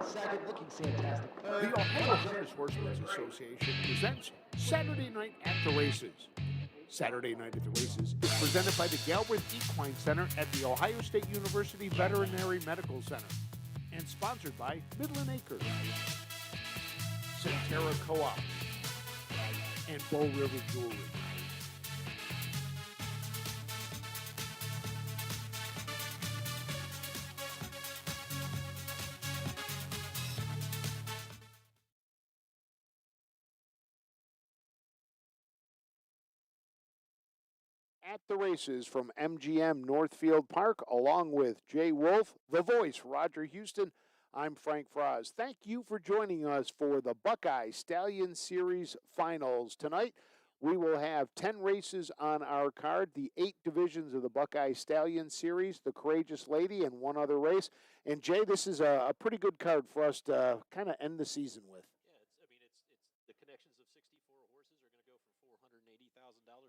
Second, looking fantastic. The Ohio Harness Horsemen's Association presents Saturday Night at the Races. Saturday Night at the Races is presented by the Galbraith Equine Center at the Ohio State University Veterinary Medical Center and sponsored by Midland Acres, Centerra Co-op, and Bow River Jewelry. At the Races from MGM Northfield Park, along with Jay Wolf, the voice, Roger Houston. I'm Frank Froz. Thank you for joining us for the Buckeye Stallion Series Finals. Tonight, we will have 10 races on our card, the 8 divisions of the Buckeye Stallion Series, the Courageous Lady, and one other race. And Jay, this is a pretty good card for us to kind of end the season with. It's the connections of 64 horses are going to go for $480,000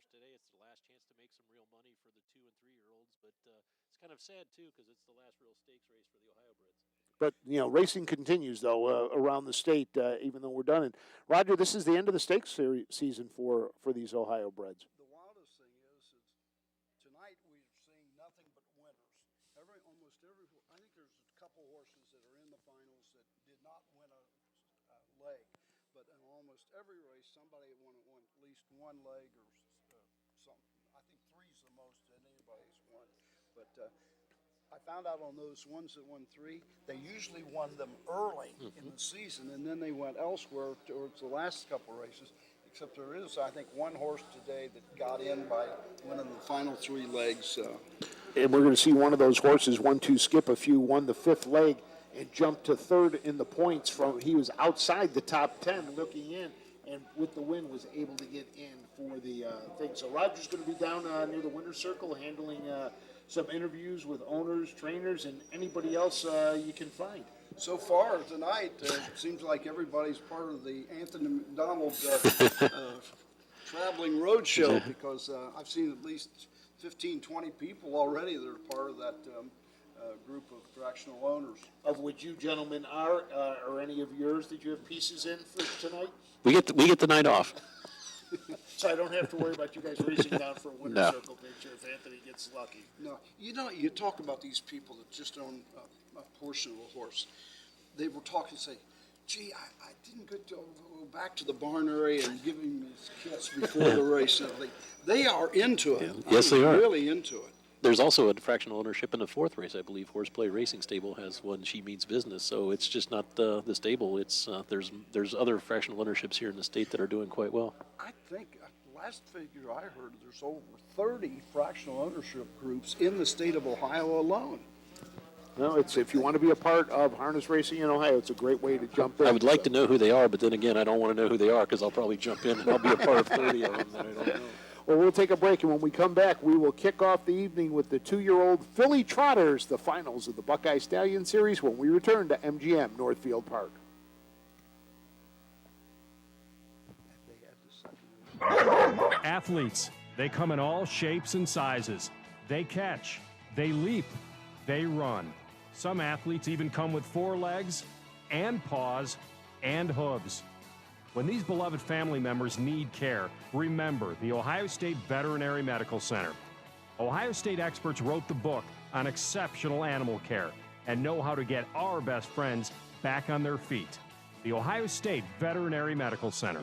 today. It's the last chance to make some real money for the 2- and 3-year-olds, but it's kind of sad too because it's the last real stakes race for the Ohio breds. But, you know, racing continues, though, around the state, even though we're done. And, Roger, this is the end of the stakes season for these Ohio breds. The wildest thing is tonight we're seeing nothing but winners. Almost every, I think there's a couple horses that are in the finals that did not win a leg. But in almost every race, somebody won at least one leg or something. I think 3 is the most that anybody's won. But I found out on those ones that won 3, they usually won them early in the season, and then they went elsewhere towards the last couple races. Except there is, I think, one horse today that got in by winning the final 3 legs. And we're going to see one of those horses, 1-2 Skip a Few, won the 5th leg and jumped to 3rd in the points. He was outside the top 10 looking in, and with the win was able to get in for the thing. So Roger's going to be down near the winner's circle handling some interviews with owners, trainers, and anybody else you can find. So far tonight, it seems like everybody's part of the Anthony McDonald traveling road show because I've seen at least 15, 20 people already that are part of that group of fractional owners. Of which you gentlemen are any of yours that you have pieces in for tonight? We get the night off. So I don't have to worry about you guys racing down for a winner's circle picture if Anthony gets lucky. No, you talk about these people that just own a portion of a horse. They were talking, say, gee, I didn't get to go back to the barn area and give him his kiss before the race. They are into it. Yes, they are. Really into it. There's also a fractional ownership in the 4th race. I believe Horseplay Racing Stable has one. She Means Business, so it's just not the stable. It's there's other fractional ownerships here in the state that are doing quite well. I think last figure I heard, there's over 30 fractional ownership groups in the state of Ohio alone. Well, it's if you want to be a part of harness racing in Ohio, it's a great way to jump in. I would like to know who they are, but then again, I don't want to know who they are because I'll probably jump in and I'll be a part of 30 of them that I don't know. Well, we'll take a break, and when we come back, we will kick off the evening with the 2-year-old filly trotters, the finals of the Buckeye Stallion Series, when we return to MGM Northfield Park. Athletes, they come in all shapes and sizes. They catch, they leap, they run. Some athletes even come with 4 legs and paws and hooves. When these beloved family members need care, remember the Ohio State Veterinary Medical Center. Ohio State experts wrote the book on exceptional animal care and know how to get our best friends back on their feet. The Ohio State Veterinary Medical Center.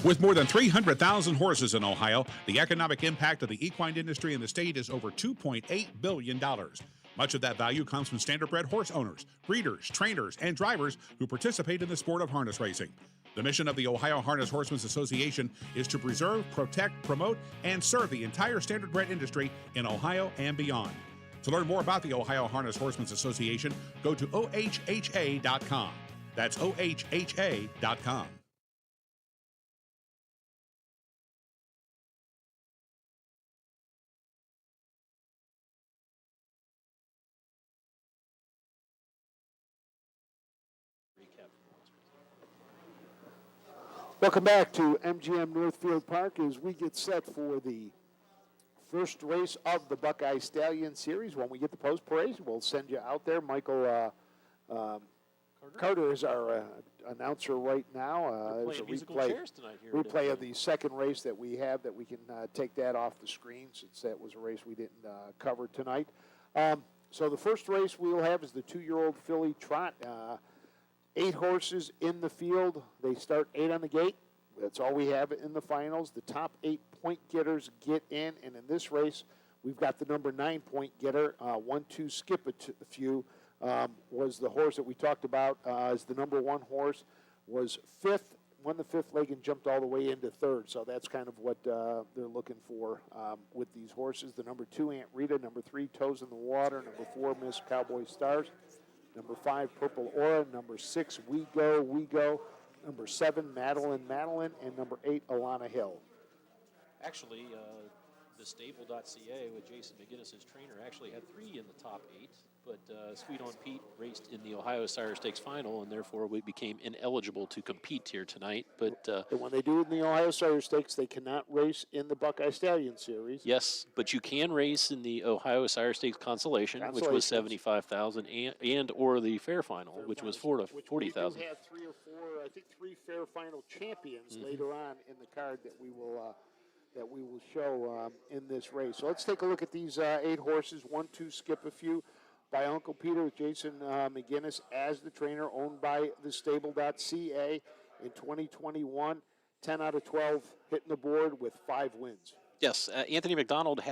With more than 300,000 horses in Ohio, the economic impact of the equine industry in the state is over $2.8 billion. Much of that value comes from standardbred horse owners, breeders, trainers, and drivers who participate in the sport of harness racing. The mission of the Ohio Harness Horsemen's Association is to preserve, protect, promote, and serve the entire standardbred industry in Ohio and beyond. To learn more about the Ohio Harness Horsemen's Association, go to ohha.com. That's ohha.com. Welcome back to MGM Northfield Park as we get set for the First race of the Buckeye Stallion Series. When we get the post parade, we'll send you out there. Michael Carter is our announcer right now. There's a musical chairs tonight here. Replay of the second race that we have that we can take that off the screen since that was a race we didn't cover tonight. So the first race we'll have is the 2-year-old filly trot. 8 horses in the field. They start 8 on the gate. That's all we have in the finals. The top 8 point getters get in, and in this race, we've got the number 9 point getter. 1-2 Skip a Few was the horse that we talked about as the number 1 horse. Was 5th, won the 5th leg, and jumped all the way into 3rd. So that's kind of what they're looking for with these horses. The number 2 Aunt Rita, number 3 Toes in the Water, number 4 Miss Cowboy Stars, number 5 Purple Aura, number 6 We Go, number 7 Madeline, and number 8 Alana Hill. Actually, the stable.ca with Jason McGinnis's trainer actually had 3 in the top 8, but Sweet on Pete raced in the Ohio Sire Stakes final, and therefore we became ineligible to compete here tonight. But and when they do it in the Ohio Sire Stakes, they cannot race in the Buckeye Stallion Series. Yes, but you can race in the Ohio Sire Stakes Consolation, which was $75,000, and or the Fair Final, which was $40,000. We do have 3 or 4, I think 3 Fair Final champions later on in the card that we will show in this race. So let's take a look at these 8 horses. 1-2 Skip a Few by Uncle Peter with Jason McGinnis as the trainer, owned by the stable.ca in 2021. 10 out of 12 hitting the board with 5 wins. Yes, Anthony McDonald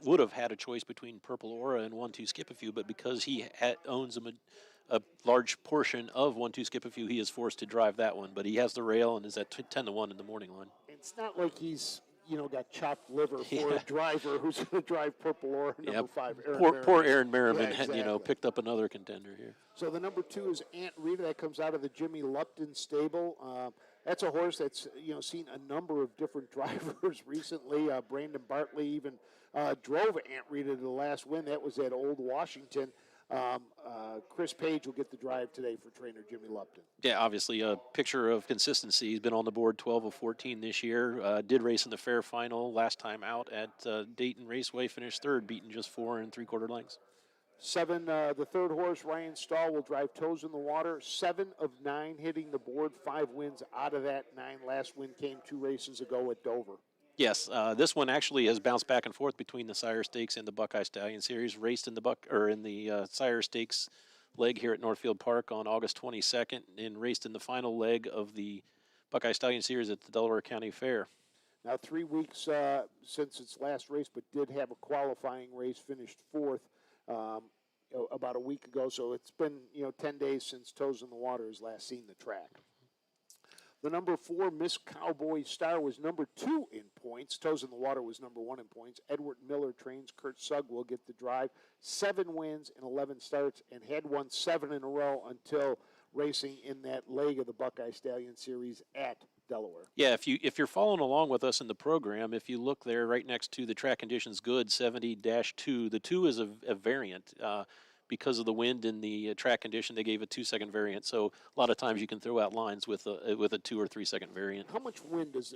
would have had a choice between Purple Aura and 1-2 Skip a Few, but because he owns a large portion of 1-2 Skip a Few, he is forced to drive that one. But he has the rail and is at 10-1 in the morning line. It's not like he's got chopped liver for a driver who's going to drive Purple Aura, number 5, Aaron Merriman. Poor Aaron Merriman, Yeah, exactly. Picked up another contender here. So the number 2 is Aunt Rita. That comes out of the Jimmy Lupton stable. That's a horse that's, seen a number of different drivers recently. Brandon Bartley even drove Aunt Rita to the last win. That was at Old Washington. Chris Page will get the drive today for trainer Jimmy Lupton. Yeah, obviously a picture of consistency. He's been on the board 12 of 14 this year. Did race in the Fair Final last time out at Dayton Raceway. Finished 3rd, beaten just 4 3/4 lengths. 7, the 3rd horse, Ryan Stahl, will drive Toes in the Water. 7 of 9 hitting the board, 5 wins out of that 9. Last win came 2 races ago at Dover. Yes, this one actually has bounced back and forth between the Sire Stakes and the Buckeye Stallion Series. Raced in the Sire Stakes leg here at Northfield Park on August 22nd, and raced in the final leg of the Buckeye Stallion Series at the Delaware County Fair. Now 3 weeks since its last race, but did have a qualifying race, finished 4th about a week ago. So it's been 10 days since Toes in the Water has last seen the track. The number 4, Miss Cowboy Star, was number 2 in points. Toes in the Water was number 1 in points. Edward Miller trains. Kurt Sugg will get the drive. 7 wins in 11 starts and had won 7 in a row until racing in that leg of the Buckeye Stallion Series at Delaware. Yeah, if you're following along with us in the program, if you look there right next to the track conditions good 70-2, the 2 is a variant. Because of the wind and the track condition, they gave a 2-second variant. So a lot of times you can throw out lines with a 2 or 3 second variant. How much wind does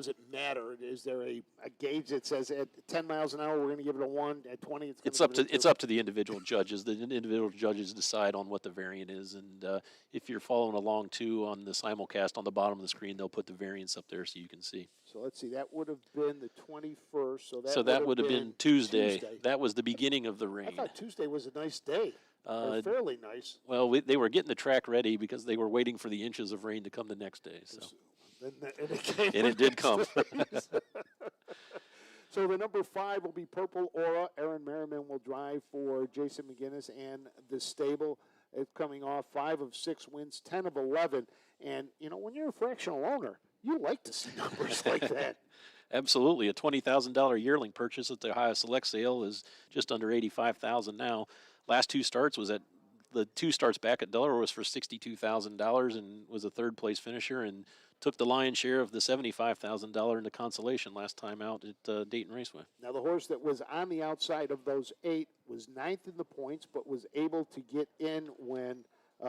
it matter? Is there a gauge that says at 10 miles an hour we're going to give it a 1, at 20 it's up to the individual judges. The individual judges decide on what the variant is, and if you're following along too on the simulcast on the bottom of the screen, they'll put the variants up there so you can see. So let's see. That would have been the 21st. So that would have been Tuesday. That was the beginning of the rain. I thought Tuesday was a nice day. Fairly nice. Well, they were getting the track ready because they were waiting for the inches of rain to come the next day. So. And it did come. So the number 5 will be Purple Aura. Aaron Merriman will drive for Jason McGinnis and the stable. It's coming off 5 of 6 wins, 10 of 11. And, when you're a fractional owner, you like to see numbers like that. Absolutely. A $20,000 yearling purchase at the Ohio Select sale is just under $85,000 now. Last 2 starts was at the 2 starts back at Delaware was for $62,000 and was a 3rd place finisher and took the lion's share of the $75,000 in the consolation last time out at Dayton Raceway. Now the horse that was on the outside of those 8 was 9th in the points, but was able to get in when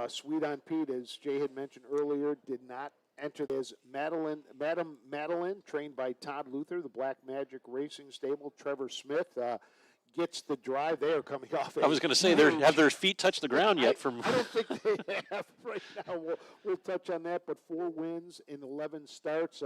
Sweet on Pete, as Jay had mentioned earlier, did not enter is Madam Madeline, trained by Todd Luther, the Black Magic Racing Stable. Trevor Smith gets the drive. They are coming off. I was going to say, have their feet touched the ground yet? I don't think they have right now. We'll touch on that, but 4 wins in 11 starts.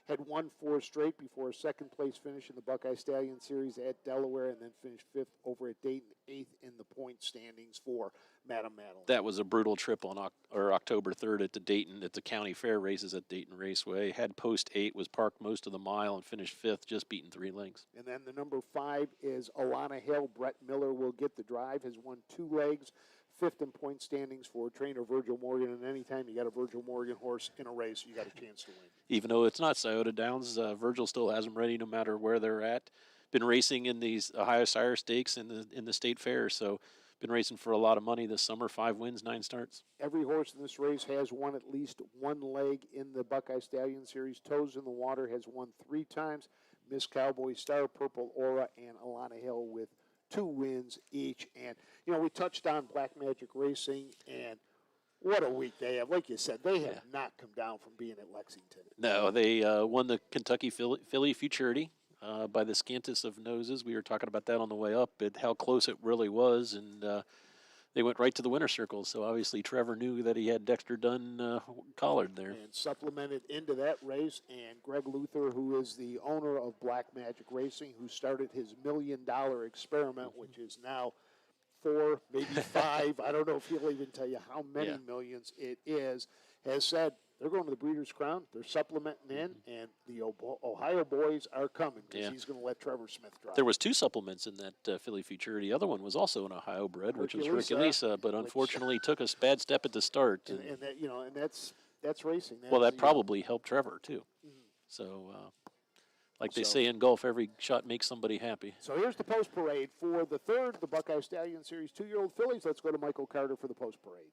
Had won 4 straight before a second-place finish in the Buckeye Stallion Series at Delaware, and then finished 5th over at Dayton, 8th in the point standings for Madam Madeline. That was a brutal trip on October 3rd at the Dayton, at the county fair races at Dayton Raceway. Had post 8, was parked most of the mile, and finished 5th, just beaten 3 lengths. And then the number 5 is Alana Hill. Brett Miller will get the drive, has won 2 legs, 5th in point standings for trainer Virgil Morgan. And anytime you got a Virgil Morgan horse in a race, you got a chance to win. Even though it's not Scioto Downs, Virgil still has them ready no matter where they're at. Been racing in these Ohio Sire Stakes in the state fair, so been racing for a lot of money this summer. 5 wins, 9 starts. Every horse in this race has won at least 1 leg in the Buckeye Stallion Series. Toes in the Water has won 3 times. Miss Cowboy Star, Purple Aura, and Alana Hill with 2 wins each. And, we touched on Black Magic Racing, and what a week they have. Like you said, they have not come down from being at Lexington. No, they won the Kentucky Philly Futurity by the scantest of noses. We were talking about that on the way up, and how close it really was, and they went right to the winner's circle. So obviously Trevor knew that he had Dexter Dunn collared there. And supplemented into that race, and Greg Luther, who is the owner of Black Magic Racing, who started his $1 million experiment, which is now 4, maybe 5. I don't know if he'll even tell you how many millions it is, has said they're going to the Breeders' Crown. They're supplementing in, and the Ohio boys are coming because he's going to let Trevor Smith drive. There was 2 supplements in that Philly Futurity. The other one was also an Ohio bred, which was Herculesa, but unfortunately took a bad step at the start. And that, and that's racing. Well, that probably helped Trevor too. Mm-hmm. So, like they say in golf, every shot makes somebody happy. So here's the post parade for the 3rd, the Buckeye Stallion Series 2-year-old fillies. Let's go to Michael Carter for the post parade.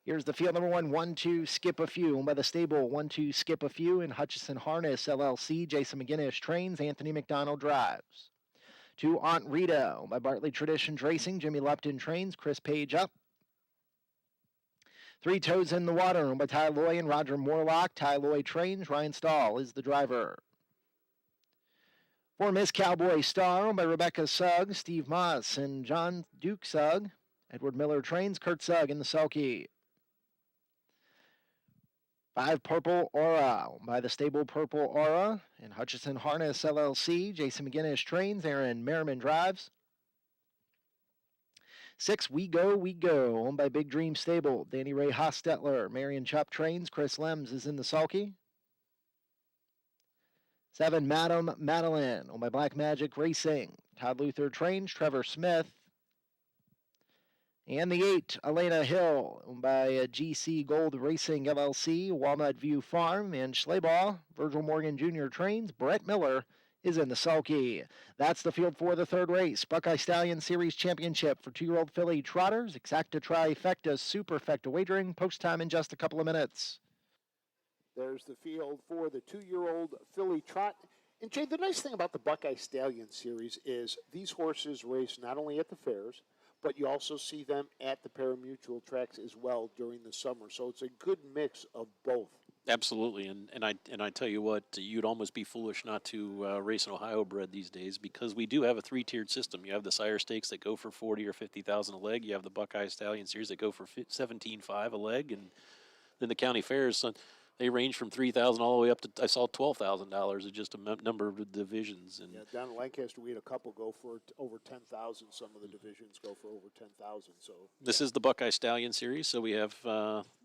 Here's the field number 1, 1-2, Skip a Few. Owned by the stable, 1-2, Skip a Few. And Hutchison Harness, LLC. Jason McGinnis trains. Anthony McDonald drives. 2, Aunt Rita. Owned by Bartley Traditions Racing. Jimmy Lupton trains. Chris Page up. 3, Toes in the Water. Owned by Ty Loy and Roger Morlock. Ty Loy trains. Ryan Stahl is the driver. 4, Miss Cowboy Star. Owned by Rebecca Sugg, Steve Moss, and John Duke Sugg. Edward Miller trains. Kurt Sugg in the sulky. 5, Purple Aura, by the stable Purple Aura, and Hutchison Harness, LLC. Jason McGinnis trains. Aaron Merriman drives. 6, We Go, owned by Big Dream Stable. Danny Ray Hostetler, Marion Chupp trains. Chris Lems is in the sulky. 7, Madam Madeline, owned by Black Magic Racing. Todd Luther trains. Trevor Smith. And the 8, Elena Hill, owned by GC Gold Racing LLC, Walnut View Farm, and Schleybaugh. Virgil Morgan Jr. trains. Brett Miller is in the sulky. That's the field for the 3rd race. Buckeye Stallion Series Championship for 2-year-old filly trotters. Exacta Trifecta Superfecta wagering. Post time in just a couple of minutes. There's the field for the 2-year-old filly trot. And Jay, the nice thing about the Buckeye Stallion Series is these horses race not only at the fairs, but you also see them at the parimutuel tracks as well during the summer. So it's a good mix of both. Absolutely, and I tell you what, you'd almost be foolish not to race an Ohio bred these days, because we do have a 3-tiered system. You have the Sire Stakes that go for 40 or 50,000 a leg. You have the Buckeye Stallion Series that go for 17.5 a leg, and then the county fairs. They range from $3,000 all the way up to, I saw $12,000 at just a number of divisions. And down in Lancaster, we had a couple go for over 10,000. Some of the divisions go for over 10,000. So this is the Buckeye Stallion Series. So we have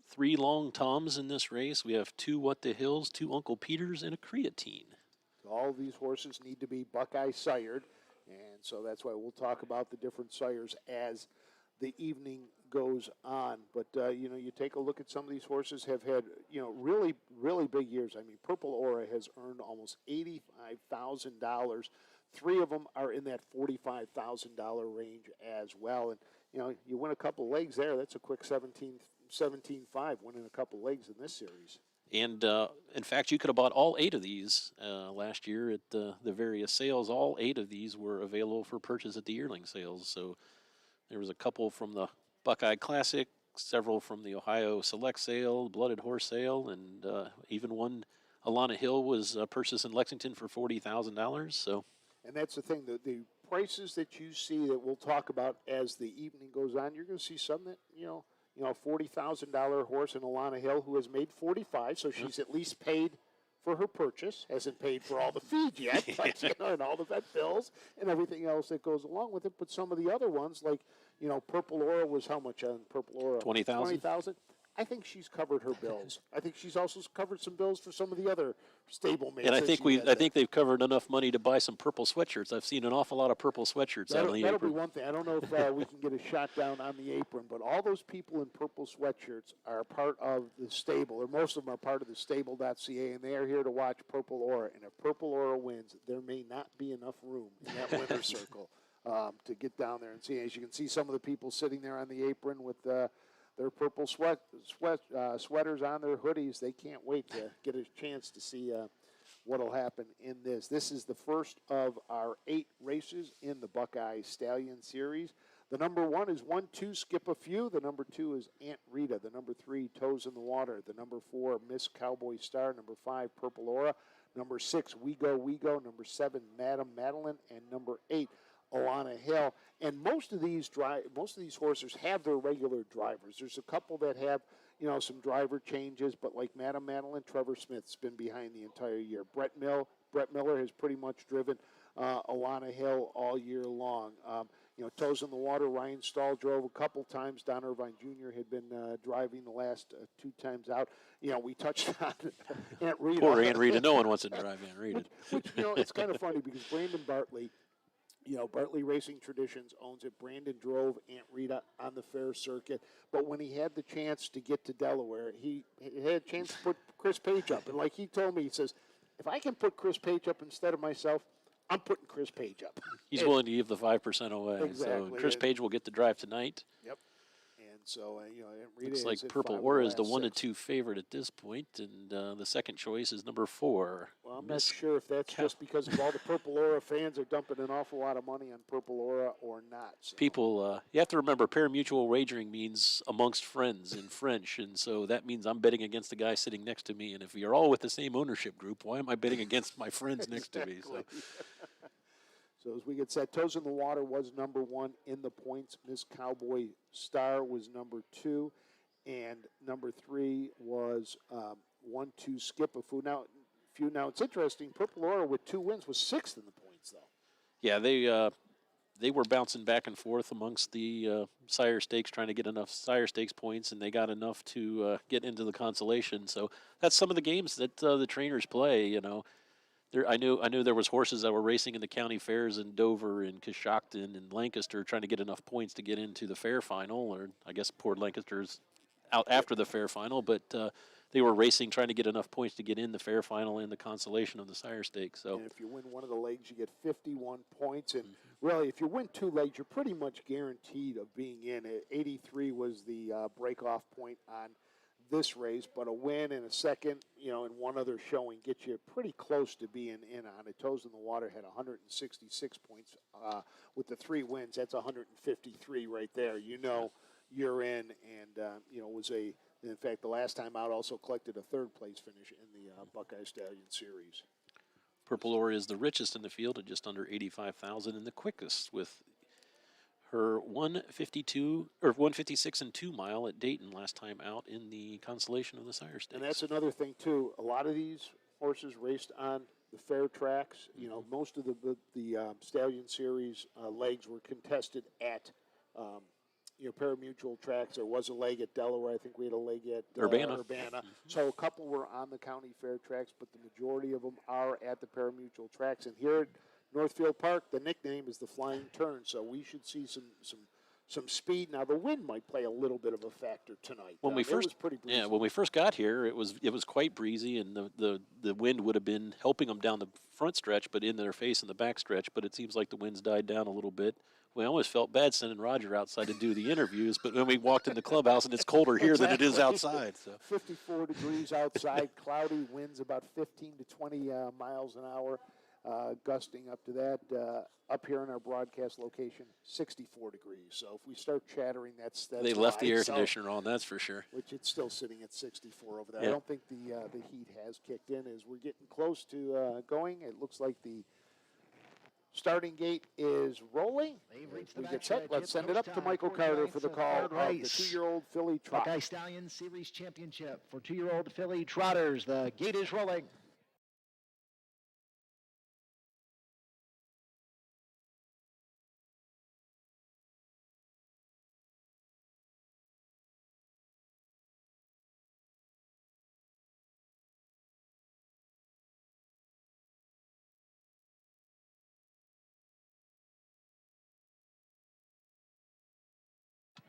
3 Long Toms in this race. We have 2 What the Hills, 2 Uncle Peters, and a Creatine. So all of these horses need to be Buckeye sired, and so that's why we'll talk about the different sires as the evening goes on. But, you take a look at some of these horses have had, really, really big years. I mean, Purple Aura has earned almost $85,000. 3 of them are in that $45,000 range as well. And, you win a couple legs there. That's a quick 17.5 winning a couple legs in this series. And in fact, you could have bought all 8 of these last year at the various sales. All 8 of these were available for purchase at the yearling sales. So there was a couple from the Buckeye Classic, several from the Ohio Select Sale, Blooded Horse Sale, and even one Alana Hill was purchased in Lexington for $40,000. So, and that's the thing, the prices that you see that we'll talk about as the evening goes on, you're going to see some that, $40,000 horse in Alana Hill who has made 45, so she's at least paid for her purchase, hasn't paid for all the feed yet, but, and all the vet bills and everything else that goes along with it. But some of the other ones, like, Purple Aura was how much on Purple Aura? 20,000. 20,000. I think she's covered her bills. I think she's also covered some bills for some of the other stablements. And I think they've covered enough money to buy some purple sweatshirts. I've seen an awful lot of purple sweatshirts out on the That'll apron. be one thing. I don't know if we can get a shot down on the apron, but all those people in purple sweatshirts are part of the stable, or most of them are part of the stable.ca, and they are here to watch Purple Aura. And if Purple Aura wins, there may not be enough room in that winner's circle to get down there and see. As you can see, some of the people sitting there on the apron with their purple sweaters on, their hoodies. They can't wait to get a chance to see what will happen in this. This is the first of our 8 races in the Buckeye Stallion Series. The number 1 is 1-2, Skip a Few. The number 2 is Aunt Rita. The number 3, Toes in the Water. The number 4, Miss Cowboy Star. Number 5, Purple Aura. Number 6, We Go, We Go. Number 7, Madam Madeline. And number 8, Alana Hill. And most of these horses have their regular drivers. There's a couple that have, some driver changes, but like Madam Madeline, Trevor Smith's been behind the entire year. Brett Miller has pretty much driven Alana Hill all year long. Toes in the Water, Ryan Stahl drove a couple times. Don Irvine Jr. had been driving the last 2 times out. We touched on Aunt Rita. Poor Aunt Rita. No one wants to drive Aunt Rita. Which it's kind of funny because Brandon Bartley, Bartley Racing Traditions owns it. Brandon drove Aunt Rita on the fair circuit. But when he had the chance to get to Delaware, he had a chance to put Chris Page up. And like he told me, he says, if I can put Chris Page up instead of myself, I'm putting Chris Page up. He's willing to give the 5% away. Exactly. So Chris Page will get the drive tonight. Yep. And so, Aunt Rita looks like Purple Aura is the 1-2 favorite at this point, and the second choice is number 4. Well, I'm not sure if that's just because of all the Purple Aura fans are dumping an awful lot of money on Purple Aura or not. So. People, you have to remember, pari-mutuel wagering means amongst friends in French, and so that means I'm betting against the guy sitting next to me. And if you're all with the same ownership group, why am I betting against my friends next to me? So. So as we get set, Toes in the Water was number 1 in the points. Miss Cowboy Star was number 2. And number 3 was 1-2 Skip a Few. Now, it's interesting. Purple Aura with 2 wins was 6th in the points, though. Yeah, they were bouncing back and forth amongst the Sire Stakes, trying to get enough Sire Stakes points, and they got enough to get into the consolation. So that's some of the games that the trainers play, I knew there was horses that were racing in the county fairs in Dover and Coshocton and Lancaster trying to get enough points to get into the fair final, or I guess Port Lancaster's out after the fair final, but they were racing trying to get enough points to get in the fair final and the consolation of the Sire Stakes. So, and if you win one of the legs, you get 51 points, and really, if you win 2 legs, you're pretty much guaranteed of being in. 83 was the break-off point on this race, but a win and a second, and one other showing gets you pretty close to being in on it. Toes in the Water had 166 points with the 3 wins. That's 153 right there. You're in, and in fact, the last time out also collected a 3rd place finish in the Buckeye Stallion Series. Purple Aura is the richest in the field at just under 85,000, and the quickest with her 156 and 2 mile at Dayton last time out in the consolation of the Sire Stakes. And that's another thing too. A lot of these horses raced on the fair tracks. Most of the Stallion Series legs were contested at pari-mutuel tracks. There was a leg at Delaware. I think we had a leg at Urbana. So a couple were on the county fair tracks, but the majority of them are at the pari-mutuel tracks. And here at Northfield Park, the nickname is the Flying Turn, so we should see some some speed. Now the wind might play a little bit of a factor tonight. When we It was first pretty breezy. Yeah, when we first got here, it was quite breezy, and the wind would have been helping them down the front stretch, but in their face in the back stretch. But it seems like the wind's died down a little bit. We almost felt bad sending Roger outside to do the interviews, but when we walked in the clubhouse, and it's colder here than it is outside. So 54 degrees outside, cloudy, winds about 15 to 20 miles an hour, gusting up to that. Up here in our broadcast location, 64 degrees. So if we start chattering, that's they left the why. air So- conditioner on, that's for sure. which it's still sitting at 64 over there. Yeah. I don't think the heat has kicked in. As we're getting close to going, it looks like the starting gate is rolling. They've reached We the get set. backstretch. Let's It's send it up to post Michael time. Carter for the Third call of the race. 2-year-old filly trot. Buckeye Stallion Series Championship for 2-year-old filly trotters. The gate is rolling.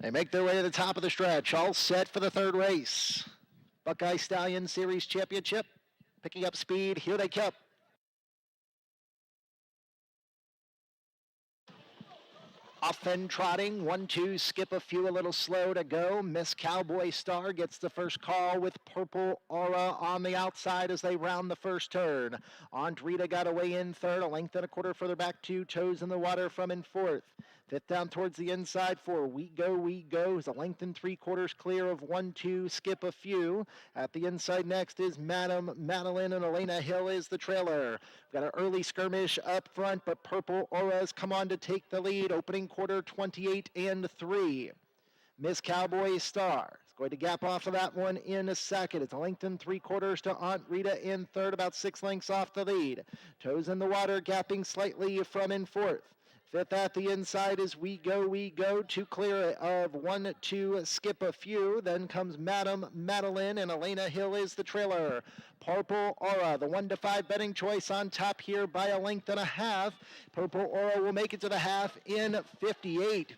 They make their way to the top of the stretch, all set for the third race. Buckeye Stallion Series Championship, picking up speed. Here they come. Off and trotting, 1-2, skip a few, a little slow to go. Miss Cowboy Star gets the first call with Purple Aura on the outside as they round the first turn. Aunt Rita got away in third, a length and a quarter further back, 2 toes in the water from in fourth. Fifth down towards the inside for We Go is a length and 3/4 clear of 1-2, skip a few. At the inside next is Madam Madeline, and Elena Hill is the trailer. Got an early skirmish up front, but Purple Aura's come on to take the lead. Opening quarter 28-3. Miss Cowboy Star is going to gap off of that one in a second. It's a length and 3/4 to Aunt Rita in third, about 6 lengths off the lead. Toes in the water, gapping slightly from in fourth. Fifth at the inside is We Go, 2 clear of 1-2, skip a few. Then comes Madam Madeline, and Elena Hill is the trailer. Purple Aura, the 1-5 betting choice on top here by a length and a half. Purple Aura will make it to the half in 58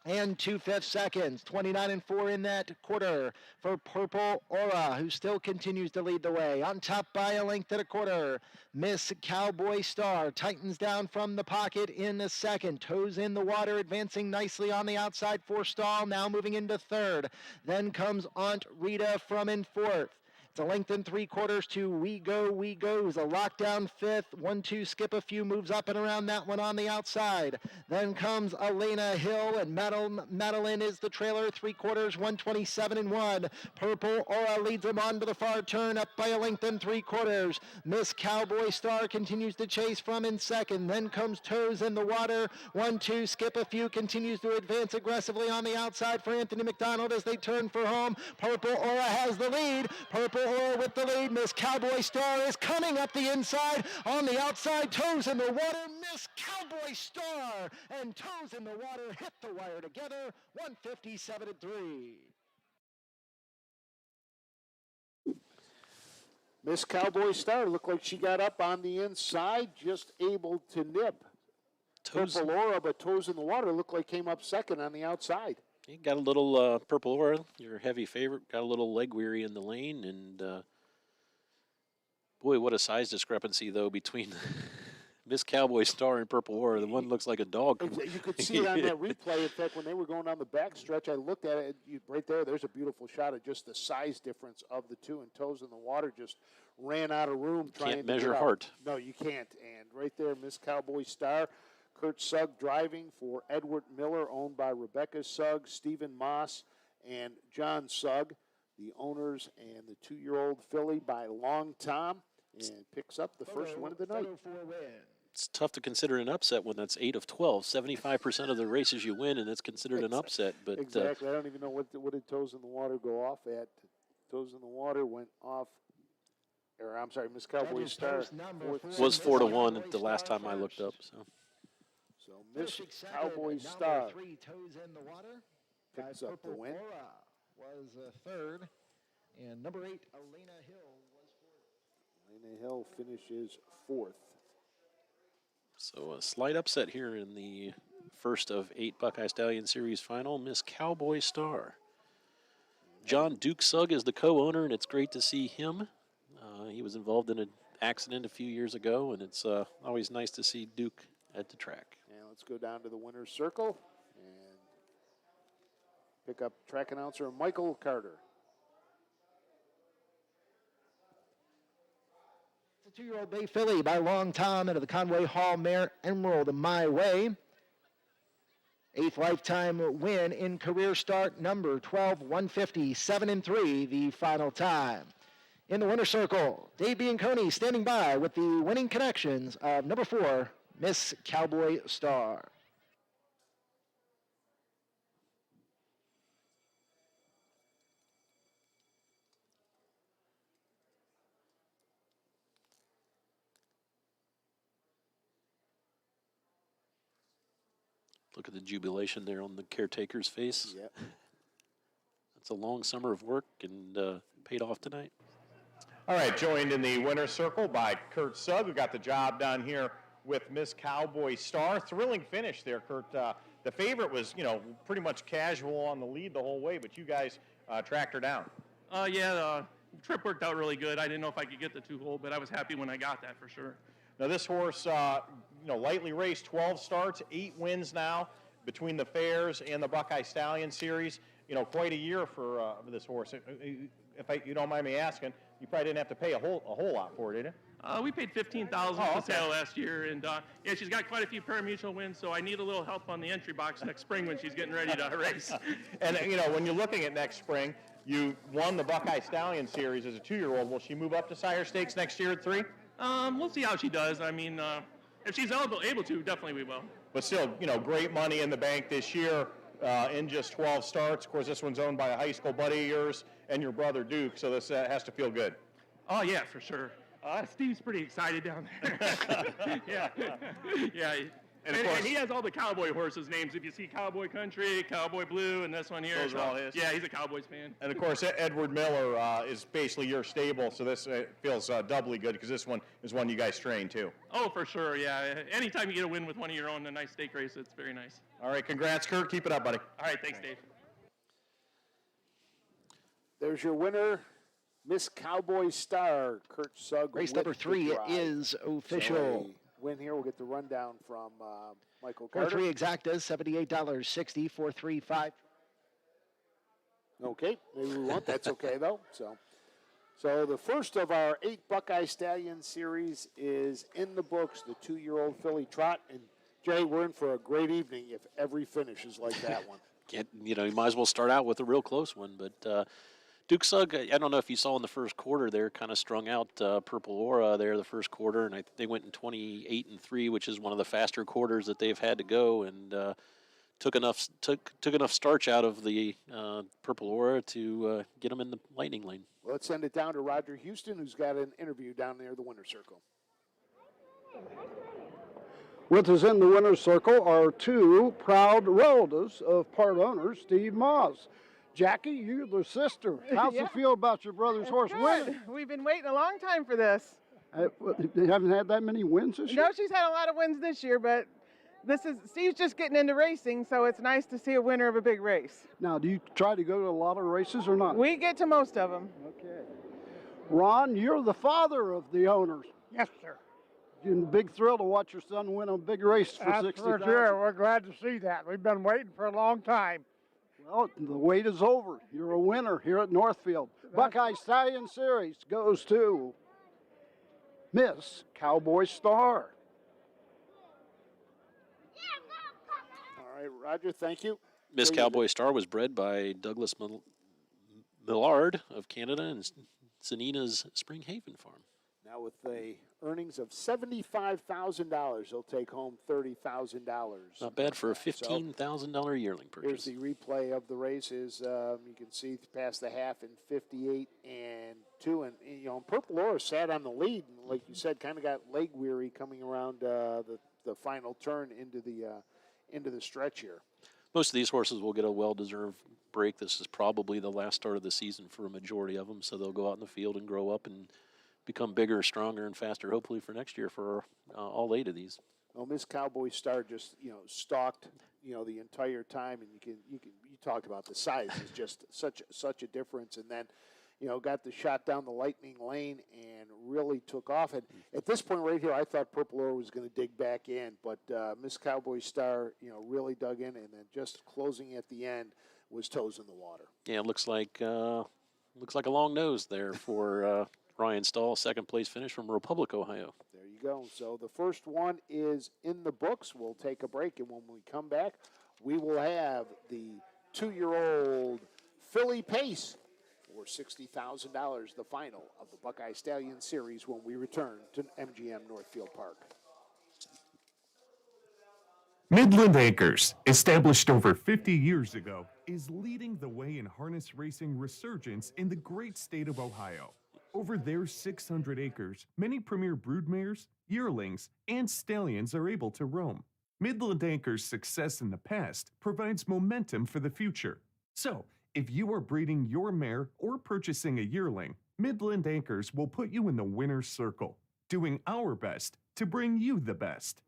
and 2/5 seconds. 29-4 in that quarter for Purple Aura, who still continues to lead the way. On top by a length and a quarter, Miss Cowboy Star tightens down from the pocket in the second. Toes in the water, advancing nicely on the outside for Stall, now moving into third. Then comes Aunt Rita from in fourth. It's a length and 3/4 to We Go, who's a lockdown fifth. 1-2, skip a few, moves up and around that one on the outside. Then comes Elena Hill, and Madeline is the trailer. 3/4, 127-1. Purple Aura leads them on to the far turn, up by a length and 3/4. Miss Cowboy Star continues to chase from in second. Then comes Toes in the water. 1-2, skip a few, continues to advance aggressively on the outside for Anthony McDonald as they turn for home. Purple Aura has the lead. Purple Aura with the lead. Miss Cowboy Star is coming up the inside. On the outside, Toes in the water. Miss Cowboy Star and Toes in the water hit the wire together. 157-3. Miss Cowboy Star looked like she got up on the inside, just able to nip Purple Aura, but Toes in the Water looked like came up second on the outside. You got a little Purple Aura, your heavy favorite, got a little leg weary in the lane, and boy, what a size discrepancy, though, between Miss Cowboy Star and Purple Aura. The one looks like a dog. You could see it on that replay. In fact, when they were going down the back stretch, I looked at it right there. There's a beautiful shot of just the size difference of the two, and Toes in the Water just ran out of room trying Can't to measure get out. heart. No, you can't. And right there, Miss Cowboy Star. Kurt Sugg driving for Edward Miller, owned by Rebecca Sugg, Stephen Moss, and John Sugg, the owners, and the 2-year-old filly by Long Tom, and picks up the first win of the night. It's tough to consider an upset when that's 8 of 12. 75% of the races you win, and it's considered an upset. But exactly. I don't even know what did Toes in the Water go off at. Toes in the Water went off, or I'm sorry, Miss Cowboy Star was 4-1 the last time I looked up. So Miss Cowboy Star 3, Toes in the Water. picks up the win. Aura was third, and number 8, Elena Hill was fourth. Elena Hill finishes fourth. So a slight upset here in the first of 8 Buckeye Stallion Series final, Miss Cowboy Star. John Duke Sugg is the co-owner, and it's great to see him. He was involved in an accident a few years ago, and it's always nice to see Duke at the track. And let's go down to the winner's circle and pick up track announcer Michael Carter. It's a 2-year-old Bay Filly by Long Tom out of the Conway Hall mare Emerald My Way. 8th lifetime win in career start number 12, 150, 7-3, the final time. In the winner's circle, Dave Bianconi standing by with the winning connections of number 4, Miss Cowboy Star. Look at the jubilation there on the caretaker's face. Yep. It's a long summer of work and paid off tonight. All right, joined in the winner's circle by Kurt Sugg, who got the job done here with Miss Cowboy Star. Thrilling finish there, Kurt. The favorite was, pretty much casual on the lead the whole way, but you guys tracked her down. The trip worked out really good. I didn't know if I could get the 2-hole, but I was happy when I got that for sure. Now this horse, lightly raced, 12 starts, 8 wins now between the Fairs and the Buckeye Stallion Series. Quite a year for this horse. If you don't mind me asking, you probably didn't have to pay a whole lot for it, did you? We paid $15,000 for sale last year, and she's got quite a few pari-mutuel wins, so I need a little help on the entry box next spring when she's getting ready to race. And when you're looking at next spring, you won the Buckeye Stallion Series as a 2-year-old. Will she move up to Sire Stakes next year at 3? We'll see how she does. I mean, if she's able to, definitely we will. But still, great money in the bank this year in just 12 starts. Of course, this one's owned by a high school buddy of yours and your brother Duke, so this has to feel good. Oh, yeah, for sure. Steve's pretty excited down there. yeah. And he has all the cowboy horses' names. If you see Cowboy Country, Cowboy Blue, and this one here. Those are all his? Yeah, he's a Cowboys fan. And, of course, Edward Miller is basically your stable, so this feels doubly good because this one is one you guys train, too. Oh, for sure, yeah. Anytime you get a win with one of your own, a nice stake race, it's very nice. All right, congrats, Kurt. Keep it up, buddy. All right, thanks, Dave. There's your winner, Miss Cowboy Star, Kurt Sugg. Race number 3 is official. So win here. We'll get the rundown from Michael 4 Carter. 3 exactas, $78.60, 435. Okay, maybe we won't. That's okay though. So the first of our 8 Buckeye Stallion Series is in the books. The 2-year-old filly trot, and Jay, we're in for a great evening if every finish is like that one. You might as well start out with a real close one, but. Duke Sugg, I don't know if you saw in the first quarter there, kind of strung out Purple Aura there the first quarter, and they went in 28-3, which is one of the faster quarters that they've had to go, and took enough starch out of the Purple Aura to get them in the lightning lane. Well, let's send it down to Roger Houston, who's got an interview down there, the winner's circle. With us in the winner's circle are 2 proud relatives of part owner Steve Moss. Jackie, you're the sister. How's it feel about your brother's horse winning? We've been waiting a long time for this. You haven't had that many wins this year? No, she's had a lot of wins this year, but Steve's just getting into racing, so it's nice to see a winner of a big race. Now, do you try to go to a lot of races or not? We get to most of them. Okay. Ron, you're the father of the owners. Yes, sir. It's a big thrill to watch your son win a big race for That's $60,000. for sure. We're glad to see that. We've been waiting for a long time. Well, the wait is over. You're a winner here at Northfield. Buckeye Stallion Series goes to Miss Cowboy Star. All right, Roger, thank you. Miss Cowboy Star was bred by Douglas Millard of Canada and Sanina's Spring Haven farm. Now with the earnings of $75,000, they'll take home $30,000. Not bad for a $15,000 yearling purchase. Here's the replay of the races. You can see past the half in 58 and 2. And, Purple Aura sat on the lead. And like you said, kind of got leg weary coming around the final turn into the stretch here. Most of these horses will get a well-deserved break. This is probably the last start of the season for a majority of them, so they'll go out in the field and grow up and become bigger, stronger, and faster, hopefully for next year for all 8 of these. Miss Cowboy Star just, stalked, the entire time, and you talk about the size is just such a difference, and then, got the shot down the lightning lane and really took off. And at this point right here, I thought Purple Ore was going to dig back in, but Miss Cowboy Star, really dug in, and then just closing at the end was toes in the water. Yeah, it looks like a long nose there for Ryan Stahl, second place finish from Republic, Ohio. There you go. So the first one is in the books. We'll take a break, and when we come back, we will have the 2-year-old Philly Pace for $60,000, the final of the Buckeye Stallion Series when we return to MGM Northfield Park. Midland Acres, established over 50 years ago, is leading the way in harness racing resurgence in the great state of Ohio. Over their 600 acres, many premier broodmares, yearlings, and stallions are able to roam. Midland Acres' success in the past provides momentum for the future. So, if you are breeding your mare or purchasing a yearling, Midland Acres will put you in the winner's circle, doing our best to bring you the best.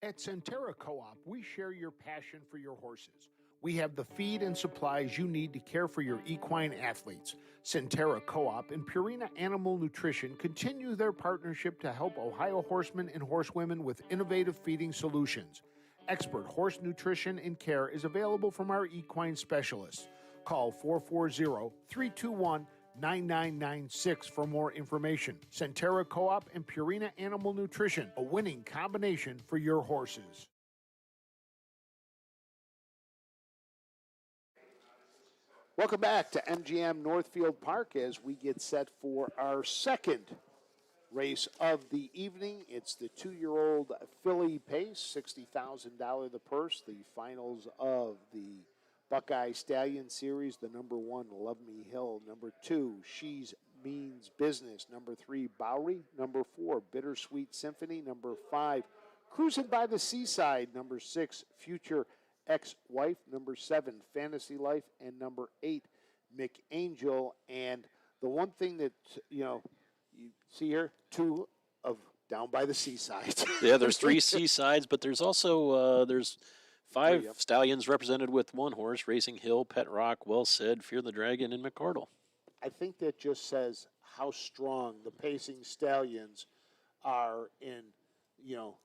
At Centera Co-op, we share your passion for your horses. We have the feed and supplies you need to care for your equine athletes. Centera Co-op and Purina Animal Nutrition continue their partnership to help Ohio horsemen and horsewomen with innovative feeding solutions. Expert horse nutrition and care is available from our equine specialists. Call 440-321-9996 for more information. Centera Co-op and Purina Animal Nutrition, a winning combination for your horses. Welcome back to MGM Northfield Park as we get set for our second race of the evening. It's the 2-year-old Philly Pace, $60,000 the purse, the finals of the Buckeye Stallion Series, the number 1, Love Me Hill, number 2, She's Means Business, number 3, Bowery, number 4, Bittersweet Symphony, number 5, Cruising by the Seaside, number 6, Future Ex-Wife, number 7, Fantasy Life, and number 8, McAngel. And the one thing that, you see here, 2 of Down by the Seaside. Yeah, there's 3 Seasides, but there's also there's 5 stallions represented with 1 horse: Racing Hill, Pet Rock, Well Said, Fear the Dragon, and McCardle. I think that just says how strong the pacing stallions are in,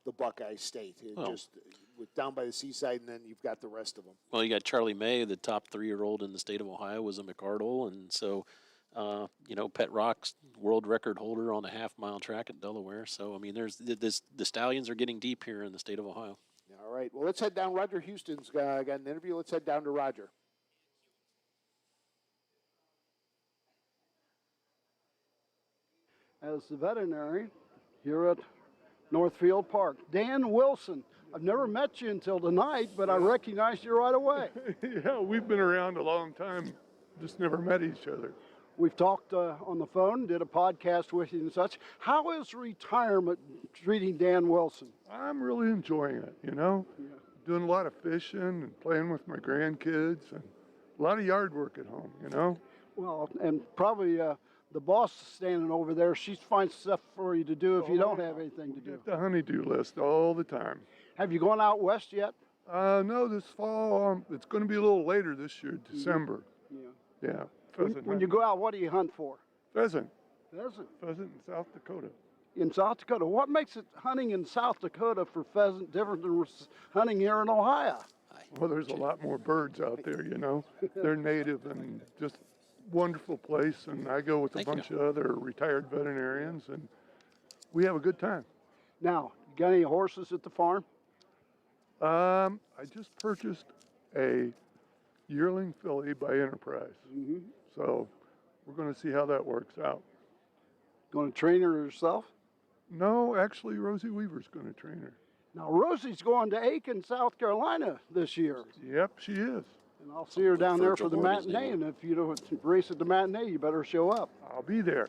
the Buckeye State. Just with Down by the Seaside, and then you've got the rest of them. Well, you got Charlie May, the top 3-year-old in the state of Ohio, was a McCardle, and so Pet Rock's world record holder on a half-mile track at Delaware. So I mean, the stallions are getting deep here in the state of Ohio. All right. Well, let's head down. Roger Houston's got an interview. Let's head down to Roger. As the veterinarian here at Northfield Park, Dan Wilson. I've never met you until tonight, but I recognized you right away. Yeah, we've been around a long time, just never met each other. We've talked on the phone, did a podcast with you and such. How is retirement treating Dan Wilson? I'm really enjoying it, Doing a lot of fishing and playing with my grandkids and a lot of yard work at home, Well, and probably the boss standing over there, she finds stuff for you to do if you don't have anything to do. Get the honey-do list all the time. Have you gone out west yet? No, this fall, it's going to be a little later this year, December. Yeah. When you go out, what do you hunt for? Pheasant. Pheasant? Pheasant in South Dakota. In South Dakota. What makes it hunting in South Dakota for pheasant different than hunting here in Ohio? Well, there's a lot more birds out there, They're native and just wonderful place, and I go with a bunch of other retired veterinarians, and we have a good time. Now, you got any horses at the farm? I just purchased a yearling filly by Enterprise. Mm-hmm. So we're going to see how that works out. Going to train her yourself? No, actually, Rosie Weaver's going to train her. Now, Rosie's going to Aiken, South Carolina this year. Yep, she is. And I'll see her down there for the matinee, and if you don't race at the matinee, you better show up. I'll be there.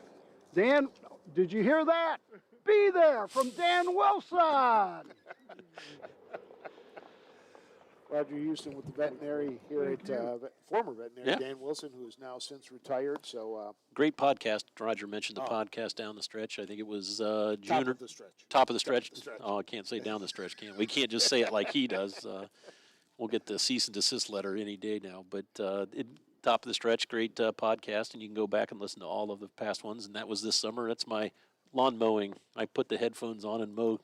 Dan, did you hear that? Be there from Dan Wilson. Roger Houston with the veterinary here at former veterinary Dan Wilson, who is now since retired. So great podcast. Roger mentioned the podcast down the stretch. I think it was June. Top of the stretch. Top of the stretch. Oh, I can't say down the stretch, can we? We can't just say it like he does. We'll get the cease and desist letter any day now. But top of the stretch, great podcast, and you can go back and listen to all of the past ones. And that was this summer. That's my lawn mowing. I put the headphones on and mow.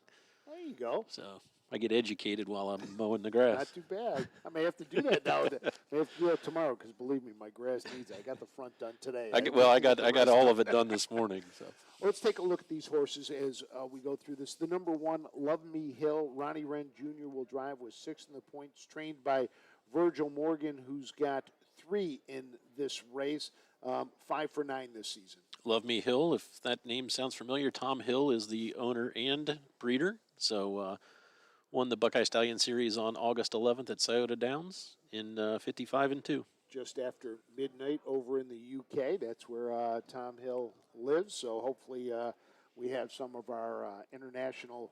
There you go. So I get educated while I'm mowing the grass. Not too bad. I may have to do that now. I may have to do that tomorrow because believe me, my grass needs it. I got the front done today. I got all of it done this morning. So let's take a look at these horses as we go through this. The number 1, Love Me Hill, Ronnie Wren Jr. will drive with 6 in the points, trained by Virgil Morgan, who's got 3 in this race, 5 for 9 this season. Love Me Hill, if that name sounds familiar, Tom Hill is the owner and breeder. So won the Buckeye Stallion Series on August 11th at Scioto Downs in 55-2. Just after midnight over in the UK. That's where Tom Hill lives. So hopefully we have some of our international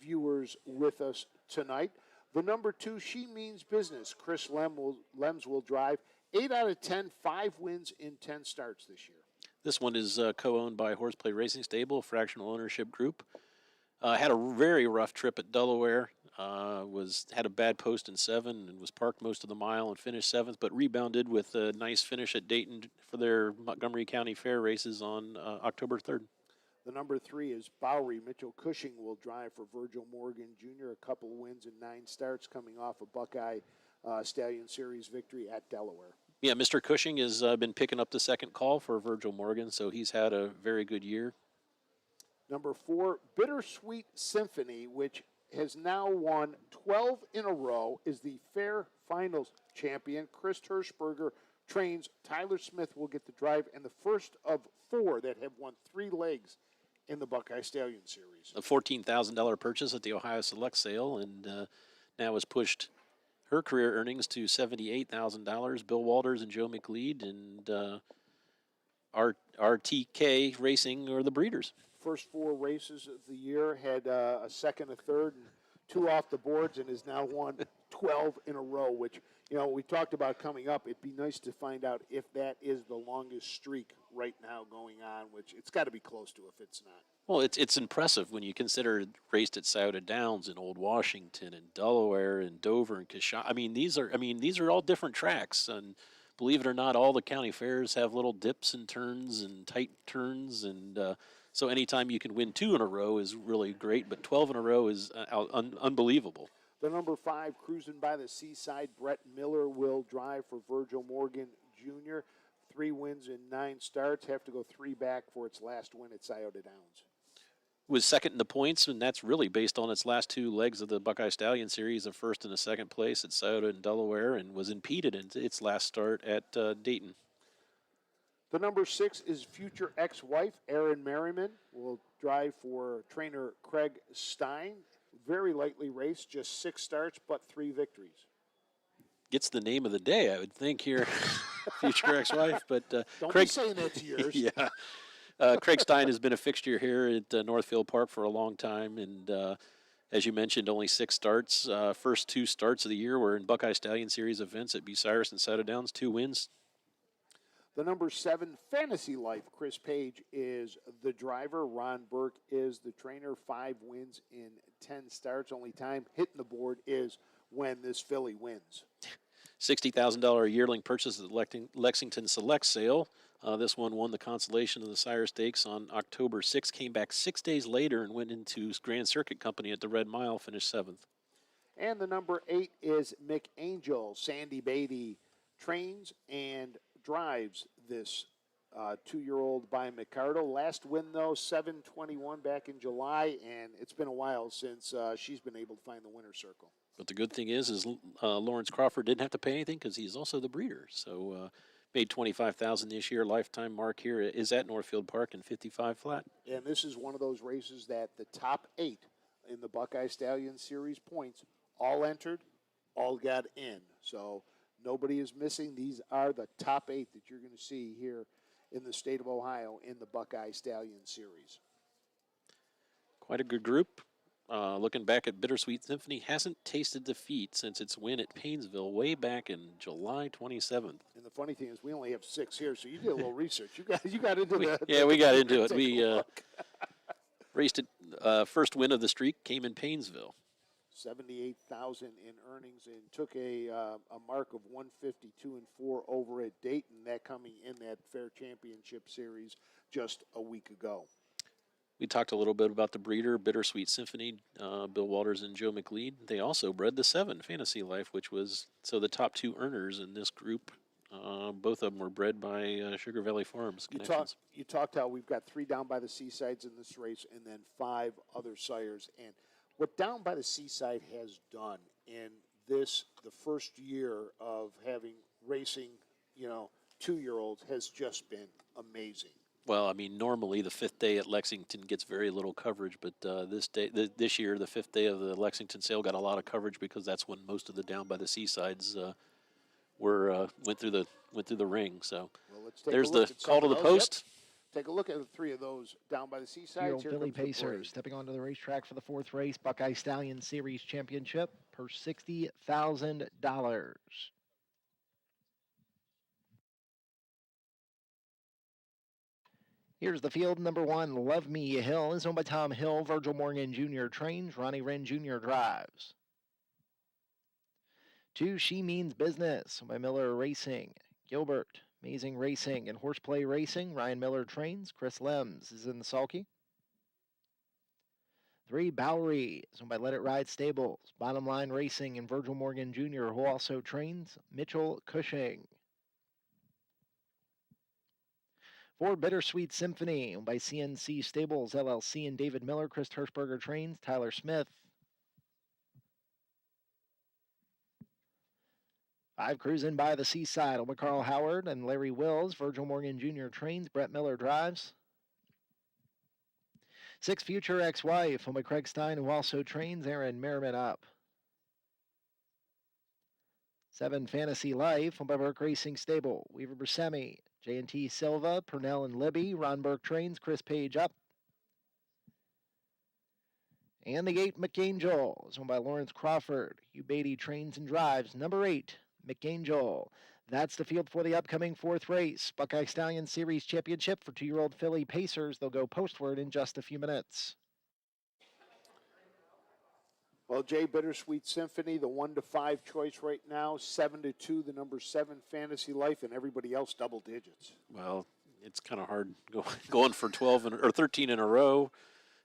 viewers with us tonight. The number 2, She Means Business. Chris Lems will drive. 8 out of 10, 5 wins in 10 starts this year. This one is co-owned by Horseplay Racing Stable, a fractional ownership group. Had a very rough trip at Delaware. Had a bad post in 7 and was parked most of the mile and finished 7th, but rebounded with a nice finish at Dayton for their Montgomery County Fair races on October 3rd. The number 3 is Bowery. Mitchell Cushing will drive for Virgil Morgan Jr. A couple of wins in 9 starts coming off a Buckeye Stallion Series victory at Delaware. Yeah, Mr. Cushing has been picking up the second call for Virgil Morgan, so he's had a very good year. Number 4, Bittersweet Symphony, which has now won 12 in a row, is the Fair Finals champion. Chris Hirschberger trains. Tyler Smith will get the drive, and the first of 4 that have won 3 legs in the Buckeye Stallion Series. A $14,000 purchase at the Ohio Select Sale, and now has pushed her career earnings to $78,000. Bill Walters and Joe McLeod and RTK Racing are the breeders. First 4 races of the year, had a second, a third, and 2 off the boards, and has now won 12 in a row, which, we talked about coming up. It'd be nice to find out if that is the longest streak right now going on, which it's got to be close to if it's not. Well, it's impressive when you consider it raced at Scioto Downs in Old Washington and Delaware and Dover and Kenosha. These are all different tracks, and believe it or not, all the county fairs have little dips and turns and tight turns, and so anytime you can win 2 in a row is really great, but 12 in a row is unbelievable. The number 5, Cruising by the Seaside, Brett Miller will drive for Virgil Morgan Jr. 3 wins in 9 starts, have to go 3 back for its last win at Scioto Downs. Was second in the points, and that's really based on its last 2 legs of the Buckeye Stallion Series, a first and a second place at Scioto and Delaware, and was impeded in its last start at Dayton. The number 6 is future ex-wife, Erin Merriman, will drive for trainer Craig Stein. Very lightly raced, just 6 starts, but 3 victories. Gets the name of the day, I would think, here, future ex-wife. But Don't Craig, be saying that to yours. Yeah. Craig Stein has been a fixture here at Northfield Park for a long time, and as you mentioned, only 6 starts. First 2 starts of the year were in Buckeye Stallion Series events at Bucyrus and Scioto Downs, 2 wins. The number 7, Fantasy Life, Chris Page is the driver. Ron Burke is the trainer. 5 wins in 10 starts. Only time hitting the board is when this filly wins. $60,000 yearling purchase at the Lexington Select Sale. This one won the consolation of the Sire Stakes on October 6th, came back 6 days later and went into Grand Circuit Company at the Red Mile, finished 7th. And the number 8 is McAngel. Sandy Beatty trains and drives this 2-year-old by McCardle. Last win, though, 7:21 back in July, and it's been a while since she's been able to find the winner's circle. But the good thing is Lawrence Crawford didn't have to pay anything because he's also the breeder. So made $25,000 this year. Lifetime mark here is at Northfield Park in 55 flat. And this is one of those races that the top 8 in the Buckeye Stallion Series points all entered, all got in. So nobody is missing. These are the top 8 that you're going to see here in the state of Ohio in the Buckeye Stallion Series. Quite a good group. looking back at Bittersweet Symphony, hasn't tasted defeat since its win at Paynesville way back in July 27th. And the funny thing is, we only have 6 here, so you did a little research. You got into we the. we got into it. Take We a look. raced it. First win of the streak came in Paynesville. 78,000 in earnings and took a mark of 152-4 over at Dayton. That coming in that Fair Championship Series just a week ago. We talked a little bit about the breeder, Bittersweet Symphony, Bill Walters and Joe McLeod. They also bred the 7, Fantasy Life, which was, so the top 2 earners in this group, both of them were bred by Sugar Valley Farms Connections. You talked how we've got 3 down by the Seasides in this race and then 5 other sires. And what Down by the Seaside has done in this, the first year of having racing, 2-year-olds has just been amazing. Well, I mean, normally the 5th day at Lexington gets very little coverage, but this year, the 5th day of the Lexington sale got a lot of coverage because that's when most of the Down by the Seasides went through the ring. So there's the call to the post. Yep. Take a look at the 3 of those Down by the Seaside. Here Philly Pacers stepping onto the racetrack for the 4th race, Buckeye Stallion Series Championship per $60,000. Here's the field. Number 1, Love Me Hill, is owned by Tom Hill. Virgil Morgan Jr. trains. Ronnie Wren Jr. drives. 2, She Means Business, owned by Miller Racing. Gilbert, Amazing Racing and Horseplay Racing. Ryan Miller trains. Chris Lems is in the sulky. 3, Bowery, is owned by Let It Ride Stables. Bottom Line Racing and Virgil Morgan Jr., who also trains. Mitchell Cushing. 4, Bittersweet Symphony, owned by CNC Stables, LLC, and David Miller. Chris Hirschberger trains. Tyler Smith. 5, Cruising by the Seaside, owned by Carl Howard and Larry Wills. Virgil Morgan Jr. trains. Brett Miller drives. 6, Future Ex-Wife, owned by Craig Stein, who also trains. Aaron Merriman up. 7, Fantasy Life, owned by Burke Racing Stable. Weaver Buscemi, J&T Silva, Purnell and Libby. Ron Burke trains. Chris Page up. And the 8, McAngel, is owned by Lawrence Crawford. Hugh Beatty trains and drives. Number 8, McAngel. That's the field for the upcoming 4th race. Buckeye Stallion Series Championship for 2-year-old Philly Pacers. They'll go postward in just a few minutes. Well, Jay, Bittersweet Symphony, the 1 to 5 choice right now. 7 to 2, the number 7, Fantasy Life, and everybody else double digits. Well, it's kind of hard going for 12 or 13 in a row.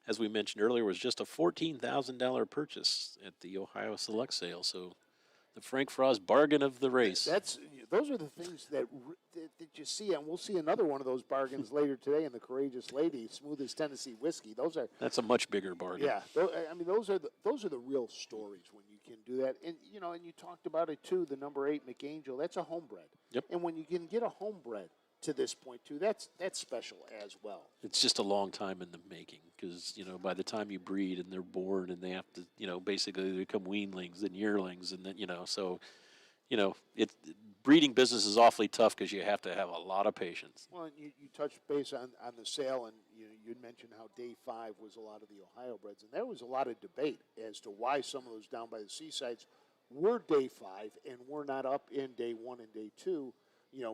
As we mentioned earlier, was just a $14,000 purchase at the Ohio Select Sale. So the Frank Frost bargain of the race. Those are the things that you see, and we'll see another one of those bargains later today in the Courageous Lady, Smooth as Tennessee Whiskey. That's a much bigger bargain. Yeah, I mean those are the real stories when you can do that. And and you talked about it too. The number 8 McAngel, that's a homebred. Yep. And when you can get a homebred to this point too, that's special as well. It's just a long time in the making because by the time you breed and they're born and they have to basically they become weanlings and yearlings and then breeding business is awfully tough because you have to have a lot of patience. Well, you touched base on the sale, and you mentioned how day 5 was a lot of the Ohio breds, and there was a lot of debate as to why some of those Down by the Seasides were day 5 and were not up in day 1 and day 2,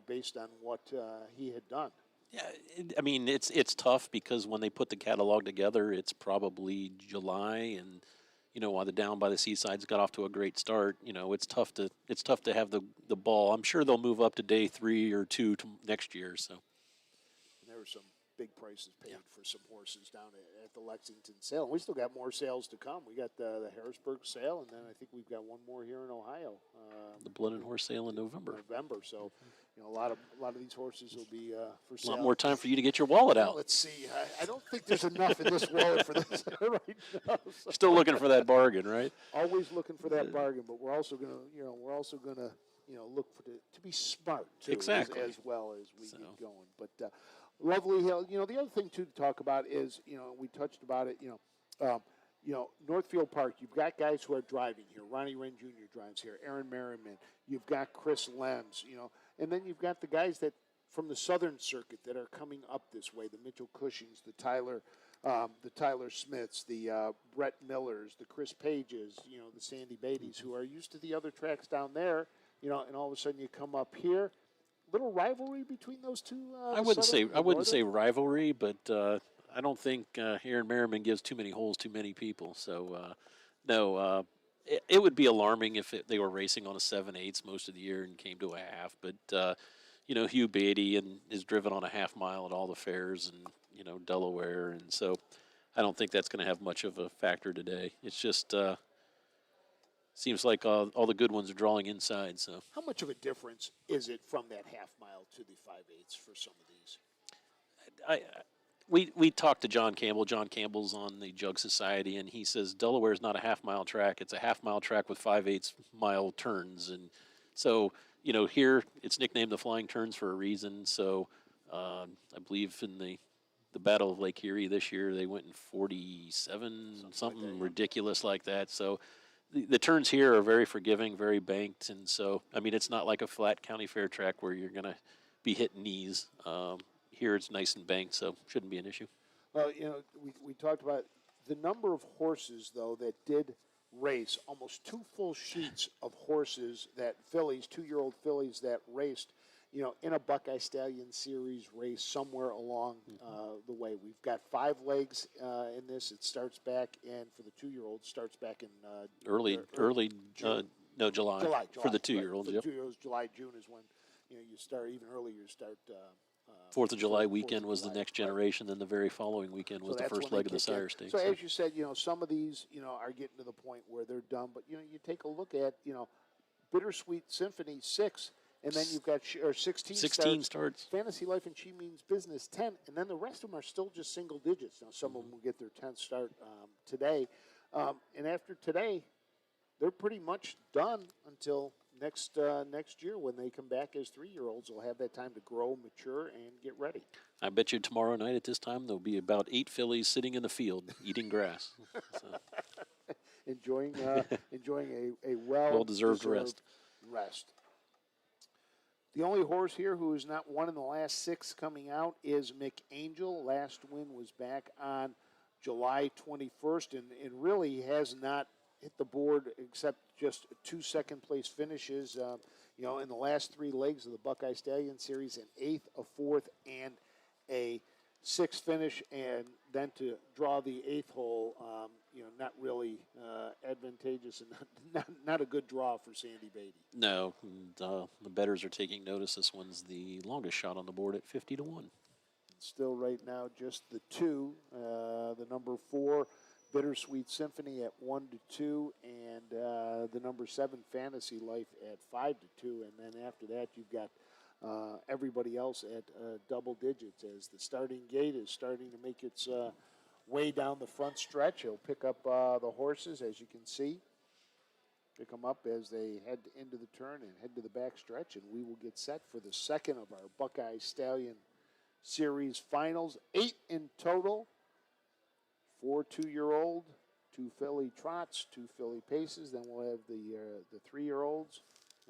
based on what he had done. Yeah, I mean it's tough because when they put the catalog together, it's probably July and. While the Down by the Seasides got off to a great start, it's tough to have the ball. I'm sure they'll move up to day 3 or 2 next year. So there were some big prices paid for some horses down at the Lexington sale. And we still got more sales to come. We got the Harrisburg sale, and then I think we've got one more here in Ohio. The Blood and Horse sale in November. So a lot of these horses will be for sale. A lot more time for you to get your wallet out. Let's see. I don't think there's enough in this wallet for this right now. So. Still looking for that bargain, right? Always looking for that bargain, but we're also gonna look for to be smart too, exactly, as well as we get going. But Lovely Hill. The other thing too to talk about is we touched about it. Northfield Park. You've got guys who are driving here. Ronnie Wren Jr. drives here. Aaron Merriman. You've got Chris Lems. And then you've got the guys that from the Southern Circuit that are coming up this way. The Mitchell Cushings, the Tyler the Tyler Smiths, the Brett Millers, the Chris Pages, the Sandy Beatties, who are used to the other tracks down there, and all of a sudden you come up here. Little rivalry between those two. I wouldn't say rivalry, but I don't think here in Merriman gives too many holes to many people. So no, it would be alarming if they were racing on a 7/8 most of the year and came to a half. But Hugh Beatty is driven on a half mile at all the fairs and Delaware, and so I don't think that's going to have much of a factor today. It's just seems like all the good ones are drawing inside. So how much of a difference is it from that half mile to the 5/8 for some of these? We talked to John Campbell. John Campbell's on the Jug Society, and he says Delaware is not a half mile track; it's a half mile track with 5/8 mile turns, and so here it's nicknamed the Flying Turns for a reason. So I believe in the Battle of Lake Erie this year they went in 47, something like that, ridiculous like that. So the turns here are very forgiving, very banked, and so it's not like a flat county fair track where you're going to be hitting knees. Here it's nice and banked, so shouldn't be an issue. Well, we talked about the number of horses though that did race, almost 2 full sheets of horses fillies, 2-year-old fillies that raced, in a Buckeye Stallion Series race somewhere along the way. We've got 5 legs in this. It starts back, and for the 2-year-olds, starts back in July for the 2-year-olds. For the 2-year-olds, July, June is when you start. Even earlier, you start. 4th of July weekend was the next generation. Then the very following weekend was the first leg of the Sire Stakes. So as you said, some of these are getting to the point where they're done. But you take a look at Bittersweet Symphony 6. And then you've got 16 starts. Fantasy Life and She Means Business 10. And then the rest of them are still just single digits. Now, some of them will get their 10th start today. And after today, they're pretty much done until next year when they come back as 3-year-olds. They'll have that time to grow, mature, and get ready. I bet you tomorrow night at this time there'll be about 8 fillies sitting in the field eating grass. So. enjoying a well-deserved rest. The only horse here who has not won in the last 6 coming out is McAngel. Last win was back on July 21st, and really has not hit the board except just 2 second-place finishes. In the last 3 legs of the Buckeye Stallion Series, an 8th, a 4th, and a 6th finish, and then to draw the 8th hole, not really advantageous and not a good draw for Sandy Beatty. No, the bettors are taking notice. This one's the longest shot on the board at 50-1. Still right now just the 2, the number 4, Bittersweet Symphony at 1-2, and the number 7, Fantasy Life at 5-2, and then after that you've got everybody else at double digits as the starting gate is starting to make its way down the front stretch. He'll pick up the horses, as you can see. Pick them up as they head into the turn and head to the back stretch, and we will get set for the second of our Buckeye Stallion Series finals. 8 in total. 4 2-year-old, 2 filly trots, 2 filly paces. Then we'll have the 3-year-olds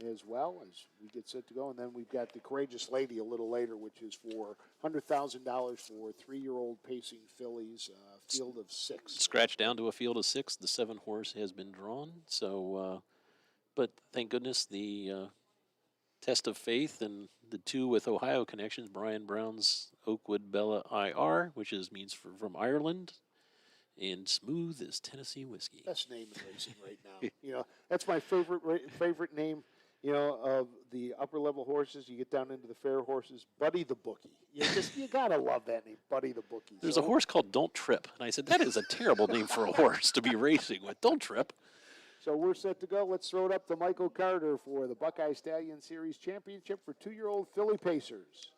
as well as we get set to go. And then we've got the Courageous Lady a little later, which is for $100,000 for 3-year-old pacing fillies, field of 6. Scratched down to a field of 6. The 7 horse has been drawn. So, but thank goodness the Test of Faith and the 2 with Ohio connections, Brian Brown's Oakwood Bella IR, which means from Ireland, and smooth as Tennessee whiskey. Best name in racing right now. That's my favorite name. Of the upper level horses, you get down into the fair horses, Buddy the Bookie. You gotta love that name, Buddy the Bookie. There's a horse called Don't Trip, and I said that is a terrible name for a horse to be racing with. Don't Trip. So we're set to go. Let's throw it up to Michael Carter for the Buckeye Stallion Series Championship for 2-year-old filly pacers.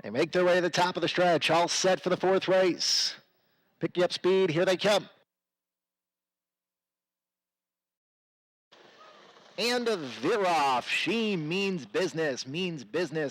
They make their way to the top of the stretch, all set for the 4th race. Picking up speed, here they come. And they're off. She means business,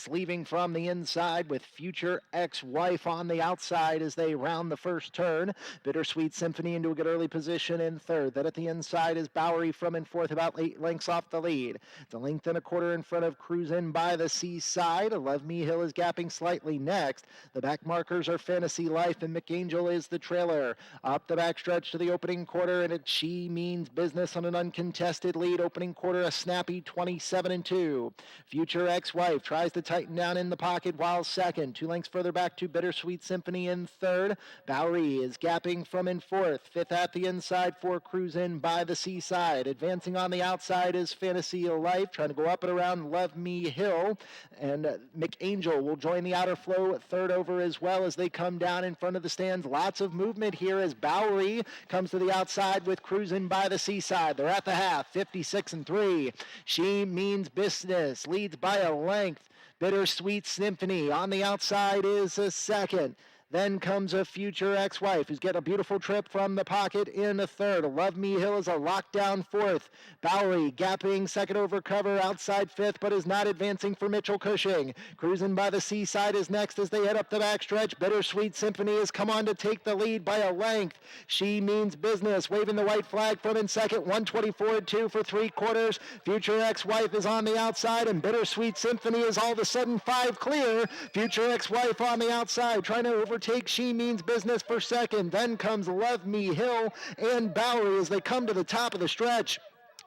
leaving from the inside with future ex-wife on the outside as they round the first turn. Bittersweet Symphony into a good early position in third. Then at the inside is Bowery from in fourth, about 8 lengths off the lead. It's a length and a quarter in front of Cruisin' by the Seaside. Love Me Hill is gapping slightly next. The back markers are Fantasy Life, and McAngel is the trailer. Up the backstretch to the opening quarter, and it's She Means Business on an uncontested lead. Opening quarter, a snappy 27-2. Future ex-wife tries to tighten down in the pocket while second. 2 lengths further back to Bittersweet Symphony in third. Bowery is gapping from in fourth. Fifth at the inside for Cruisin' by the Seaside. Advancing on the outside is Fantasy Life, trying to go up and around Love Me Hill. And McAngel will join the outer flow at third over as well as they come down in front of the stands. Lots of movement here as Bowery comes to the outside with Cruisin' by the Seaside. They're at the half, 56-3. She Means Business leads by a length. Bittersweet Symphony on the outside is a second. Then comes a future ex-wife who's getting a beautiful trip from the pocket in a third. Love Me Hill is a lockdown fourth. Bowery gapping second over cover outside fifth, but is not advancing for Mitchell Cushing. Cruisin' by the Seaside is next as they head up the backstretch. Bittersweet Symphony has come on to take the lead by a length. She Means Business waving the white flag from in second. 124-2 for 3/4. Future ex-wife is on the outside, and Bittersweet Symphony is all of a sudden 5 clear. Future ex-wife on the outside trying to overtake She Means Business for second. Then comes Love Me Hill and Bowery as they come to the top of the stretch.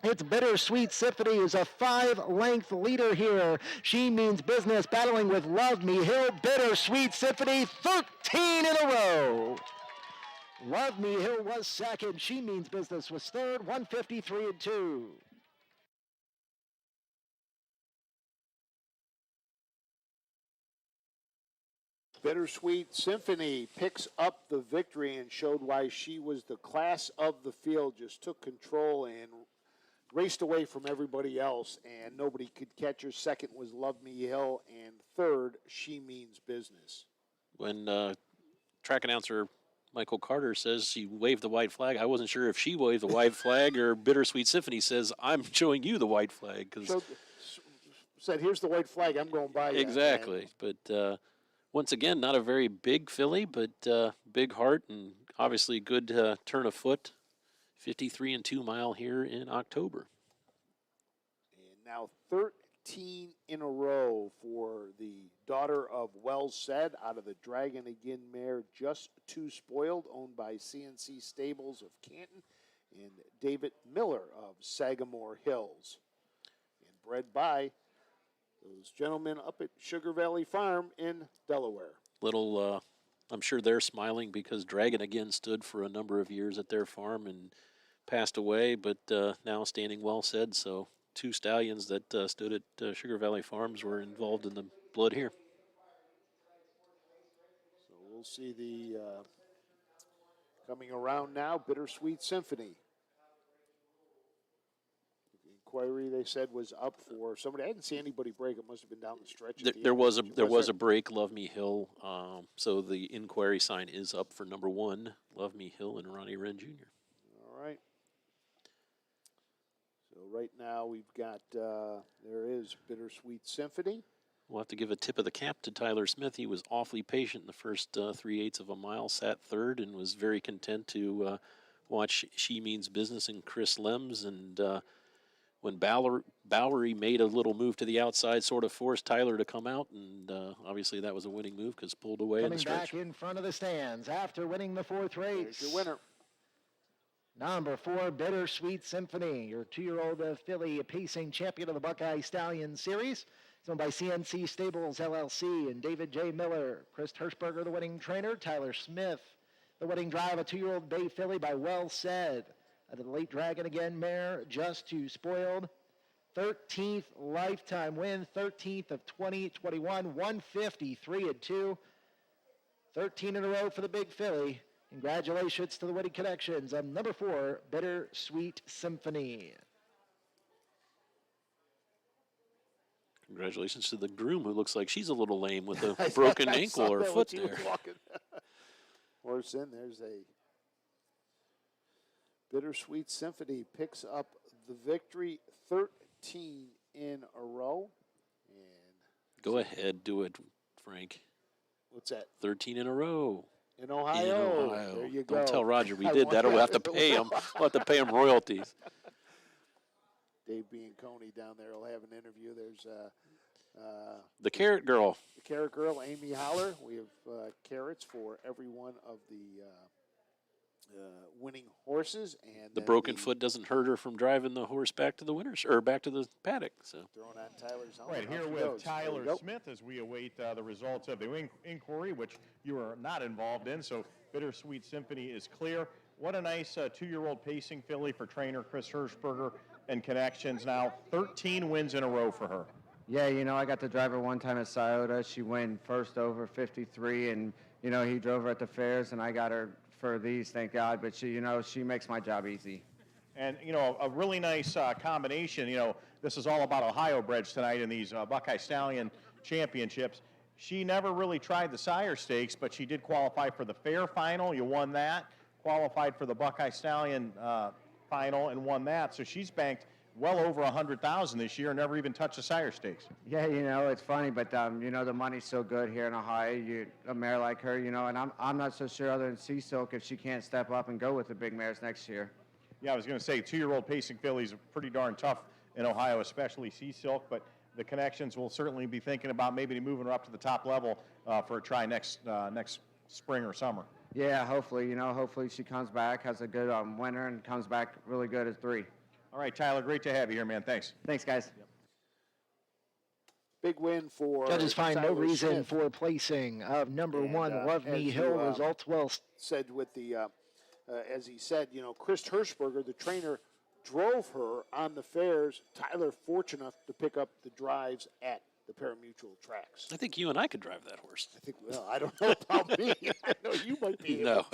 It's Bittersweet Symphony who's a 5-length leader here. She Means Business battling with Love Me Hill. Bittersweet Symphony 13 in a row. Love Me Hill was second. She Means Business was third. 153-2. Bittersweet Symphony picks up the victory and showed why she was the class of the field, just took control and raced away from everybody else, and nobody could catch her. Second was Love Me Hill, and third, She Means Business. When track announcer Michael Carter says she waved the white flag, I wasn't sure if she waved the white flag or Bittersweet Symphony says, I'm showing you the white flag. So, said, here's the white flag, I'm going by you. Exactly, but once again, not a very big filly, but big heart and obviously good turn of foot. 53-2 mile here in October. And now 13 in a row for the daughter of Well Said out of the Dragon Again mare, Just Too Spoiled, owned by CNC Stables of Canton, and David Miller of Sagamore Hills. And bred by those gentlemen up at Sugar Valley Farm in Delaware. I'm sure they're smiling because Dragon Again stood for a number of years at their farm and passed away, but now standing Well Said. So 2 stallions that stood at Sugar Valley Farms were involved in the blood here. So we'll see the coming around now, Bittersweet Symphony. Inquiry, they said, was up for somebody. I didn't see anybody break. It must have been down the stretch. There was a break, Love Me Hill. So the inquiry sign is up for number 1, Love Me Hill and Ronnie Wren Jr. All right. So right now we've got there is Bittersweet Symphony. We'll have to give a tip of the cap to Tyler Smith. He was awfully patient in the first 3/8 of a mile, sat third, and was very content to watch She Means Business and Chris Lems. And when Bowery made a little move to the outside, sort of forced Tyler to come out, and obviously that was a winning move because pulled away in the stretch. Coming back in front of the stands after winning the 4th race. There's your winner. Number 4, Bittersweet Symphony, your 2-year-old filly, pacing champion of the Buckeye Stallion Series. It's owned by CNC Stables, LLC, and David J. Miller. Chris Hirschberger, the winning trainer. Tyler Smith, the winning drive, a 2-year-old bay filly by Well Said. Out of the late Dragon Again mare, Just Too Spoiled. 13th lifetime win, 13th of 2021, 153-2. 13 in a row for the big filly. Congratulations to the winning connections on number 4, Bittersweet Symphony. Congratulations to the groom, who looks like she's a little lame with a broken ankle or foot there. Horse in, there's a Bittersweet Symphony picks up the victory, 13 in a row. And go ahead, do it, Frank. What's that? 13 in a row. In Ohio. In Ohio. There you go. Don't tell Roger we did that, or we'll have to pay him. We'll have to pay him royalties. Dave Bianconi down there will have an interview. There's the Carrot Girl. The Carrot Girl, Amy Holler. We have carrots for every one of the winning horses, and the broken foot doesn't hurt her from driving the horse back to the winners or back to the paddock. So throwing on Tyler's helmet. Right here with Tyler Smith as we await the results of the inquiry, which you are not involved in. So Bittersweet Symphony is clear. What a nice 2-year-old pacing filly for trainer Chris Hirschberger and connections. Now 13 wins in a row for her. Yeah, you know, I got to drive her one time at Scioto. She went first over 53, and, you know, he drove her at the fairs, and I got her for these, thank God. But she, you know, she makes my job easy. And, you know, a really nice combination. You know, this is all about Ohio breds tonight in these Buckeye Stallion championships. She never really tried the Sire Stakes, but she did qualify for the fair final. You won that. Qualified for the Buckeye Stallion final and won that. So she's banked well over $100,000 this year and never even touched the Sire Stakes. Yeah, you know, it's funny, but, you know, the money's so good here in Ohio. A mare like her, you know, and I'm not so sure other than Sea Silk if she can't step up and go with the big mares next year. Yeah, I was going to say 2-year-old pacing fillies are pretty darn tough in Ohio, especially Sea Silk, but the connections will certainly be thinking about maybe moving her up to the top level for a try next spring or summer. Yeah, hopefully, you know, hopefully she comes back, has a good winter, and comes back really good at 3. All right, Tyler, great to have you here, man. Thanks. Thanks, guys. Yep. Big win for Judges find no Tyler reason Smith. for placing of number And, 1, Love Me as Hill. you, Results well. Said with the, as he said, you know, Chris Hirschberger, the trainer, drove her on the fairs. Tyler fortunate enough to pick up the drives at the parimutuel tracks. I think you and I could drive that horse. I think, well, I don't know about me. I know you might be able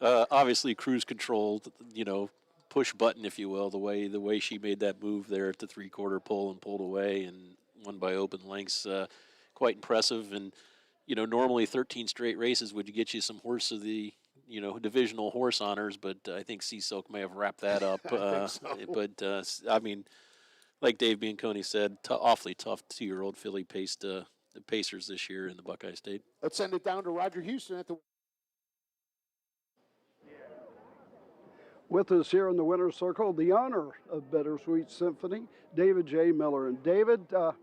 to. Obviously, cruise control, you know, push button, if you will, the way she made that move there at the 3/4 pull and pulled away and won by open lengths, quite impressive. And, you know, normally 13 straight races would get you some horse of the, you know, divisional horse honors, but I think Sea Silk may have wrapped that up. I think so. But, I mean, like Dave Bianconi said, awfully tough 2-year-old filly paced the Pacers this year in the Buckeye State. Let's send it down to Roger Houston at the. With us here in the winner's circle, the owner of Bittersweet Symphony, David J. Miller. And David, 13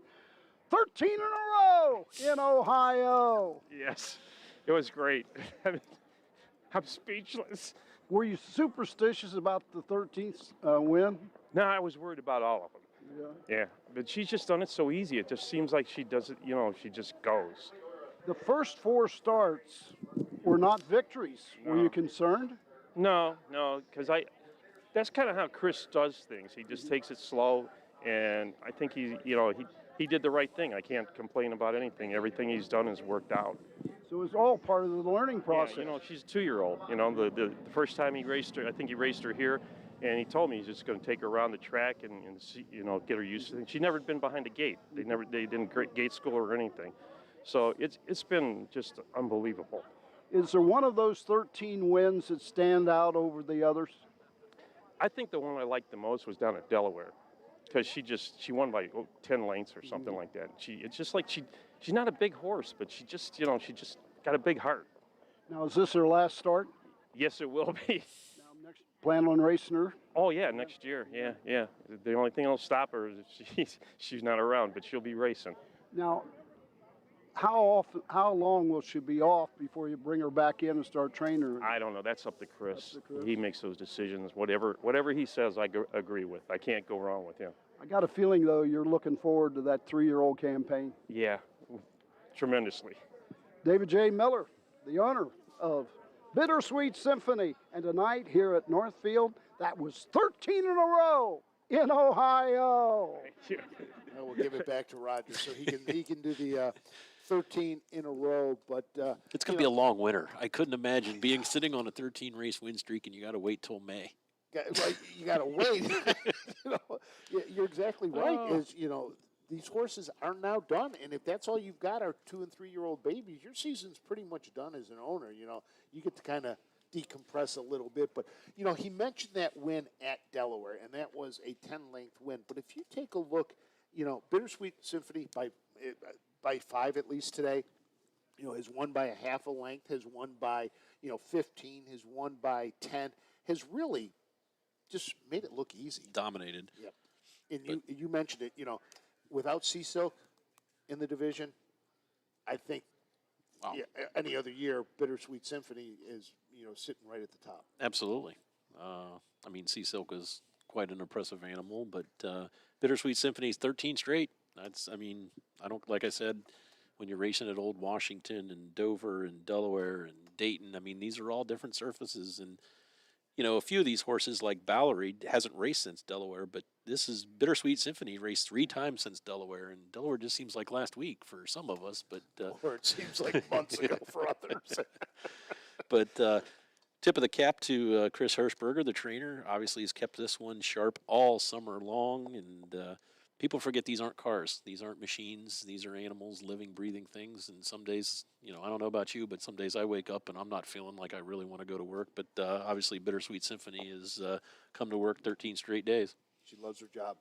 in a row in Ohio. Yes, it was great. I'm speechless. Were you superstitious about the 13th win? No, I was worried about all of them. Yeah, but she's just done it so easy. It just seems like she does it, you know, she just goes. The first 4 starts were not victories. No. Were you concerned? No, because that's kind of how Chris does things. He just takes it slow, and I think he did the right thing. I can't complain about anything. Everything he's done has worked out. So it's all part of the learning process. Yeah, you know, she's a 2-year-old. You know, the first time he raced her, I think he raced her here, and he told me he's just going to take her around the track and see, you know, get her used to it. She'd never been behind a gate. They didn't gate school or anything. So it's been just unbelievable. Is there one of those 13 wins that stand out over the others? I think the one I liked the most was down at Delaware, because she won by 10 lengths or something like that. It's just like she's not a big horse, but she just got a big heart. Now, is this her last start? Yes, it will be. Now, next, plan on racing her? Oh yeah, next year. Yeah. The only thing that'll stop her is if she's not around, but she'll be racing. Now, how long will she be off before you bring her back in and start training her? I don't know. That's up to Chris. He makes those decisions. Whatever he says, I agree with. I can't go wrong with him. I got a feeling, though, you're looking forward to that 3-year-old campaign. Yeah, tremendously. David J. Miller, the owner of Bittersweet Symphony. And tonight here at Northfield, that was 13 in a row in Ohio. Thank you. Well, we'll give it back to Roger so he can do the 13 in a row. But It's going to be a long winter. I couldn't imagine sitting on a 13-race win streak and you got to wait till May. You got to wait. You're exactly right. Is these horses are now done, and if that's all you've got are 2- and 3-year-old babies, your season's pretty much done as an owner. You get to kind of decompress a little bit. But, he mentioned that win at Delaware, and that was a 10-length win. But if you take a look, Bittersweet Symphony by 5 at least today, has won by a half a length, has won by, 15, has won by 10, has really just made it look easy. Dominated. Yep. And you mentioned it, without Sea Silk in the division, I think any other year, Bittersweet Symphony is, sitting right at the top. Absolutely. Sea Silk is quite an impressive animal, but Bittersweet Symphony's 13 straight. Like I said, when you're racing at Old Washington and Dover and Delaware and Dayton, these are all different surfaces. And, a few of these horses like Ballery hasn't raced since Delaware, but this is Bittersweet Symphony raced 3 times since Delaware, and Delaware just seems like last week for some of us. But or it seems like months ago for others. But tip of the cap to Chris Hirschberger, the trainer. Obviously, has kept this one sharp all summer long, and people forget these aren't cars. These aren't machines. These are animals, living, breathing things. And some days, I don't know about you, but some days I wake up and I'm not feeling like I really want to go to work. But obviously, Bittersweet Symphony has come to work 13 straight days. She loves her job.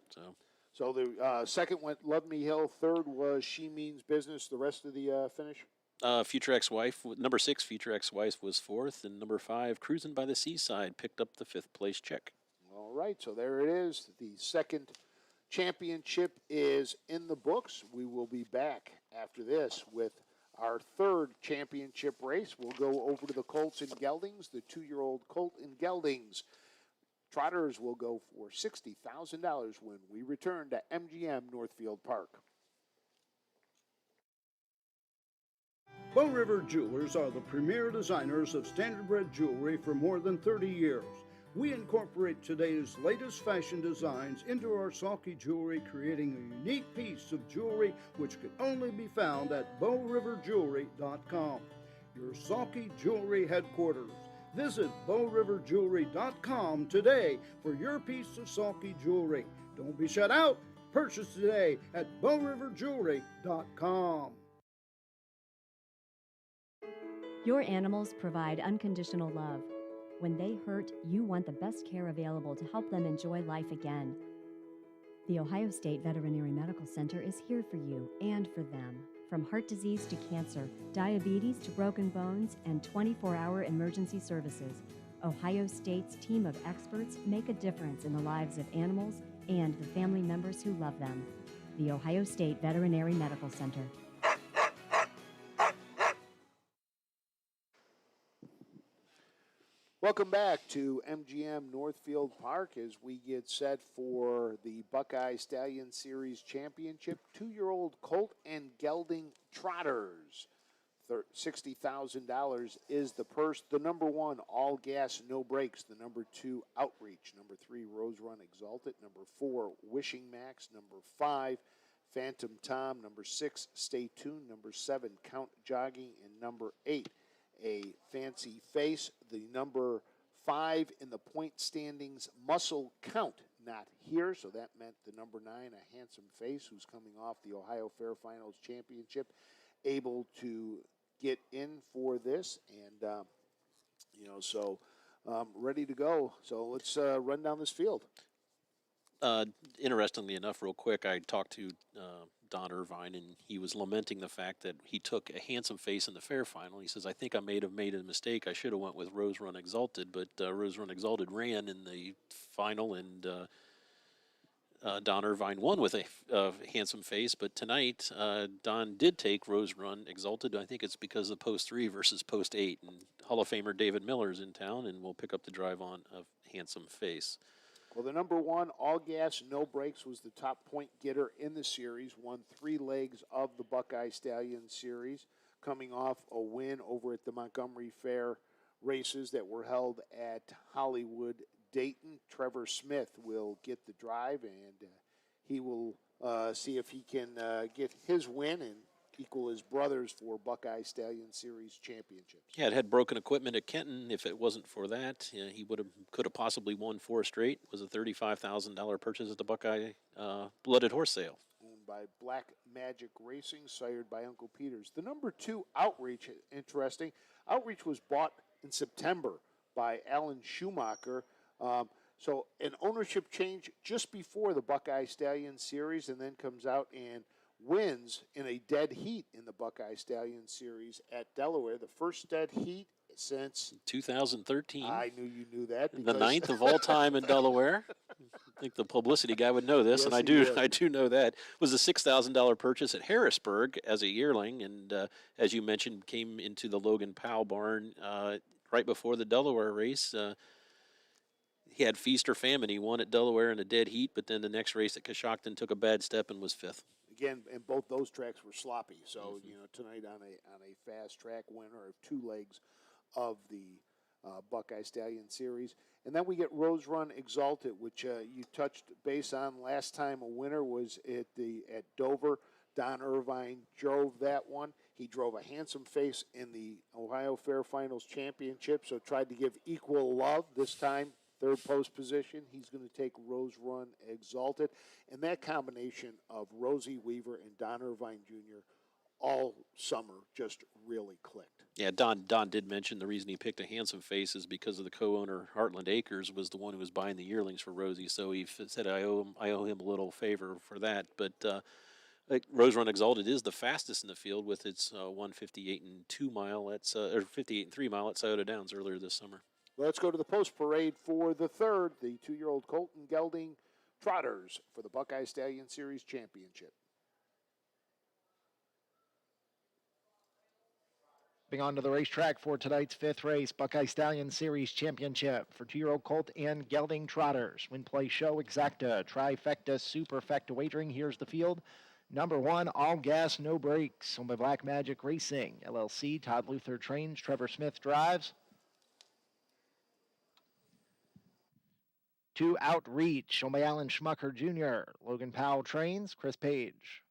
So the second went Love Me Hill. Third was She Means Business. The rest of the finish? Future Ex-Wife, number 6, Future Ex-Wife was 4th, and number 5, Cruising by the Seaside, picked up the 5th place check. All right, so there it is. The second championship is in the books. We will be back after this with our third championship race. We'll go over to the Colts and Geldings, the 2-year-old Colt and Geldings. Trotters will go for $60,000 when we return to MGM Northfield Park. Bow River Jewelers are the premier designers of standardbred jewelry for more than 30 years. We incorporate today's latest fashion designs into our Salke jewelry, creating a unique piece of jewelry which can only be found at bowriverjewelry.com. Your Salke jewelry headquarters. Visit bowriverjewelry.com today for your piece of Salke jewelry. Don't be shut out. Purchase today at bowriverjewelry.com. Your animals provide unconditional love. When they hurt, you want the best care available to help them enjoy life again. The Ohio State Veterinary Medical Center is here for you and for them. From heart disease to cancer, diabetes to broken bones, and 24-hour emergency services, Ohio State's team of experts make a difference in the lives of animals and the family members who love them. The Ohio State Veterinary Medical Center. Welcome back to MGM Northfield Park as we get set for the Buckeye Stallion Series Championship. 2-year-old Colt and Gelding Trotters. $60,000 is the purse. The number 1, All Gas, No Brakes. The number 2, Outreach. Number 3, Rose Run Exalted. Number 4, Wishing Max. Number 5, Phantom Tom. Number 6, Stay Tuned. Number 7, Count Jogging. And number 8, A Fancy Face. The number 5 in the point standings, Muscle Count, not here, so that meant the number 9, A Handsome Face, who's coming off the Ohio Fair Finals Championship, able to get in for this, and ready to go. So let's run down this field. Interestingly enough, real quick, I talked to Don Irvine, and he was lamenting the fact that he took A Handsome Face in the fair final. He says, I think I may have made a mistake. I should have went with Rose Run Exalted, but Rose Run Exalted ran in the final, and Don Irvine won with a Handsome Face. But tonight, Don did take Rose Run Exalted. I think it's because of Post 3 versus Post 8, and Hall of Famer David Miller's in town, and we'll pick up the drive on of Handsome Face. Well, the number 1, All Gas, No Brakes, was the top point getter in the series, won 3 legs of the Buckeye Stallion Series, coming off a win over at the Montgomery Fair races that were held at Hollywood Dayton. Trevor Smith will get the drive, and he will see if he can get his win and equal his brothers for Buckeye Stallion Series championships. Yeah, it had broken equipment at Kenton. If it wasn't for that, he could have possibly won 4 straight. It was a $35,000 purchase at the Buckeye Blooded Horse Sale. Owned by Black Magic Racing, sired by Uncle Peters. The number 2, Outreach, interesting. Outreach was bought in September by Alan Schumacher. So an ownership change just before the Buckeye Stallion Series, and then comes out and wins in a dead heat in the Buckeye Stallion Series at Delaware. The first dead heat since 2013. I knew you knew that. The ninth of all time in Delaware. I think the publicity guy would know this, Yes, and I he do. would. I do know that. It was a $6,000 purchase at Harrisburg as a yearling, and as you mentioned, came into the Logan Powell barn right before the Delaware race. He had feast or famine. He won at Delaware in a dead heat, but then the next race at Coshocton took a bad step and was fifth. Again, and both those tracks were sloppy. So tonight on a fast track winner of 2 legs of the Buckeye Stallion Series. And then we get Rose Run Exalted, which you touched base on last time. A winner was at Dover. Don Irvine drove that one. He drove a handsome face in the Ohio Fair Finals Championship, so tried to give equal love this time. Third post position. He's going to take Rose Run Exalted. And that combination of Rosie Weaver and Don Irvine Jr. all summer just really clicked. Yeah, Don did mention the reason he picked a handsome face is because of the co-owner Heartland Acres was the one who was buying the yearlings for Rosie, so he said I owe him a little favor for that. But Rose Run Exalted is the fastest in the field with its 1:58 and 2 mile. That's or 58 and 3 mile at Scioto Downs earlier this summer. Let's go to the post parade for the third, the 2-year-old Colton Gelding Trotters for the Buckeye Stallion Series Championship. Moving on to the racetrack for tonight's 5th race, Buckeye Stallion Series Championship for 2-year-old Colt and Gelding Trotters. Win, play, show, exacta, trifecta, superfecta wagering. Here's the field. Number 1, all gas, no brakes. Owned by Black Magic Racing, LLC. Todd Luther trains, Trevor Smith drives. 2, Outreach, owned by Alan Schmucker Jr. Logan Powell trains, Chris Page.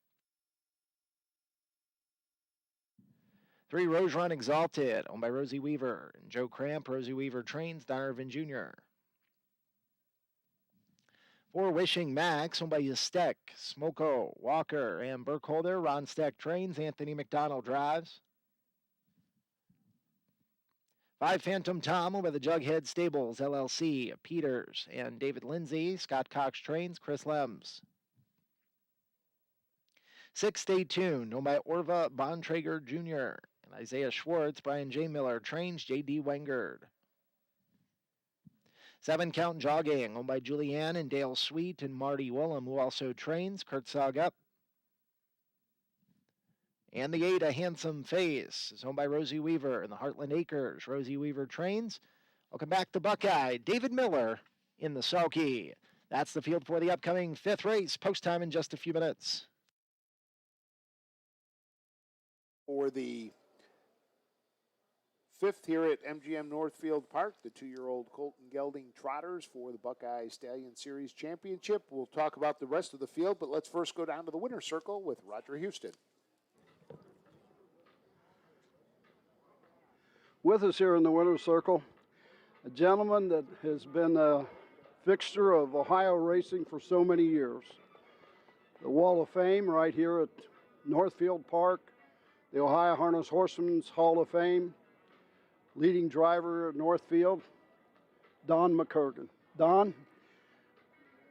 3, Rose Run Exalted, owned by Rosie Weaver and Joe Cramp. Rosie Weaver trains, Don Irvin Jr. 4, Wishing Max, owned by Yastek, Smoko, Walker, and Burkholder. Ron Steck trains, Anthony McDonald drives. 5, Phantom Tom, owned by the Jughead Stables, LLC, Peters and David Lindsay. Scott Cox trains, Chris Lems. 6, Stay Tuned, owned by Orva Bontrager Jr. and Isaiah Schwartz. Brian J. Miller trains, J.D. Wengard. 7, Count Jogging, owned by Julianne and Dale Sweet and Marty Willem, who also trains, Kurt Sagup. And the 8, A Handsome Face, is owned by Rosie Weaver and the Heartland Acres. Rosie Weaver trains. Welcome back to Buckeye, David Miller in the sulky. That's the field for the upcoming 5th race. Post time in just a few minutes. For the 5th here at MGM Northfield Park, the 2-year-old Colton Gelding Trotters for the Buckeye Stallion Series Championship. We'll talk about the rest of the field, but let's first go down to the winner's circle with Roger Houston. With us here in the winner's circle, a gentleman that has been a fixture of Ohio racing for so many years. The Wall of Fame right here at Northfield Park, the Ohio Harness Horsemen's Hall of Fame, leading driver at Northfield, Don McCurgan. Don,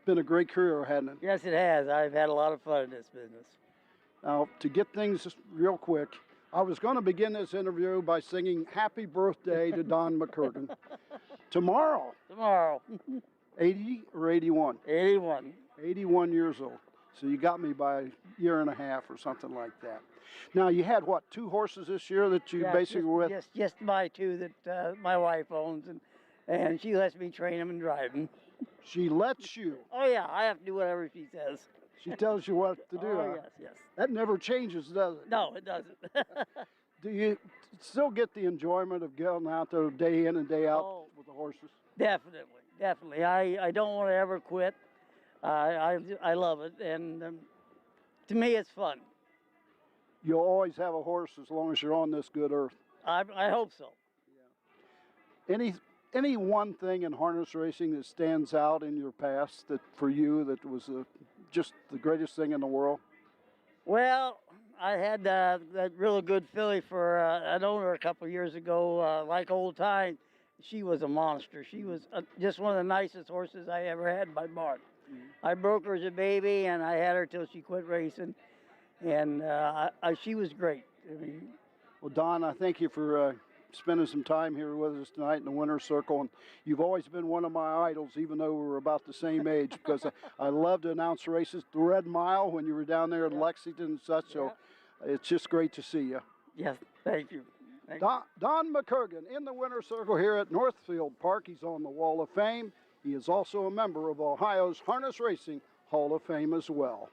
been a great career, hasn't it? Yes, it has. I've had a lot of fun in this business. Now, to get things real quick, I was going to begin this interview by singing Happy Birthday to Don McCurgan. Tomorrow. 80 or 81? 81. 81 years old. So you got me by a year and a half or something like that. Now, you had, what, 2 horses this year that you basically were with? Just my 2 that my wife owns, and she lets me train them and drive them. She lets you? Oh, yeah. I have to do whatever she says. She tells you what to do, Oh, huh? yes. That never changes, does it? No, it doesn't. Do you still get the enjoyment of getting out there day in and day out with the horses? Definitely. I don't want to ever quit. I love it, and to me, it's fun. You'll always have a horse as long as you're on this good earth. I hope so. Any one thing in harness racing that stands out in your past that for you that was just the greatest thing in the world? Well, I had that really good filly for an owner a couple years ago, like old time, she was a monster. She was just one of the nicest horses I ever had in my barn. I broke her as a baby, and I had her till she quit racing, and she was great. I mean, Well, Don, I thank you for spending some time here with us tonight in the winner's circle. And you've always been one of my idols, even though we're about the same age, because I love to announce races. The Red Mile when you were down there in Lexington and such. So it's just great to see you. Yes, thank you. Don McCurgan in the winner's circle here at Northfield Park. He's on the Wall of Fame. He is also a member of Ohio's Harness Racing Hall of Fame as well.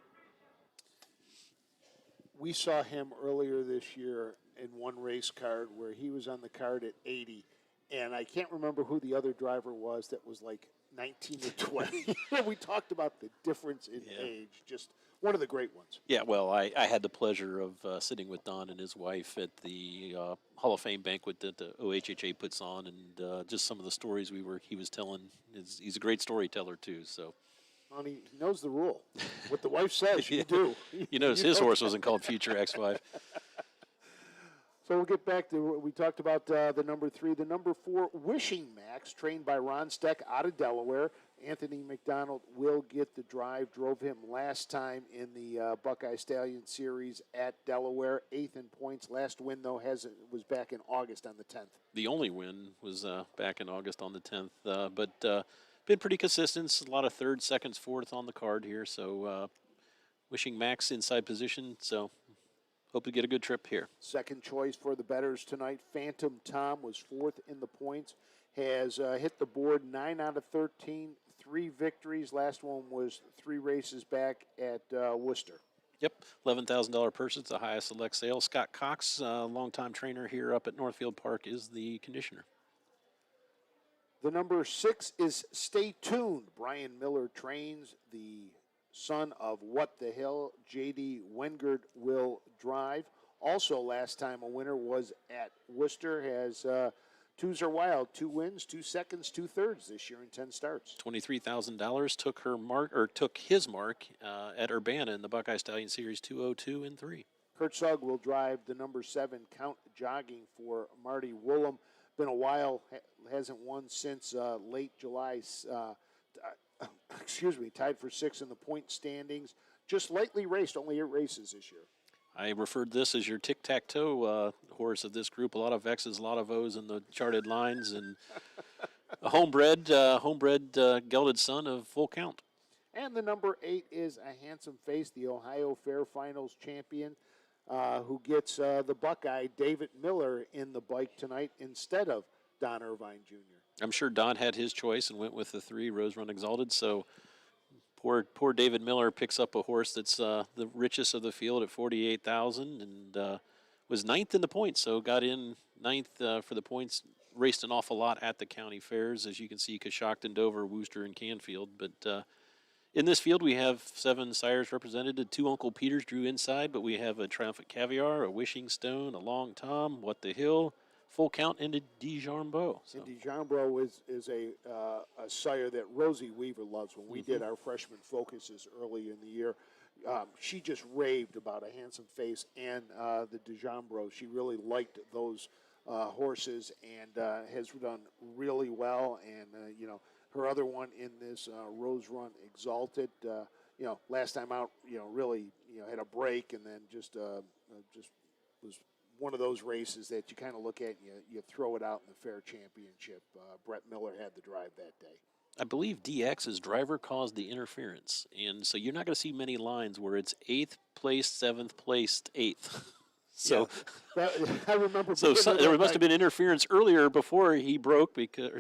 We saw him earlier this year in one race card where he was on the card at 80, and I can't remember who the other driver was that was like 19 or 20. We talked about the difference in age, just one of the great ones. Yeah, well, I had the pleasure of sitting with Don and his wife at the Hall of Fame banquet that the OHHA puts on, and just some of the stories he was telling. He's a great storyteller too. So, He knows the rule. What the wife says, you do. You notice his horse wasn't called Future X5. So we'll get back to what we talked about the number 3. The number 4, Wishing Max, trained by Ron Steck out of Delaware. Anthony McDonald will get the drive. Drove him last time in the Buckeye Stallion Series at Delaware. 8th in points. Last win, though, was back in August on the 10th. The only win was back in August on the 10th. But been pretty consistent. A lot of 3rd, 2nd, 4th on the card here. So Wishing Max inside position. So hope to get a good trip here. Second choice for the bettors tonight. Phantom Tom was 4th in the points. Has hit the board 9 out of 13, 3 victories. Last one was 3 races back at Worcester. Yep, $11,000 purse. It's the highest select sale. Scott Cox, longtime trainer here up at Northfield Park, is the conditioner. The number 6 is Stay Tuned. Brian Miller trains. The son of What the Hill, J.D. Wengard will drive. Also, last time a winner was at Worcester. Has twos are wild, 2 wins, 2 seconds, 2 thirds this year in 10 starts. $23,000 took his mark at Urbana in the Buckeye Stallion Series 202 and 3. Kurt Sugg will drive the number 7 Count Jogging for Marty Woolham. Been a while, hasn't won since late July. Tied for 6th in the point standings. Just lightly raced, only 8 races this year. I referred this as your tic-tac-toe horse of this group. A lot of X's, a lot of O's in the charted lines, and a homebred gelded son of Full Count. And the number 8 is A Handsome Face, the Ohio Fair Finals champion, who gets the Buckeye David Miller in the bike tonight instead of Don Irvine Jr. I'm sure Don had his choice and went with the 3, Rose Run Exalted. So poor David Miller picks up a horse that's the richest of the field at $48,000 and was 9th in the points. So got in 9th for the points. Raced an awful lot at the county fairs, as you can see, Coshocton, Dover, Wooster, and Canfield. But in this field, we have 7 sires represented. 2 Uncle Peters drew inside, but we have a Triumphant Caviar, a Wishing Stone, a Long Tom, What the Hill, Full Count, and a Dijon-Beau. So. And Dijon-Beau is a sire that Rosie Weaver loves. When we did our freshman focuses early in the year, she just raved about A Handsome Face and the Dijon-Beau. She really liked those horses and has done really well. And, her other one in this Rose Run Exalted, last time out, really, had a break and then just was one of those races that you kind of look at and you throw it out in the fair championship. Brett Miller had the drive that day. I believe DX's driver caused the interference, and so you're not going to see many lines where it's 8th placed, 7th placed, 8th. So I remember. So there must have been interference earlier before he broke because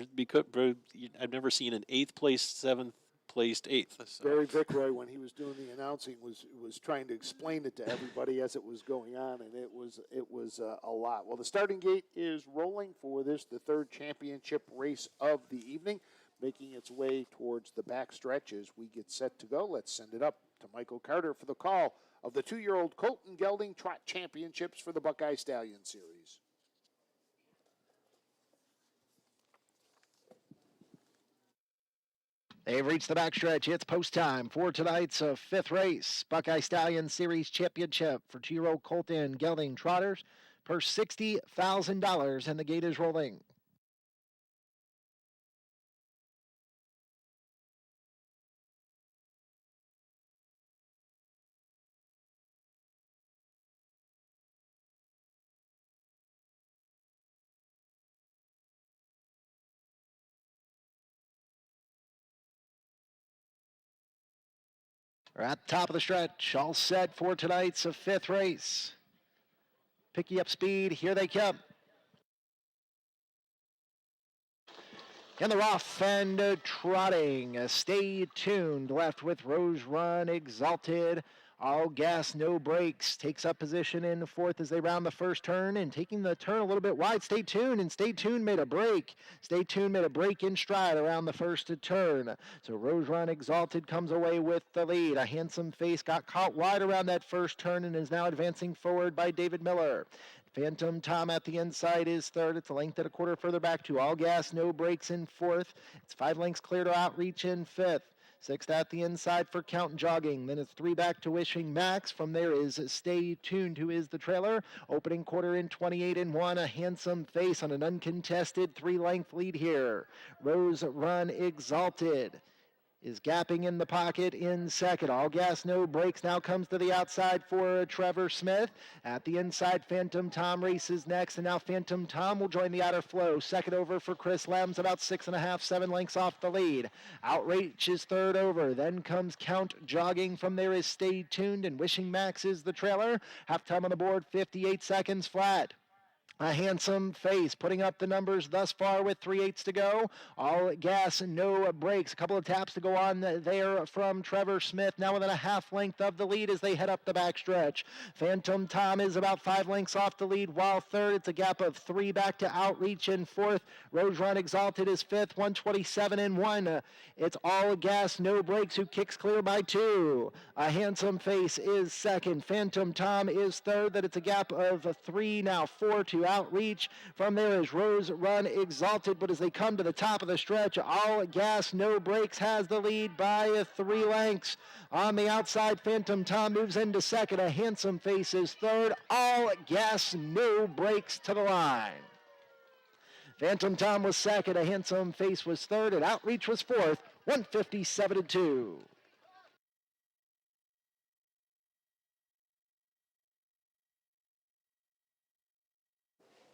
I've never seen an 8th placed, 7th placed, 8th. So. Barry Vickroy, when he was doing the announcing, was trying to explain it to everybody as it was going on, and it was a lot. Well, the starting gate is rolling for this, the 3rd championship race of the evening, making its way towards the back stretch as we get set to go. Let's send it up to Michael Carter for the call of the 2-year-old Colton Gelding Trot Championships for the Buckeye Stallion Series. They've reached the backstretch. It's post time for tonight's 5th race. Buckeye Stallion Series Championship for 2-year-old Colton Gelding Trotters. Purse $60,000, and the gate is rolling. We're at the top of the stretch, all set for tonight's fifth race. Picking up speed, here they come. In the rough and trotting, stay tuned, left with Rose Run Exalted. All gas, no brakes, takes up position in fourth as they round the first turn, and taking the turn a little bit wide. Stay tuned, and Stay Tuned made a break. Stay Tuned made a break in stride around the first turn. So Rose Run Exalted comes away with the lead. A Handsome Face got caught wide around that first turn and is now advancing forward by David Miller. Phantom Tom at the inside is third. It's a length and a quarter further back to All Gas, No Brakes in fourth. It's 5 lengths clear to Outreach in fifth. Sixth at the inside for Count Jogging. Then it's 3 back to Wishing Max. From there is Stay Tuned, who is the trailer. Opening quarter in 28 and 1. A Handsome Face on an uncontested 3-length lead here. Rose Run Exalted is gapping in the pocket in second. All Gas, No Brakes now comes to the outside for Trevor Smith. At the inside, Phantom Tom races next, and now Phantom Tom will join the outer flow. Second over for Chris Lems, about 6.5, 7 lengths off the lead. Outreach is third over. Then comes Count Jogging. From there is Stay Tuned, and Wishing Max is the trailer. Half time on the board, 58 seconds flat. A Handsome Face putting up the numbers thus far with 3/8 to go. All Gas, No Brakes. A couple of taps to go on there from Trevor Smith. Now within a half length of the lead as they head up the backstretch. Phantom Tom is about 5 lengths off the lead, while third. It's a gap of 3 back to Outreach in fourth. Rose Run Exalted is fifth, 127 and 1. It's All Gas, No Brakes who kicks clear by 2. A Handsome Face is second. Phantom Tom is third. That it's a gap of 3 now, 4 to Outreach. From there is Rose Run Exalted, but as they come to the top of the stretch, All Gas, No Brakes has the lead by 3 lengths. On the outside, Phantom Tom moves into second. A Handsome Face is third. All Gas, No Brakes to the line. Phantom Tom was second. A Handsome Face was third, and Outreach was fourth. 157-2.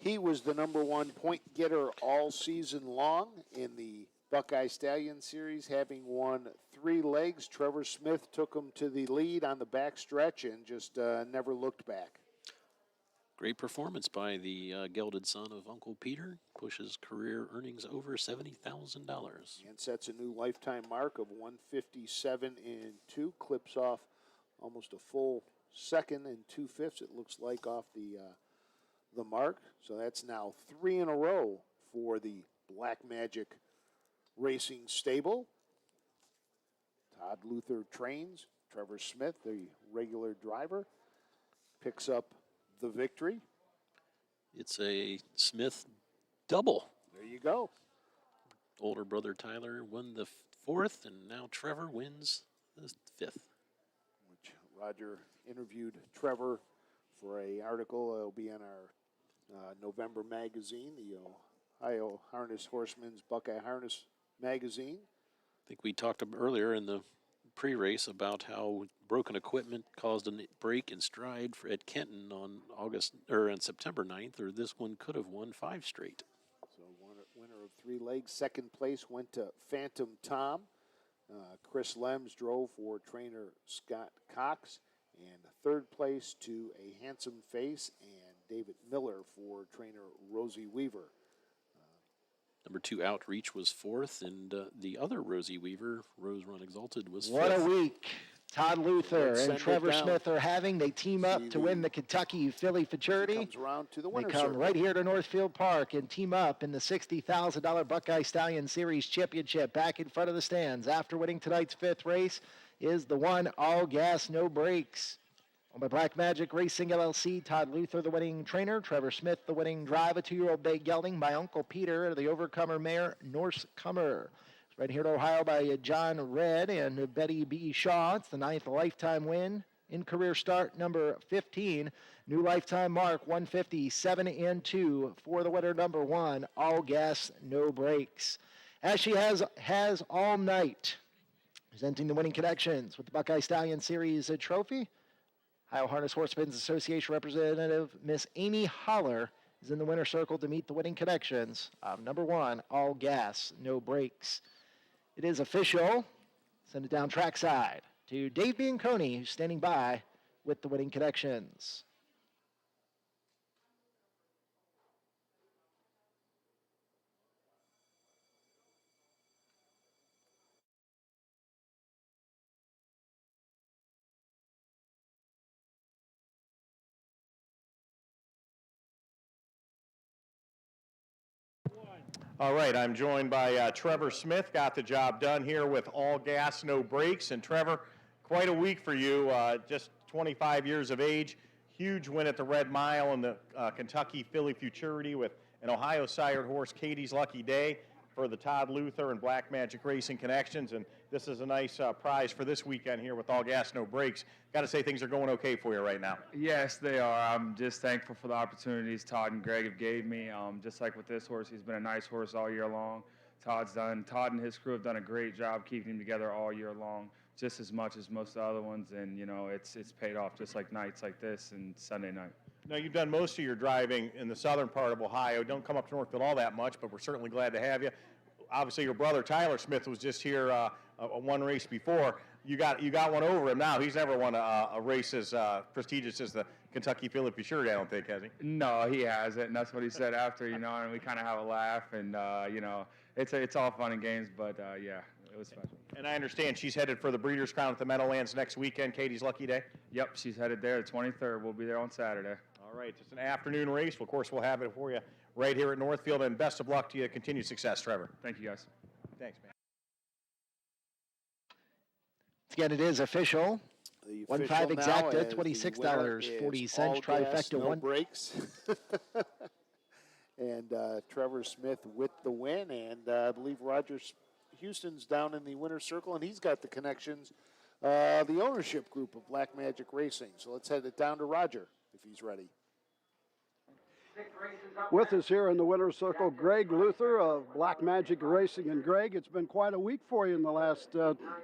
He was the number 1 point getter all season long in the Buckeye Stallion Series, having won 3 legs. Trevor Smith took him to the lead on the back stretch and just never looked back. Great performance by the gelded son of Uncle Peter. Pushes career earnings over $70,000. And sets a new lifetime mark of 157 and 2. Clips off almost a full second and 2/5, it looks like, off the mark. So that's now 3 in a row for the Black Magic Racing stable. Todd Luther trains. Trevor Smith, the regular driver, picks up the victory. It's a Smith double. There you go. Older brother Tyler won the 4th, and now Trevor wins the 5th. Which Roger interviewed Trevor for an article. It'll be in our November magazine, the Ohio Harness Horsemen's Buckeye Harness magazine. I think we talked earlier in the pre-race about how broken equipment caused a break in stride at Kenton on September 9th, or this one could have won 5 straight. So winner of 3 legs. Second place went to Phantom Tom. Chris Lems drove for trainer Scott Cox. And third place to A Handsome Face and David Miller for trainer Rosie Weaver. Number 2 Outreach was 4th, and the other Rosie Weaver, Rose Run Exalted, was 5th. What a week Todd Luther and Trevor Smith are having. They team up to win the Kentucky Philly Futurity. Comes around to the winner's They come circle. right here to Northfield Park and team up in the $60,000 Buckeye Stallion Series Championship back in front of the stands. After winning tonight's 5th race is the one All Gas, No Brakes. On by Black Magic Racing LLC, Todd Luther, the winning trainer. Trevor Smith, the winning driver. 2-year-old bay gelding by Uncle Peter, the overcomer mare, Norse Comer. Right here to Ohio by John Red and Betty B. Shaw. It's the 9th lifetime win in career start number 15. New lifetime mark 157 and 2 for the winner number 1. All Gas, No Brakes. As she has all night. Presenting the winning connections with the Buckeye Stallion Series trophy. Ohio Harness Horsemen's Association representative Miss Amy Holler is in the winner's circle to meet the winning connections of number 1, All Gas, No Brakes. It is official. Send it down trackside. to Dave Bianconi, who's standing by with the winning connections. All right, I'm joined by Trevor Smith. Got the job done here with all gas, no brakes. And Trevor, quite a week for you. Just 25 years of age. Huge win at the Red Mile in the Kentucky Filly Futurity with an Ohio sired horse, Katie's Lucky Day, for the Todd Luther and Black Magic Racing Connections. And this is a nice prize for this weekend here with all gas, no brakes. Got to say things are going okay for you right now. Yes, they are. I'm just thankful for the opportunities Todd and Greg have gave me. Just like with this horse, he's been a nice horse all year long. Todd and his crew have done a great job keeping him together all year long, just as much as most of the other ones. And, you know, it's paid off just like nights like this and Sunday night. Now, you've done most of your driving in the southern part of Ohio. Don't come up to Northfield all that much, but we're certainly glad to have you. Obviously, your brother Tyler Smith was just here one race before. You got one over him now. He's never won a race as prestigious as the Kentucky Filly Futurity, I don't think, has he? No, he hasn't, and that's what he said after, you know, and we kind of have a laugh, and, you know, it's all fun and games, but, yeah, it was special. And I understand she's headed for the Breeders' Crown at the Meadowlands next weekend, Katie's Lucky Day? Yep, she's headed there the 23rd. We'll be there on Saturday. All right, it's an afternoon race. Of course, we'll have it for you right here at Northfield, and best of luck to you. Continued success, Trevor. Thank you, guys. Thanks, man. Again, it is official. The 1.5 official now exacta, as the $26.40. winner is Trifecta no one. breaks. And Trevor Smith with the win, and I believe Roger Houston's down in the winner's circle, and he's got the connections, the ownership group of Black Magic Racing. So let's head it down to Roger if he's ready. With us here in the winner's circle, Greg Luther of Black Magic Racing. And Greg, it's been quite a week for you in the last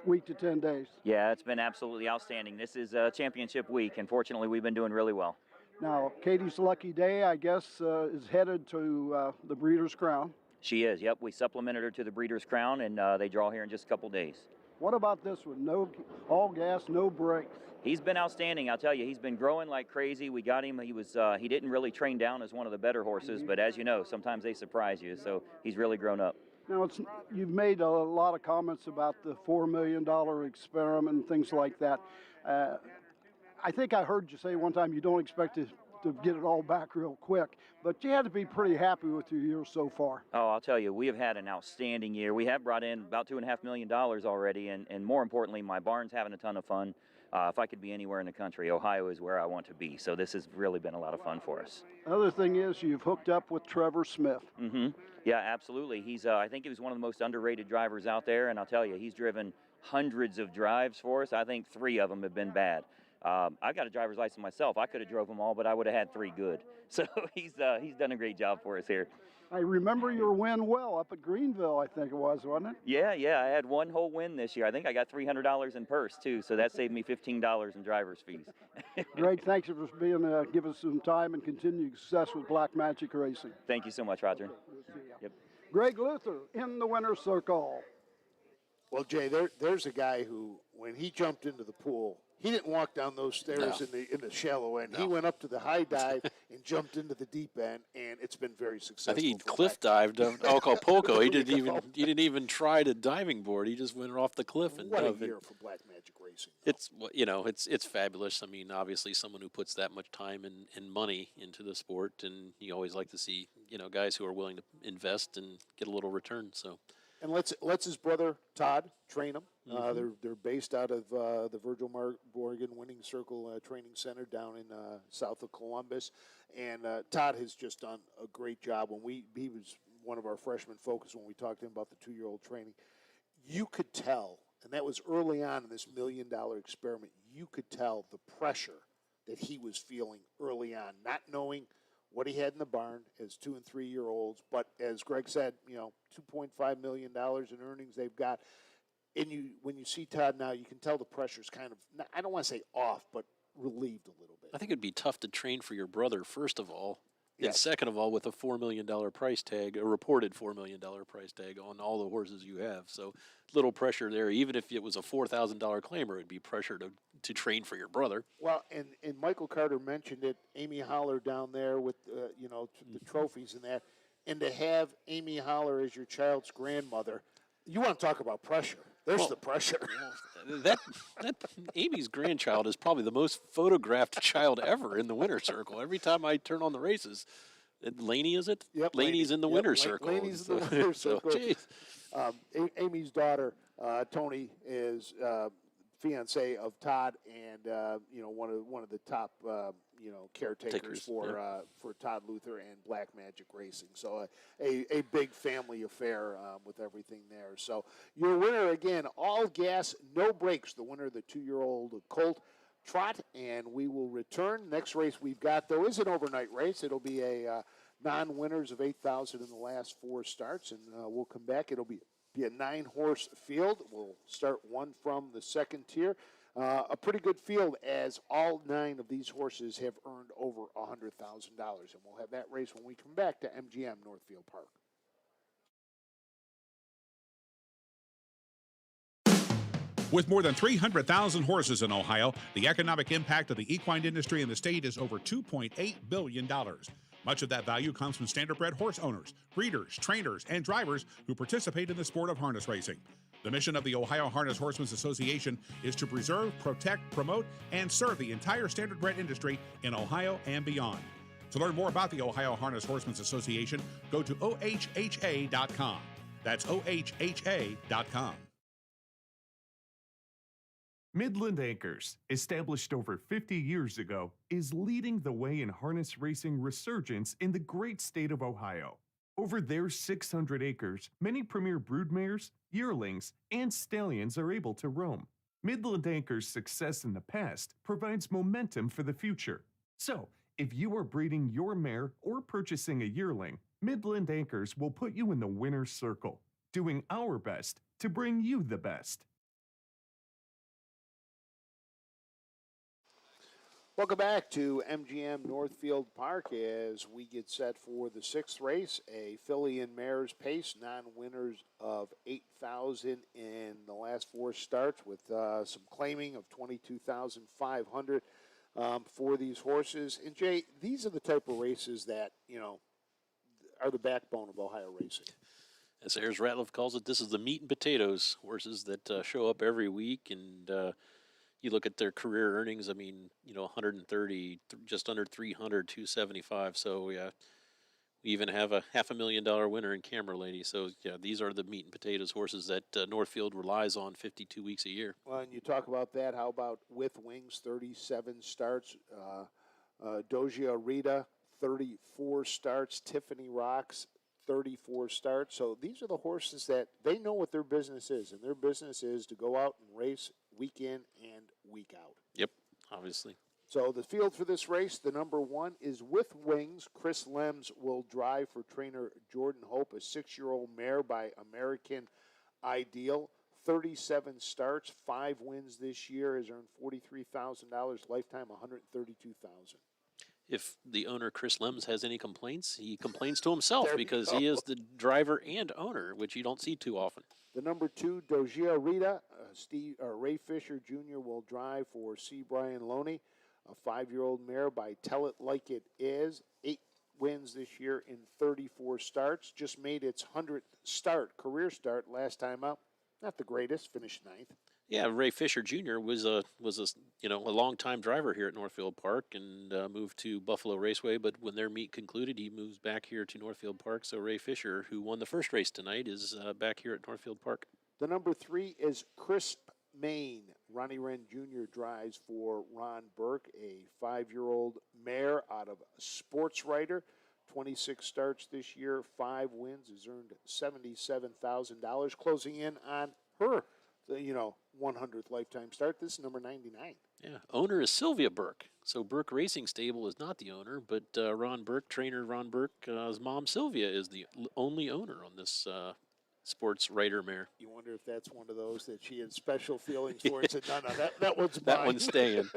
week to 10 days. Yeah, it's been absolutely outstanding. This is championship week, and fortunately we've been doing really well. Now, Katie's Lucky Day, I guess, is headed to the Breeders' Crown. She is, yep. We supplemented her to the Breeders' Crown, and they draw here in just a couple days. What about this one? No, all gas, no brakes. He's been outstanding, I'll tell you. He's been growing like crazy. We got him. He didn't really train down as one of the better horses, but as you know, sometimes they surprise you, so he's really grown up. Now, you've made a lot of comments about the $4 million experiment and things like that. I think I heard you say one time you don't expect to get it all back real quick, but you had to be pretty happy with your year so far. Oh, I'll tell you, we have had an outstanding year. We have brought in about $2.5 million already, and more importantly, my barn's having a ton of fun. If I could be anywhere in the country, Ohio is where I want to be. So this has really been a lot of fun for us. Other thing is you've hooked up with Trevor Smith. Mm-hmm. Yeah, absolutely. He's I think he was one of the most underrated drivers out there, and I'll tell you, he's driven hundreds of drives for us. I think 3 of them have been bad. I've got a driver's license myself. I could have drove them all, but I would have had 3 good. So he's done a great job for us here. I remember your win well up at Greenville, I think it was, wasn't it? Yeah. I had 1 whole win this year. I think I got $300 in purse, too, so that saved me $15 in driver's fees. Greg, thanks for being give us some time and continued success with Black Magic Racing. Thank you so much, Roger. Yep. Greg Luther in the winner's circle. Well, Jay, there's a guy who, when he jumped into the pool, he didn't walk down those stairs in the shallow end. No. He went up to the high dive and jumped into the deep end, and it's been very successful. I think he cliff dived Acapulco. He didn't even try to diving board. He just went off the cliff and what dove a year for Black Magic Racing. It's fabulous. I mean, obviously, someone who puts that much time and money into the sport, and you always like to see guys who are willing to invest and get a little return. So. And let's his brother Todd train him. They're based out of the Virgil Morgan Winning Circle Training Center down in south of Columbus, and Todd has just done a great job. He was one of our freshman focus when we talked to him about the 2-year-old training. You could tell, and that was early on in this $1 million experiment. You could tell the pressure that he was feeling early on, not knowing what he had in the barn as 2- and 3-year-olds, but as Greg said, $2.5 million in earnings they've got. And when you see Todd now, you can tell the pressure's kind of, I don't want to say off, but relieved a little bit. I think it'd be tough to train for your brother, first of all, And second of all, with a $4 million price tag, a reported $4 million price tag on all the horses you have. So little pressure there. Even if it was a $4,000 claimer, it'd be pressure to train for your brother. Well, and Michael Carter mentioned it, Amy Holler down there with, the trophies and that. And to have Amy Holler as your child's grandmother, you want to talk about pressure. There's the pressure. That Amy's grandchild is probably the most photographed child ever in the winner's circle. Every time I turn on the races, Laney, is it? Yep, Laney's in the winner's circle. Laney's in the winner's circle. Amy's daughter, Tony, is fiance of Todd, and one of the top caretakers for Todd Luther and Black Magic Racing. So a big family affair with everything there. So your winner again, all gas, no brakes. The winner of the 2-year-old Colt Trot, and we will return. Next race we've got though is an overnight race. It'll be a non-winners of 8,000 in the last 4 starts, and we'll come back. It'll be a 9-horse field. We'll start one from the second tier. A pretty good field, as all 9 of these horses have earned over $100,000. And we'll have that race when we come back to MGM Northfield Park. With more than 300,000 horses in Ohio, the economic impact of the equine industry in the state is over $2.8 billion. Much of that value comes from standardbred horse owners, breeders, trainers, and drivers who participate in the sport of harness racing. The mission of the Ohio Harness Horsemen's Association is to preserve, protect, promote, and serve the entire standardbred industry in Ohio and beyond. To learn more about the Ohio Harness Horsemen's Association, go to ohha.com. That's ohha.com. Midland Acres, established over 50 years ago, is leading the way in harness racing resurgence in the great state of Ohio. Over their 600 acres, many premier broodmares, yearlings, and stallions are able to roam. Midland Acres' success in the past provides momentum for the future. So, if you are breeding your mare or purchasing a yearling, Midland Acres will put you in the winner's circle, doing our best to bring you the best. Welcome back to MGM Northfield Park as we get set for the 6th race, a filly and mares pace, non-winners of 8,000 in the last 4 starts, with some claiming of 22,500 for these horses. And Jay, these are the type of races that are the backbone of Ohio racing. As Ayers Ratliff calls it, this is the meat and potatoes horses that show up every week, and you look at their career earnings, 130, just under 300, 275. So, yeah, we even have a $500,000 winner in Camera Lady. So, yeah, these are the meat and potatoes horses that Northfield relies on 52 weeks a year. Well, and you talk about that. How about With Wings, 37 starts? Doja Rita, 34 starts. Tiffany Rocks, 34 starts. So these are the horses that they know what their business is, and their business is to go out and race week in and week out. Yep, obviously. So the field for this race, the number 1 is With Wings. Chris Lems will drive for trainer Jordan Hope, a 6-year-old mare by American Ideal. 37 starts, 5 wins this year, has earned $43,000, lifetime $132,000. If the owner, Chris Lems, has any complaints, he complains to himself because he is the driver and owner, which you don't see too often. The number 2, Doja Rita, Ray Fisher Jr. will drive for C. Brian Loney, a 5-year-old mare by Tell It Like It Is. 8 wins this year in 34 starts. Just made its 100th career start last time out. Not the greatest, finished 9th. Yeah, Ray Fisher Jr. was a long-time driver here at Northfield Park and moved to Buffalo Raceway. But when their meet concluded, he moves back here to Northfield Park. So Ray Fisher, who won the first race tonight, is back here at Northfield Park. The number 3 is Crisp Maine. Ronnie Wren Jr. drives for Ron Burke, a 5-year-old mare out of Sports Writer. 26 starts this year, 5 wins, has earned $77,000, closing in on her 100th lifetime start. This is number 99. Yeah, owner is Sylvia Burke. So Burke Racing Stable is not the owner, but Ron Burke, trainer Ron Burke, his mom Sylvia is the only owner on this Sports Writer mare. You wonder if that's one of those that she had special feelings for and said, no, that one's mine. That one's staying.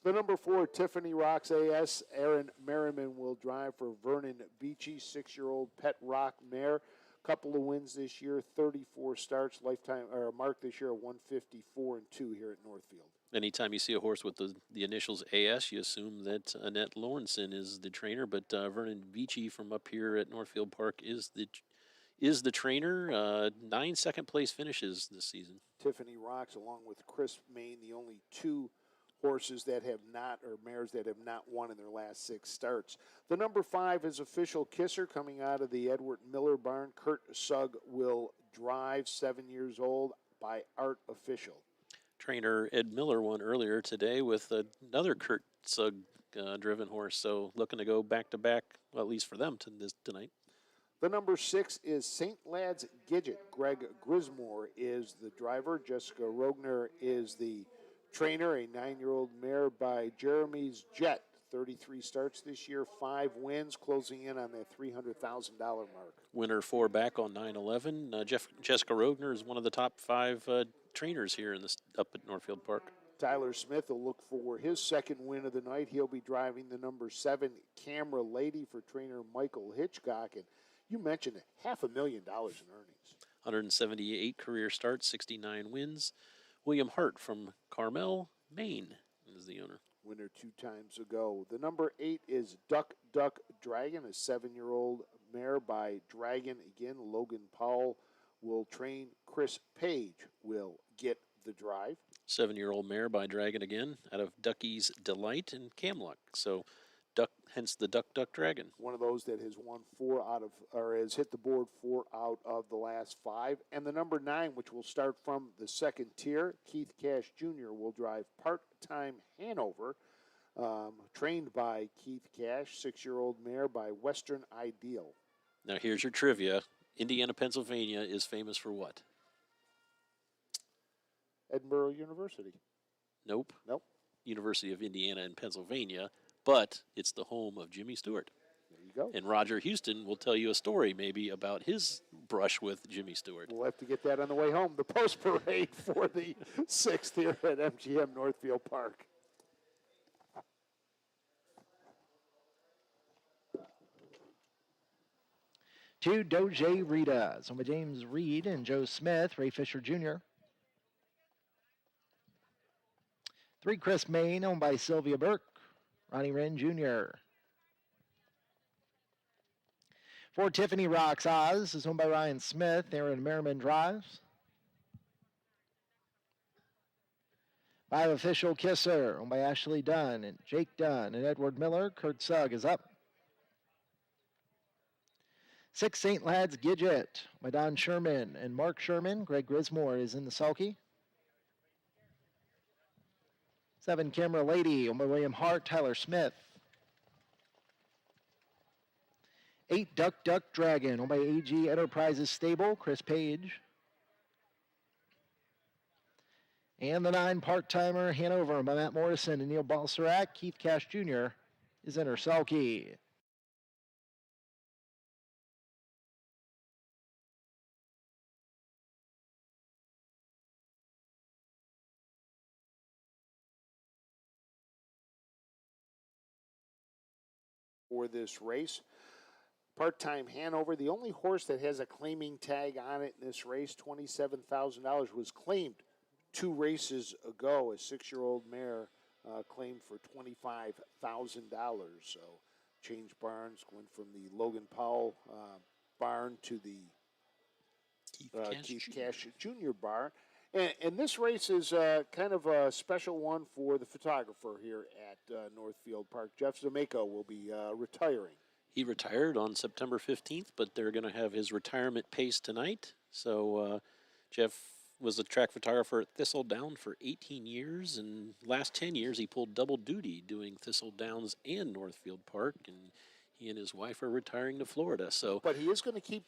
The number 4, Tiffany Rocks AS, Aaron Merriman will drive for Vernon Beachy, 6-year-old pet rock mare. Couple of wins this year, 34 starts, lifetime or mark this year of 154-2 here at Northfield. Anytime you see a horse with the initials AS, you assume that Annette Lawrenson is the trainer, but Vernon Beachy from up here at Northfield Park is the trainer. 9 second-place finishes this season. Tiffany Rocks, along with Chris Main, the only 2 horses that have not, or mares that have not won in their last 6 starts. The number 5 is Official Kisser coming out of the Edward Miller barn. Kurt Sugg will drive, 7 years old, by Art Official. Trainer Ed Miller won earlier today with another Kurt Sugg driven horse, so looking to go back-to-back, well, at least for them tonight. The number 6 is St. Lad's Gidget. Greg Grismore is the driver. Jessica Rogner is the trainer, a 9-year-old mare by Jeremy's Jet. 33 starts this year, 5 wins, closing in on that $300,000 mark. Winner 4 back on 9/11. Jessica Rogner is one of the top 5 trainers here up at Northfield Park. Tyler Smith will look for his 2nd win of the night. He'll be driving the number 7 Camera Lady for trainer Michael Hitchcock. And you mentioned $500,000 in earnings. 178 career starts, 69 wins. William Hart from Carmel, Maine is the owner. Winner 2 times ago. The number 8 is Duck Duck Dragon, a 7-year-old mare by Dragon. Again, Logan Powell will train. Chris Page will get the drive. 7-year-old mare by Dragon again, out of Ducky's Delight in Camluck. So hence the Duck Duck Dragon. One of those that has won 4 out of, or has hit the board 4 out of the last 5. And the number 9, which will start from the 2nd tier, Keith Cash Jr. will drive Part-Time Hanover, trained by Keith Cash, 6-year-old mare by Western Ideal. Now here's your trivia. Indiana, Pennsylvania is famous for what? Edinburgh University. Nope. Nope. University of Indiana in Pennsylvania, but it's the home of Jimmy Stewart. There you go. And Roger Houston will tell you a story maybe about his brush with Jimmy Stewart. We'll have to get that on the way home. The post parade for the 6th here at MGM Northfield Park. Two Doge Ritas, owned by James Reed and Joe Smith, Ray Fisher Jr. 3 Chris Main, owned by Sylvia Burke, Ronnie Wren Jr. 4 Tiffany Rocks Oz is owned by Ryan Smith, Aaron Merriman drives. 5 Official Kisser, owned by Ashley Dunn and Jake Dunn and Edward Miller. Kurt Sugg is up. 6 St. Lad's Gidget by Don Sherman and Mark Sherman. Greg Grismore is in the sulky. 7 Camera Lady, owned by William Hart, Tyler Smith. 8 Duck Duck Dragon, owned by AG Enterprises Stable, Chris Page. And the 9 Part-Timer Hanover, owned by Matt Morrison and Neil Balserac. Keith Cash Jr. is in her sulky. For this race. Part-Time Hanover, the only horse that has a claiming tag on it in this race, $27,000, was claimed 2 races ago. A 6-year-old mare claimed for $25,000. So change barns, going from the Logan Powell barn to the Keith Cash Jr. barn. And this race is kind of a special one for the photographer here at Northfield Park. Jeff Zameko will be retiring. He retired on September 15th, but they're going to have his retirement pace tonight. So Jeff was a track photographer at Thistledown for 18 years, and last 10 years he pulled double duty doing Thistledowns and Northfield Park, and he and his wife are retiring to Florida. So, but he is going to keep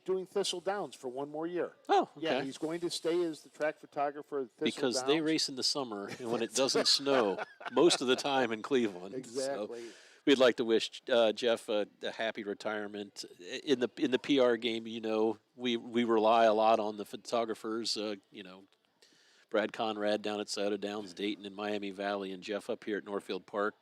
doing Thistledowns for 1 more year. Oh, okay. Yeah, he's going to stay as the track photographer at Thistledowns. Because they race in the summer and when it doesn't snow most of the time in Cleveland. Exactly. So we'd like to wish Jeff a happy retirement. In the PR game, you know, we rely a lot on the photographers, you know, Brad Conrad down at Scioto Downs, Dayton, and Miami Valley, and Jeff up here at Northfield Park.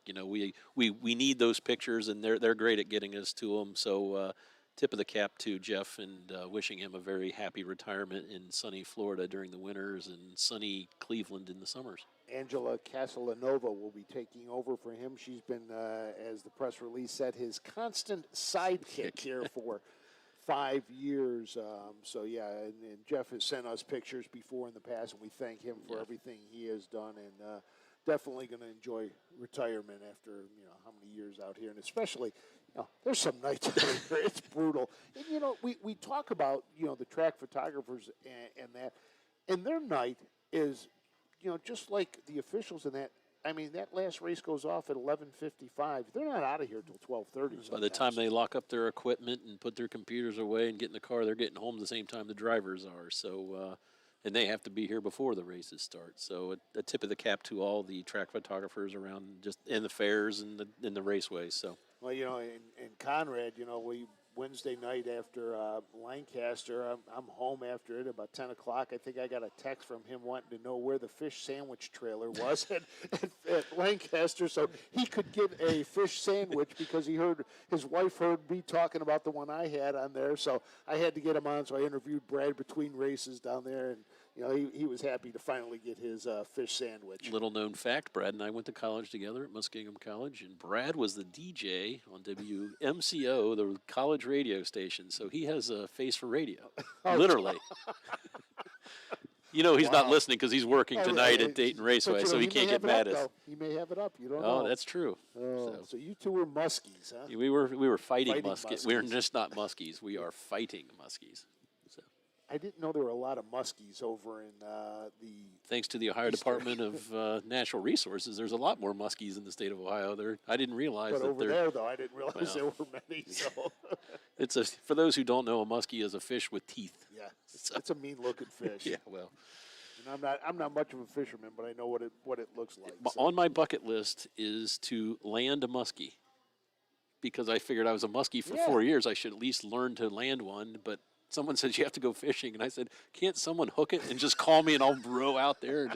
We need those pictures, and they're great at getting us to them. So tip of the cap to Jeff, and wishing him a very happy retirement in sunny Florida during the winters and sunny Cleveland in the summers. Angela Casalanova will be taking over for him. She's been, as the press release said, his constant sidekick here for 5 years. And Jeff has sent us pictures before in the past, and we thank him for everything he has done, and definitely going to enjoy retirement after how many years out here, and especially there's some nights out here it's brutal. And we talk about the track photographers and that, and their night is just like the officials in that. I mean, that last race goes off at 11:55. They're not out of here till 12:30. By the time they lock up their equipment and put their computers away and get in the car, they're getting home the same time the drivers are. So, and they have to be here before the races start. So, a tip of the cap to all the track photographers around, just in the fairs and in the raceways. So, well, and Conrad, Wednesday night after Lancaster, I'm home after it about 10 o'clock. I think I got a text from him wanting to know where the fish sandwich trailer was at Lancaster, so he could get a fish sandwich because his wife heard me talking about the one I had on there, so I had to get him on. So I interviewed Brad between races down there, and he was happy to finally get his fish sandwich. Little known fact, Brad and I went to college together at Muskingum College, and Brad was the DJ on WMCO, the college radio station, so he has a face for radio, literally. He's not listening because he's working tonight at Dayton Raceway, so he can't get mad at us. He may have it up. You don't know. Oh, that's true. So you two were muskies, huh? We were fighting muskies. We're just not muskies. We are fighting muskies. I didn't know there were a lot of muskies over in the. Thanks to the Ohio Department of Natural Resources, there's a lot more muskies in the state of Ohio. I didn't realize but that over there, though, I didn't realize there were many. So it's for those who don't know, a muskie is a fish with teeth. Yeah, it's a mean-looking fish. Yeah, well. And I'm not much of a fisherman, but I know what it looks like. So. On my bucket list is to land a muskie, because I figured I was a muskie for 4 years. I should at least learn to land one, but. Someone said you have to go fishing, and I said, can't someone hook it and just call me and I'll row out there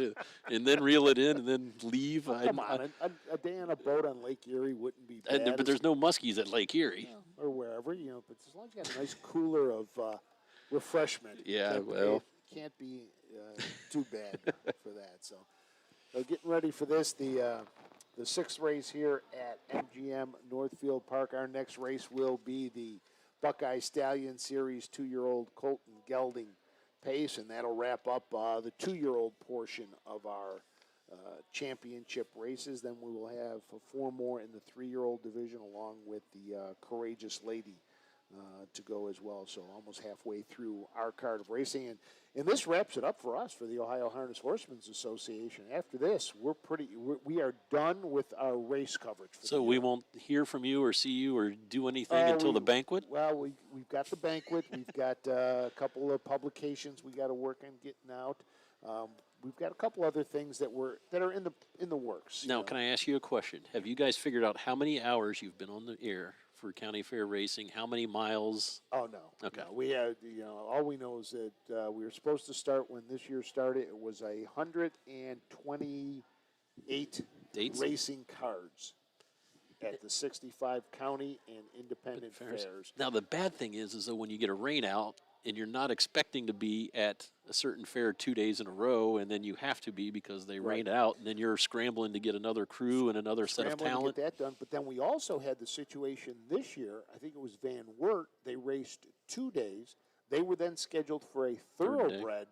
and then reel it in and then leave? Come on, a day on a boat on Lake Erie wouldn't be bad. But there's no muskies at Lake Erie. Or wherever, but as long as you got a nice cooler of refreshment. Yeah, Can't be too bad for that. So getting ready for this, the 6th race here at MGM Northfield Park. Our next race will be the Buckeye Stallion Series 2-year-old Colton Gelding pace, and that'll wrap up the 2-year-old portion of our championship races. Then we will have 4 more in the 3-year-old division, along with the Courageous Lady to go as well. So almost halfway through our card of racing. And this wraps it up for us, for the Ohio Harness Horsemen's Association. After this, we are done with our race coverage. So we won't hear from you or see you or do anything until the banquet? Well, we've got the banquet. We've got a couple of publications we got to work on getting out. We've got a couple other things that are in the works. Now, can I ask you a question? Have you guys figured out how many hours you've been on the air for County Fair Racing? How many miles? Oh, no. Okay. No, we had, all we know is that we were supposed to start when this year started. It was 128 racing cards at the 65 county and independent fairs. Now, the bad thing is that when you get a rain out and you're not expecting to be at a certain fair 2 days in a row, and then you have to be because they rained out, and then you're scrambling to get another crew and another set of talent. To get that done. But then we also had the situation this year, I think it was Van Wert, they raced 2 days. They were then scheduled for a thoroughbred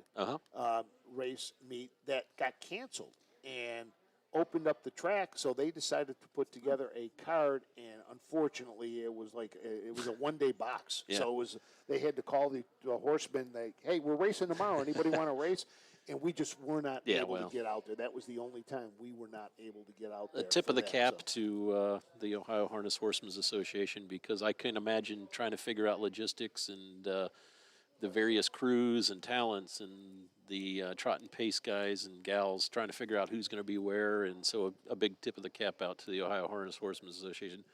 race meet that got canceled and opened up the track, so they decided to put together a card, and unfortunately it was a one-day box. Yeah. So they had to call the horsemen, hey, we're racing tomorrow, anybody want to race? And we just were not able to get out there. That was the only time we were not able to get out there. A tip of the cap to the Ohio Harness Horsemen's Association, because I can imagine trying to figure out logistics and the various crews and talents and the trot and pace guys and gals trying to figure out who's going to be where. And so a big tip of the cap out to the Ohio Harness Horsemen's Association.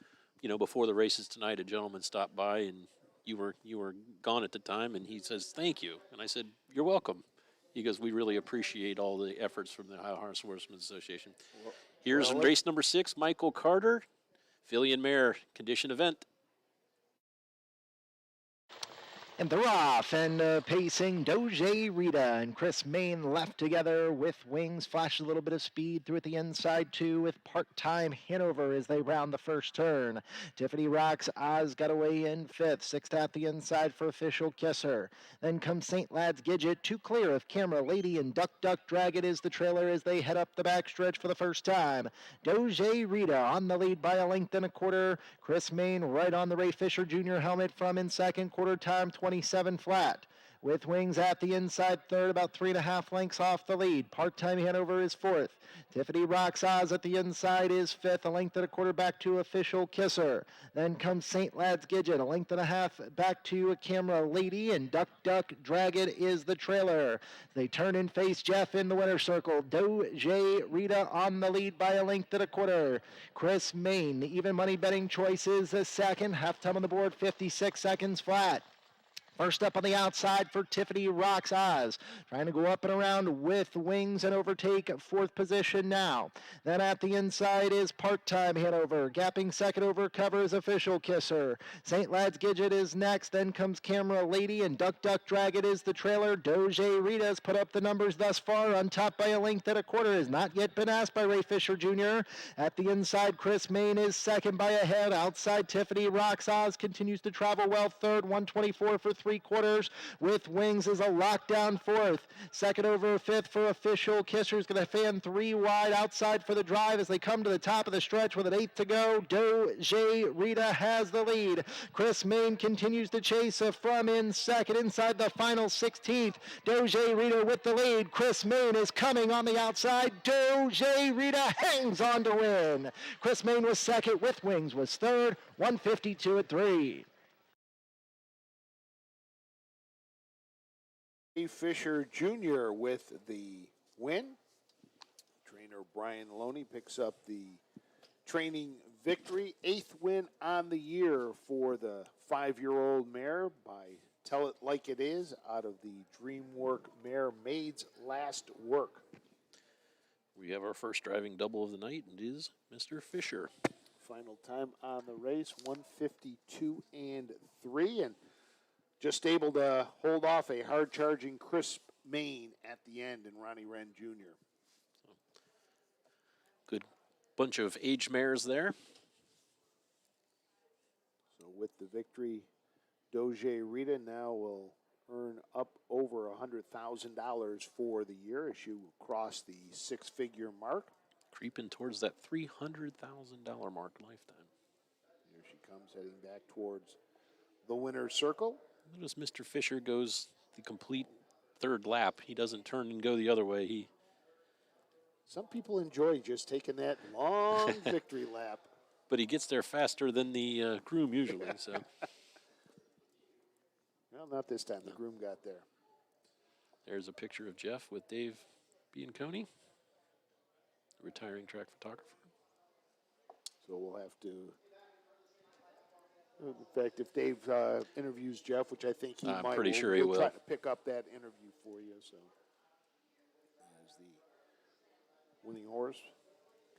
Before the races tonight, a gentleman stopped by, and you were gone at the time, and he says, thank you. And I said, you're welcome. He goes, we really appreciate all the efforts from the Ohio Harness Horsemen's Association. Here's race number 6, Michael Carter, filly and mare, condition event. And they're off, and pacing Doge Rita and Chris Main left together with wings. Flash a little bit of speed through at the inside too with part-time Hanover as they round the first turn. Tiffany Rocks Oz got away in 5th. 6th at the inside for Official Kisser. Then comes St. Lad's Gidget, 2 clear of Camera Lady, and Duck Duck Drag It is the trailer as they head up the backstretch for the first time. Doge Rita on the lead by a length and a quarter. Chris Main right on the Ray Fisher Jr. helmet from in second, quarter time 27 flat. With wings at the inside third, about 3.5 lengths off the lead. Part-time Hanover is 4th. Tiffany Rocks Oz at the inside is 5th, a length and a quarter back to Official Kisser. Then comes St. Lad's Gidget, a length and a half back to a Camera Lady, and Duck Duck Drag It is the trailer. They turn and face Jeff in the winner's circle. Doge Rita on the lead by a length and a quarter. Chris Main, the even money betting choice is the second. Half time on the board, 56 seconds flat. First up on the outside for Tiffany Rocks Oz. Trying to go up and around with wings and overtake 4th position now. Then at the inside is part-time Hanover. Gapping second over covers Official Kisser. St. Lad's Gidget is next. Then comes Camera Lady, and Duck Duck Drag It is the trailer. Doge Rita's put up the numbers thus far. On top by a length and a quarter. Has not yet been asked by Ray Fisher Jr. At the inside, Chris Main is second by a head. Outside, Tiffany Rocks Oz continues to travel well third. 124 for 3/4 with wings is a lockdown 4th. Second over 5th for Official Kisser is going to fan 3 wide outside for the drive as they come to the top of the stretch with an 8th to go. Doge Rita has the lead. Chris Main continues to chase from in second inside the final 16th. Doge Rita with the lead. Chris Main is coming on the outside. Doge Rita hangs on to win. Chris Main was second with wings was third. 152 at 3. Fisher Jr. with the win. Trainer Brian Loney picks up the training victory. 8th win on the year for the 5-year-old mare by Tell It Like It Is out of the Dreamwork Mare Maid's Last Work. We have our first driving double of the night, and it is Mr. Fisher. Final time on the race, 152 and 3, and just able to hold off a hard-charging Chris Main at the end in Ronnie Wren Jr. Good bunch of age mares there. So with the victory, Doge Rita now will earn up over $100,000 for the year as you cross the 6-figure mark. Creeping towards that $300,000 mark lifetime. Here she comes heading back towards the winner's circle. Notice Mr. Fisher goes the complete third lap. He doesn't turn and go the other way. Some people enjoy just taking that long victory lap. But he gets there faster than the groom usually. So. Well, not this time. The groom got there. There's a picture of Jeff with Dave Bianconi, retiring track photographer. So we'll have to... In fact, if Dave interviews Jeff, which I think he might, pretty sure he will. Try to pick up that interview for you. So, as the winning horse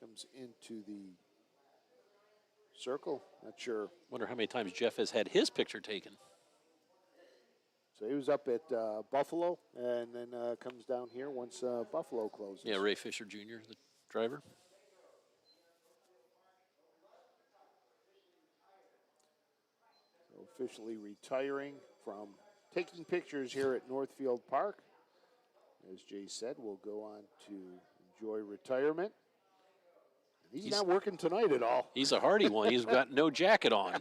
comes into the circle, not sure. Wonder how many times Jeff has had his picture taken. So he was up at Buffalo, and then comes down here once Buffalo closes. Yeah, Ray Fisher Jr., the driver. Officially retiring from taking pictures here at Northfield Park. As Jay said, we'll go on to enjoy retirement. He's not working tonight at all. He's a hardy one. He's got no jacket on.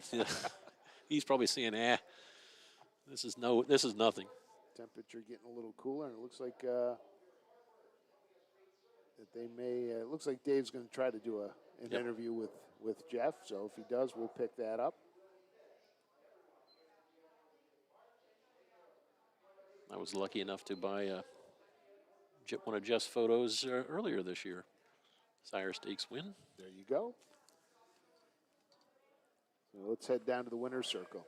He's probably saying, this is nothing. Temperature getting a little cooler, and it looks like that they may. It looks like Dave's going to try to do an interview with Jeff. So if he does, we'll pick that up. I was lucky enough to buy one of Jeff's photos earlier this year. Sire Stakes win. There you go. So let's head down to the winner's circle.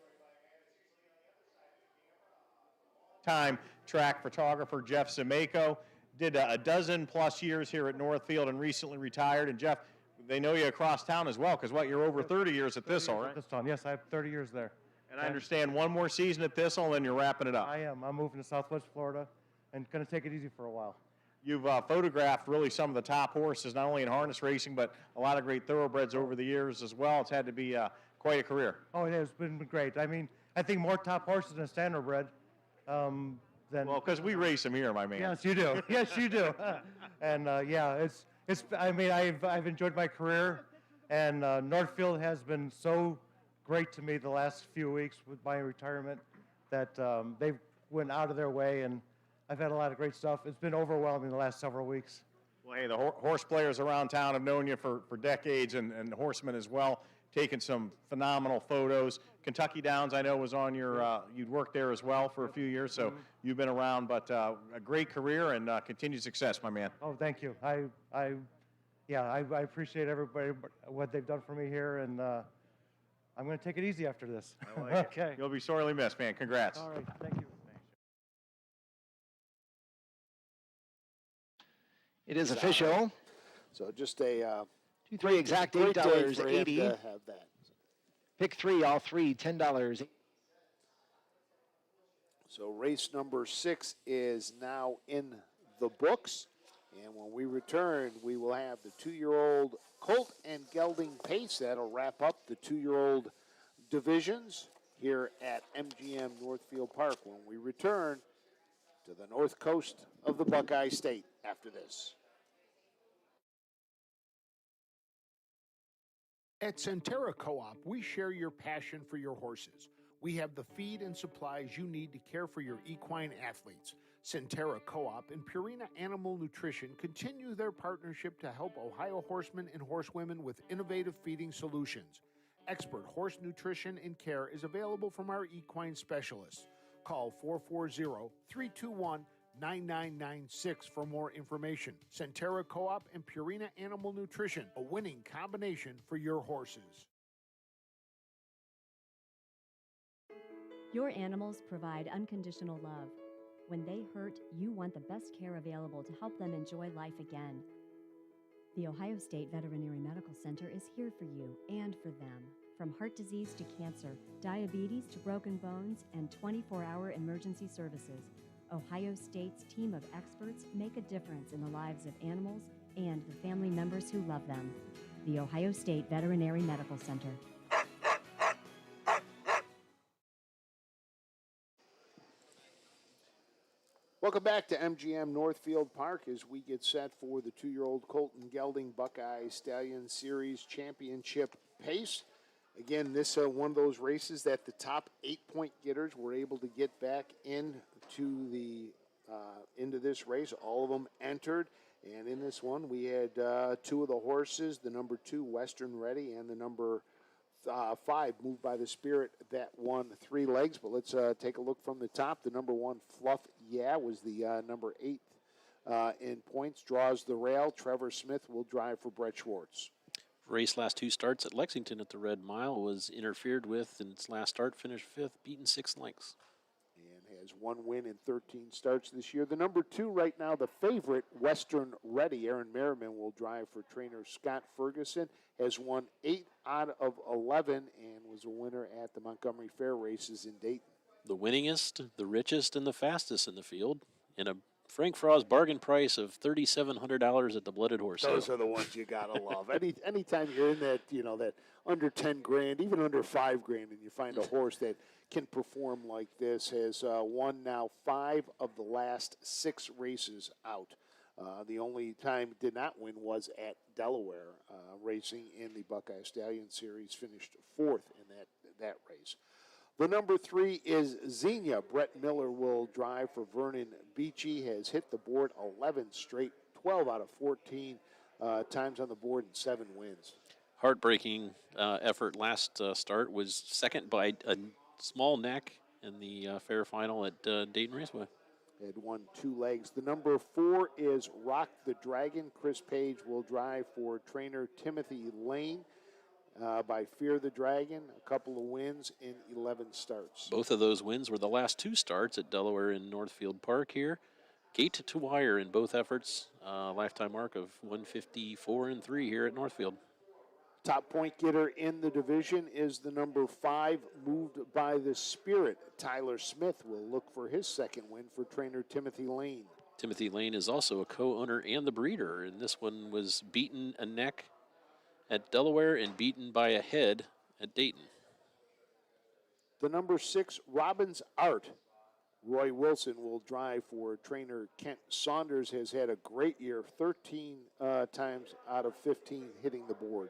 time track photographer Jeff Zameko. Did a dozen plus years here at Northfield and recently retired. And Jeff, they know you across town as well, because you're over 30 years at Thistle, right? This time, yes, I have 30 years there. And I understand one more season at Thistle, and then you're wrapping it up. I am. I'm moving to Southwest Florida and going to take it easy for a while. You've photographed really some of the top horses, not only in harness racing, but a lot of great thoroughbreds over the years as well. It's had to be quite a career. Oh, it has been great. I mean, I think more top horses than standardbred. Than Well, because we race them here, my man. Yes, you do. Yes, you do. And yeah, it's. I mean, I've enjoyed my career, and Northfield has been so great to me the last few weeks with my retirement that they went out of their way, and I've had a lot of great stuff. It's been overwhelming the last several weeks. Well, hey, the horse players around town have known you for decades, and the horsemen as well, taking some phenomenal photos. Kentucky Downs, I know, was on your, you'd worked there as well for a few years, so you've been around, but a great career and continued success, my man. Oh, thank you. I appreciate everybody, what they've done for me here, and I'm going to take it easy after this. I like it. Okay. You'll be sorely missed, man. Congrats. All right, thank you. It is official. So just a 2-3 exact great day for him $8.80. to have that. Pick 3, all 3, $10. So race number 6 is now in the books. And when we return, we will have the 2-year-old Colt and Gelding Pace. That'll wrap up the 2-year-old divisions here at MGM Northfield Park when we return to the north coast of the Buckeye State after this. At Centera Co-op, we share your passion for your horses. We have the feed and supplies you need to care for your equine athletes. Centera Co-op and Purina Animal Nutrition continue their partnership to help Ohio horsemen and horsewomen with innovative feeding solutions. Expert horse nutrition and care is available from our equine specialists. Call 440-321-9996 for more information. Centera Co-op and Purina Animal Nutrition, a winning combination for your horses. Your animals provide unconditional love. When they hurt, you want the best care available to help them enjoy life again. The Ohio State Veterinary Medical Center is here for you and for them. From heart disease to cancer, diabetes to broken bones, and 24-hour emergency services, Ohio State's team of experts make a difference in the lives of animals and the family members who love them. The Ohio State Veterinary Medical Center. Welcome back to MGM Northfield Park as we get set for the 2-year-old Colton Gelding Buckeye Stallion Series Championship Pace. Again, this one of those races that the top 8-point getters were able to get back into this race. All of them entered, and in this one we had 2 of the horses, the number 2 Western Ready and the number 5 Moved by the Spirit, that won 3 legs. But let's take a look from the top. The number 1 Fluff Yeah was the number 8 in points, draws the rail. Trevor Smith will drive for Brett Schwartz. Race last 2 starts at Lexington at the Red Mile was interfered with in its last start, finished 5th, beaten 6 lengths. And has 1 win in 13 starts this year. The number 2 right now, the favorite, Western Ready. Aaron Merriman will drive for trainer Scott Ferguson. Has won 8 out of 11 and was a winner at the Montgomery Fair races in Dayton. The winningest, the richest, and the fastest in the field, in a Frank Frost bargain price of $3,700 at the Blooded Horse Sale. Those are the ones you gotta love. Anytime you're in that, that under 10 grand, even under 5 grand, and you find a horse that can perform like this, has won now 5 of the last 6 races out. The only time it did not win was at Delaware, racing in the Buckeye Stallion Series, finished 4th in that race. The number 3 is Xenia. Brett Miller will drive for Vernon Beachy. Has hit the board 11 straight, 12 out of 14 times on the board, and 7 wins. Heartbreaking effort last start, was second by a small neck in the fair final at Dayton Raceway. Had won 2 legs. The number 4 is Rock the Dragon. Chris Page will drive for trainer Timothy Lane. by Fear the Dragon, a couple of wins in 11 starts. Both of those wins were the last 2 starts at Delaware and Northfield Park here. Gate to wire in both efforts, lifetime mark of 154-3 here at Northfield. Top point getter in the division is the number 5, moved by the Spirit. Tyler Smith will look for his second win for trainer Timothy Lane. Timothy Lane is also a co-owner and the breeder, and this one was beaten a neck at Delaware and beaten by a head at Dayton. The number 6, Robbins Art. Roy Wilson will drive for trainer Kent Saunders. Has had a great year, 13 times out of 15 hitting the board.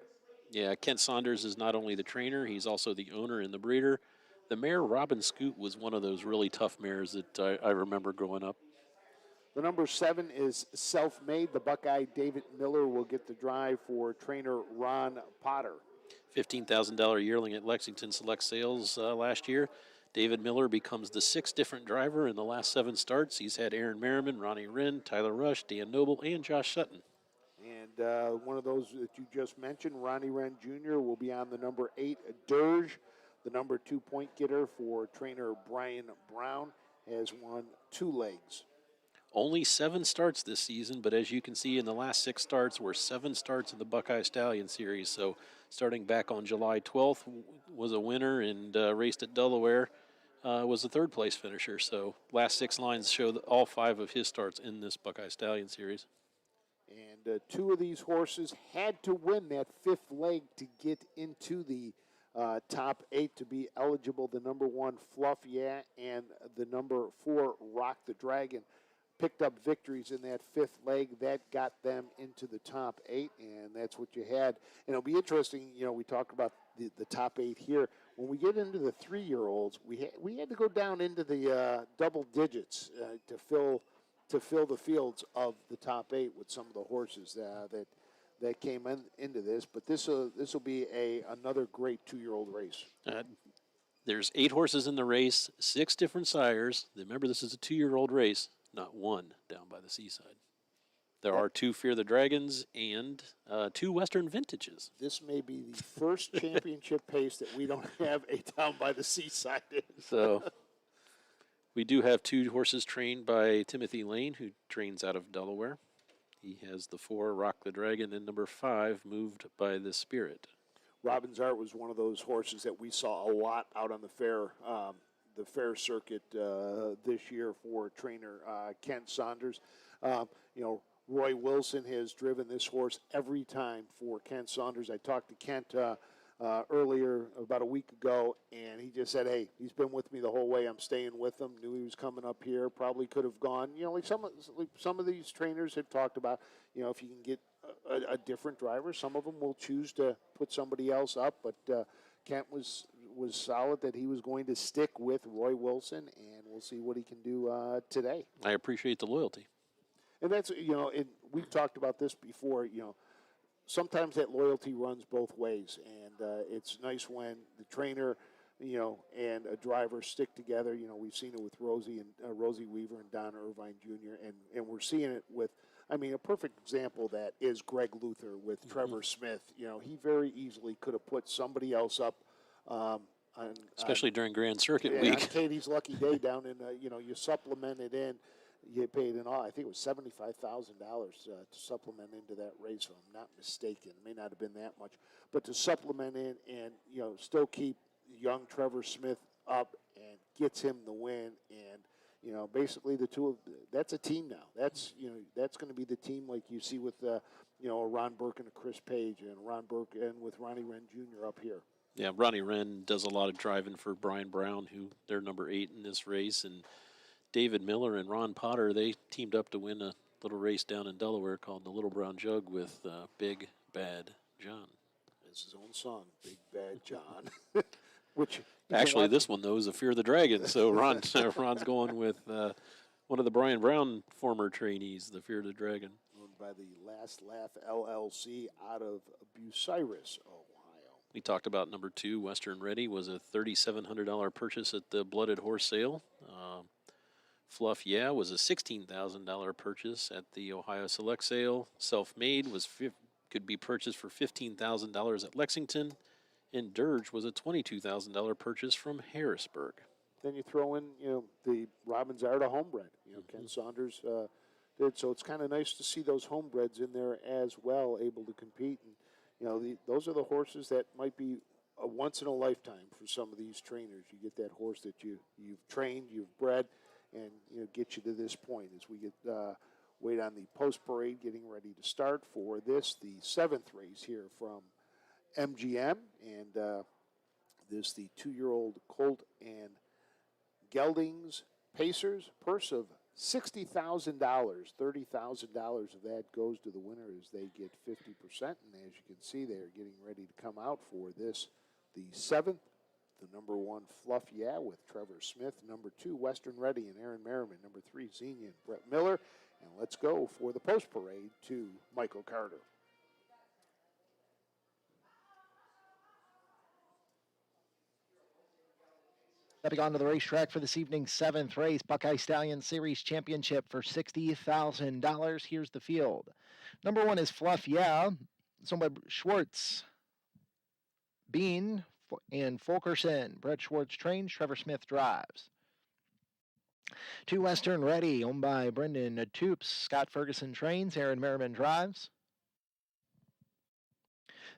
Yeah, Kent Saunders is not only the trainer, he's also the owner and the breeder. The mare, Robin Scoot, was one of those really tough mares that I remember growing up. The number 7 is Self-Made. The Buckeye David Miller will get the drive for trainer Ron Potter. $15,000 yearling at Lexington Select Sales last year. David Miller becomes the 6th different driver in the last 7 starts. He's had Aaron Merriman, Ronnie Wren, Tyler Rush, Dan Noble, and Josh Sutton. And one of those that you just mentioned, Ronnie Wren Jr., will be on the number 8, Dirge. The number 2 point getter for trainer Brian Brown has won 2 legs. Only 7 starts this season, but as you can see in the last 6 starts were 7 starts in the Buckeye Stallion Series. So starting back on July 12th was a winner and raced at Delaware, was a 3rd place finisher. So last 6 lines show that all 5 of his starts in this Buckeye Stallion Series. And 2 of these horses had to win that 5th leg to get into the top 8 to be eligible. The number 1, Fluff Yeah, and the number 4, Rock the Dragon, picked up victories in that 5th leg. That got them into the top 8, and that's what you had. And it'll be interesting, we talked about the top 8 here. When we get into the 3-year-olds, we had to go down into the double digits to fill the fields of the top 8 with some of the horses that came into this. But this will be another great 2-year-old race. There's 8 horses in the race, 6 different sires. Remember, this is a 2-year-old race, not one down by the seaside. There are 2 Fear the Dragons and 2 Western Vintages. This may be the first championship pace that we don't have a down by the seaside. So we do have 2 horses trained by Timothy Lane, who trains out of Delaware. He has the 4, Rock the Dragon, and number 5, Moved by the Spirit. Robbins Art was one of those horses that we saw a lot out on the fair circuit this year for trainer Kent Saunders. Roy Wilson has driven this horse every time for Kent Saunders. I talked to Kent earlier, about a week ago, and he just said, hey, he's been with me the whole way. I'm staying with him. Knew he was coming up here. Probably could have gone. Like some of these trainers have talked about, if you can get a different driver, some of them will choose to put somebody else up. But Kent was solid that he was going to stick with Roy Wilson, and we'll see what he can do today. I appreciate the loyalty. And that's, we've talked about this before, sometimes that loyalty runs both ways, and it's nice when the trainer, and a driver stick together. We've seen it with Rosie Weaver and Don Irvine Jr., and we're seeing it with, a perfect example of that is Greg Luther with Trevor Smith. He very easily could have put somebody else up. Especially during Grand Circuit on week. Katie's lucky day down in, you supplement it in. You paid in all, I think it was $75,000 to supplement into that race, if I'm not mistaken. It may not have been that much. But to supplement in and, still keep young Trevor Smith up and gets him the win. And, basically the two of that's a team now. That's, that's going to be the team like you see with, a Ron Burke and a Chris Page, and Ron Burke and with Ronnie Wren Jr. up here. Yeah, Ronnie Wren does a lot of driving for Brian Brown, who they're number 8 in this race. And David Miller and Ron Potter, they teamed up to win a little race down in Delaware called the Little Brown Jug with Big Bad John. It's his own song, Big Bad John. Which actually, this one though is a Fear the Dragon. So Ron's going with one of the Brian Brown former trainees, the Fear the Dragon, owned by the Last Laugh LLC out of Bucyrus, Ohio. We talked about number 2, Western Ready, was a $3,700 purchase at the Blooded Horse sale. Fluff Yeah was a $16,000 purchase at the Ohio Select Sale. Self-Made could be purchased for $15,000 at Lexington. And Dirge was a $22,000 purchase from Harrisburg. Then you throw in, the Robbins Arda homebred. Ken Saunders did. So it's kind of nice to see those homebreds in there as well, able to compete. And, those are the horses that might be a once in a lifetime for some of these trainers. You get that horse that you've trained, you've bred, and get you to this point as we get wait on the post parade, getting ready to start for this, the 7th race here from MGM, and this the 2-year-old Colt and Geldings Pacers, purse of $60,000. $30,000 of that goes to the winner as they get 50%. And as you can see, they're getting ready to come out for this, the 7th. The number 1, Fluff Yeah, with Trevor Smith. Number 2, Western Ready and Aaron Merriman. Number 3, Xenia and Brett Miller. And let's go for the post parade to Michael Carter. Stepping onto the racetrack for this evening's 7th race, Buckeye Stallion Series Championship for $60,000. Here's the field. Number 1 is Fluff Yeah, sold by Schwartz, Bean, and Fulkerson. Brett Schwartz trains, Trevor Smith drives. 2, Western Ready, owned by Brendan Toops. Scott Ferguson trains, Aaron Merriman drives.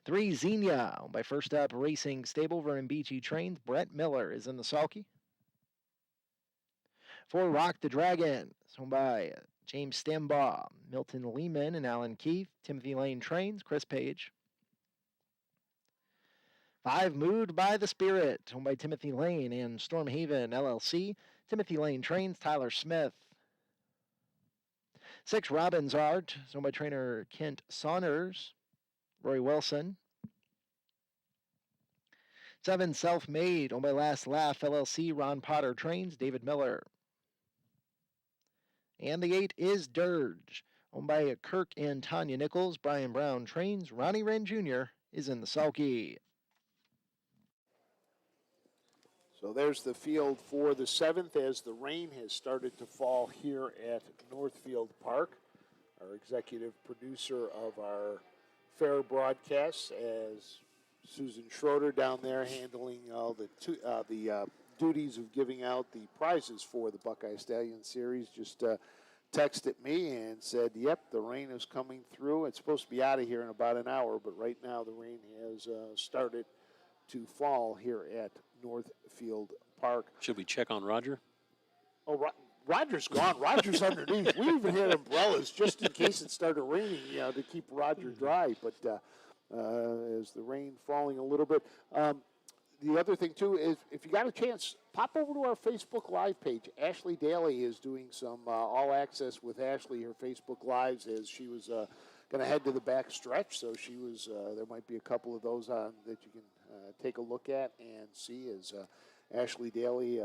3, Xenia, owned by First Up Racing Stable, Vernon Beachy trains. Brett Miller is in the sulky. 4, Rock the Dragon, owned by James Stambaugh, Milton Lehman, and Alan Keith. Timothy Lane trains, Chris Page. 5, Moved by the Spirit, owned by Timothy Lane and Stormhaven LLC. Timothy Lane trains, Tyler Smith. 6, Robbins Art, owned by trainer Kent Saunders, Roy Wilson. 7, Self-Made, owned by Last Laugh LLC. Ron Potter trains, David Miller. And the 8 is Dirge, owned by Kirk and Tanya Nichols. Brian Brown trains, Ronnie Wren Jr. is in the sulky. So there's the field for the 7th as the rain has started to fall here at Northfield Park. Our executive producer of our fair broadcasts, as Susan Schroeder down there handling all the duties of giving out the prizes for the Buckeye Stallion Series, just texted me and said, yep, the rain is coming through. It's supposed to be out of here in about an hour, but right now the rain has started to fall here at Northfield Park. Should we check on Roger? Oh, Roger's gone. Roger's underneath. We even had umbrellas just in case it started raining, to keep Roger dry. But as the rain falling a little bit. The other thing, too, is if you got a chance, pop over to our Facebook Live page. Ashley Daly is doing some All Access with Ashley, her Facebook Lives, as she was going to head to the back stretch. So she was, there might be a couple of those on that you can take a look at and see as Ashley Daly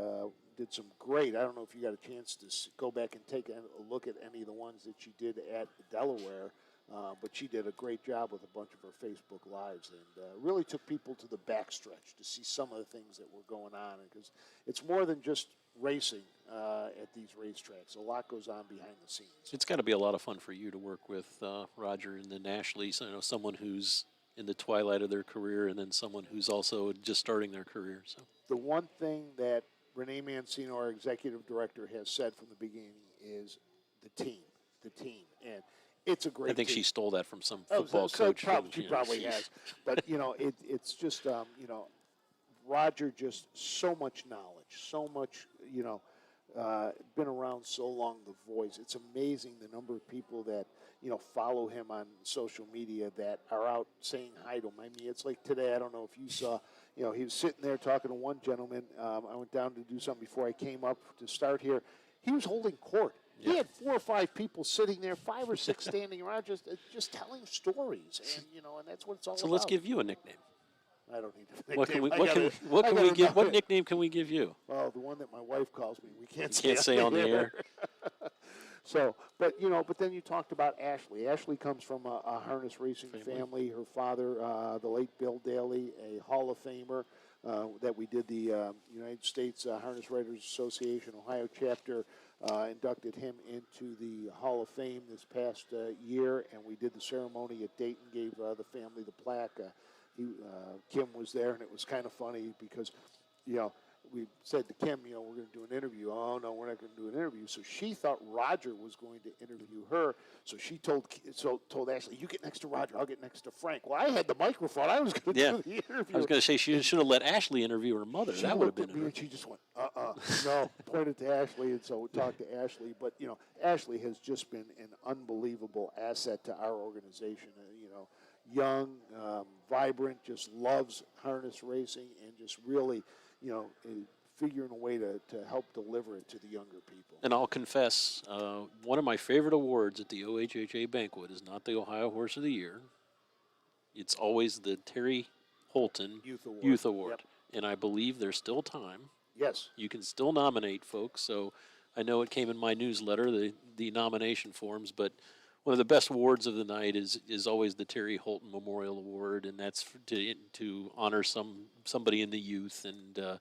did some great. I don't know if you got a chance to go back and take a look at any of the ones that she did at Delaware. But she did a great job with a bunch of her Facebook Lives and really took people to the backstretch to see some of the things that were going on. Because it's more than just racing at these racetracks. A lot goes on behind the scenes. It's got to be a lot of fun for you to work with Roger and then Ashley, so, someone who's in the twilight of their career and then someone who's also just starting their career. So the one thing that Renee Mancino, our executive director, has said from the beginning is the team. And it's a great I think team. she stole that from some football coach. She probably has. But, it's just, Roger, just so much knowledge, so much, been around so long, the voice. It's amazing the number of people that, follow him on social media that are out saying hi to him. I mean, it's like today, I don't know if you saw, he was sitting there talking to one gentleman. I went down to do something before I came up to start here. He was holding court. Yeah. He had 4 or 5 people sitting there, 5 or 6 standing around, just telling stories, and and that's what it's all about. So let's give you a nickname. I don't need a nickname. What nickname can we give you? Well, the one that my wife calls me, we can't say on the air. So, but then you talked about Ashley. Ashley comes from a harness racing family. Her father, the late Bill Daly, a Hall of Famer, that we did the United States Harness Writers Association Ohio chapter. Inducted him into the Hall of Fame this past year, and we did the ceremony at Dayton, gave the family the plaque. Kim was there, and it was kind of funny because, we said to Kim, we're going to do an interview. Oh, no, we're not going to do an interview. So she thought Roger was going to interview her. So she told Ashley, you get next to Roger, I'll get next to Frank. Well, I had the microphone. I was going to do the interview. I was going to say she should have let Ashley interview her mother. She That would have looked been at me and she just went, no, pointed to Ashley, and so we talked to Ashley. But, Ashley has just been an unbelievable asset to our organization. Young, vibrant, just loves harness racing, and just really, figuring a way to help deliver it to the younger people. And I'll confess, one of my favorite awards at the OHHA banquet is not the Ohio Horse of the Year. It's always the Terry Holton Youth Award. Yep. And I believe there's still time. Yes. You can still nominate folks. So I know it came in my newsletter, the nomination forms, but one of the best awards of the night is always the Terry Holton Memorial Award, and that's to honor somebody in the youth. And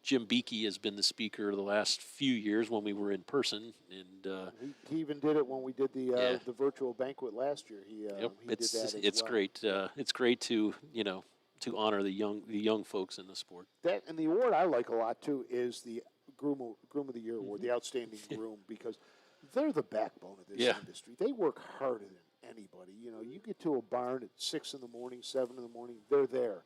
Jim Beakey has been the speaker the last few years when we were in person, and he even did it when we did the virtual banquet last year. He did that it's well. great. It's great to to honor the young folks in the sport. That and the award I like a lot too is the Groom of the Year Award, the Outstanding Groom, because they're the backbone of this industry. They work harder than anybody. You get to a barn at 6 in the morning, 7 in the morning, they're there.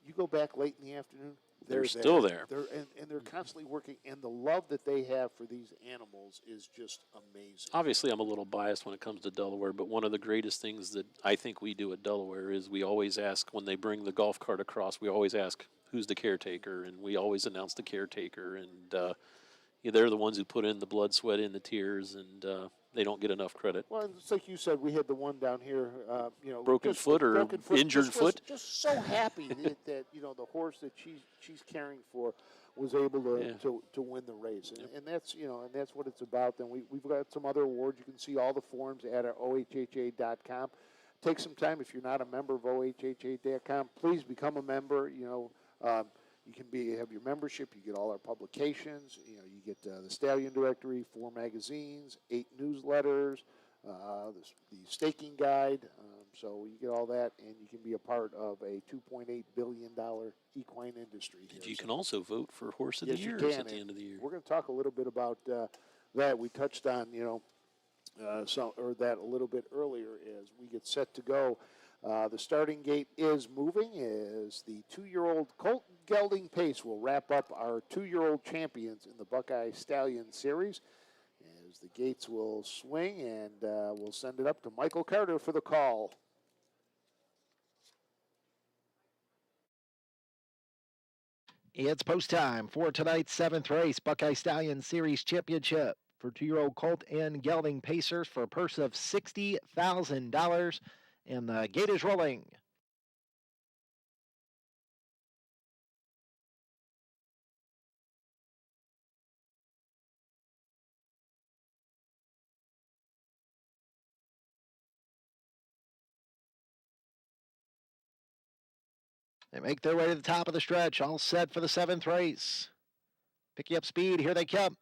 You go back late in the afternoon, they're still there. And they're constantly working, and the love that they have for these animals is just amazing. Obviously, I'm a little biased when it comes to Delaware, but one of the greatest things that I think we do at Delaware is we always ask, when they bring the golf cart across, we always ask, who's the caretaker? And we always announce the caretaker, and they're the ones who put in the blood, sweat, and the tears, and they don't get enough credit. Well, it's like you said, we had the one down here, broken foot or injured foot. Just so happy that the horse that she's caring for was able to win the race, and that's and that's what it's about. Then we've got some other awards. You can see all the forms at our ohha.com. Take some time, if you're not a member of ohha.com, please become a member. You can have your membership. You get all our publications. You get the Stallion Directory, 4 magazines, 8 newsletters, the staking guide. So you get all that, and you can be a part of a $2.8 billion equine industry. And you can also vote for Horse of the Year at the end of the year. We're going to talk a little bit about that. We touched on that a little bit earlier as we get set to go. The starting gate is moving as the 2-year-old Colt Gelding Pace will wrap up our 2-year-old champions in the Buckeye Stallion Series. As the gates will swing, and we'll send it up to Michael Carter for the call. It's post time for tonight's 7th race, Buckeye Stallion Series Championship for 2-year-old Colt and Gelding Pacers for a purse of $60,000. And the gate is rolling. They make their way to the top of the stretch, all set for the 7th race. Picking up speed, here they come.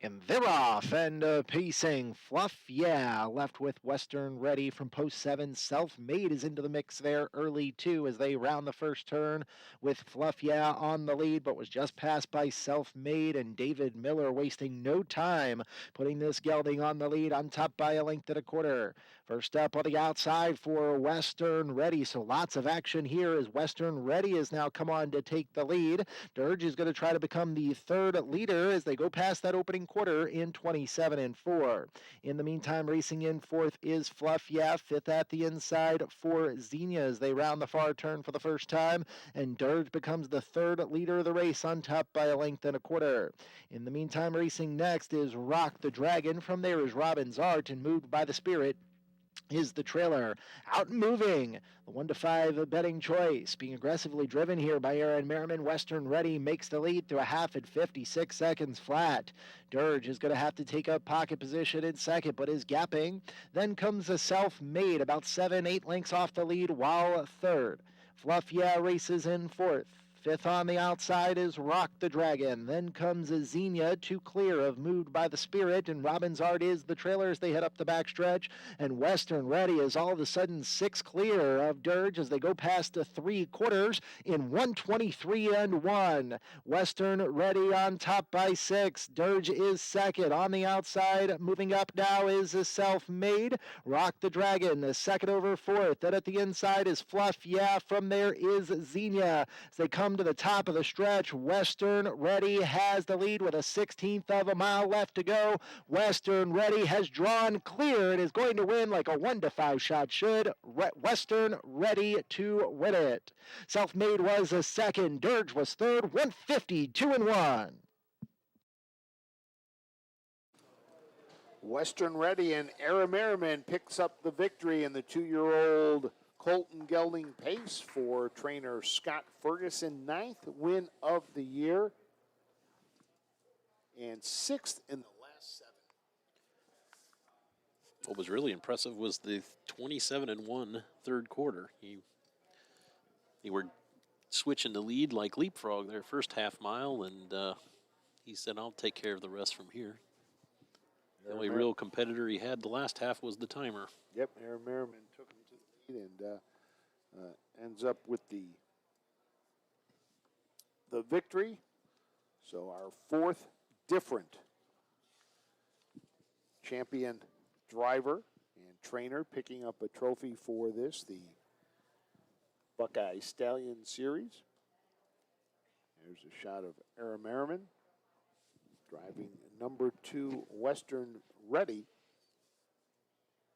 And they're off, and pacing. Fluff, left with Western Ready from post 7. Self-Made is into the mix there early, too, as they round the first turn with Fluff, on the lead, but was just passed by Self-Made, and David Miller wasting no time, putting this gelding on the lead, on top by 1 1/4 lengths. First up on the outside for Western Ready, so lots of action here as Western Ready has now come on to take the lead. Dirge is going to try to become the 3rd leader as they go past that opening quarter in 27-4. In the meantime, racing in 4th is Fluff, 5th at the inside for Xenia as they round the far turn for the first time, and Dirge becomes the 3rd leader of the race, on top by 1 1/4 lengths. In the meantime, racing next is Rock the Dragon. From there is Robin's Art, and Moved by the Spirit is the trailer. Out and moving, the 1 to 5 betting choice, being aggressively driven here by Aaron Merriman. Western Ready makes the lead through a half at 56 seconds flat. Dirge is going to have to take up pocket position in 2nd, but is gapping. Then comes a Self-Made, about 7-8 lengths off the lead, while 3rd. Fluff, races in 4th. Fifth on the outside is Rock the Dragon. Then comes Xenia, 2 clear of Moved by the Spirit, and Robin's Art is the trailer as they head up the backstretch. And Western Ready is all of a sudden 6 clear of Dirge as they go past the 3/4 in 1:23.1. Western Ready on top by 6. Dirge is second. On the outside, moving up now is a Self-Made. Rock the Dragon, the second over fourth. Then at the inside is Fluff. Yeah, from there is Xenia. As they come to the top of the stretch, Western Ready has the lead with a 1/16 of a mile left to go. Western Ready has drawn clear and is going to win like a 1-5 shot should. Western Ready to win it. Self-Made was a second. Dirge was third. 1:52.1. Western Ready and Era Merriman picks up the victory in the 2-year-old Colton Gelding pace for trainer Scott Ferguson. 9th win of the year and 6th in the last 7. What was really impressive was the 27-1 third quarter. He were switching the lead like leapfrog their first half mile, and he said, I'll take care of the rest from here. The only real competitor he had the last half was the timer. Yep, Aaron Merriman took him to the lead and ends up with the victory. So our 4th different champion driver and trainer picking up a trophy for this, the Buckeye Stallion Series. There's a shot of Aaron Merriman driving number 2 Western Ready.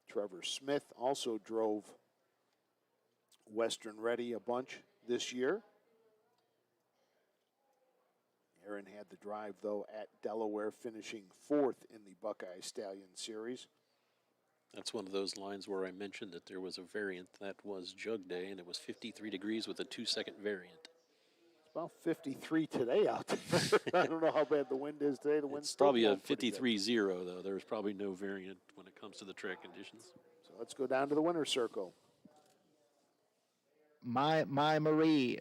Trevor Smith also drove Western Ready a bunch this year. Aaron had the drive, though, at Delaware, finishing 4th in the Buckeye Stallion Series. That's one of those lines where I mentioned that there was a variant that was Jug Day, and it was 53 degrees with a 2-second variant. It's about 53 today out there. I don't know how bad the wind is today. The wind's still Probably a blowing pretty good. 53-0, though. There's probably no variant when it comes to the track conditions. So let's go down to the winner's circle. My Marie.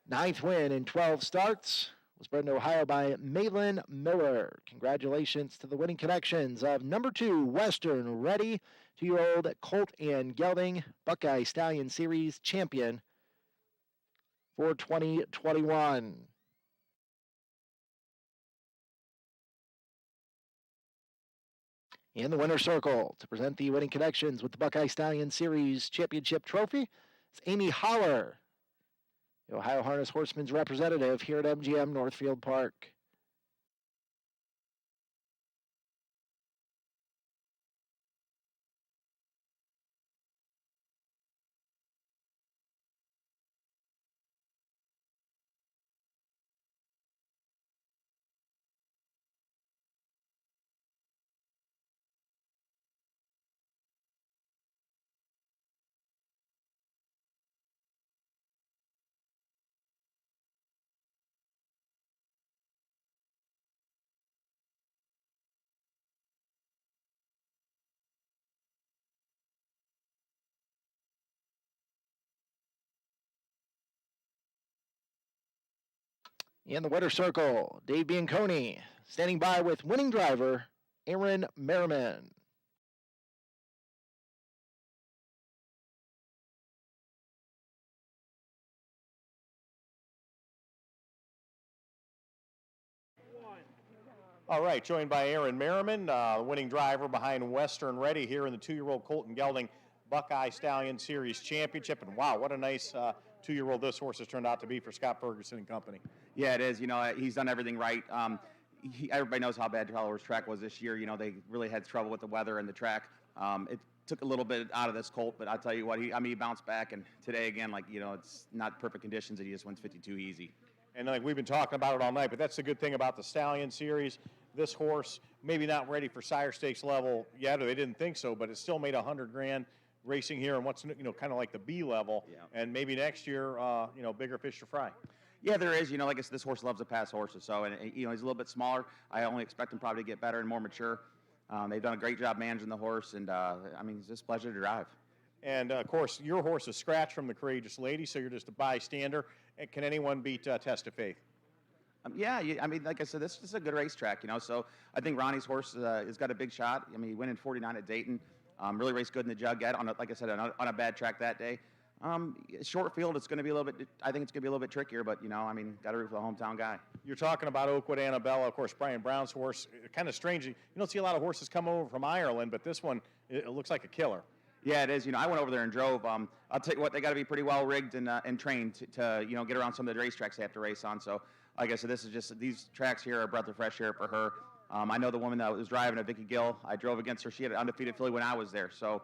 9th win in 12 starts. Was bred in Ohio by Malin Miller. Congratulations to the winning connections of number 2 Western Ready, 2-year-old Colt and Gelding, Buckeye Stallion Series champion for 2021. In the winner's circle to present the winning connections with the Buckeye Stallion Series championship trophy is Amy Holler, the Ohio Harness Horsemen's representative here at MGM Northfield Park. In the winner's circle, Dave Bianconi, standing by with winning driver Aaron Merriman. All right, joined by Aaron Merriman, winning driver behind Western Ready here in the 2-year-old Colton Gelding Buckeye Stallion Series Championship. And wow, what a nice 2-year-old this horse has turned out to be for Scott Ferguson and company. Yeah, it is. You know, he's done everything right. Everybody knows how bad Delaware track was this year. You know, they really had trouble with the weather and the track. It took a little bit out of this colt, but I'll tell you what, he bounced back. And today, again, like, you know, it's not perfect conditions, and he just wins 52 easy. And like we've been talking about it all night, but that's the good thing about the Stallion Series. This horse, maybe not ready for Sire Stakes level yet, or they didn't think so, but it still made $100,000 racing here, and what's, you know, kind of like the B level. Yeah. And maybe next year, you know, bigger fish to fry. Yeah, there is. You know, like I said, this horse loves to pass horses. So, and you know, he's a little bit smaller. I only expect him probably to get better and more mature. They've done a great job managing the horse, and I mean, it's just a pleasure to drive. And, of course, your horse is scratched from the Courageous Lady, so you're just a bystander. And can anyone beat Test of Faith? Yeah, I mean, like I said, this is a good racetrack, you know. So I think Ronnie's horse has got a big shot. I mean, he went in 49 at Dayton, really raced good in the Jughead. Like I said, on a bad track that day. Short field, it's going to be a little bit. I think it's going to be a little bit trickier, but you know, I mean, got to root for the hometown guy. You're talking about Oakwood Annabella, of course, Brian Brown's horse. Kind of strange. You don't see a lot of horses come over from Ireland, but this one, it looks like a killer. Yeah, it is. You know, I went over there and drove. I'll tell you what, they got to be pretty well rigged and trained to you know, get around some of the racetracks they have to race on. So, like I said, this is just, these tracks here are a breath of fresh air for her. I know the woman that was driving it, Vicky Gill. I drove against her. She had an undefeated filly when I was there. So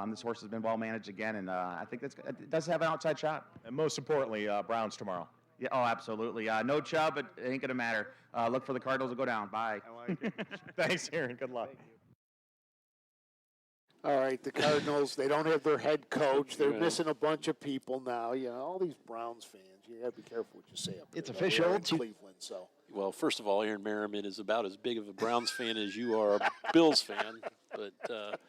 this horse has been well managed again, and I think it does have an outside shot. And most importantly, Brown's tomorrow. Yeah, oh, absolutely. No Chubb, but it ain't going to matter. Look for the Cardinals to go down. Bye. I like it. Thanks, Aaron. Good luck. All right, the Cardinals, they don't have their head coach. They're missing a bunch of people now. You know, all these Browns fans, you got to be careful what you say up there. It's official. We're in Cleveland, so. Well, first of all, Aaron Merriman is about as big of a Browns fan as you are a Bills fan. But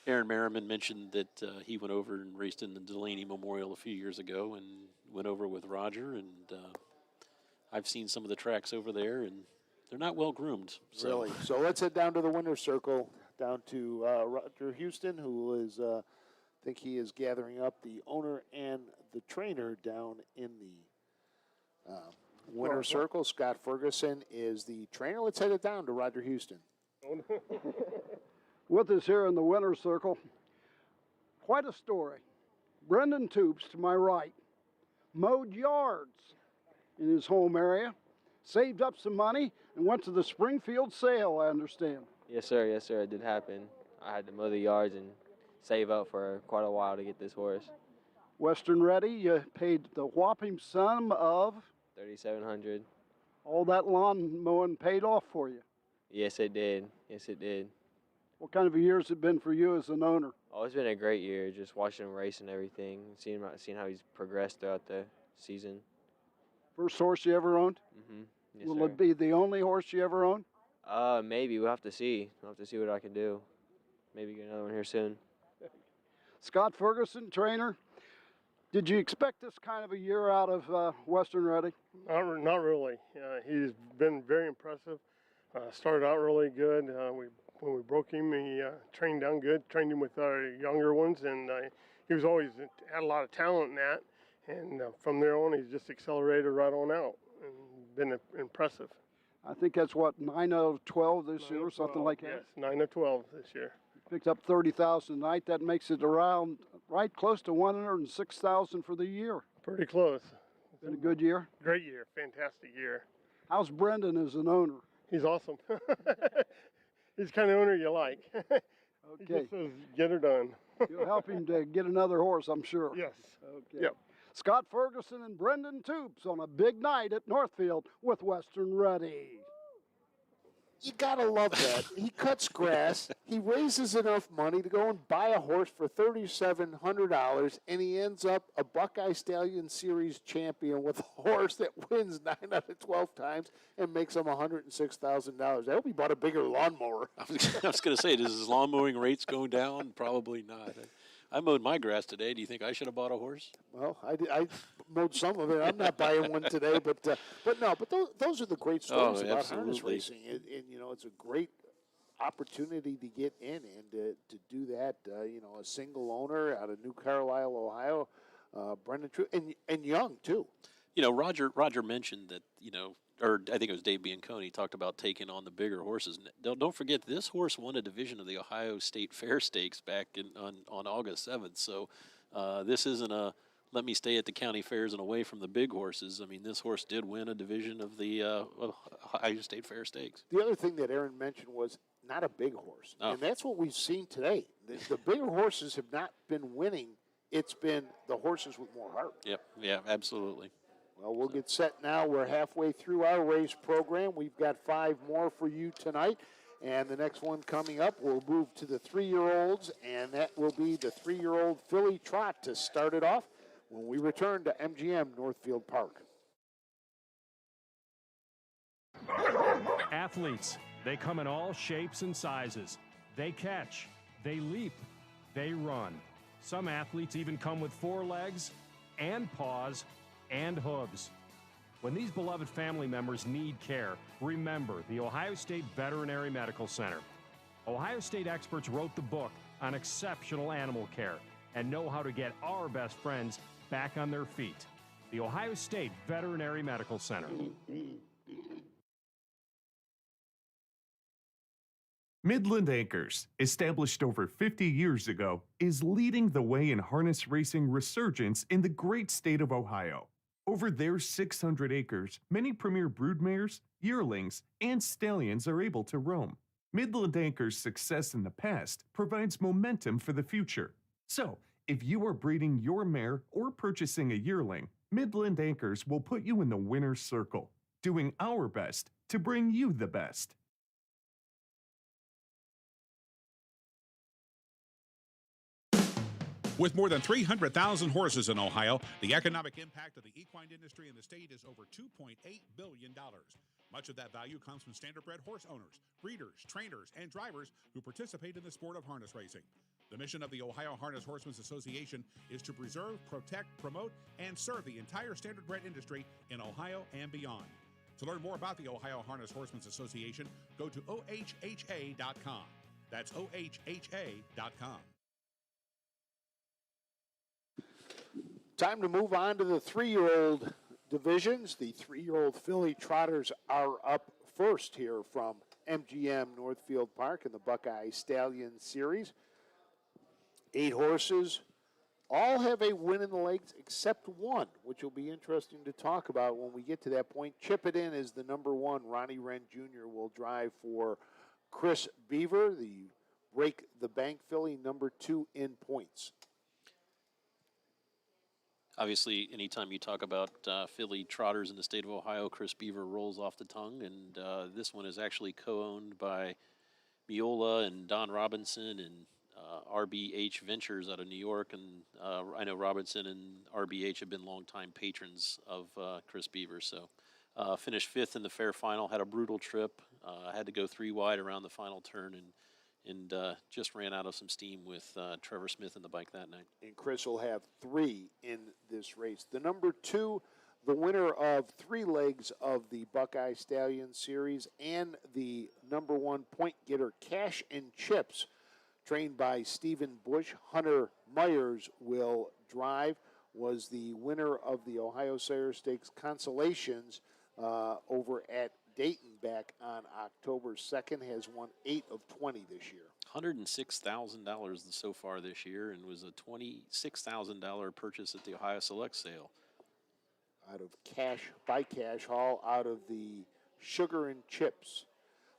Aaron Merriman mentioned that he went over and raced in the Delaney Memorial a few years ago and went over with Roger. And I've seen some of the tracks over there, and they're not well groomed. So. Really? So let's head down to the winner's circle. Down to Roger Houston, who is, I think he is gathering up the owner and the trainer down in the winner's circle. Scott Ferguson is the trainer. Let's head it down to Roger Houston. With us here in the winner's circle, quite a story. Brendan Toops, to my right, mowed yards in his home area, saved up some money, and went to the Springfield sale, I understand. Yes, sir. Yes, sir. It did happen. I had to mow the yards and save up for quite a while to get this horse. Western Ready, you paid the whopping sum of $3,700. all that lawn mowing paid off for you. Yes, it did. Yes, it did. What kind of a year has it been for you as an owner? Oh, it's been a great year. Just watching him race and everything, seeing how he's progressed throughout the season. First horse you ever owned? Mm-hmm. Yes, Will sir. it be the only horse you ever owned? Maybe. We'll have to see. We'll have to see what I can do. Maybe get another one here soon. Scott Ferguson, trainer. Did you expect this kind of a year out of Western Ready? Not really. He's been very impressive. Started out really good. When we broke him, he trained down good. Trained him with our younger ones, and he was always had a lot of talent in that. And from there on, he's just accelerated right on out and been impressive. I think that's what, 9 out of 12 this year or something like that? Yes, 9 of 12 this year. Picked up 30,000 tonight. That makes it around right close to 106,000 for the year. Pretty close. Been a good year? Great year, fantastic year. How's Brendan as an owner? He's awesome. He's the kind of owner you like. Okay. He just says, get her done. You'll help him to get another horse, I'm sure. Yes. Okay. Yep. Scott Ferguson and Brendan Toops on a big night at Northfield with Western Ready. You gotta love that. He cuts grass. He raises enough money to go and buy a horse for $3,700, and he ends up a Buckeye Stallion Series champion with a horse that wins 9 out of 12 times and makes him $106,000. I hope he bought a bigger lawnmower. I was going to say, does his lawn mowing rates go down? Probably not. I mowed my grass today. Do you think I should have bought a horse? Well, I mowed some of it. I'm not buying one today, but those are the great stories about harness racing, and you know, it's a great opportunity to get in and to do that. You know, a single owner out of New Carlisle, Ohio, Brendan True, and young too. You know, Roger mentioned that, you know, or I think it was Dave Bianconi talked about taking on the bigger horses. Don't forget, this horse won a division of the Ohio State Fair Stakes back on August 7th. So this isn't a let me stay at the county fairs and away from the big horses. I mean, this horse did win a division of the Ohio State Fair Stakes. The other thing that Aaron mentioned was not a big horse. Oh. And that's what we've seen today. The bigger horses have not been winning. It's been the horses with more heart. Yep, yeah, absolutely. Well, we'll get set now. We're halfway through our race program. We've got 5 more for you tonight. And the next one coming up, we'll move to the 3-year-olds, and that will be the 3-year-old filly trot to start it off when we return to MGM Northfield Park. Athletes, they come in all shapes and sizes. They catch, they leap, they run. Some athletes even come with 4 legs and paws and hooves. When these beloved family members need care, remember the Ohio State Veterinary Medical Center. Ohio State experts wrote the book on exceptional animal care and know how to get our best friends back on their feet. The Ohio State Veterinary Medical Center. Midland Acres, established over 50 years ago, is leading the way in harness racing resurgence in the great state of Ohio. Over their 600 acres, many premier broodmares, yearlings, and stallions are able to roam. Midland Acres' success in the past provides momentum for the future. So, if you are breeding your mare or purchasing a yearling, Midland Acres will put you in the winner's circle, doing our best to bring you the best. With more than 300,000 horses in Ohio, the economic impact of the equine industry in the state is over $2.8 billion. Much of that value comes from standardbred horse owners, breeders, trainers, and drivers who participate in the sport of harness racing. The mission of the Ohio Harness Horsemen's Association is to preserve, protect, promote, and serve the entire standardbred industry in Ohio and beyond. To learn more about the Ohio Harness Horsemen's Association, go to ohha.com. That's ohha.com. Time to move on to the 3-year-old divisions. The 3-year-old filly trotters are up first here from MGM Northfield Park in the Buckeye Stallion Series. 8 horses, all have a win in the legs except one, which will be interesting to talk about when we get to that point. Chip It In is the number 1. Ronnie Wren Jr. will drive for Chris Beaver, the Break the Bank filly, number 2 in points. Obviously, anytime you talk about filly trotters in the state of Ohio, Chris Beaver rolls off the tongue, and this one is actually co-owned by Miola and Don Robinson and RBH Ventures out of New York, and I know Robinson and RBH have been longtime patrons of Chris Beaver, so finished 5th in the fair final, had a brutal trip, had to go 3 wide around the final turn, and just ran out of some steam with Trevor Smith in the bike that night. And Chris will have 3 in this race. The number 2, the winner of 3 legs of the Buckeye Stallion Series, and the number 1 point getter, Cash and Chips, trained by Stephen Bush. Hunter Myers will drive, was the winner of the Ohio Sire Stakes Consolations over at Dayton back on October 2nd, has won 8 of 20 this year. $106,000 so far this year, and was a $26,000 purchase at the Ohio Select Sale. Out of Cash by Cash Hall, out of the Sugar and Chips.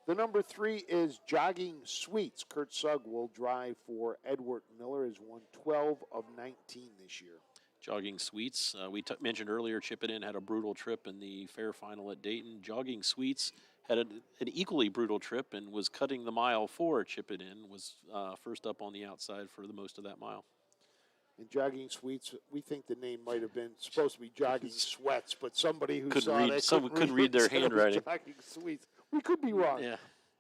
The number 3 is Jogging Sweets. Kurt Sugg will drive for Edward Miller, has won 12 of 19 this year. Jogging Sweets, we mentioned earlier, Chip It In had a brutal trip in the fair final at Dayton. Jogging Sweets had an equally brutal trip and was cutting the mile for Chip It In, was first up on the outside for the most of that mile. And Jogging Sweets, we think the name might have been supposed to be Jogging Sweats, but somebody who couldn't saw read, that someone couldn't read their handwriting. Jogging Sweets. We could be wrong. Yeah.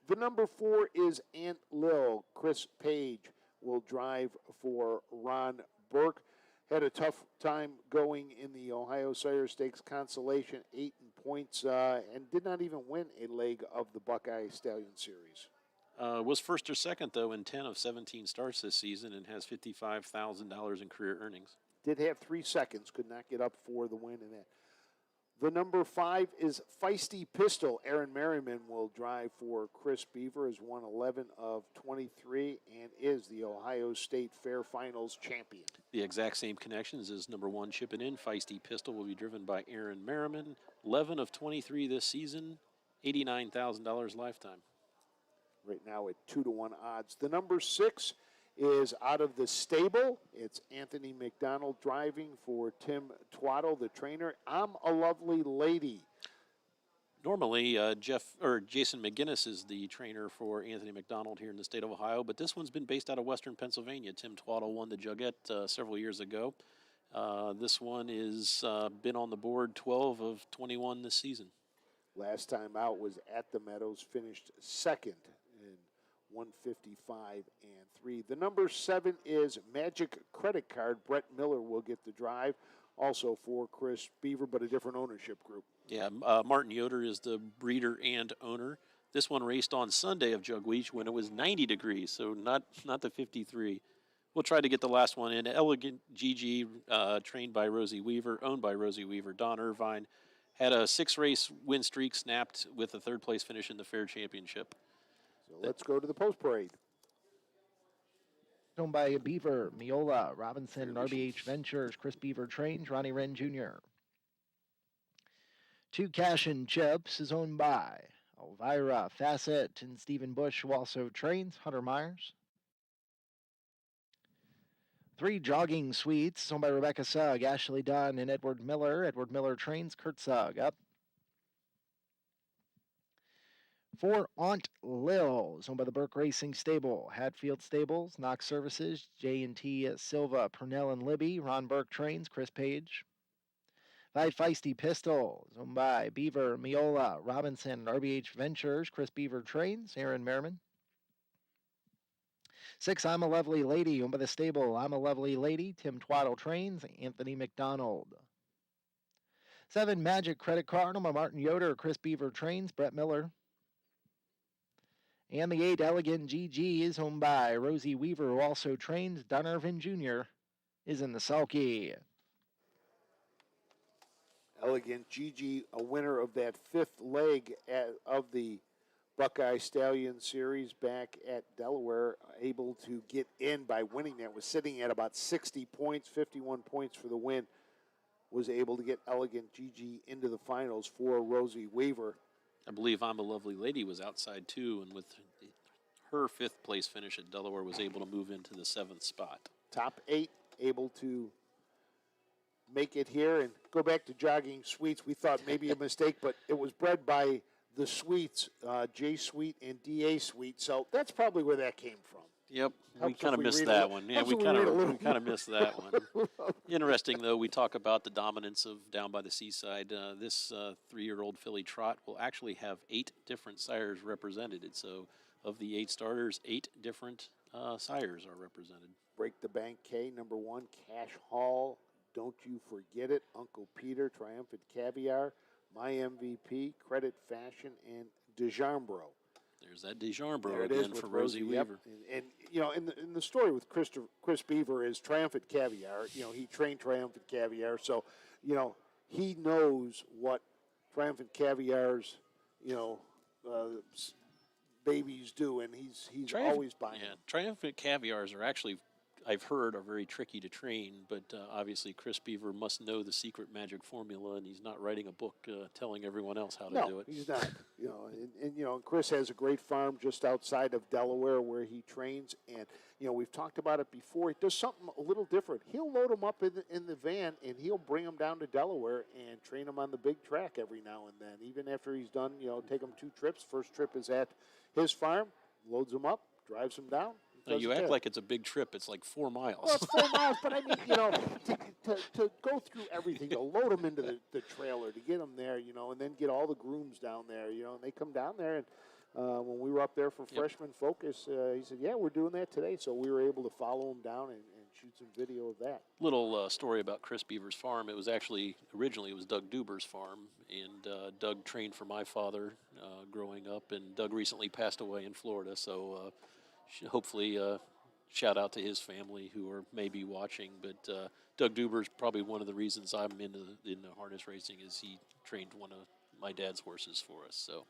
The number 4 is Aunt Lil. Chris Page will drive for Ron Burke. Had a tough time going in the Ohio Sire Stakes Consolation, 8 in points, and did not even win a leg of the Buckeye Stallion Series. Was first or second, though, in 10 of 17 starts this season and has $55,000 in career earnings. Did have 3 seconds, could not get up for the win in that. The number 5 is Feisty Pistol. Aaron Merriman will drive for Chris Beaver, has won 11 of 23 and is the Ohio State Fair Finals champion. The exact same connections as number 1 Chip It In. Feisty Pistol will be driven by Aaron Merriman. 11 of 23 this season, $89,000 lifetime. Right now at 2-1 odds. The number 6 is out of the stable. It's Anthony McDonald driving for Tim Twaddle, the trainer. I'm a Lovely Lady. Normally, Jason McGinnis is the trainer for Anthony McDonald here in the state of Ohio, but this one's been based out of Western Pennsylvania. Tim Twaddle won the Jugette several years ago. This one is been on the board 12 of 21 this season. Last time out was at the Meadows, finished second and 155-3. The number 7 is Magic Credit Card. Brett Miller will get the drive, also for Chris Beaver, but a different ownership group. Yeah, Martin Yoder is the breeder and owner. This one raced on Sunday of Jugweech when it was 90 degrees, so not the 53. We'll try to get the last one in. Elegant GG, trained by Rosie Weaver, owned by Rosie Weaver. Don Irvine had a 6-race win streak snapped with a 3rd-place finish in the Fair Championship. So let's go to the post parade. Owned by Beaver, Miola, Robinson, RBH Ventures, Chris Beaver Trains, Ronnie Wren Jr. 2 Cash and Chips is owned by Elvira Fassett and Stephen Bush, who also trains, Hunter Myers. 3 Jogging Suites, owned by Rebecca Sugg, Ashley Dunn, and Edward Miller. Edward Miller trains, Kurt Sugg up. 4 Aunt Lil's, owned by the Burke Racing Stable, Hatfield Stables, Knox Services, J&T Silva, Purnell and Libby, Ron Burke trains, Chris Page. 5 Feisty Pistols, owned by Beaver, Miola, Robinson, RBH Ventures, Chris Beaver trains, Aaron Merriman. 6 I'm a Lovely Lady, owned by the stable, I'm a Lovely Lady, Tim Twaddle trains, Anthony McDonald. 7 Magic Credit Card, owned by Martin Yoder, Chris Beaver trains, Brett Miller. And the 8 Elegant GG is owned by Rosie Weaver, who also trains, Don Irvin Jr. is in the sulky. Elegant GG, a winner of that 5th leg of the Buckeye Stallion Series back at Delaware, able to get in by winning that. Was sitting at about 60 points, 51 points for the win. Was able to get Elegant GG into the finals for Rosie Weaver. I believe I'm a Lovely Lady was outside too, and with her 5th place finish at Delaware was able to move into the 7th spot. Top 8, able to make it here. And go back to Jogging Suites. We thought maybe a mistake, but it was bred by the Sweets, J Sweet and DA Sweet. So that's probably where that came from. Yep, we Helps kind if of we missed read that a one. little- Yeah, we helps if we kind read a little of missed that one. Interesting, though, we talk about the dominance of Down by the Seaside. This 3-year-old filly trot will actually have 8 different sires represented. So of the 8 starters, 8 different sires are represented. Break the Bank K, number 1, Cash Hall, Don't You Forget It, Uncle Peter, Triumphant Caviar, My MVP, Credit Fashion, and DeJambro. There's that DeJambro There it is again with for Rosie yep. Weaver. And you know, in the story with Chris Beaver is Triumphant Caviar. You know, he trained Triumphant Caviar, so you know he knows what Triumphant Caviar's babies do, and he's always buying them. Triumphant Caviars are actually, I've heard, are very tricky to train, but obviously Chris Beaver must know the secret magic formula, and he's not writing a book telling everyone else how to do it. No, he's not. You know, and you know, Chris has a great farm just outside of Delaware where he trains, and you know, we've talked about it before. He does something a little different. He'll load them up in the van, and he'll bring them down to Delaware and train them on the big track every now and then. Even after he's done, you know, take them 2 trips. First trip is at his farm, loads them up, drives them down. Now, you act like it's a big trip. It's like 4 miles. Well, it's 4 miles, but I mean, you know, to go through everything, to load them into the trailer, to get them there, you know, and then get all the grooms down there, you know, and they come down there. And when we were up there for Freshman Focus, he said, yeah, we're doing that today. So we were able to follow him down and shoot some video of that. Little story about Chris Beaver's farm. It was actually, originally it was Doug Duber's farm, and Doug trained for my father growing up, and Doug recently passed away in Florida, so hopefully shout out to his family who are maybe watching. But Doug Duber's probably one of the reasons I'm into harness racing is he trained one of my dad's horses for us. So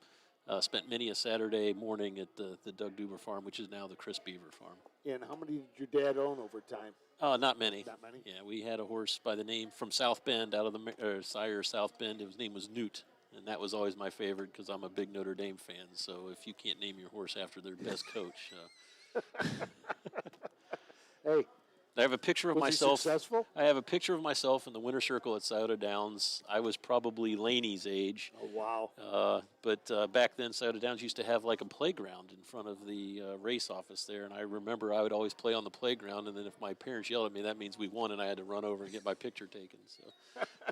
spent many a Saturday morning at the Doug Duber farm, which is now the Chris Beaver farm. And how many did your dad own over time? Not many. Not many? Yeah, we had a horse by the name from South Bend, out of the sire South Bend. His name was Newt, and that was always my favorite because I'm a big Notre Dame fan. So if you can't name your horse after their best coach. Hey, I have a picture of was myself. he successful? I have a picture of myself in the winter circle at Scioto Downs. I was probably Laney's age. Oh, wow. But back then, Scioto Downs used to have like a playground in front of the race office there. And I remember I would always play on the playground. And then if my parents yelled at me, that means we won, and I had to run over and get my picture taken.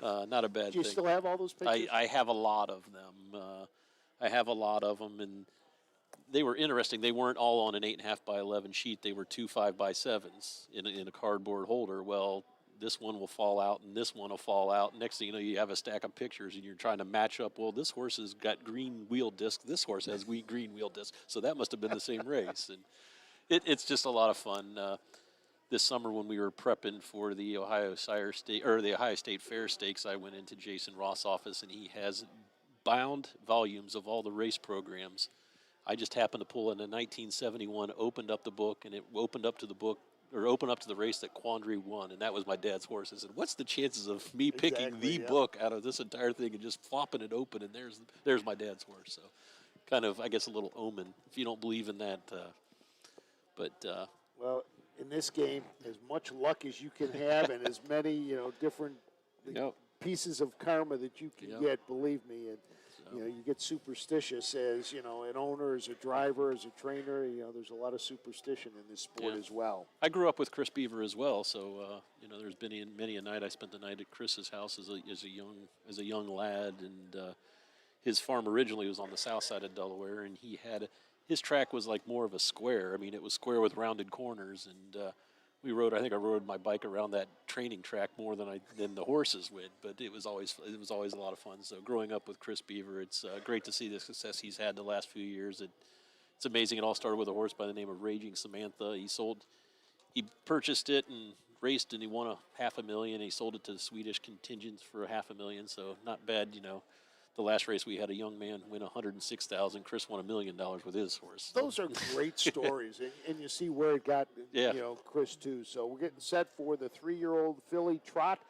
So not a bad Do you thing. still have all those pictures? I have a lot of them. I have a lot of them. And they were interesting. They weren't all on an 8.5 by 11 sheet. They were 2 5 by 7s in a cardboard holder. Well, this one will fall out and this one will fall out. Next thing you know, you have a stack of pictures and you're trying to match up. Well, this horse has got green wheel disc. This horse has green wheel disc. So that must have been the same race. And it's just a lot of fun. This summer when we were prepping for the Ohio State Fair Stakes, I went into Jason Ross' office and he has bound volumes of all the race programs. I just happened to pull in a 1971, opened up the book, and it opened up to the race that Quandary won, and that was my dad's horse. I said, "What's the chances of me picking the book out of this entire thing and just flopping it open, and there's my dad's horse?" So, kind of, I guess, a little omen if you don't believe in that. Well, in this game, as much luck as you can have, and as many different pieces of karma that you can get, believe me, and you get superstitious as an owner, as a driver, as a trainer. There's a lot of superstition in this sport as well. I grew up with Chris Beaver as well, so there's been many a night I spent the night at Chris's house as a young lad, and his farm originally was on the south side of Delaware, and his track was like more of a square. I mean, it was square with rounded corners, and I think I rode my bike around that training track more than the horses would, but it was always a lot of fun. So growing up with Chris Beaver, it's great to see the success he's had the last few years. It's amazing. It all started with a horse by the name of Raging Samantha. He purchased it and raced, and he won $500,000. He sold it to the Swedish contingents for $500,000. So not bad, The last race we had a young man win $106,000. Chris won $1 million with his horse. Those are great stories, and you see where it got Chris too. So we're getting set for the 3-year-old filly trot.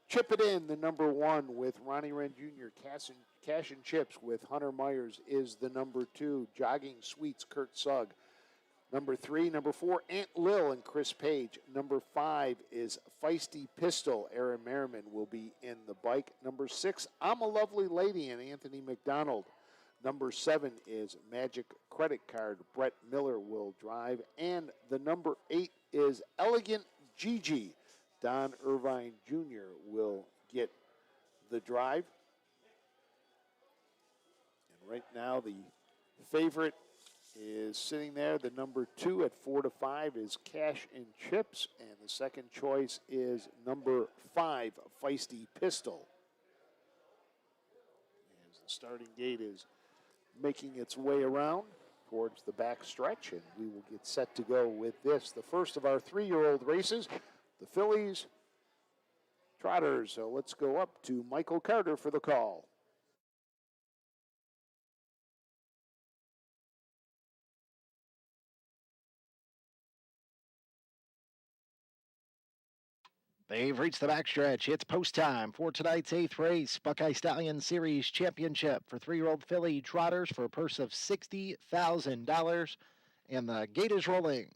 Chip It In, the number 1 with Ronnie Wren Jr. Cash and Chips with Hunter Myers is the number 2. Jogging Sweets, Kurt Sugg. Number 3, number 4, Aunt Lil and Chris Page. Number 5 is Feisty Pistol. Aaron Merriman will be in the bike. Number 6, I'm a Lovely Lady and Anthony McDonald. Number 7 is Magic Credit Card. Brett Miller will drive. And the number 8 is Elegant Gigi. Don Irvine Jr. will get the drive. And right now the favorite is sitting there. The number 2 at 4-5 is Cash and Chips, and the second choice is number 5, Feisty Pistol. As the starting gate is making its way around towards the back stretch, and we will get set to go with this, the first of our 3-year-old races, the fillies trotters. So let's go up to Michael Carter for the call. They've reached the backstretch. It's post time for tonight's 8th race, Buckeye Stallion Series Championship for 3-year-old filly trotters for a purse of $60,000. And the gate is rolling.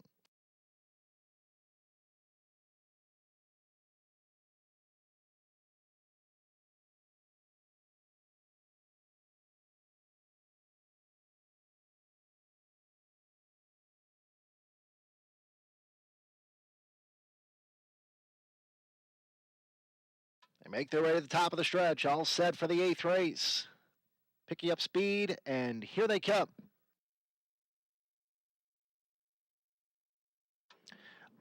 They make their way to the top of the stretch, all set for the 8th race. Picking up speed, and here they come.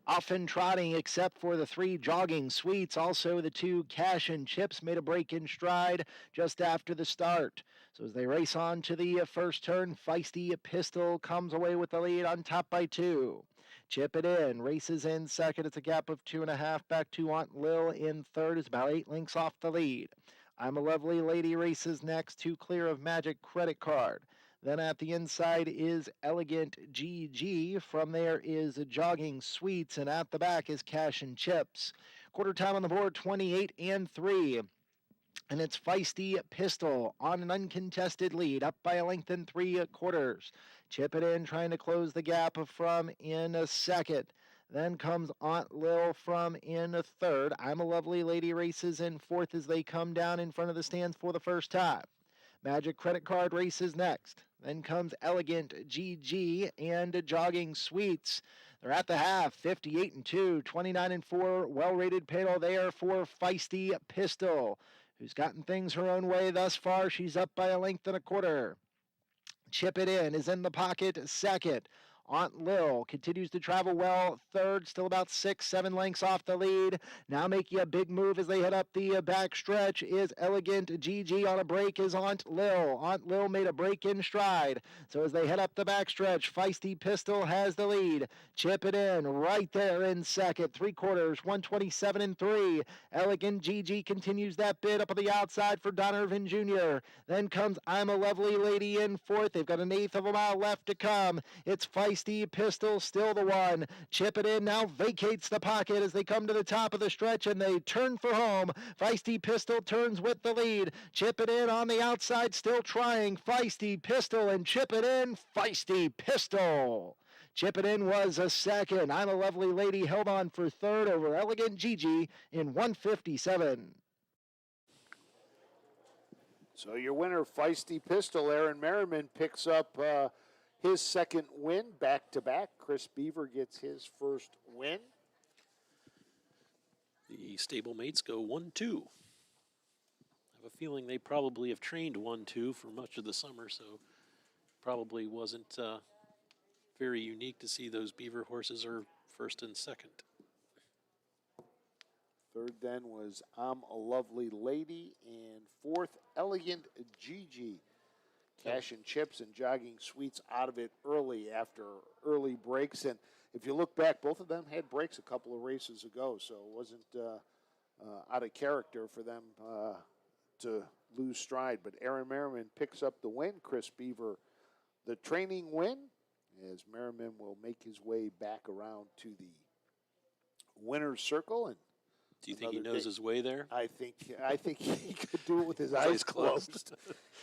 Often trotting, except for the 3 Jogging Sweets. Also, the 2 Cash and Chips made a break in stride just after the start. So as they race on to the first turn, Feisty Pistol comes away with the lead on top by 2. Chip It In races in second. It's a gap of 2.5 back to Aunt Lil in third. Is about 8 lengths off the lead. I'm a Lovely Lady races next, 2 clear of Magic Credit Card. Then at the inside is Elegant GG. From there is Jogging Sweets, and at the back is Cash and Chips. Quarter time on the board, 28 and 3. And it's Feisty Pistol on an uncontested lead, up by a length and 3/4. Chip It In trying to close the gap from in a second. Then comes Aunt Lil from in a third. I'm a Lovely Lady races in fourth as they come down in front of the stands for the first time. Magic Credit Card races next. Then comes Elegant GG and Jogging Sweets. They're at the half, 58 and 2, 29 and 4. Well-rated pedal there for Feisty Pistol, who's gotten things her own way thus far. She's up by a length and 1/4. Chip It In is in the pocket, second. Aunt Lil continues to travel well, third, still about 6-7 lengths off the lead. Now making a big move as they head up the back stretch is Elegant Gigi. On a break is Aunt Lil. Aunt Lil made a break in stride. So as they head up the back stretch, Feisty Pistol has the lead. Chip It In right there in second. 3/4, 127-3. Elegant Gigi continues that bid up on the outside for Donovan Jr. Then comes I'm a Lovely Lady in fourth. They've got an eighth of a mile left to come. It's Feisty Pistol still the one. Chip It In now vacates the pocket as they come to the top of the stretch and they turn for home. Feisty Pistol turns with the lead. Chip It In on the outside still trying. Feisty Pistol and Chip It In. Feisty Pistol. Chip It In was a second. I'm a Lovely Lady held on for third over Elegant Gigi in 157. So your winner, Feisty Pistol, Aaron Merriman picks up his second win back-to-back. Chris Beaver gets his first win. The stablemates go 1-2. I have a feeling they probably have trained 1-2 for much of the summer, so probably wasn't very unique to see those Beaver horses are first and second. Third then was I'm a Lovely Lady, and fourth, Elegant Gigi. Cash and chips and jogging sweets out of it early after early breaks. And if you look back, both of them had breaks a couple of races ago, so it wasn't out of character for them to lose stride. But Aaron Merriman picks up the win. Chris Beaver, the training win, as Merriman will make his way back around to the winner's circle. And do you think he knows his way there? I think he could do it with his eyes closed.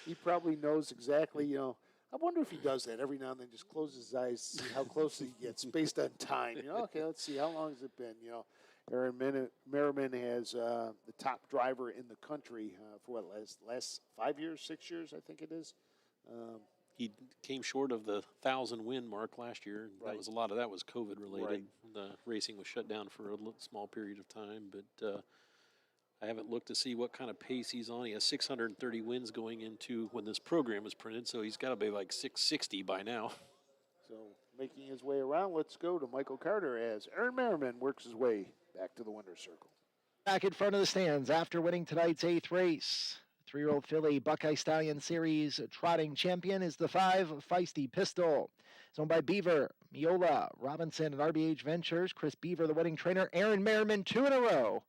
He probably knows exactly, you know. I wonder if he does that every now and then, just closes his eyes, see how close he gets based on time. You know, okay, let's see, how long has it been? You know, Aaron Merriman has the top driver in the country for what, last 5 years, 6 years, I think it is. He came short of the 1,000-win mark last year. Right. That was a lot of that was COVID related. Right. The racing was shut down for a small period of time, but I haven't looked to see what kind of pace he's on. He has 630 wins going into when this program is printed, so he's got to be like 660 by now. So making his way around, let's go to Michael Carter as Aaron Merriman works his way back to the winner's circle. Back in front of the stands after winning tonight's 8th race. 3-year-old filly Buckeye Stallion Series trotting champion is the 5 Feisty Pistol. It's owned by Beaver, Miola, Robinson, and RBH Ventures. Chris Beaver, the winning trainer. Aaron Merriman, 2 in a row.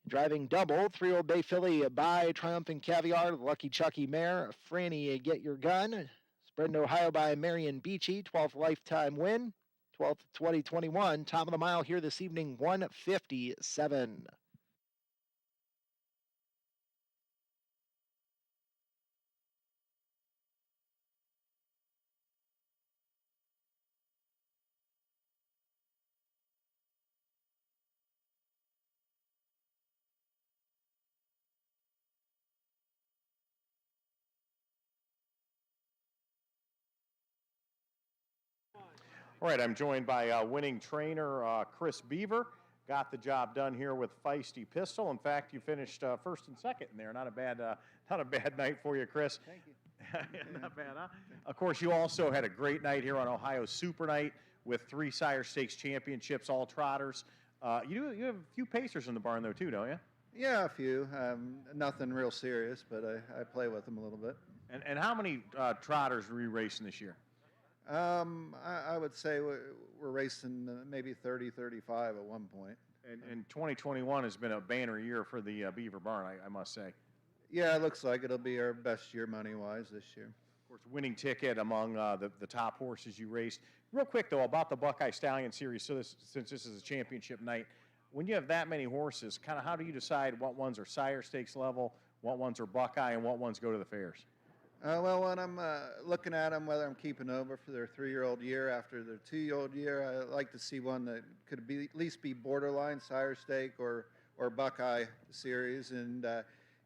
Driving double, 3-year-old Bay filly by Triumphant Caviar, the Lucky Chucky mare. Franny, Get Your Gun. Spread in Ohio by Marion Beachy, 12th lifetime win. 12th 2021. Top of the mile here this evening, 157. All right, I'm joined by winning trainer Chris Beaver. Got the job done here with Feisty Pistol. In fact, you finished first and second in there. Not a bad night for you, Chris. Thank you. Not bad, huh? Of course, you also had a great night here on Ohio Super Night with 3 Sire Stakes championships, all trotters. You have a few pacers in the barn though too, don't you? Yeah, a few. Nothing real serious, but I play with them a little bit. And how many trotters were you racing this year? I would say we're racing maybe 30, 35 at one point. And 2021 has been a banner year for the Beaver Barn, I must say. Yeah, it looks like it'll be our best year money-wise this year. Of course, winning ticket among the top horses you raced. Real quick, though, about the Buckeye Stallion Series, since this is a championship night, when you have that many horses, kind of how do you decide what ones are Sire Stakes level, what ones are Buckeye, and what ones go to the fairs? Well, when I'm looking at them, whether I'm keeping over for their 3-year-old year after their 2-year-old year, I like to see one that could be at least be borderline Sire Stake or Buckeye Series. And,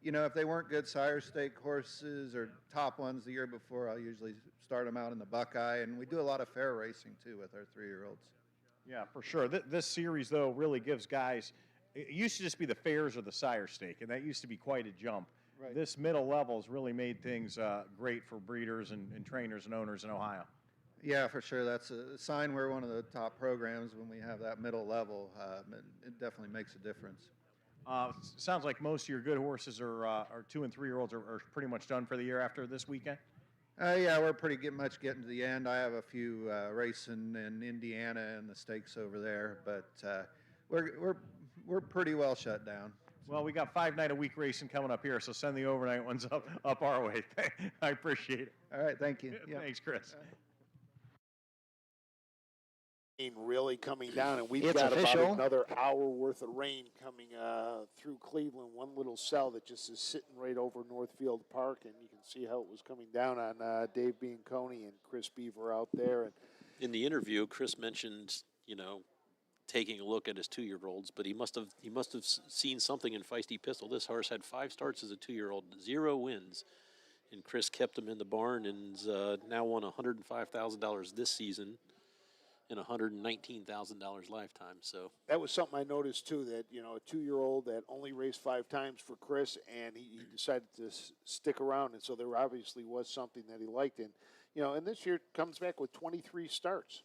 you know, if they weren't good Sire Stake horses or top ones the year before, I'll usually start them out in the Buckeye. And we do a lot of fair racing, too, with our 3-year-olds. Yeah, for sure. This series, though, really gives guys – it used to just be the fairs or the Sire Stake, and that used to be quite a jump. this middle level has really made things great for breeders and trainers and owners in Ohio. Yeah, for sure. That's a sign we're one of the top programs when we have that middle level. It definitely makes a difference. Sounds like most of your good horses are 2 and 3 year olds are pretty much done for the year after this weekend. Yeah, we're pretty much getting to the end. I have a few racing in Indiana and the stakes over there, but we're pretty well shut down. Well, we got 5-night-a-week racing coming up here, so send the overnight ones up our way. I appreciate it. All right, thank you. Yep. Thanks, Chris. Really coming down, and we've It's got official. about another hour worth of rain coming through Cleveland. One little cell that just is sitting right over Northfield Park, and you can see how it was coming down on Dave Bianconi and Chris Beaver out there. And In the interview, Chris mentioned, taking a look at his 2-year-olds, but he must have seen something in Feisty Pistol. This horse had 5 starts as a 2-year-old, 0 wins, and Chris kept him in the barn and now won $105,000 this season and $119,000 lifetime. So that was something I noticed too. That a 2-year-old that only raced 5 times for Chris, and he decided to stick around, and so there obviously was something that he liked. And and this year comes back with 23 starts.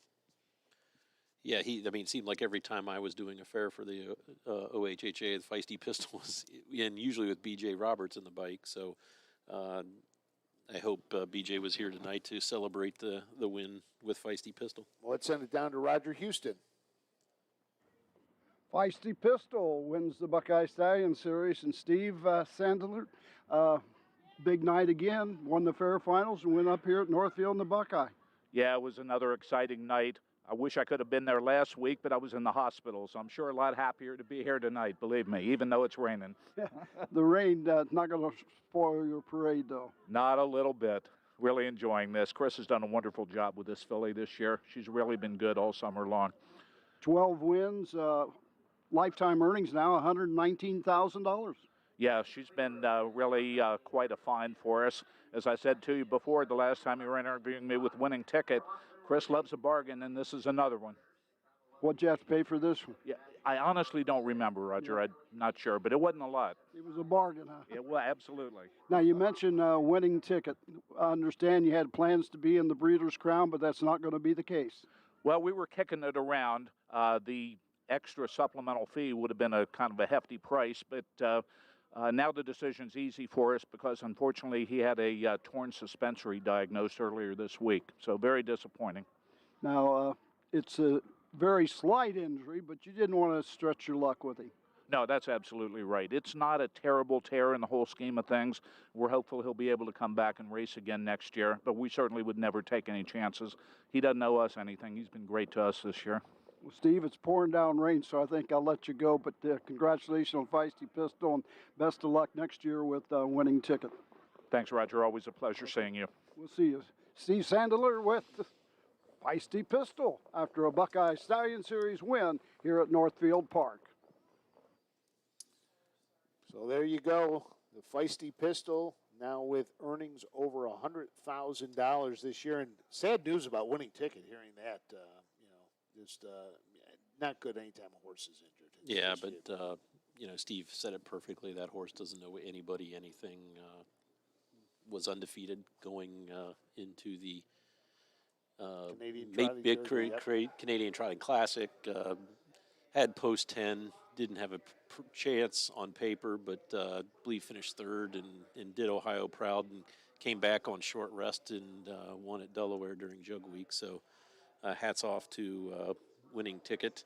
yeah, it seemed like every time I was doing a fair for the OHHA, the Feisty Pistol was, and usually with BJ Roberts in the bike. So I hope BJ was here tonight to celebrate the win with Feisty Pistol. Well, let's send it down to Roger Houston. Feisty Pistol wins the Buckeye Stallion Series, and Steve Sandler, big night again, won the fair finals and went up here at Northfield in the Buckeye. Yeah, it was another exciting night. I wish I could have been there last week, but I was in the hospital, so I'm sure a lot happier to be here tonight, believe me, even though it's raining. The rain not going to spoil your parade, though. Not a little bit. Really enjoying this. Chris has done a wonderful job with this filly this year. She's really been good all summer long. 12 wins, lifetime earnings now $119,000. Yeah, she's been really quite a find for us. As I said to you before, the last time you were interviewing me with Winning Ticket, Chris loves a bargain, and this is another one. What'd you have to pay for this one? Yeah, I honestly don't remember, Roger. I'm not sure, but it wasn't a lot. It was a bargain, huh? It was, absolutely. Now, you mentioned Winning Ticket. I understand you had plans to be in the Breeders' Crown, but that's not going to be the case. Well, we were kicking it around. The extra supplemental fee would have been a kind of a hefty price, but now the decision's easy for us because, unfortunately, he had a torn suspensory diagnosed earlier this week, so very disappointing. Now, it's a very slight injury, but you didn't want to stretch your luck with him. No, that's absolutely right. It's not a terrible tear in the whole scheme of things. We're hopeful he'll be able to come back and race again next year, but we certainly would never take any chances. He doesn't owe us anything. He's been great to us this year. Well, Steve, it's pouring down rain, so I think I'll let you go, but congratulations on Feisty Pistol, and best of luck next year with Winning Ticket. Thanks, Roger. Always a pleasure seeing you. We'll see you. Steve Sandler with Feisty Pistol after a Buckeye Stallion Series win here at Northfield Park. So there you go, the Feisty Pistol now with earnings over $100,000 this year. And sad news about Winning Ticket, hearing that, just not good anytime a horse is injured. Yeah, but Steve said it perfectly. That horse doesn't know anybody anything. Was undefeated going into the Canadian Trotting Classic. Had post 10, didn't have a chance on paper, but I believe finished third and did Ohio proud and came back on short rest and won at Delaware during Jug Week. So hats off to Winning Ticket.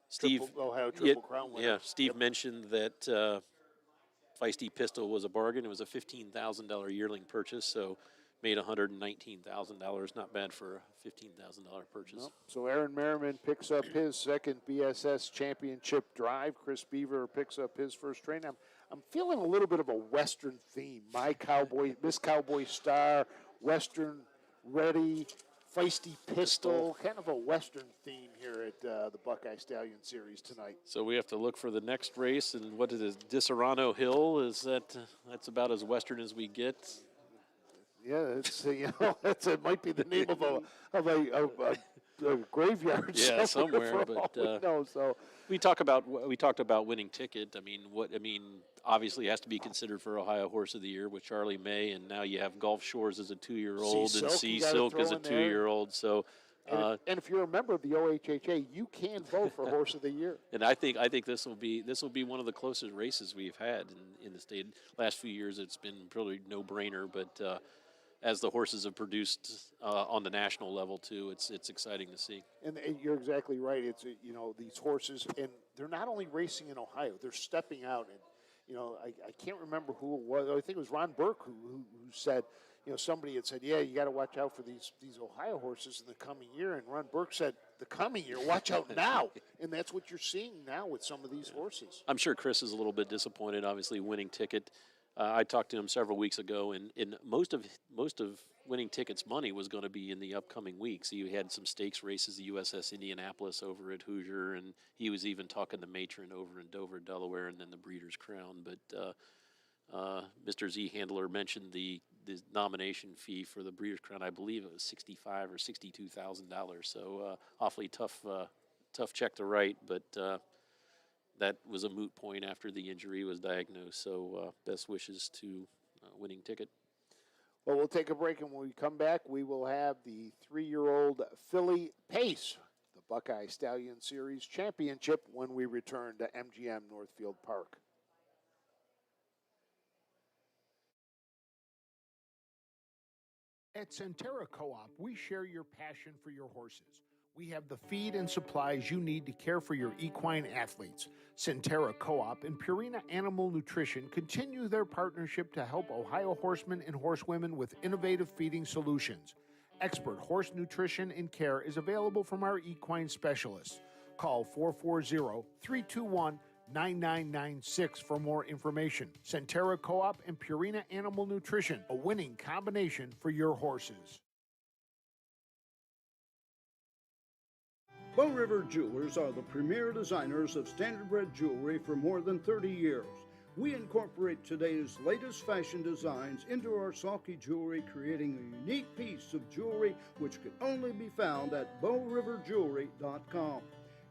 Steve, Ohio Triple Crown winner. Yeah, Steve mentioned that Feisty Pistol was a bargain. It was a $15,000 yearling purchase, so made $119,000. Not bad for a $15,000 purchase. Nope. So Aaron Merriman picks up his second BSS championship drive. Chris Beaver picks up his first train. I'm feeling a little bit of a Western theme. Miss Cowboy Star, Western Ready, Feisty Pistol, kind of a Western theme here at the Buckeye Stallion Series tonight. So we have to look for the next race, and what is it, Disaronno Hill? Is that's about as Western as we get? Yeah, it's it might be the name of a graveyard. Yeah, somewhere. For But all we know, so we talked about winning ticket. I mean, obviously it has to be considered for Ohio Horse of the Year with Charlie May, and now you have Gulf Shores as a 2-year-old and Sea Silk as a 2-year-old. So. And if you're a member of the OHHA, you can vote for Horse of the Year. And I think this will be one of the closest races we've had in the state. Last few years, it's been probably no brainer. But as the horses have produced on the national level too, it's exciting to see. And you're exactly right. It's these horses, and they're not only racing in Ohio; they're stepping out. And I can't remember who it was. I think it was Ron Burke who said. Somebody had said, yeah, you got to watch out for these Ohio horses in the coming year. And Ron Burke said, the coming year, watch out now. And that's what you're seeing now with some of these horses. I'm sure Chris is a little bit disappointed, obviously, winning ticket. I talked to him several weeks ago, and most of winning ticket's money was going to be in the upcoming weeks. He had some stakes races, the USS Indianapolis over at Hoosier, and he was even talking to Matron over in Dover, Delaware, and then the Breeders' Crown. But Mr. Z Handler mentioned the nomination fee for the Breeders' Crown. I believe it was $65,000 or $62,000. So awfully tough check to write. But that was a moot point after the injury was diagnosed. So best wishes to winning ticket. Well, we'll take a break, and when we come back, we will have the 3-year-old filly Pace, the Buckeye Stallion Series Championship, when we return to MGM Northfield Park. At Centera Co-op, we share your passion for your horses. We have the feed and supplies you need to care for your equine athletes. Centera Co-op and Purina Animal Nutrition continue their partnership to help Ohio horsemen and horsewomen with innovative feeding solutions. Expert horse nutrition and care is available from our equine specialists. Call 440-321-9996 for more information. Centera Co-op and Purina Animal Nutrition, a winning combination for your horses. Bow River Jewelers are the premier designers of standardbred jewelry for more than 30 years. We incorporate today's latest fashion designs into our Salke jewelry, creating a unique piece of jewelry which can only be found at bowriverjewelry.com.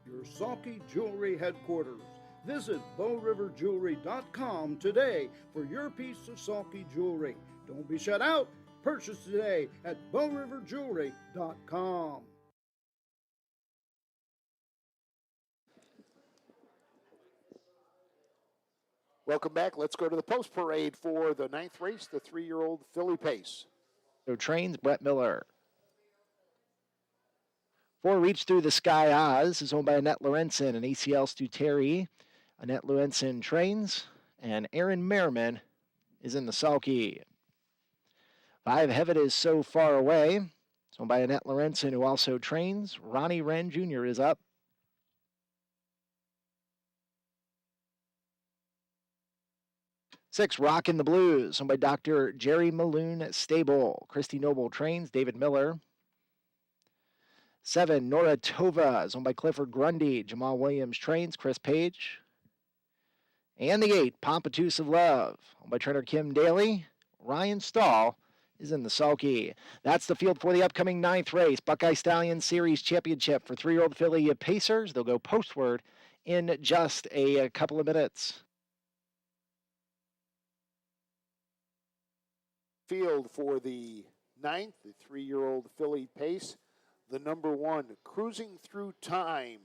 Your Salke jewelry headquarters. Visit bowriverjewelry.com today for your piece of Salke jewelry. Don't be shut out. Purchase today at bowriverjewelry.com. Welcome back. Let's go to the post parade for the 9th race, the 3-year-old filly Pace. So trains Brett Miller. 4 Reach Through the Sky Oz is owned by Annette Lorenzen and ACL Stu Terry. Annette Lorenzen trains, and Aaron Merriman is in the sulky. 5 Heaven is So Far Away. It's owned by Annette Lorenzen, who also trains. Ronnie Wren Jr. is up. 6 Rockin' the Blues, owned by Dr. Jerry Maloon Stable. Christy Noble trains. David Miller. 7 Nora Tova is owned by Clifford Grundy. Jamal Williams trains. Chris Page. And the 8 Pompatus of Love, owned by trainer Kim Daly. Ryan Stahl is in the sulky. That's the field for the upcoming 9th race, Buckeye Stallion Series Championship for 3-year-old filly Pacers. They'll go postward in just a couple of minutes. Field for the 9th, the 3-year-old filly Pace. The number 1, Cruising Through Time.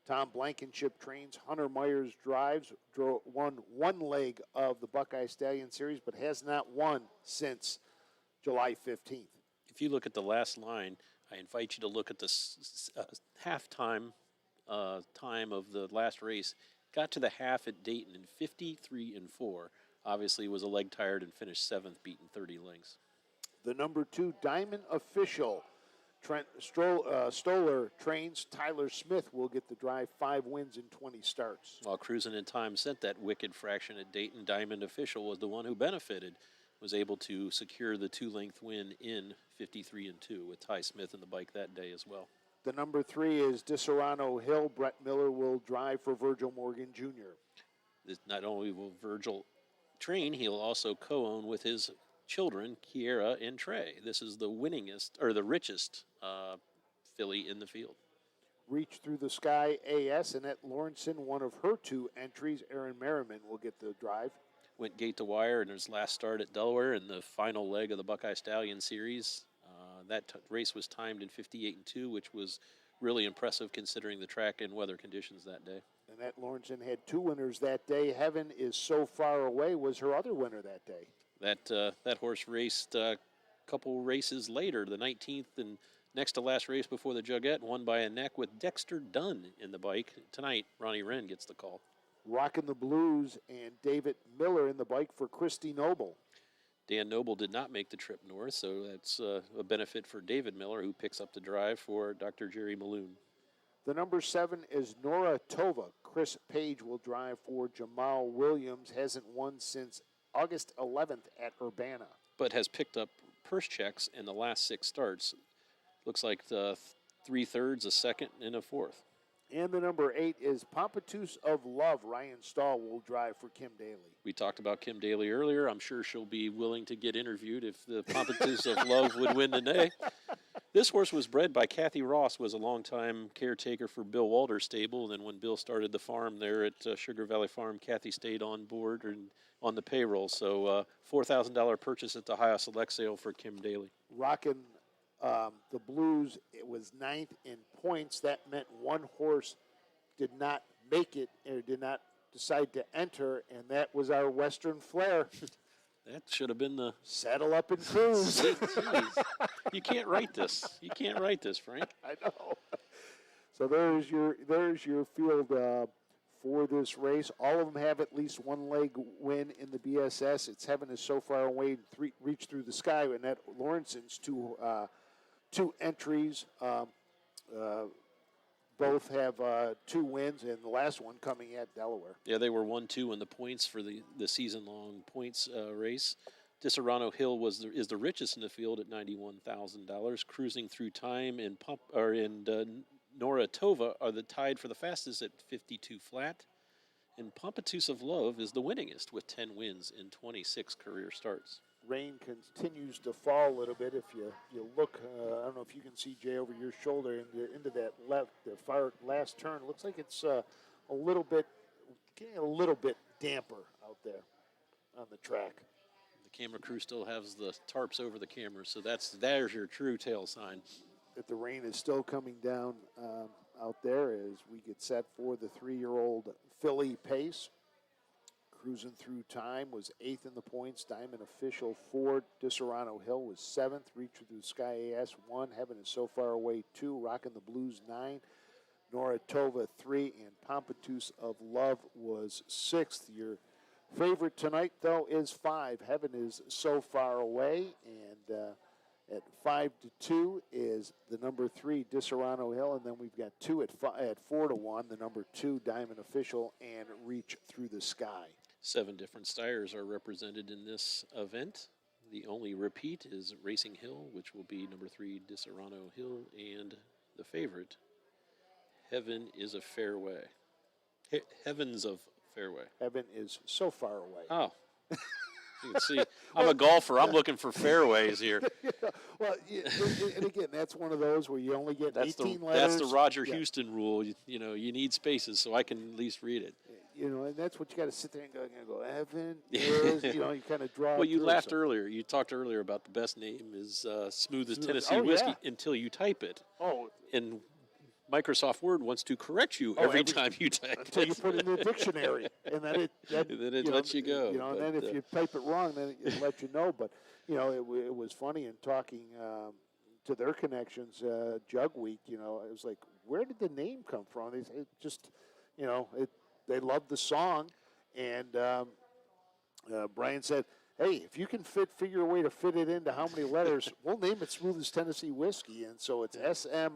Tom Blankenship trains. Hunter Myers drives. Won one leg of the Buckeye Stallion Series, but has not won since July 15th. If you look at the last line, I invite you to look at the halftime time of the last race. Got to the half at Dayton in 53-4. Obviously was a leg tired and finished 7th, beaten 30 lengths. The number 2, Diamond Official. Trent Stoller trains. Tyler Smith will get the drive. 5 wins in 20 starts. While Cruising in Time sent that wicked fraction at Dayton, Diamond Official was the one who benefited, was able to secure the 2-length win in 53-2 with Ty Smith in the bike that day as well. The number 3 is Disaronno Hill. Brett Miller will drive for Virgil Morgan Jr. Not only will Virgil train, he'll also co-own with his children, Kiera and Trey. This is the winningest, or the richest filly in the field. Reach Through the Sky AS, Annette Lawrenson, one of her 2 entries. Aaron Merriman will get the drive. Went gate to wire in his last start at Delaware in the final leg of the Buckeye Stallion Series. That race was timed in 58-2, which was really impressive considering the track and weather conditions that day. Annette Lawrenson had 2 winners that day. Heaven Is So Far Away was her other winner that day. That horse raced a couple races later, the 19th and next to last race before the Jugette, won by a neck with Dexter Dunn in the bike. Tonight, Ronnie Wren gets the call. Rockin' the Blues and David Miller in the bike for Christy Noble. Dan Noble did not make the trip north, so that's a benefit for David Miller, who picks up the drive for Dr. Jerry Malone. The number 7 is Nora Tova. Chris Page will drive for Jamal Williams. Hasn't won since August 11th at Urbana. But has picked up purse checks in the last 6 starts. Looks like the 3/3, a second, and a fourth. And the number 8 is Pompatus of Love. Ryan Stahl will drive for Kim Daly. We talked about Kim Daly earlier. I'm sure she'll be willing to get interviewed if the Pompatus of Love would win today. This horse was bred by Kathy Ross, was a longtime caretaker for Bill Walter's stable. And then when Bill started the farm there at Sugar Valley Farm, Kathy stayed on board and on the payroll. So $4,000 purchase at the Ohio Select Sale for Kim Daly. Rockin' the Blues, it was 9th in points. That meant one horse did not make it or did not decide to enter, and that was our Western Flair. That should have been the Saddle Up and Cruise. Jeez. You can't write this. You can't write this, Frank. I know. So there's your field for this race. All of them have at least one leg win in the BSS. It's Heaven Is So Far Away, Reach Through the Sky, and that Lawrenson's 2 entries. Both have 2 wins, and the last one coming at Delaware. Yeah, they were 1-2 in the points for the season-long points race. Disaronno Hill is the richest in the field at $91,000. Cruising Through Time and Nora Tova are the tied for the fastest at 52 flat. And Pompatus of Love is the winningest with 10 wins in 26 career starts. Rain continues to fall a little bit. If you look, I don't know if you can see, Jay, over your shoulder into that the far last turn. It looks like it's getting a little bit damper out there on the track. The camera crew still has the tarps over the camera, so there's your true tail sign. That the rain is still coming down out there as we get set for the 3-year-old filly Pace. Cruising Through Time was 8th in the points. Diamond Official 4. Disaronno Hill was 7th. Reach Through the Sky AS 1. Heaven Is So Far Away 2. Rockin' the Blues 9. Nora Tova 3. And Pompatus of Love was 6th. Your favorite tonight, though, is 5. Heaven Is So Far Away. And at 5-2 is the number 3, Disaronno Hill. And then we've got 2 at 4-1. The number 2, Diamond Official, and Reach Through the Sky. 7 different styres are represented in this event. The only repeat is Racing Hill, which will be number 3, Disaronno Hill, and the favorite, Heaven Is a Fairway. Heavens of Fairway. Heaven Is So Far Away. Oh. You can see, I'm a golfer. I'm looking for fairways here. Well, and again, that's one of those where you only get 18 letters. That's the Roger Houston rule. You need spaces, so I can at least read it. And that's what you got to sit there and go, Evan is, you kind of draw. Well, you laughed earlier. You talked earlier about the best name is Smooth as Tennessee Whiskey until you type it. Oh. And Microsoft Word wants to correct you every time you type until you put it in the dictionary, and then it lets you go. And then if you type it wrong, then it lets you know. But it was funny in talking to their connections, Jug Week. It was like, where did the name come from? They say just, they loved the song, and Brian said, hey, if you can figure a way to fit it into how many letters, we'll name it Smooth as Tennessee Whiskey. And so it's SMOTHASTENE.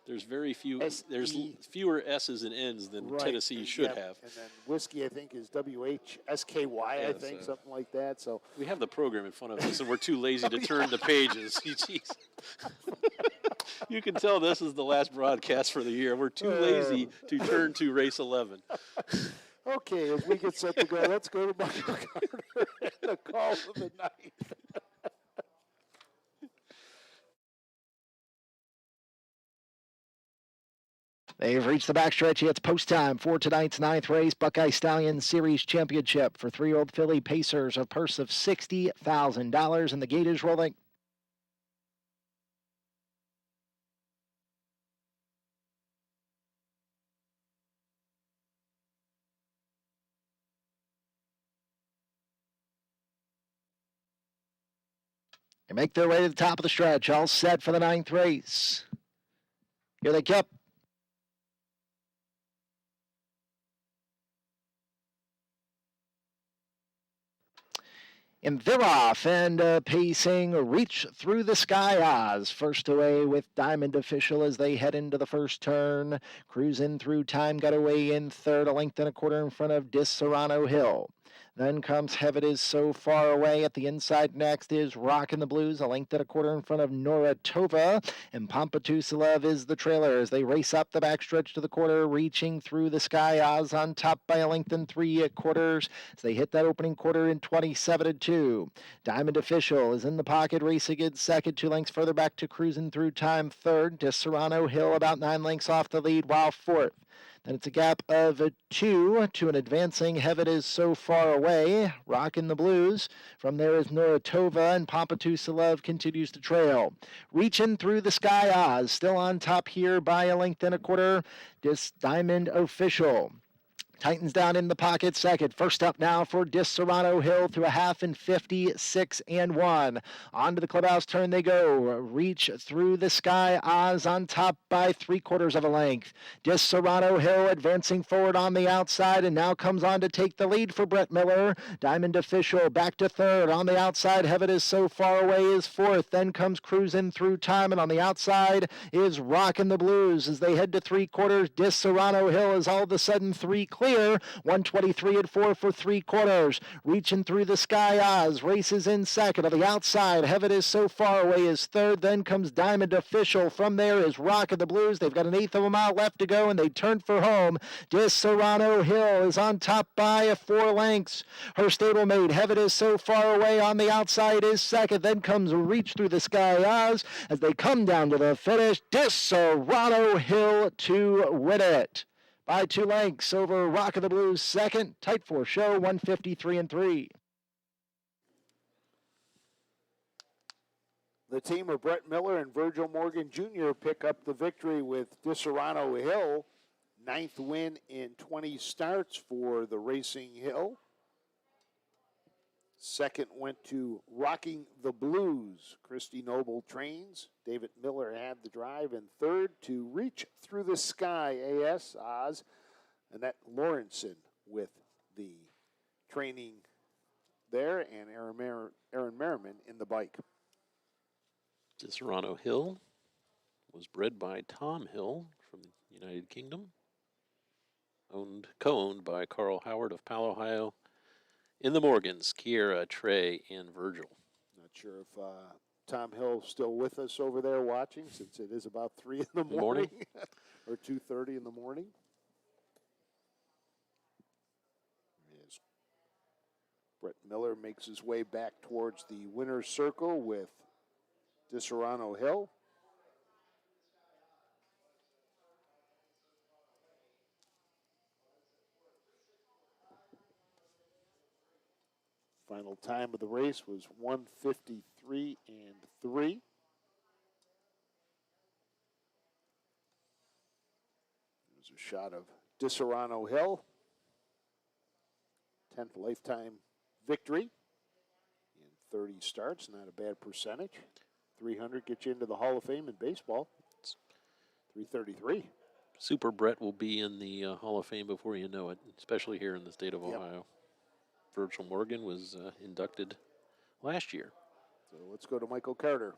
There's very few. There's fewer S's and N's than Tennessee should have. And then whiskey, I think, is WHSKY. I think something like that. So we have the program in front of us, and we're too lazy to turn the pages. Jeez. You can tell this is the last broadcast for the year. We're too lazy to turn to race 11. Okay, as we get set to go, let's go to Michael Carter and the call of the night. They've reached the backstretch. It's post time for tonight's 9th race, Buckeye Stallion Series Championship for 3-year-old filly Pacers, a purse of $60,000, and the gate is rolling. They make their way to the top of the stretch, all set for the 9th race. Here they come. And they're off, and pacing Reach Through the Sky Oz. First away with Diamond Official as they head into the first turn. Cruising through time, got away in third, a length and a quarter in front of Serrano Hill. Then comes Heaven Is So Far Away. At the inside next is Rockin' the Blues, a length and a quarter in front of Nora Tova. And Pampatusa Love is the trailer as they race up the backstretch to the quarter, reaching through the sky. Oz on top by a length and 3/4 as they hit that opening quarter in 27-2. Diamond Official is in the pocket, racing in second, 2 lengths further back to Cruising Through Time third. Serrano Hill about 9 lengths off the lead, while fourth. Then it's a gap of 2 to an advancing Heaven Is So Far Away. Rockin' the Blues. From there is Nora Tova, and Pampatusa Love continues to trail. Reaching Through the Sky Oz, still on top here by a length and a quarter. Diamond Official tightens down in the pocket second. First up now for Serrano Hill through a half in 56-1. Onto the clubhouse turn they go. Reach Through the Sky Oz on top by 3/4 of a length. Serrano Hill advancing forward on the outside and now comes on to take the lead for Brett Miller. Diamond Official back to third. On the outside, Heaven Is So Far Away is fourth. Then comes Cruising Through Time, and on the outside is Rockin' the Blues as they head to 3/4. Serrano Hill is all of a sudden 3 clear. 123-4 for 3/4. Reaching Through the Sky Oz races in second. On the outside, Heaven Is So Far Away is third. Then comes Diamond Official. From there is Rockin' the Blues. They've got an eighth of a mile left to go, and they turn for home. Serrano Hill is on top by 4 lengths. Her stablemate, Heaven Is So Far Away, on the outside is second. Then comes Reach Through the Sky Oz as they come down to the finish. Serrano Hill to win it by 2 lengths over Rockin' the Blues second. Tight for show, 153-3. The team of Brett Miller and Virgil Morgan Jr. pick up the victory with Serrano Hill. 9th win in 20 starts for the Racing Hill. Second went to Rocking the Blues. Christy Noble trains. David Miller had the drive. And third to Reach Through the Sky AS Oz. Annette Lawrenson with the training there. And Aaron Merriman in the bike. Serrano Hill was bred by Tom Hill from the United Kingdom. Co-owned by Carl Howard of Palo, Ohio. In the Morgans, Kiera, Trey, and Virgil. Not sure if Tom Hill's still with us over there watching, since it is about 3 in the morning. Or 2:30 in the morning. As Brett Miller makes his way back towards the winner's circle with Serrano Hill. Final time of the race was 1:53-3. There's a shot of Serrano Hill. 10th lifetime victory in 30 starts. Not a bad percentage. 300 gets you into the Hall of Fame in baseball. It's 333. Super Brett will be in the Hall of Fame before you know it, especially here in the state of Ohio. Virgil Morgan was inducted last year. So let's go to Michael Carter.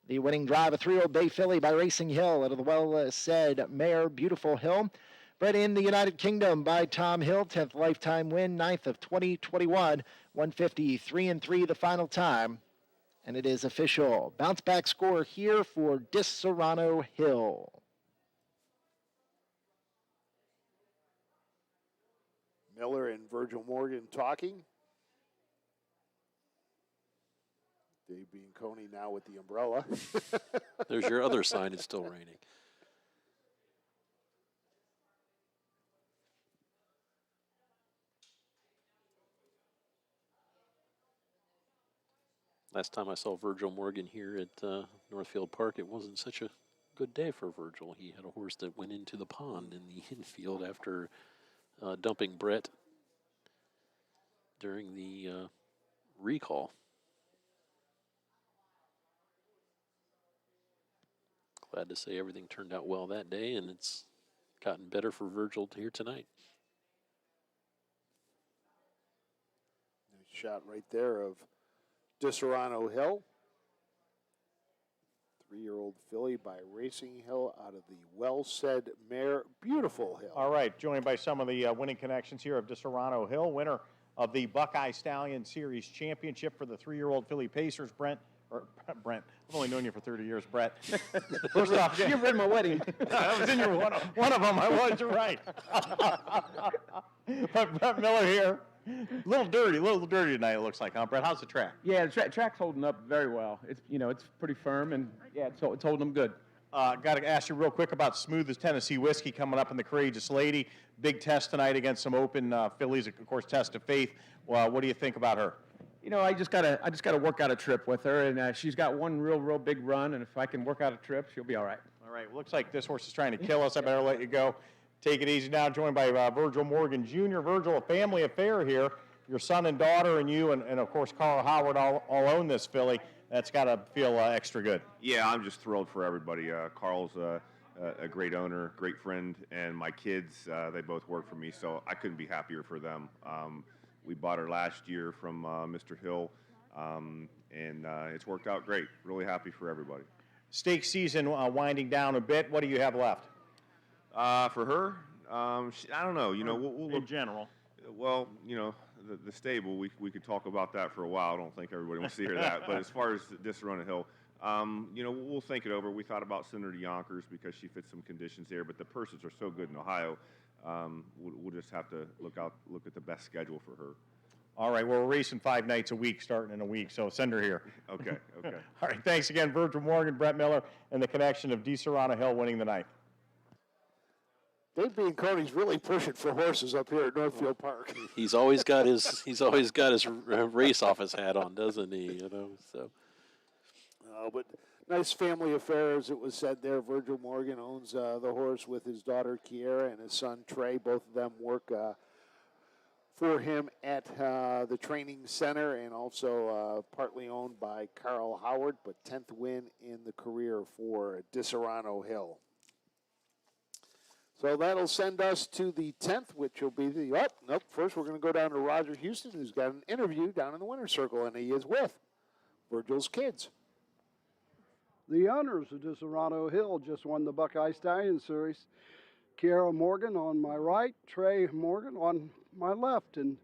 The winning drive, a 3-year-old Bay Filly by Racing Hill out of the well-said mare Beautiful Hill. Bred in the United Kingdom by Tom Hill, 10th lifetime win, 9th of 2021, 153-3 the final time. And it is official. Bounce back score here for Serrano Hill. Miller and Virgil Morgan talking. Dave Bianconi now with the umbrella. There's your other sign. It's still raining. Last time I saw Virgil Morgan here at Northfield Park, it wasn't such a good day for Virgil. He had a horse that went into the pond in the infield after dumping Brett during the recall. Glad to say everything turned out well that day, and it's gotten better for Virgil here tonight. Nice shot right there of DiSerrano Hill. 3-year-old filly by Racing Hill out of the well-said mare, Beautiful Hill. All right, joined by some of the winning connections here of DiSerrano Hill, winner of the Buckeye Stallion Series Championship for the 3-year-old filly Pacers, Brent. I've only known you for 30 years, Brett. First off, you've been my wedding. I was in your one of them. I was. You're right. But Brett Miller here. A little dirty tonight. It looks like, huh, Brett? How's the track? Yeah, the track's holding up very well. It's it's pretty firm, and yeah, it's holding them good. Got to ask you real quick about Smooth as Tennessee Whiskey coming up in the Courageous Lady. Big test tonight against some open fillies, of course, Test of Faith. Well, what do you think about her? I just gotta work out a trip with her, and she's got one real big run, and if I can work out a trip, she'll be all right. All right, looks like this horse is trying to kill us. I better let you go. Take it easy now. Joined by Virgil Morgan Jr. Virgil, a family affair here. Your son and daughter and you and of course, Carl Howard all own this filly. That's got to feel extra good. Yeah, I'm just thrilled for everybody. Carl's a great owner, great friend, and my kids, they both work for me, so I couldn't be happier for them. We bought her last year from Mr. Hill, and it's worked out great. Really happy for everybody. Stake season winding down a bit. What do you have left? For her, I don't know. We'll in general. Well, the stable, we could talk about that for a while. I don't think everybody wants to hear that. But as far as DiSerrano Hill, we'll think it over. We thought about sending her to Yonkers because she fits some conditions there. But the purses are so good in Ohio. We'll just have to look at the best schedule for her. All right, well, we're racing 5 nights a week starting in a week, so send her here. Okay. All right, thanks again, Virgil Morgan, Brett Miller, and the connection of DiSerrano Hill winning the night. Dave Bianconi's really pushing for horses up here at Northfield Park. He's always got his race office hat on, doesn't he? So. But nice family affair, as it was said there. Virgil Morgan owns the horse with his daughter Kiera and his son Trey. Both of them work for him at the training center, and also partly owned by Carl Howard. But 10th win in the career for DiSerrano Hill. So that'll send us to the 10th, which will be first we're going to go down to Roger Houston, who's got an interview down in the winner's circle, and he is with Virgil's kids. The owners of DiSerrano Hill just won the Buckeye Stallion Series. Kiera Morgan on my right, Trey Morgan on my left, and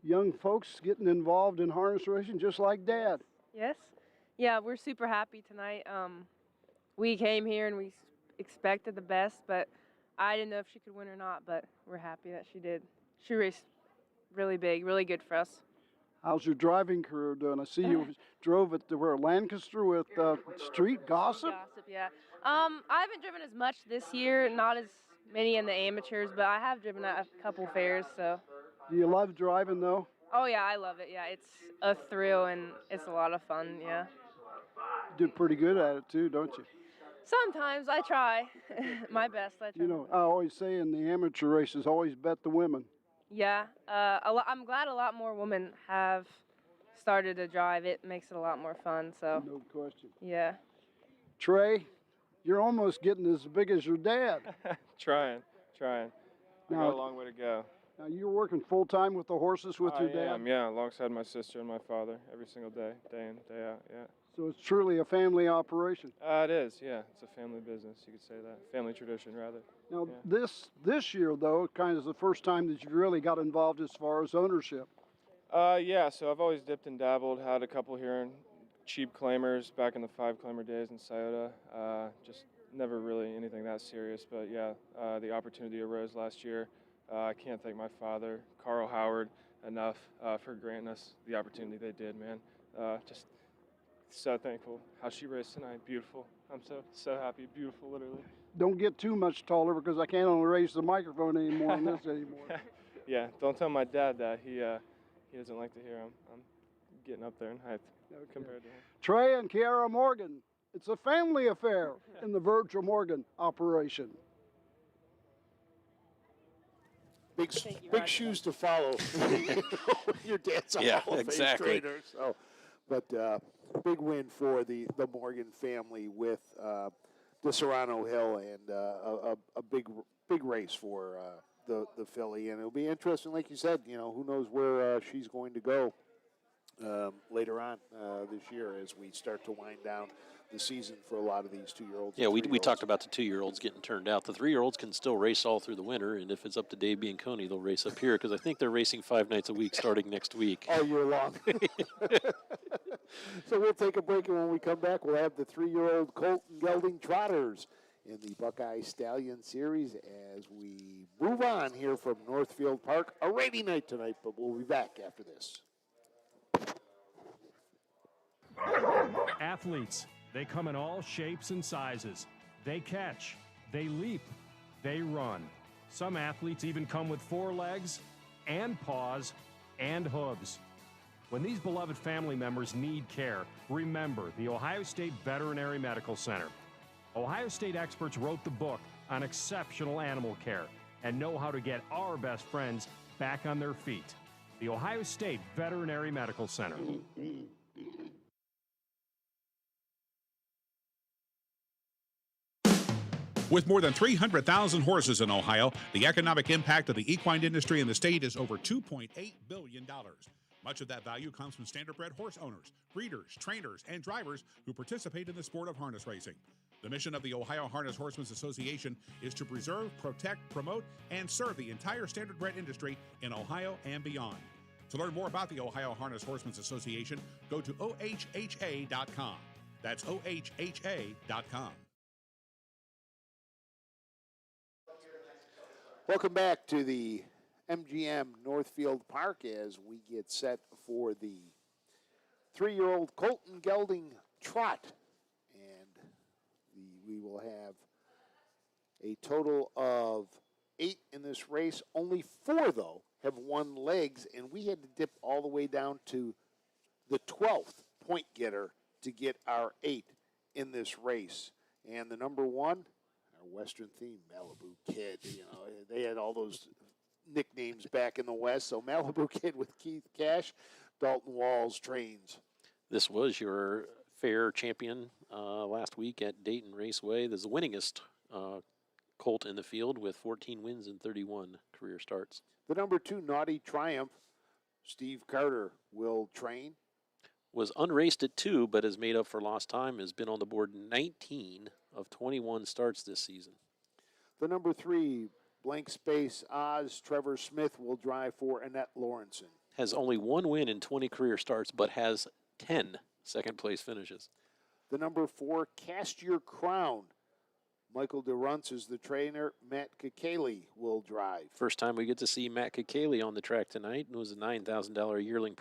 young folks getting involved in harness racing just like Dad. Yes. Yeah, we're super happy tonight. We came here and we expected the best, but I didn't know if she could win or not, but we're happy that she did. She raced really big, really good for us. How's your driving career doing? I see you drove it to Lancaster with Street Gossip. Gossip, yeah. I haven't driven as much this year, not as many in the amateurs, but I have driven a couple fairs, so. Do you love driving, though? Oh, yeah, I love it, yeah. It's a thrill, and it's a lot of fun, yeah. You do pretty good at it, too, don't you? Sometimes I try. My best, I try. I always say in the amateur races, always bet the women. Yeah, I'm glad a lot more women have started to drive. It makes it a lot more fun, so. No question. Yeah. Trey, you're almost getting as big as your dad. Trying. I got a long way to go. Now, you're working full-time with the horses with your dad? Yeah, alongside my sister and my father every single day, day in, day out, yeah. So it's truly a family operation. It is, yeah. It's a family business, you could say that. Family tradition, rather. Now, yeah. this year, though, kind of is the first time that you really got involved as far as ownership. Yeah, so I've always dipped and dabbled. Had a couple here in cheap claimers back in the 5-claimer days in Scioto. Just never really anything that serious, but yeah, the opportunity arose last year. I can't thank my father, Carl Howard, enough for granting us the opportunity they did, man. Just so thankful. How she raced tonight, beautiful. I'm so happy, beautiful, literally. Don't get too much taller because I can't only raise the microphone anymore on this anymore. Yeah, don't tell my dad that. He doesn't like to hear I'm getting up there in height compared to him. Trey and Kiara Morgan. It's a family affair in the Virgil Morgan operation. Big shoes to follow. Your dad's a Hall of Fame trainer. So, but big win for the Morgan family with the Serrano Hill and a big race for the filly. And it'll be interesting, like you said. Who knows where she's going to go later on this year as we start to wind down the season for a lot of these 2-year-olds. Yeah, we talked about the 2-year-olds getting turned out. The 3-year-olds can still race all through the winter, and if it's up to Dave Bianconi, they'll race up here because I think they're racing 5 nights a week starting next week. All year long. So we'll take a break, and when we come back, we'll have the 3-year-old Colt and Gelding Trotters in the Buckeye Stallion Series as we move on here from Northfield Park. A rainy night tonight, but we'll be back after this. Athletes, they come in all shapes and sizes. They catch, they leap, they run. Some athletes even come with 4 legs and paws and hooves. When these beloved family members need care, remember the Ohio State Veterinary Medical Center. Ohio State experts wrote the book on exceptional animal care and know how to get our best friends back on their feet. The Ohio State Veterinary Medical Center. With more than 300,000 horses in Ohio, the economic impact of the equine industry in the state is over $2.8 billion. Much of that value comes from standardbred horse owners, breeders, trainers, and drivers who participate in the sport of harness racing. The mission of the Ohio Harness Horsemen's Association is to preserve, protect, promote, and serve the entire standardbred industry in Ohio and beyond. To learn more about the Ohio Harness Horsemen's Association, go to ohha.com. That's ohha.com. Welcome back to the MGM Northfield Park as we get set for the 3-year-old Colton Gelding Trot. And we will have a total of 8 in this race. Only 4, though, have won legs, and we had to dip all the way down to the 12th point getter to get our 8 in this race. And the number 1, Western theme, Malibu Kid. They had all those nicknames back in the West. So Malibu Kid with Keith Cash, Dalton Walls trains. This was your fair champion last week at Dayton Raceway. There's the winningest colt in the field with 14 wins and 31 career starts. The number 2, Naughty Triumph, Steve Carter will train. Was unraced at 2, but has made up for lost time, has been on the board 19 of 21 starts this season. The number 3, Blank Space Oz, Trevor Smith will drive for Annette Lawrenson. Has only 1 win in 20 career starts, but has 10 second-place finishes. The number 4, Cast Your Crown, Michael DeRunts is the trainer. Matt Kakali will drive. First time we get to see Matt Kakali on the track tonight. It was a $9,000 yearling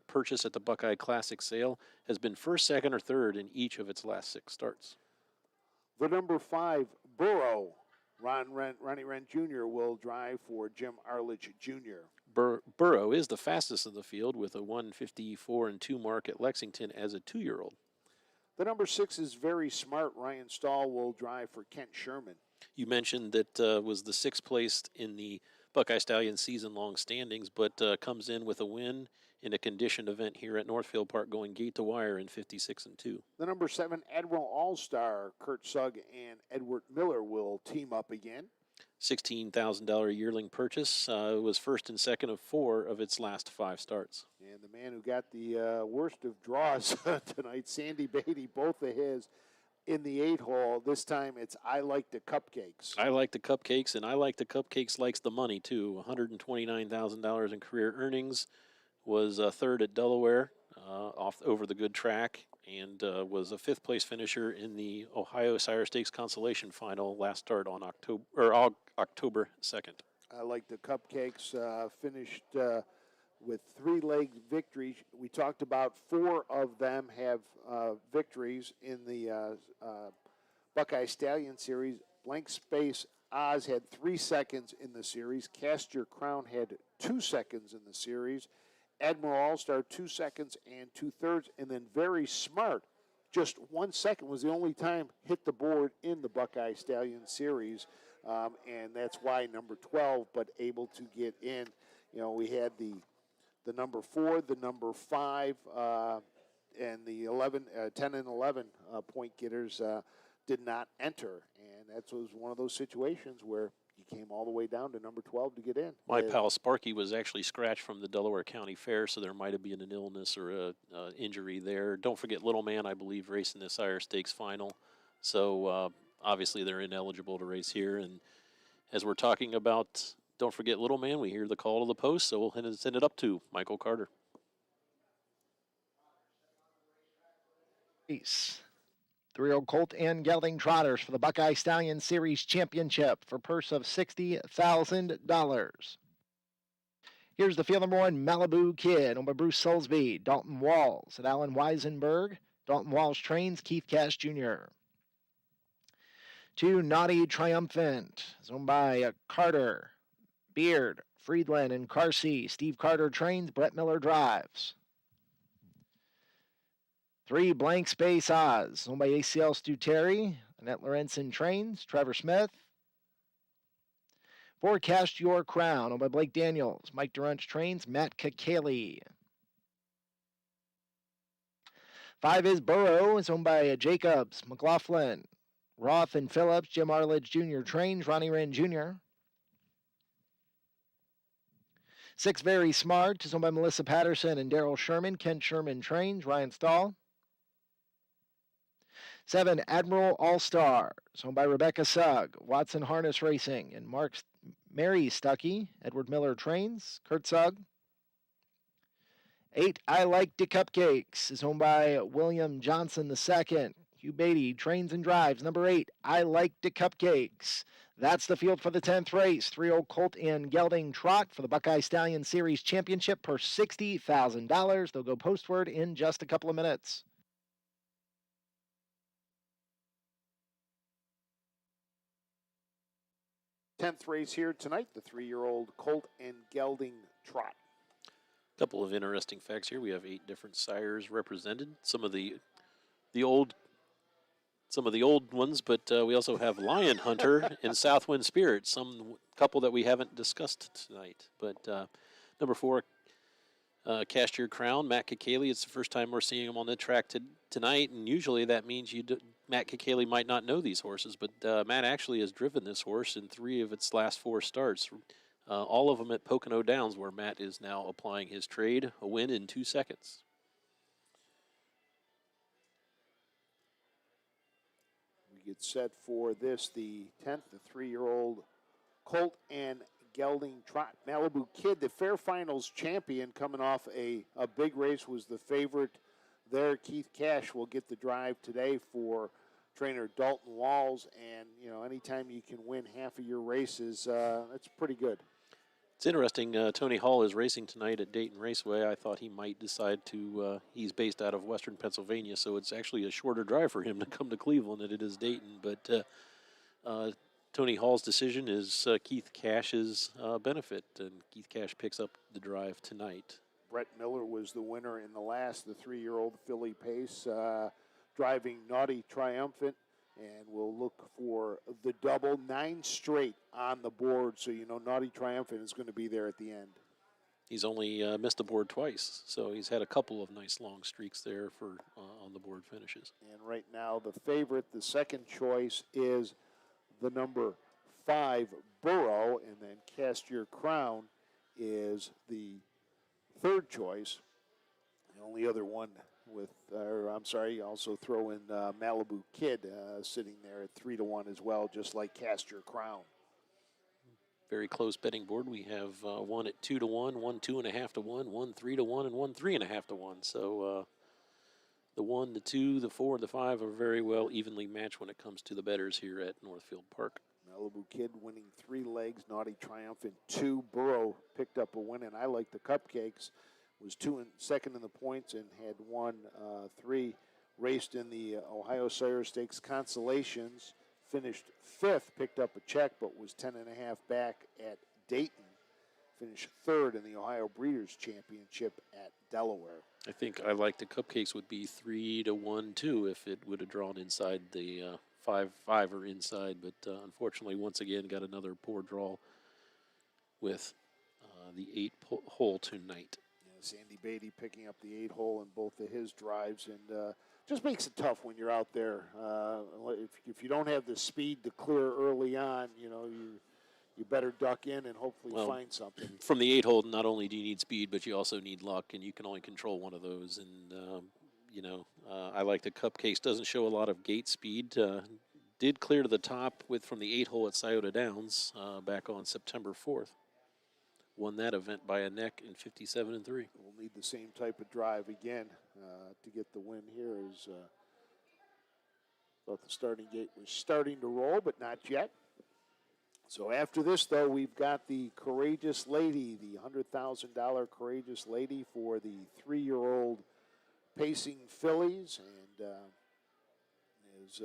purchase at the Buckeye Classic sale. Has been first, second, or third in each of its last 6 starts. The number 5, Burrow, Ronnie Wren Jr. will drive for Jim Arledge Jr. Burrow is the fastest in the field with a 1:54.2 mark at Lexington as a 2-year-old. The number 6 is Very Smart. Ryan Stahl will drive for Kent Sherman. You mentioned that was the 6th place in the Buckeye Stallion season-long standings, but comes in with a win in a conditioned event here at Northfield Park, going gate to wire in 56.2. The number 7, Admiral All-Star, Kurt Sugg and Edward Miller will team up again. $16,000 yearling purchase. Was first and second of 4 of its last 5 starts. And the man who got the worst of draws tonight, Sandy Beatty, both of his in the 8-hole. This time it's I Like the Cupcakes. I Like the Cupcakes, and I Like the Cupcakes likes the money, too. $129,000 in career earnings. Was third at Delaware over the good track, and was a 5th place finisher in the Ohio Sire Stakes Consolation Final last start on October 2nd. I Like the Cupcakes finished with 3-leg victories. We talked about 4 of them have victories in the Buckeye Stallion Series. Blank Space Oz had 3 seconds in the series. Cast Your Crown had 2 seconds in the series. Admiral All-Star 2 seconds and 2/3. And then Very Smart, just 1 second was the only time hit the board in the Buckeye Stallion Series. And that's why number 12, but able to get in. We had the number 4, the number 5, and the 10 and 11 point getters did not enter. And that was one of those situations where you came all the way down to number 12 to get in. My pal Sparky was actually scratched from the Delaware County Fair, so there might have been an illness or a injury there. Don't forget Little Man, I believe, racing the Sire Stakes final. So obviously they're ineligible to race here. And as we're talking about Don't Forget Little Man, we hear the call to the post, so we'll send it up to Michael Carter. Peace. 3-year-old Colt and Gelding Trotters for the Buckeye Stallion Series Championship for purse of $60,000. Here's the field number 1, Malibu Kid, owned by Bruce Soulsby. Dalton Walls at Alan Weisenberg. Dalton Walls trains Keith Cash Jr. 2, Naughty Triumphant, is owned by Carter, Beard, Friedland, and Carsey. Steve Carter trains, Brett Miller drives. 3, Blank Space Oz, owned by ACL Stu Terry. Annette Lorenzen trains, Trevor Smith. 4, Cast Your Crown, owned by Blake Daniels. Mike Durant trains, Matt Kakali. 5 is Burrow, is owned by Jacobs, McLaughlin, Roth, and Phillips. Jim Arledge Jr. trains, Ronnie Wren Jr. 6, Very Smart, is owned by Melissa Patterson and Daryl Sherman. Kent Sherman trains, Ryan Stahl. 7, Admiral All-Star, owned by Rebecca Sugg, Watson Harness Racing, and Mary Stuckey. Edward Miller trains, Kurt Sugg. 8, I Like the Cupcakes, is owned by William Johnson II. Hugh Beatty trains and drives. Number 8, I Like the Cupcakes. That's the field for the 10th race. 3-year-old Colt and Gelding Trot for the Buckeye Stallion Series Championship per $60,000. They'll go postward in just a couple of minutes. Tenth race here tonight, the 3-year-old Colt and Gelding Trot. Couple of interesting facts here. We have 8 different sires represented. Some of the old ones, but we also have Lion Hunter and Southwind Spirit, some couple that we haven't discussed tonight. But number 4, Cast Your Crown, Matt Kakali. It's the first time we're seeing him on the track tonight, and usually that means Matt Kakali might not know these horses, but Matt actually has driven this horse in 3 of its last 4 starts, all of them at Pocono Downs, where Matt is now applying his trade, a win in 2 seconds. We get set for this, the 10th, the 3-year-old Colt and Gelding Trot. Malibu Kid, the Fair Finals champion, coming off a big race, was the favorite there. Keith Cash will get the drive today for trainer Dalton Walls, and anytime you can win half of your races, that's pretty good. It's interesting. Tony Hall is racing tonight at Dayton Raceway. I thought he might decide to. He's based out of Western Pennsylvania, so it's actually a shorter drive for him to come to Cleveland than it is Dayton. But Tony Hall's decision is Keith Cash's benefit, and Keith Cash picks up the drive tonight. Brett Miller was the winner in the last, the 3-year-old Philly Pace, driving Naughty Triumphant, and we'll look for the double 9 straight on the board, so Naughty Triumphant is going to be there at the end. He's only missed the board twice, so he's had a couple of nice long streaks there for on the board finishes. And right now, the favorite, the second choice, is the number 5, Burrow, and then Cast Your Crown is the third choice. The only other one also throw in Malibu Kid sitting there at 3-1 as well, just like Cast Your Crown. Very close betting board. We have one at 2-1, one 2.5 to 1, one 3-1, and one 3.5 to 1. So the 1, the 2, the 4, and the 5 are very well evenly matched when it comes to the bettors here at Northfield Park. Malibu Kid winning 3 legs, Naughty Triumph in 2. Burrow picked up a win, and I like the Cupcakes. Was second in the points and had won 3. Raced in the Ohio Sire Stakes Consolations. Finished 5th, picked up a check, but was 10.5 back at Dayton. Finished 3rd in the Ohio Breeders' Championship at Delaware. I think I like the Cupcakes would be 3-1 too if it would have drawn inside the 5 or inside, but unfortunately once again got another poor draw with the 8 hole tonight. Yeah, Sandy Beatty picking up the 8 hole in both of his drives, and just makes it tough when you're out there. If you don't have the speed to clear early on, you better duck in and hopefully find something. From the 8 hole, not only do you need speed, but you also need luck, and you can only control one of those. And I like the Cupcakes. Doesn't show a lot of gate speed. Did clear to the top from the 8 hole at Scioto Downs back on September 4th. Won that event by a neck in 57-3. We'll need the same type of drive again to get the win here. Thought the starting gate was starting to roll, but not yet. So after this, though, we've got the Courageous Lady, the $100,000 Courageous Lady for the 3-year-old pacing fillies. And as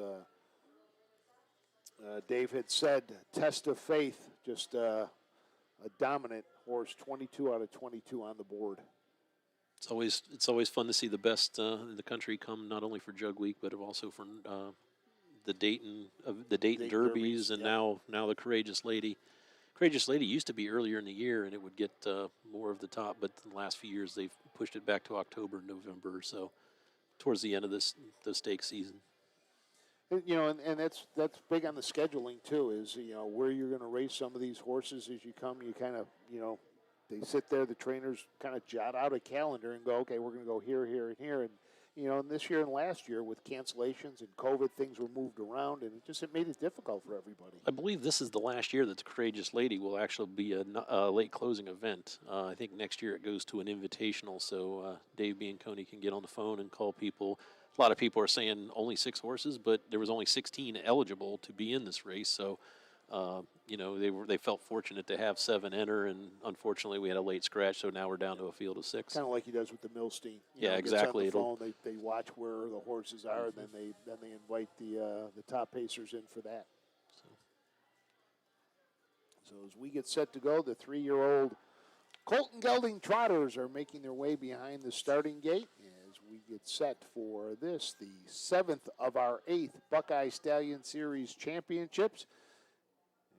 Dave had said, test of faith, just a dominant horse, 22 out of 22 on the board. It's always fun to see the best in the country come not only for Jug Week but also for the Dayton Derbies, and now the Courageous Lady. Courageous Lady used to be earlier in the year, and it would get more of the top, but in the last few years they've pushed it back to October, November, so towards the end of the stakes season. And that's big on the scheduling too. Is where you're going to race some of these horses as you come. You kind of they sit there. The trainers kind of jot out a calendar and go, okay, we're going to go here, here, and here. And and this year and last year with cancellations and COVID, things were moved around, and it made it difficult for everybody. I believe this is the last year that the Courageous Lady will actually be a late closing event. I think next year it goes to an invitational, so Dave Bianconi can get on the phone and call people. A lot of people are saying only 6 horses, but there was only 16 eligible to be in this race, so they felt fortunate to have 7 enter, and unfortunately we had a late scratch, so now we're down to a field of 6. Kind of like he does with the Milstein. Yeah, exactly. On the phone, they watch where the horses are, and then they invite the top pacers in for that. So as we get set to go, the 3-year-old Colton Gelding Trotters are making their way behind the starting gate as we get set for this, the 7th of our 8th Buckeye Stallion Series Championships.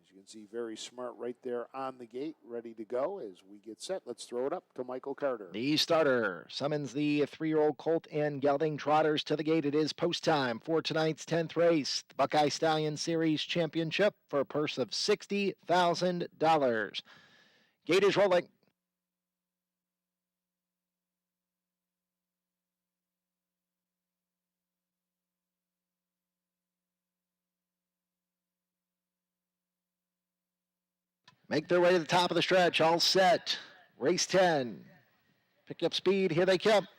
You can see Very Smart right there on the gate, ready to go. As we get set, let's throw it up to Michael Carter. The starter summons the 3-year-old Colt and Gelding Trotters to the gate. It is post time for tonight's 10th race, the Buckeye Stallion Series Championship, for a purse of $60,000. Gate is rolling. Make their way to the top of the stretch, all set. Race 10. Pick up speed, here they come.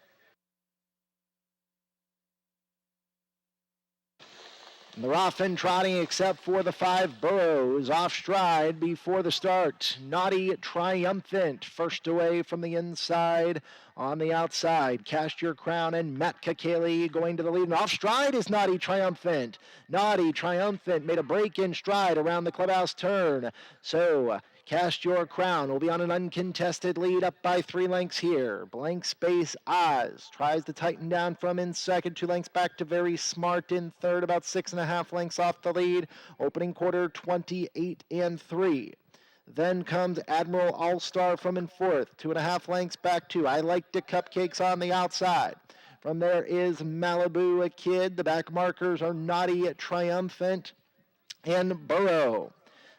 They're off and trotting except for the 5 Burrows. Off stride before the start. Naughty Triumphant first away from the inside. On the outside, Cast Your Crown and Matt Kakeli going to the lead. And off stride is Naughty Triumphant. Naughty Triumphant made a break in stride around the clubhouse turn. So Cast Your Crown will be on an uncontested lead up by 3 lengths here. Blank Space Oz tries to tighten down from in second. 2 lengths back to Very Smart in third, about 6.5 lengths off the lead. Opening quarter 28-3. Then comes Admiral All-Star from in fourth. 2.5 lengths back to I Like the Cupcakes on the outside. From there is Malibu a Kid. The back markers are Naughty Triumphant and Burrow.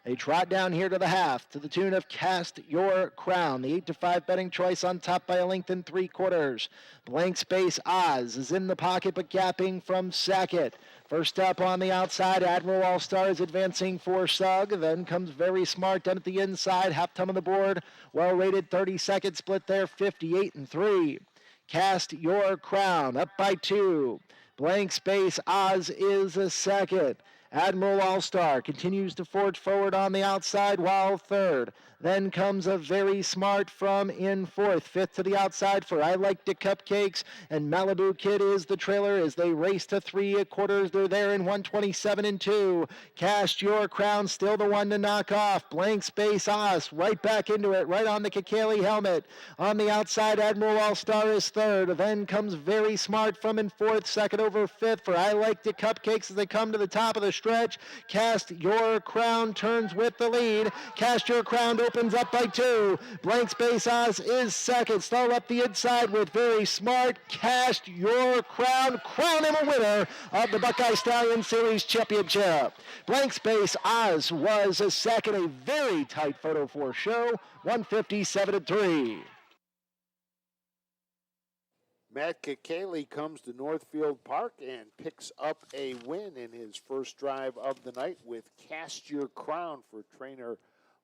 They trot down here to the half to the tune of Cast Your Crown. The 8-5 betting choice on top by a length and 3/4. Blank Space Oz is in the pocket but gapping from Sackett. First up on the outside, Admiral All-Star is advancing for Sugg. Then comes Very Smart down at the inside. Half time on the board. Well rated 32nd split there, 58-3. Cast Your Crown up by 2. Blank Space Oz is a second. Admiral All-Star continues to forge forward on the outside, while third. Then comes a Very Smart from in fourth. Fifth to the outside for I Like the Cupcakes, and Malibu Kid is the trailer as they race to 3/4. They're there in 1:27 and 2. Cast Your Crown still the one to knock off. Blank Space Oz right back into it, right on the Kakali helmet. On the outside, Admiral All-Star is third. Then comes Very Smart from in fourth. Second over fifth for I Like the Cupcakes as they come to the top of the stretch. Cast Your Crown turns with the lead. Cast Your Crown opens up by 2. Blank Space Oz is second. Stall up the inside with Very Smart. Cast Your Crown. Crown him a winner of the Buckeye Stallion Series Championship. Blank Space Oz was a second. A very tight photo for show. 157-3. Matt Kakali comes to Northfield Park and picks up a win in his first drive of the night with Cast Your Crown for trainer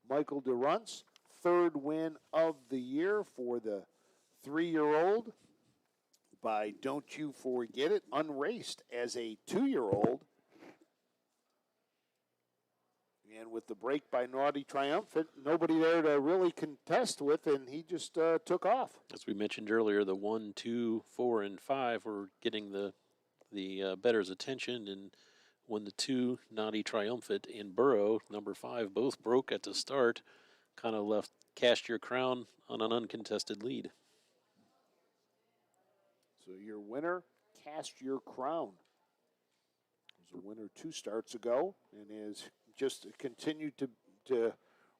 Michael DeRunce. Third win of the year for the 3-year-old by Don't You Forget It, unraced as a 2-year-old. And with the break by Naughty Triumphant, nobody there to really contest with, and he just took off. As we mentioned earlier, the 1, 2, 4, and 5 were getting the bettor's attention, and when the 2, Naughty Triumphant and Burrow, number 5, both broke at the start, kind of left Cast Your Crown on an uncontested lead. So your winner, Cast Your Crown, was a winner 2 starts ago, and is just continued to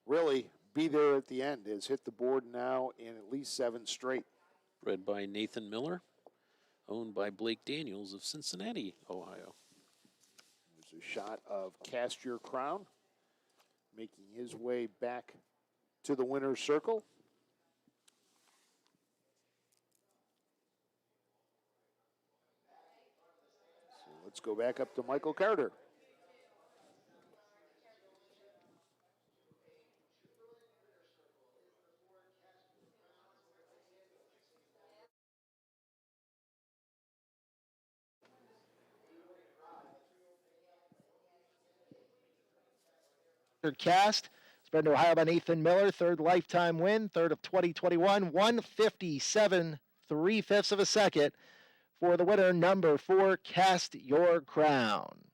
really be there at the end. Has hit the board now in at least 7 straight. Bred by Nathan Miller, owned by Blake Daniels of Cincinnati, Ohio. There's a shot of Cast Your Crown making his way back to the winner's circle. So let's go back up to Michael Carter. Cast. Spread to Ohio by Nathan Miller. Third lifetime win. Third of 2021. 157 3/5 of a second for the winner, number 4, Cast Your Crown.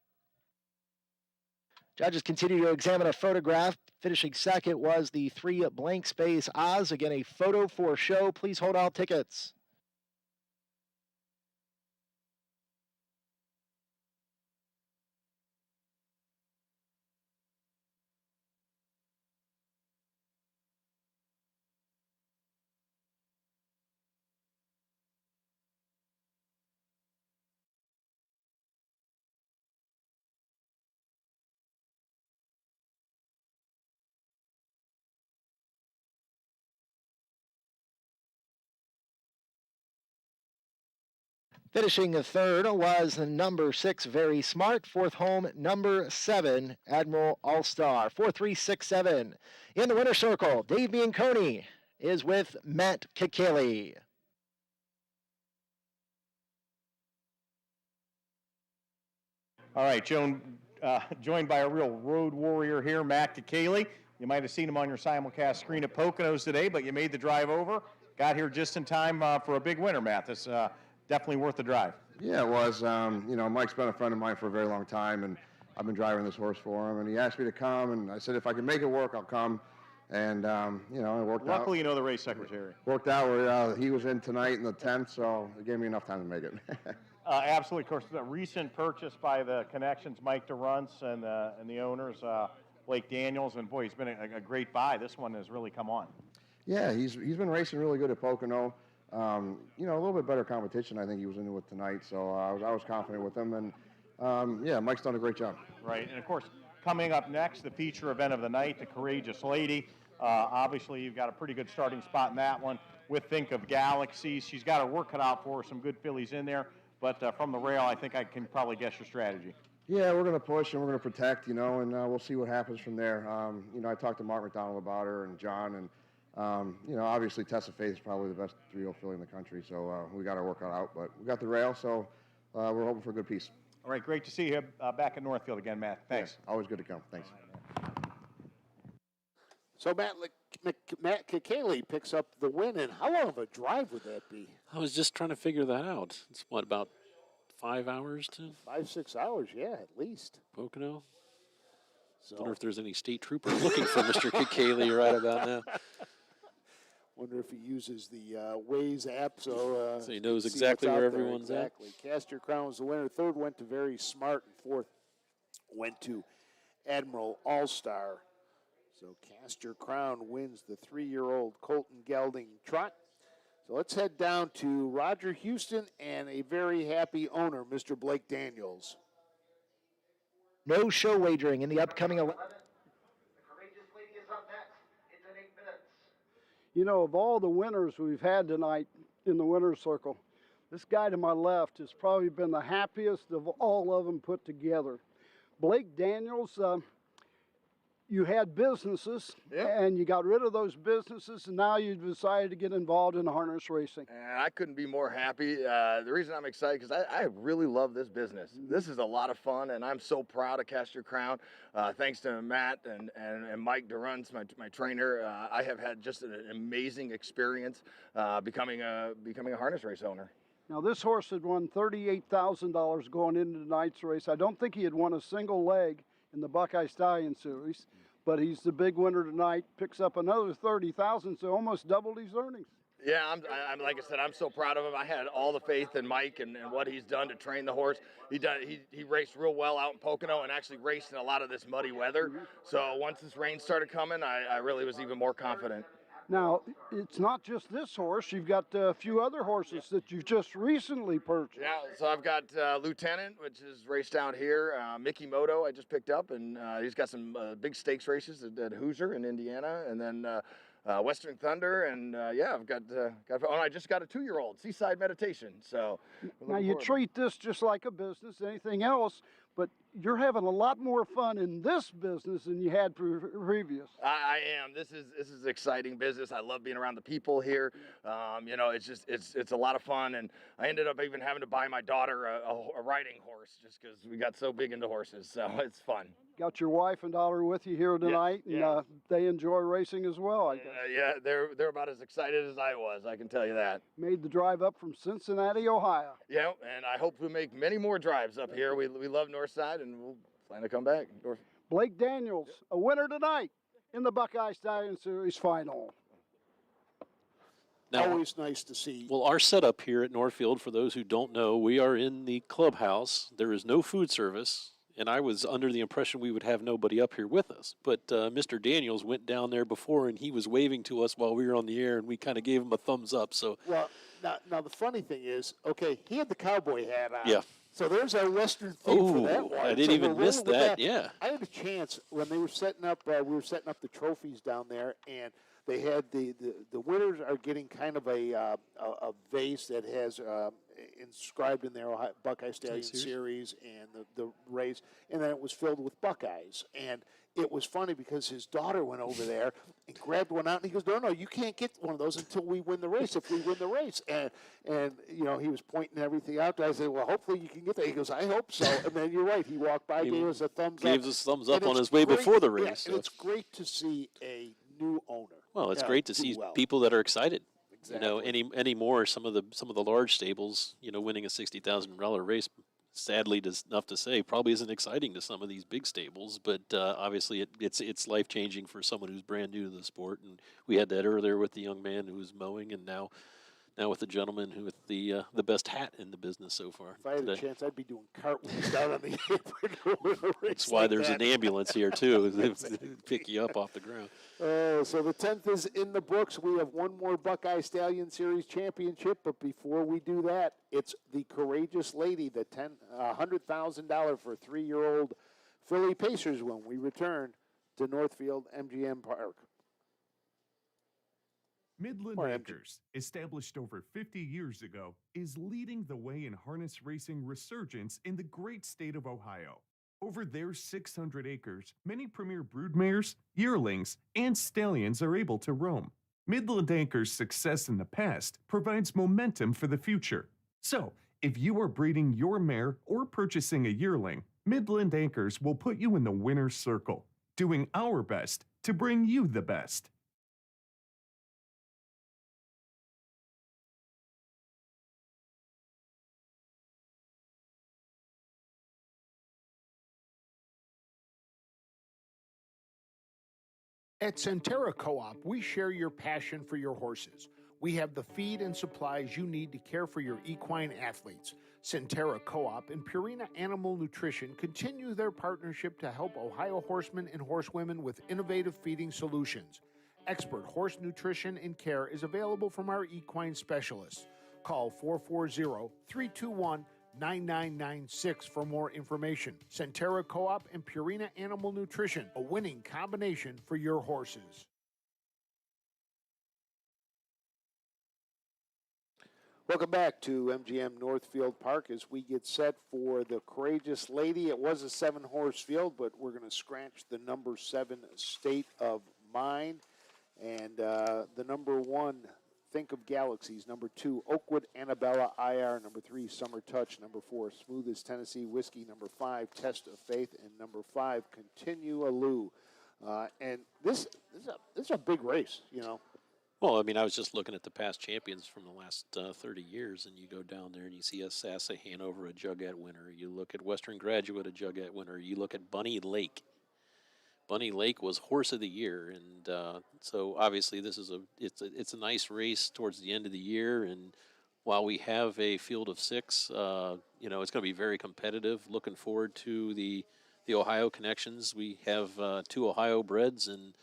Judges continue to examine a photograph. Finishing second was the 3 Blank Space Oz. Again, a photo for show. Please hold all tickets. Finishing third was number 6, Very Smart. Fourth home, number 7, Admiral All-Star. 4-3-6-7. In the winner's circle, Dave Bianconi is with Matt Kakali. All right, joined by a real road warrior here, Matt Kakali. You might have seen him on your simulcast screen at Poconos today, but you made the drive over. Got here just in time for a big winner, Matt. This definitely worth the drive. Yeah, it was. Mike's been a friend of mine for a very long time, and I've been driving this horse for him. And he asked me to come, and I said, if I can make it work, I'll come. And, it worked out. Luckily, you know the race secretary. Worked out where he was in tonight in the 10th, so it gave me enough time to make it. Absolutely. Of course, the recent purchase by the connections, Mike DeRunce and the owners, Blake Daniels, and boy, he's been a great buy. This one has really come on. Yeah, he's been racing really good at Pocono. A little bit better competition I think he was into it tonight, so I was confident with him. And, Mike's done a great job. Right, and of course, coming up next, the feature event of the night, the Courageous Lady. Obviously, you've got a pretty good starting spot in that one with Think of Galaxies. She's got her work cut out for her, some good fillies in there. But from the rail, I think I can probably guess your strategy. Yeah, we're going to push and we're going to protect, and we'll see what happens from there. I talked to Mark McDonald about her and John, and, obviously Tessa Faith is probably the best 3-year-old filly in the country, so we got our work cut out. But we got the rail, so we're hoping for a good piece. All right, great to see you back at Northfield again, Matt. Thanks. Yeah, always good to come. Thanks. So Matt Kikali picks up the win, and how long of a drive would that be? I was just trying to figure that out. It's what, about 5 hours to 5-6 hours, yeah, at least. Pocono? So. Wonder if there's any state trooper looking for Mr. Kikali right about now. Wonder if he uses the Waze app so he knows see exactly what's where out there. everyone's exactly. Cast Your Crown was the winner. Third went to Very Smart, and fourth went to Admiral All-Star. So Cast Your Crown wins the 3-year-old Colton Gelding Trot. So let's head down to Roger Houston and a very happy owner, Mr. Blake Daniels. No show wagering in the upcoming. You know, of all the winners we've had tonight in the winner's circle, this guy to my left has probably been the happiest of all of them put together. Blake Daniels, you had businesses, and you got rid of those businesses, and now you decided to get involved in harness racing. And I couldn't be more happy. The reason I'm excited because I really love this business. This is a lot of fun, and I'm so proud of Cast Your Crown. Thanks to Matt and Mike Duruns, my trainer, I have had just an amazing experience becoming a harness race owner. Now, this horse had won $38,000 going into tonight's race. I don't think he had won a single leg in the Buckeye Stallion Series, but he's the big winner tonight, picks up another $30,000, so almost doubled his earnings. Yeah, I'm like I said, I'm so proud of him. I had all the faith in Mike and what he's done to train the horse. He raced real well out in Pocono and actually raced in a lot of this muddy weather. So once this rain started coming, I really was even more confident. Now, it's not just this horse. You've got a few other horses that you just recently purchased. Yeah, so I've got Lieutenant, which is raced out here. Mickey Moto I just picked up, and he's got some big stakes races at Hoosier in Indiana. And then Western Thunder, and I've got I just got a 2-year-old, Seaside Meditation. So now you treat this just like a business, anything else, but you're having a lot more fun in this business than you had previous. I am. This is exciting business. I love being around the people here. It's a lot of fun, and I ended up even having to buy my daughter a riding horse just because we got so big into horses. So it's fun. Got your wife and daughter with you here tonight, and they enjoy racing as well, I guess. They're about as excited as I was, I can tell you that. Made the drive up from Cincinnati, Ohio. Yeah, and I hope we make many more drives up here. We love Northside, and we'll plan to come back. Blake Daniels, a winner tonight in the Buckeye Stallion Series final. Now, always nice to see. Well, our setup here at Northfield, for those who don't know, we are in the clubhouse. There is no food service. And I was under the impression we would have nobody up here with us. But Mr. Daniels went down there before, and he was waving to us while we were on the air, and we kind of gave him a thumbs up. So well, now the funny thing is, okay, he had the cowboy hat on. Yeah. So there's our Western theme for that one. I didn't even miss that. Yeah. I had a chance when they were setting up. We were setting up the trophies down there, and they had the winners are getting kind of a vase that has inscribed in there Buckeye Stallion Series and the race, and then it was filled with Buckeyes. And it was funny because his daughter went over there and grabbed one out, and he goes, no, you can't get one of those until we win the race, if we win the race. And he was pointing everything out. I said, well, hopefully you can get that. He goes, I hope so. And then you're right. He walked by, gave us a thumbs up. Gave us a thumbs up on his way before the race. Yeah, and it's great to see a new owner. Well, it's great to see people that are excited. Exactly. Anymore, some of the large stables, winning a $60,000 race, sadly enough to say, probably isn't exciting to some of these big stables. But obviously, it's life changing for someone who's brand new to the sport. And we had that earlier with the young man who was mowing, and now with the gentleman who with the best hat in the business so far. If I had a chance, I'd be doing cartwheels down on the apron. That's why there's an ambulance here too. They pick you up off the ground. So the 10th is in the books. We have one more Buckeye Stallion Series championship, but before we do that, it's the Courageous Lady, the $100,000 for 3-year-old Philly Pacers when we return to Northfield MGM Park. Midland Acres, established over 50 years ago, is leading the way in harness racing resurgence in the great state of Ohio. Over their 600 acres, many premier broodmares, yearlings, and stallions are able to roam. Midland Acres' success in the past provides momentum for the future. So, If you are breeding your mare or purchasing a yearling, Midland Anchors will put you in the winner's circle, doing our best to bring you the best. At Centera Co-op, we share your passion for your horses. We have the feed and supplies you need to care for your equine athletes. Centera Co-op and Purina Animal Nutrition continue their partnership to help Ohio horsemen and horsewomen with innovative feeding solutions. Expert horse nutrition and care is available from our equine specialists. Call 440-321-9996 for more information. Centera Co-op and Purina Animal Nutrition, a winning combination for your horses. Welcome back to MGM Northfield Park as we get set for the Courageous Lady. It was a 7-horse field, but we're going to scratch the number 7 State of Mind. And the number 1, Think of Galaxies. Number 2, Oakwood Annabella IR. Number 3, Summer Touch. Number 4, Smooth as Tennessee Whiskey. Number 5, Test of Faith. And number 5, Continue Aloo. And this is a big race, you know. Well, I mean, I was just looking at the past champions from the last 30 years, and you go down there and you see a Sassa Hanover, a Jugette winner. You look at Western Graduate, a Jugette winner. You look at Bunny Lake. Bunny Lake was Horse of the Year, and so obviously this is it's a nice race towards the end of the year. And while we have a field of 6, it's going to be very competitive. Looking forward to the Ohio connections. We have 2 Ohio breds, and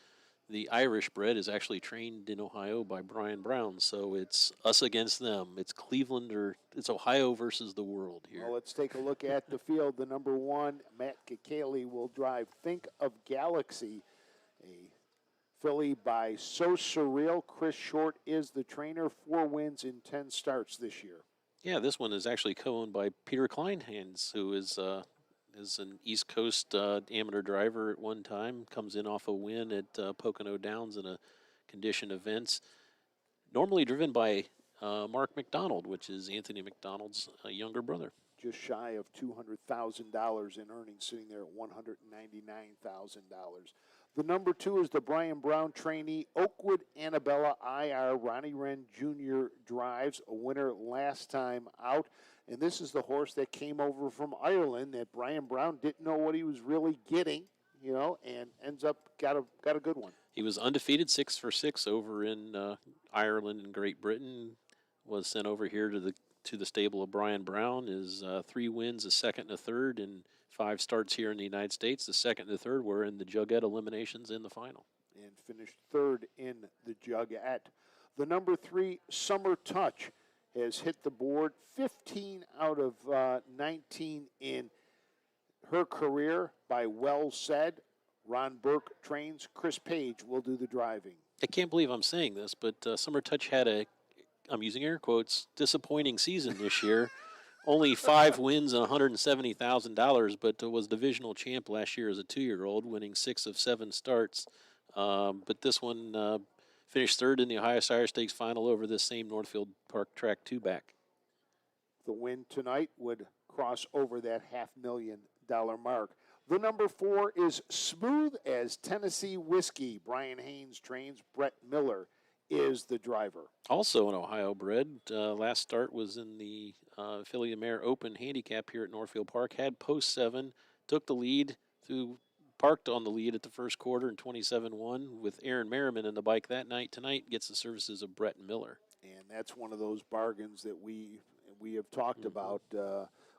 the Irish bred is actually trained in Ohio by Brian Brown, so it's us against them. It's Cleveland or it's Ohio versus the world here. Well, let's take a look at the field. The number 1, Matt Kikali, will drive Think of Galaxy, a filly by So Surreal. Chris Short is the trainer. 4 wins in 10 starts this year. Yeah, this one is actually co-owned by Peter Kleinhans, who is an East Coast amateur driver at one time, comes in off a win at Pocono Downs in a condition events. Normally driven by Mark McDonald, which is Anthony McDonald's younger brother. Just shy of $200,000 in earnings, sitting there at $199,000. The number 2 is the Brian Brown trainee, Oakwood Annabella IR. Ronnie Wren Jr. drives, a winner last time out. And this is the horse that came over from Ireland that Brian Brown didn't know what he was really getting, and ends up got a good one. He was undefeated, 6 for 6 over in Ireland and Great Britain. Was sent over here to the stable of Brian Brown. Is 3 wins, a second and a third, and 5 starts here in the United States. The second and the third were in the Jugette eliminations in the final. And finished 3rd in the Jugette. The number 3, Summer Touch, has hit the board 15 out of 19 in her career by Well Said. Ron Burke trains. Chris Page will do the driving. I can't believe I'm saying this, but Summer Touch had I'm using air quotes, disappointing season this year. Only 5 wins and $170,000, but was divisional champ last year as a 2-year-old, winning 6 of 7 starts. But this one finished 3rd in the Ohio Sire Stakes final over this same Northfield Park track 2-back. The win tonight would cross over that $500,000 mark. The number 4 is Smooth as Tennessee Whiskey. Brian Haynes trains. Brett Miller is the driver. Also an Ohio bred. Last start was in the Philly Mare Open handicap here at Northfield Park. Had post 7, took the lead parked on the lead at the first quarter in 27-1 with Aaron Merriman in the bike that night. Tonight gets the services of Brett Miller. And that's one of those bargains that we have talked about.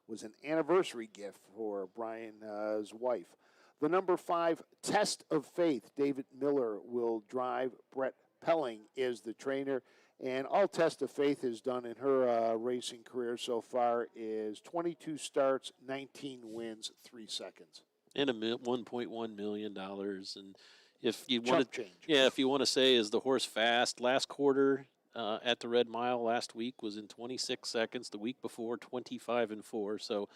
Was an anniversary gift for Brian's wife. The number 5, Test of Faith. David Miller will drive. Brett Pelling is the trainer. And all Test of Faith has done in her racing career so far is 22 starts, 19 wins, 3 seconds. And $1.1 million. And if you want to, if you want to say, is the horse fast? Last quarter at the Red Mile last week was in 26 seconds. The week before, 25 and 4. So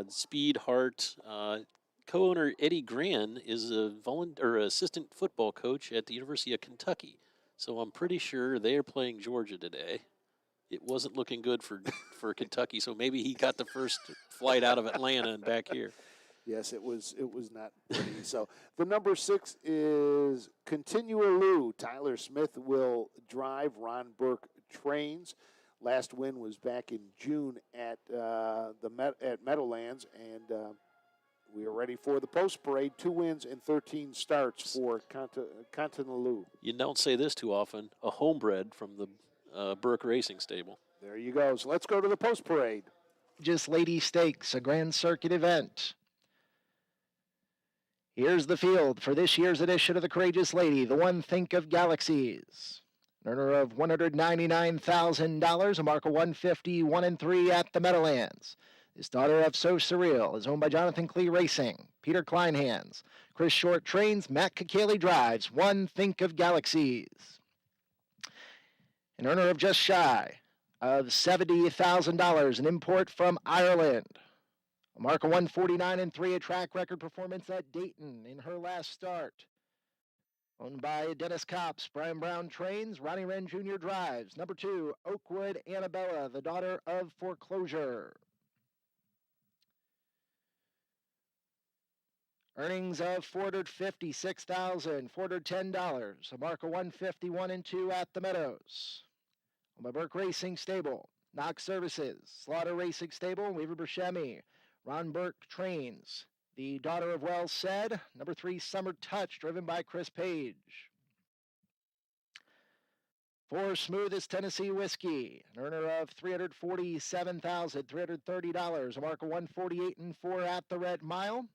speed, heart. Co-owner Eddie Gran is a assistant football coach at the University of Kentucky. So I'm pretty sure they are playing Georgia today. it wasn't looking good for Kentucky. So maybe he got the first flight out of Atlanta and back here. Yes, it was not pretty. So the number 6 is Continua Lou. Tyler Smith will drive. Ron Burke trains. Last win was back in June at at Meadowlands, and we are ready for the post parade. 2 wins and 13 starts for Continua Lou. You don't say this too often. A homebred from the Burke Racing stable. There you go. So let's go to the post parade. Just Lady Stakes, a Grand Circuit event. Here's the field for this year's edition of the Courageous Lady, the one Think of Galaxies. An earner of $199,000, a mark of 151-3 at the Meadowlands. This daughter of So Surreal is owned by Jonathan Klee Racing, Peter Kleinhans. Chris Short trains, Matt Kakali drives. One Think of Galaxies. An earner of just shy of $70,000, an import from Ireland. A mark of 149-3, a track record performance at Dayton in her last start. Owned by Dennis Copps, Brian Brown trains, Ronnie Wren Jr. drives. Number 2, Oakwood Annabella, the daughter of Foreclosure. Earnings of $456,410, a mark of 151-2 at the Meadows. Owned by Burke Racing Stable, Knox Services, Slaughter Racing Stable, Weaver Buscemi. Ron Burke trains. The daughter of Wells Said, number 3, Summer Touch, driven by Chris Page. 4, Smoothest Tennessee Whiskey, an earner of $347,330, a mark of 148-4 at the Red Mile.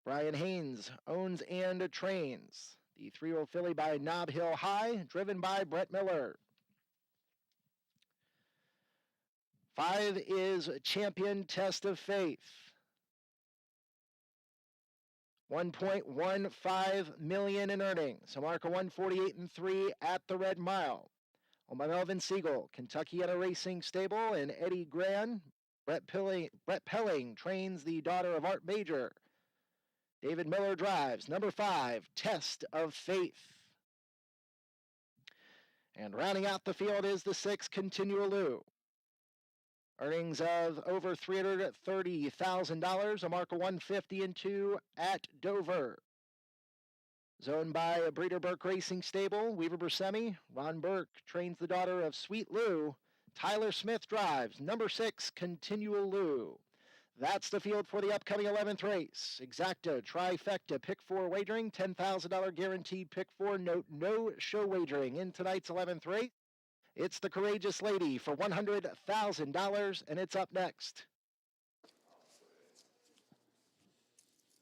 Brian Haynes owns and trains the 3-year-old filly by Nob Hill High, driven by Brett Miller. 5 is Champion Test of Faith. $1.15 million in earnings, a mark of 148-3 at the Red Mile. Owned by Melvin Siegel, Kentuckiana Racing Stable, and Eddie Gran. Brett Pelling trains the daughter of Art Major. David Miller drives. Number 5, Test of Faith. And rounding out the field is the 6, Continua Lou. Earnings of over $330,000, a mark of 150-2 at Dover. Zoned by a Breeder Burke Racing Stable, Weaver Buscemi. Ron Burke trains the daughter of Sweet Lou. Tyler Smith drives. Number 6, Continua Lou. That's the field for the upcoming 11th race. Exacta, trifecta, pick 4 wagering, $10,000 guaranteed pick 4. Note no show wagering in tonight's 11th race. It's the Courageous Lady for $100,000, and it's up next.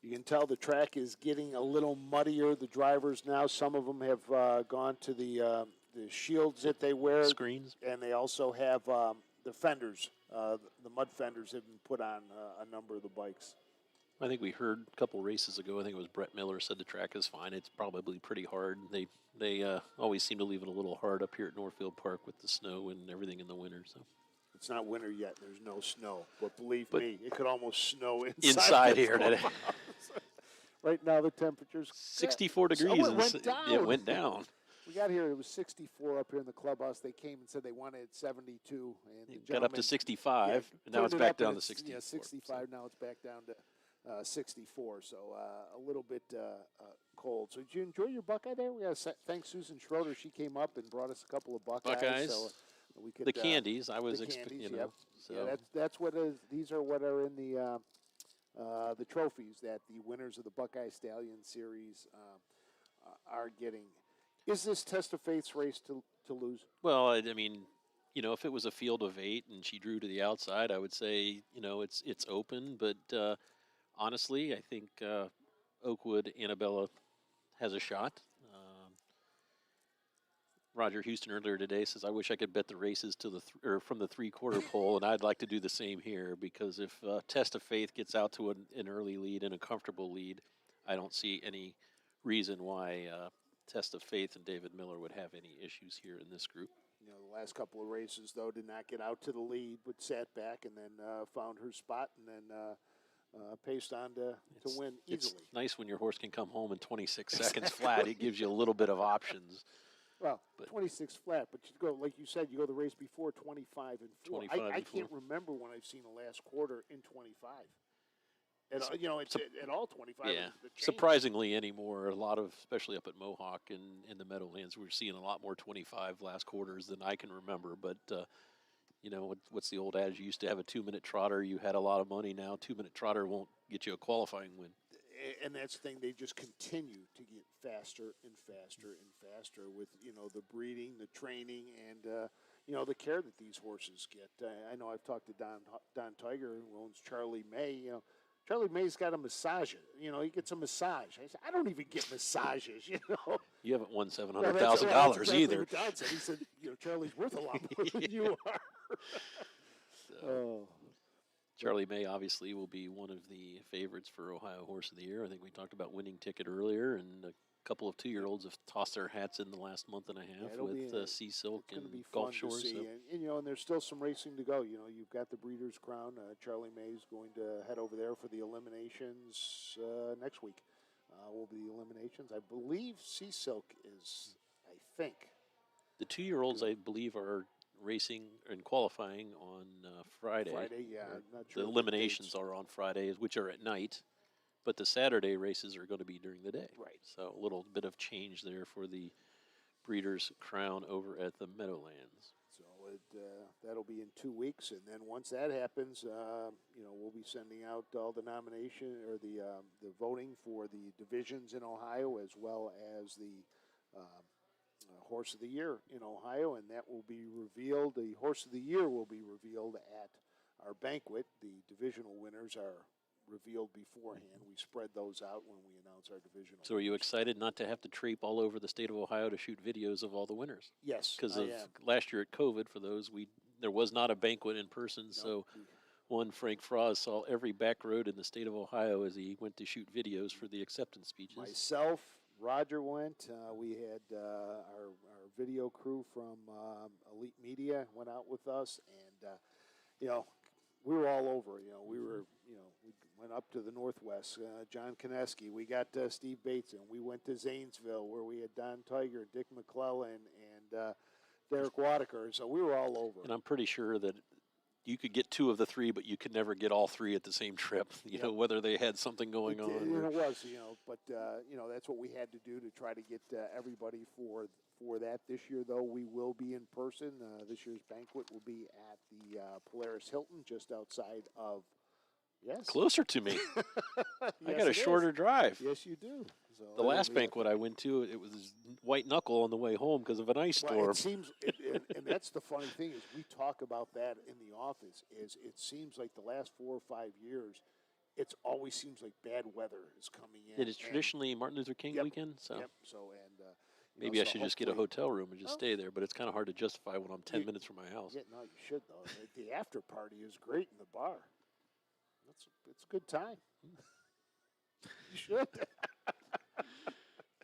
You can tell the track is getting a little muddier. The drivers now, some of them have gone to the shields that they wear. Screens. And they also have the fenders. The mud fenders have been put on a number of the bikes. I think we heard a couple races ago, I think it was Brett Miller said the track is fine. It's probably pretty hard. They always seem to leave it a little hard up here at Northfield Park with the snow and everything in the winter. So it's not winter yet. There's no snow. But believe me, it could almost snow inside here today. Right now the temperature's 64 degrees. Oh, it went down. It went down. We got here, it was 64 up here in the clubhouse. They came and said they wanted 72. And the got up to 65, and now it's back down to 64. Yeah, 65. Now it's back down to 64. So a little bit cold. So did you enjoy your Buckeye there? We got to thank Susan Schroeder. She came up and brought us a couple of Buckeyes. So we could, the candies. I was expecting, yep. So. Yeah, that's what is. These are what are in the trophies that the winners of the Buckeye Stallion Series are getting. Is this Test of Faith's race to lose? Well, I mean, if it was a field of 8 and she drew to the outside, I would say, it's open. But honestly, I think Oakwood Annabella has a shot. Roger Houston earlier today says, I wish I could bet the races to from the 3-quarter pole, and I'd like to do the same here, because if Test of Faith gets out to an early lead and a comfortable lead, I don't see any reason why Test of Faith and David Miller would have any issues here in this group. The last couple of races, though, did not get out to the lead, but sat back and then found her spot and then paced on to win easily. It's nice when your horse can come home in 26 seconds flat. It gives you a little bit of options. Well, But 26 flat, but you go, like you said, you go the race before 25 and 4. 25 I and can't 4. remember when I've seen a last quarter in 25. It's at all 25. Yeah, surprisingly anymore. A lot of, especially up at Mohawk and in the Meadowlands, we're seeing a lot more 25 last quarters than I can remember. But what's the old adage? You used to have a 2-minute trotter. You had a lot of money. Now 2-minute trotter won't get you a qualifying win. And that's the thing, they just continue to get faster and faster and faster with, the breeding, the training, and, the care that these horses get. I know I've talked to Don Tiger, who owns Charlie May. Charlie May's got a massager. He gets a massage. I said, I don't even get massages, You haven't won $700,000 exactly either. what Don said. He said, Charlie's worth a lot more than you are. Charlie May obviously will be one of the favorites for Ohio Horse of the Year. I think we talked about winning ticket earlier, and a couple of 2-year-olds have tossed their hats in the last month and a half with Sea Silk and Gulf Shores. So. And there's still some racing to go. You've got the Breeders' Crown. Charlie May's going to head over there for the eliminations next week. Will be the eliminations. I believe Sea Silk is, I think. The 2-year-olds, I believe, are racing and qualifying on Friday. Yeah. I'm not sure the eliminations are on Fridays, which are at night, but the Saturday races are going to be during the day. Right. So a little bit of change there for the Breeders' Crown over at the Meadowlands. So that'll be in 2 weeks, and then once that happens, we'll be sending out all the nomination or the voting for the divisions in Ohio, as well as the Horse of the Year in Ohio, and that will be revealed. The Horse of the Year will be revealed at our banquet. The divisional winners are revealed beforehand. We spread those out when we announce our divisional. So are you excited not to have to trape all over the state of Ohio to shoot videos of all the winners? Yes, because I of am. last year at COVID. For those, there was not a banquet in person, so Frank Frost saw every back road in the state of Ohio as he went to shoot videos for the acceptance speeches. Myself, Roger went. We had our video crew from Elite Media went out with us, and we were all over. We went up to the Northwest. John Kineski. We got Steve Bateson. We went to Zanesville, where we had Don Tiger, Dick McClellan, and Derek Whitaker. So we were all over. And I'm pretty sure that you could get 2 of the 3, but you could never get all 3 at the same trip. You know, whether they had something going on. It was, but that's what we had to do to try to get everybody for that. This year, though, we will be in person. This year's banquet will be at the Polaris Hilton, just outside of. Yes. Closer to me. I got a it shorter is. drive. Yes, you do. So the last banquet I went to, it was white knuckle on the way home because of an ice storm. Well, it seems, and that's the funny thing is we talk about that in the office. Is it seems like the last 4 or 5 years, it always seems like bad weather is coming in. It is traditionally Martin Luther King weekend, so. Yep. So and. Maybe I should just get a hotel room and just stay there, but it's kind of hard to justify when I'm 10 minutes from my house. Yeah, no, you should though. The after party is great in the bar. It's a good time. You should.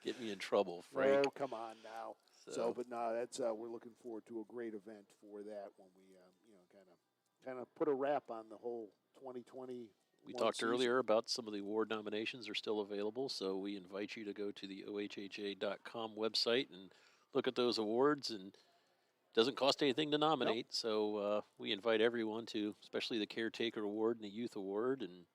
Get me in trouble, Frank. Oh, come on now. So but no, that's we're looking forward to a great event for that when we kind of put a wrap on the whole 2020. We talked earlier about some of the award nominations are still available, so we invite you to go to the ohha.com website and look at those awards. And it doesn't cost anything to nominate, so we invite everyone to, especially the Caretaker Award and the Youth Award, and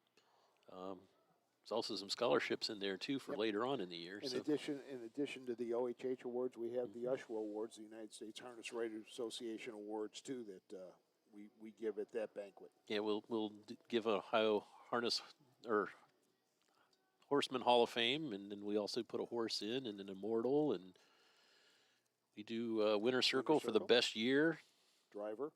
there's also some scholarships in there too for later on in the year. In addition to the OHH awards, we have the USHWA awards, the United States Harness Writers Association awards too, that we give at that banquet. Yeah, we'll give a Ohio Harness or Horseman Hall of Fame, and then we also put a horse in and an immortal, and we do Winner Circle for the best year. Driver.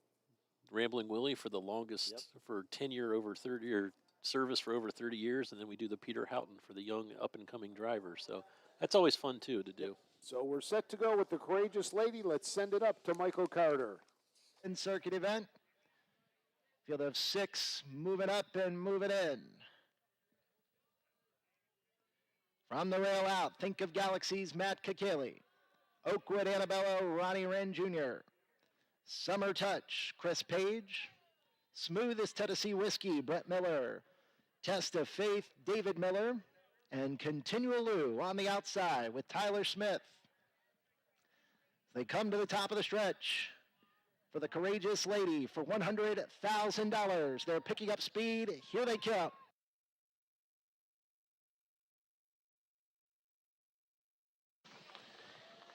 Rambling Willie for the longest, for 10-year over 30-year service for over 30 years, and then we do the Peter Houghton for the young up-and-coming driver. So that's always fun, too, to do. So we're set to go with the Courageous Lady. Let's send it up to Michael Carter. In circuit event. Field of 6, moving up and moving in. From the rail out, Think of Galaxies, Matt Kakeli. Oakwood Annabella, Ronnie Wren Jr. Summer Touch, Chris Page. Smooth as Tennessee Whiskey, Brett Miller. Test of Faith, David Miller. And Continual Lou on the outside with Tyler Smith. They come to the top of the stretch for the Courageous Lady for $100,000. They're picking up speed. Here they come.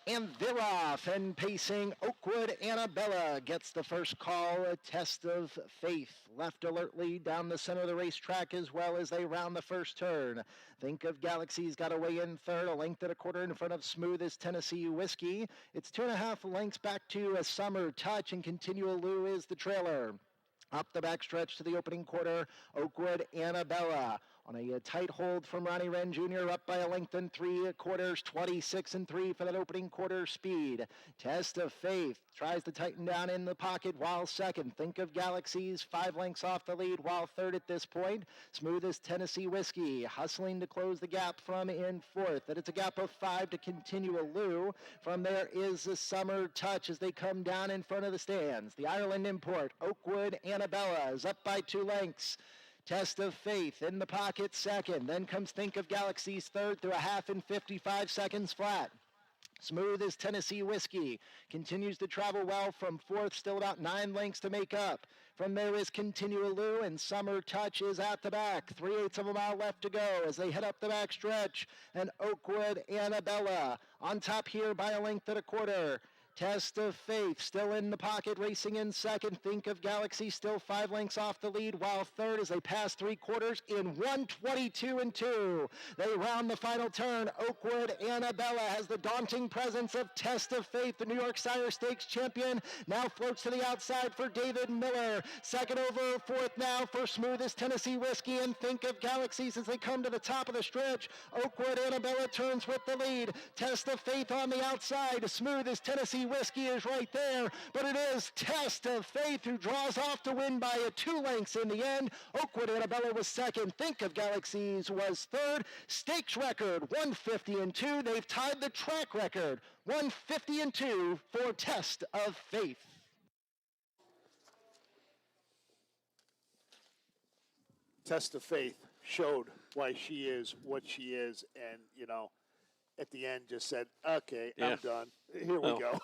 And they're off, and pacing Oakwood Annabella gets the first call, a Test of Faith. Left alertly down the center of the racetrack as well as they round the first turn. Think of Galaxy's got away in third, a length and a quarter in front of Smooth as Tennessee Whiskey. It's 2.5 lengths back to a Summer Touch, and Continual Lou is the trailer. Up the backstretch to the opening quarter, Oakwood Annabella on a tight hold from Ronnie Wren Jr. up by a length and 3/4, 26-3 for that opening quarter speed. Test of Faith tries to tighten down in the pocket while second. Think of Galaxy's 5 lengths off the lead while third at this point. Smooth as Tennessee Whiskey hustling to close the gap from in fourth. That it's a gap of 5 to Continual Lou. From there is the Summer Touch as they come down in front of the stands. The Ireland import, Oakwood Annabella, is up by 2 lengths. Test of Faith in the pocket second. Then comes Think of Galaxy's third through a half in 55 seconds flat. Smooth as Tennessee Whiskey continues to travel well from fourth, still about 9 lengths to make up. From there is Continual Lou, and Summer Touch is at the back. 3/8 of a mile left to go as they head up the back stretch. And Oakwood Annabella on top here by a length and a quarter. Test of Faith still in the pocket, racing in second. Think of Galaxy still 5 lengths off the lead, while third as they pass 3/4 in 1:22-2. They round the final turn. Oakwood Annabella has the daunting presence of Test of Faith, the New York Sire Stakes champion. Now floats to the outside for David Miller. Second over, fourth now for Smooth as Tennessee Whiskey and Think of Galaxies as they come to the top of the stretch. Oakwood Annabella turns with the lead. Test of Faith on the outside. Smooth as Tennessee Whiskey is right there, but it is Test of Faith who draws off to win by 2 lengths in the end. Oakwood Annabella was second. Think of Galaxies was third. Stakes record 150-2. They've tied the track record 150-2 for Test of Faith. Test of Faith showed why she is what she is, and at the end just said, okay, Yeah. I'm done. Here we go.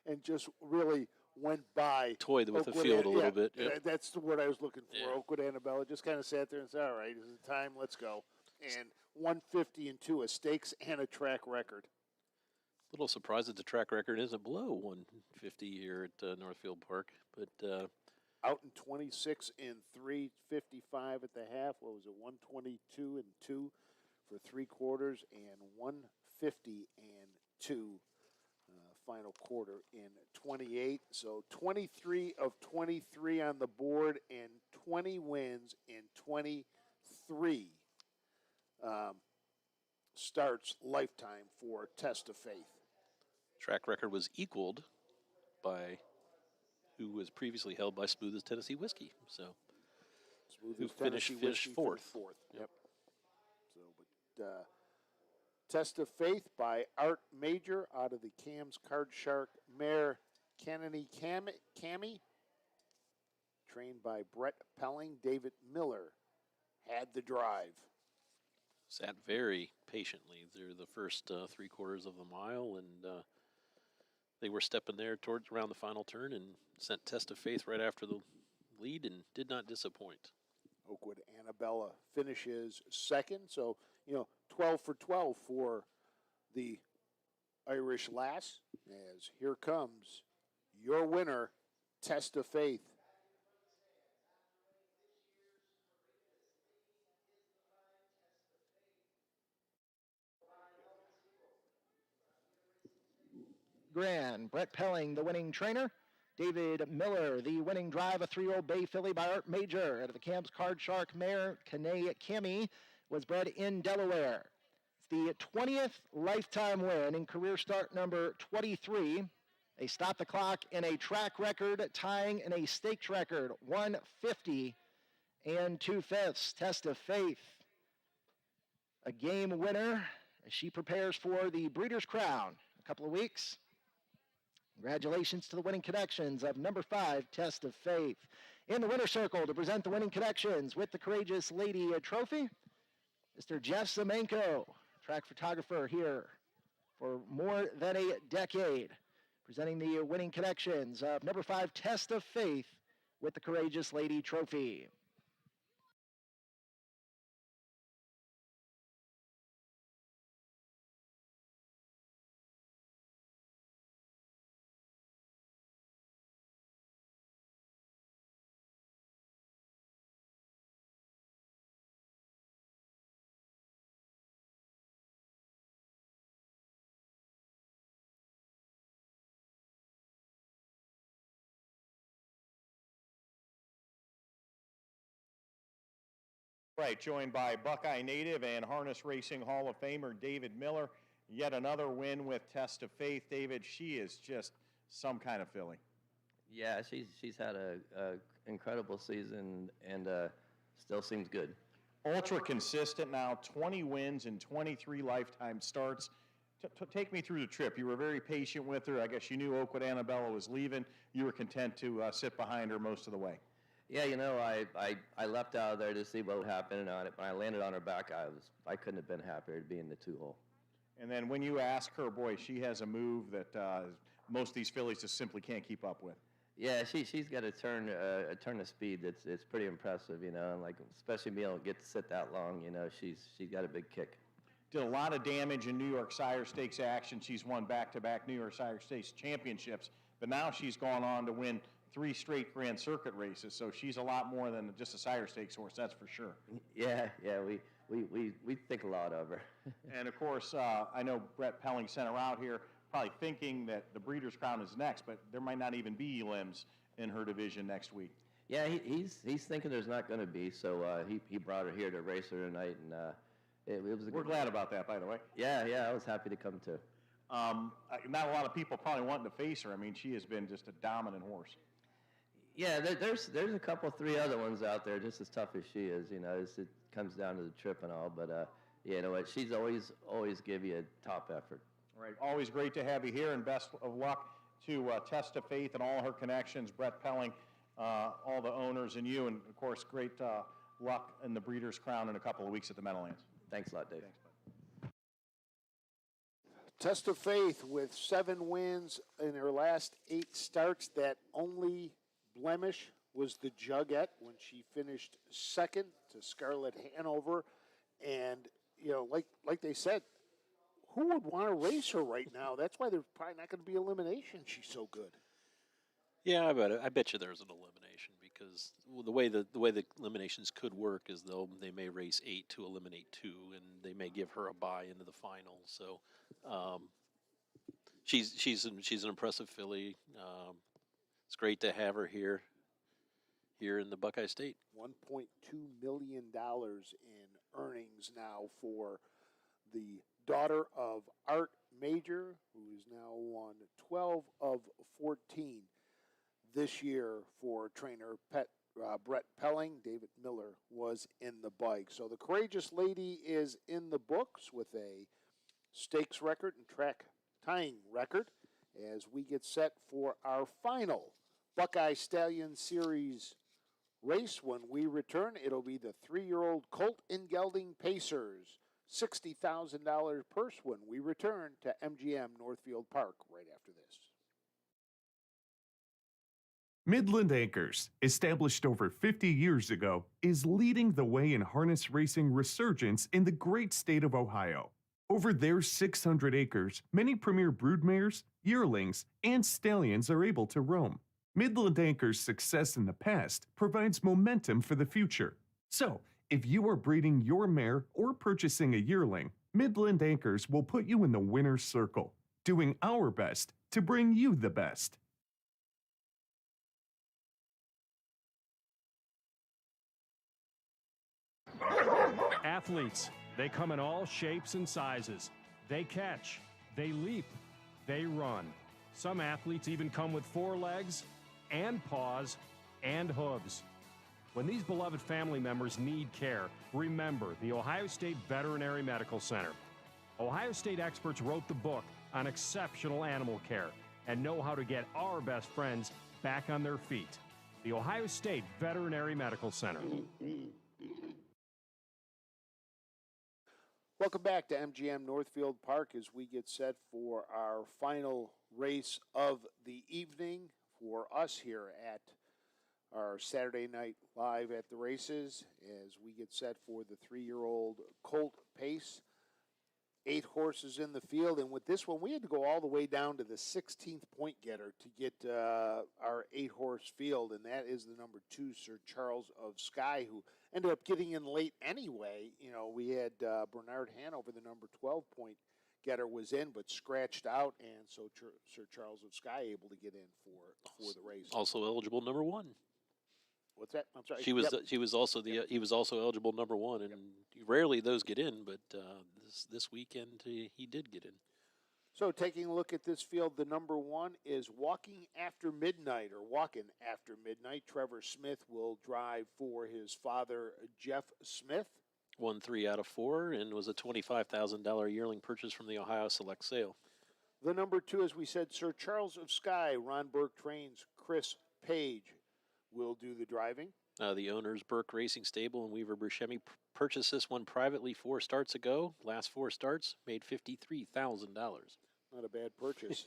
And just really went by. Toyed with the Oakwood field a little yeah, bit. Yep. That's the word I was looking for. Yeah. Oakwood Annabella just kind of sat there and said, all right, is it time? Let's go. And 150-2, a stakes and a track record. A little surprised that the track record isn't below 150 here at Northfield Park, but Out in 26-3, 55 at the half. What was it, 122-2 for 3/4, and 150-2 final quarter in 28. So 23 of 23 on the board and 20 wins in 23 starts lifetime for Test of Faith. track record was equaled by who was previously held by Smooth as Tennessee Whiskey. So Smooth who as Tennessee finished Whiskey fourth. Yep. So, but Test of Faith by Art Major out of the Cam's Card Shark mare Kennedy Cammy, trained by Brett Pelling. David Miller had the drive. Sat very patiently through the first 3/4 of the mile, and they were stepping there towards around the final turn and sent Test of Faith right after the lead and did not disappoint. Oakwood Annabella finishes second, so 12 for 12 for the Irish Lass. As here comes your winner, Test of Faith. Grand, Brett Pelling, the winning trainer. David Miller, the winning drive, a 3-year-old Bay filly by Art Major. Out of the Cam's Card Shark mare, Kane Cammy, was bred in Delaware. It's the 20th lifetime win in career start number 23. They stopped the clock in a track record, tying in a stakes record, 150 2/5. Test of Faith, a game winner as she prepares for the Breeders' Crown in a couple of weeks. Congratulations to the winning connections of number 5, Test of Faith. In the winner's circle to present the winning connections with the Courageous Lady Trophy, Mr. Jeff Zemenko, track photographer here for more than a decade. Presenting the winning connections of number 5, Test of Faith, with the Courageous Lady Trophy. Right, joined by Buckeye native and harness racing Hall of Famer David Miller. Yet another win with Test of Faith. David, she is just some kind of filly. Yeah, she's had a incredible season and still seems good. Ultra consistent now, 20 wins and 23 lifetime starts. Take me through the trip. You were very patient with her. I guess you knew Oakwood Annabella was leaving. You were content to sit behind her most of the way. Yeah, you know, I left out of there to see what would happen on it. When I landed on her back, I couldn't have been happier to be in the 2-hole. And then when you ask her, boy, she has a move that most of these fillies just simply can't keep up with. Yeah, she's got a turn of speed that's pretty impressive, you know, and like especially being able to get to sit that long, you know, she's got a big kick. Did a lot of damage in New York Sire Stakes action. She's won back-to-back New York Sire Stakes championships, but now she's gone on to win 3 straight Grand Circuit races, so she's a lot more than just a Sire Stakes horse, that's for sure. Yeah, we think a lot of her. And of course, I know Brett Pelling sent her out here, probably thinking that the Breeders' Crown is next, but there might not even be limbs in her division next week. Yeah, he's thinking there's not going to be, so he brought her here to race her tonight, and it was a We're glad about that, by the way. Yeah, I was happy to come too. Not a lot of people probably wanting to face her. I mean, she has been just a dominant horse. Yeah, there's a couple, 3 other ones out there just as tough as she is. You know, it comes down to the trip and all, but you know what? She's always give you a top effort. Right, always great to have you here, and best of luck to Test of Faith and all her connections, Brett Pelling, all the owners, and you, and of course, great luck in the Breeders' Crown in a couple of weeks at the Meadowlands. Thanks a lot, Dave. Thanks, Test of Faith with 7 wins in her last 8 starts. That only blemish was the Jugette when she finished second to Scarlett Hanover. And, you know, like they said, who would want to race her right now? That's why there's probably not going to be elimination. She's so good. Yeah, I bet you there's an elimination because the way the eliminations could work is they may race 8 to eliminate 2, and they may give her a bye into the final. So she's an impressive filly. It's great to have her here in the Buckeye State. $1.2 million in earnings now for the daughter of Art Major, who is now won 12 of 14 this year for trainer Brett Pelling. David Miller was in the bike. So the Courageous Lady is in the books with a stakes record and track tying record as we get set for our final Buckeye Stallion Series race. When we return, it'll be the 3-year-old Colt and Gelding Pacers. $60,000 purse when we return to MGM Northfield Park right after this. Midland Acres, established over 50 years ago, is leading the way in harness racing resurgence in the great state of Ohio. Over their 600 acres, many premier broodmares, yearlings, and stallions are able to roam. Midland Acres' success in the past provides momentum for the future. So, if you are breeding your mare or purchasing a yearling, Midland Acres will put you in the winner's circle, doing our best to bring you the best. Athletes, they come in all shapes and sizes. They catch, they leap, they run. Some athletes even come with 4 legs and paws and hooves. When these beloved family members need care, remember the Ohio State Veterinary Medical Center. Ohio State experts wrote the book on exceptional animal care and know how to get our best friends back on their feet. The Ohio State Veterinary Medical Center. Welcome back to MGM Northfield Park as we get set for our final race of the evening for us here at our Saturday night live at the races as we get set for the 3-year-old Colt Pace. 8 horses in the field, and with this one, we had to go all the way down to the 16th point getter to get our 8-horse field, and that is the number 2, Sir Charles of Skye, who ended up getting in late anyway. You know, we had Bernard Hanover, the number 12 point getter, was in, but scratched out, and so Sir Charles of Skye able to get in for the race. Also eligible number 1. What's that? I'm sorry. He was also he was also eligible number 1, and rarely those get in, but this weekend he did get in. So taking a look at this field, the number 1 is Walking After Midnight. Trevor Smith will drive for his father, Jeff Smith. Won 3 out of 4 and was a $25,000 yearling purchase from the Ohio Select Sale. The number 2, as we said, Sir Charles of Skye. Ron Burke trains Chris Page will do the driving. The owner's Burke Racing Stable in Weaver Buscemi purchased this one privately 4 starts ago. Last 4 starts made $53,000. Not a bad purchase.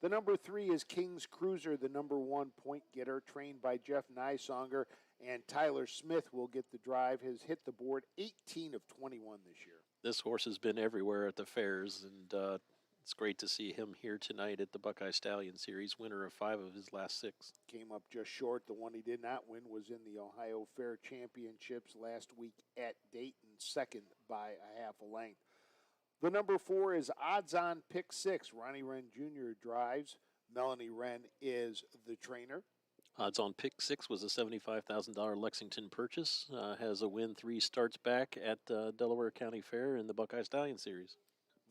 The number 3 is King's Cruiser, the number 1 point getter, trained by Jeff Nysonger, and Tyler Smith will get the drive. Has hit the board 18 of 21 this year. This horse has been everywhere at the fairs, and it's great to see him here tonight at the Buckeye Stallion Series, winner of 5 of his last 6. Came up just short. The one he did not win was in the Ohio Fair Championships last week at Dayton, second by a half a length. The number 4 is Odds On Pick 6. Ronnie Wren Jr. drives. Melanie Wren is the trainer. Odds On Pick 6 was a $75,000 Lexington purchase. Has a win 3 starts back at Delaware County Fair in the Buckeye Stallion Series.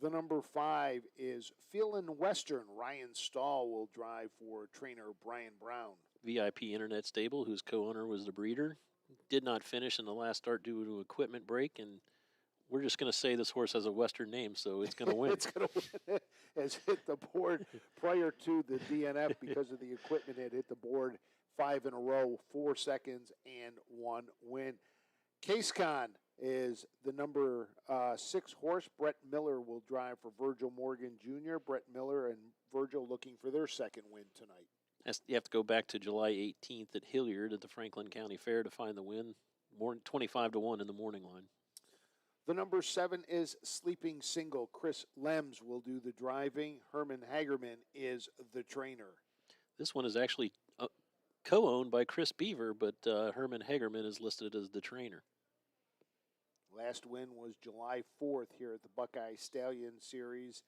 The number 5 is Feelin' Western. Ryan Stahl will drive for trainer Brian Brown. VIP Internet Stable, whose co-owner was the breeder, did not finish in the last start due to equipment break, and we're just going to say this horse has a Western name, so it's going to win. It's going to win. Has hit the board prior to the DNF because of the equipment. It hit the board 5 in a row, 4 seconds, and 1 win. CaseCon is the number 6 horse. Brett Miller will drive for Virgil Morgan Jr. Brett Miller and Virgil looking for their second win tonight. You have to go back to July 18th at Hilliard at the Franklin County Fair to find the win. 25 to 1 in the morning line. The number 7 is Sleeping Single. Chris Lems will do the driving. Herman Hagerman is the trainer. This one is actually co-owned by Chris Beaver, but Herman Hagerman is listed as the trainer. Last win was July 4th here at the Buckeye Stallion Series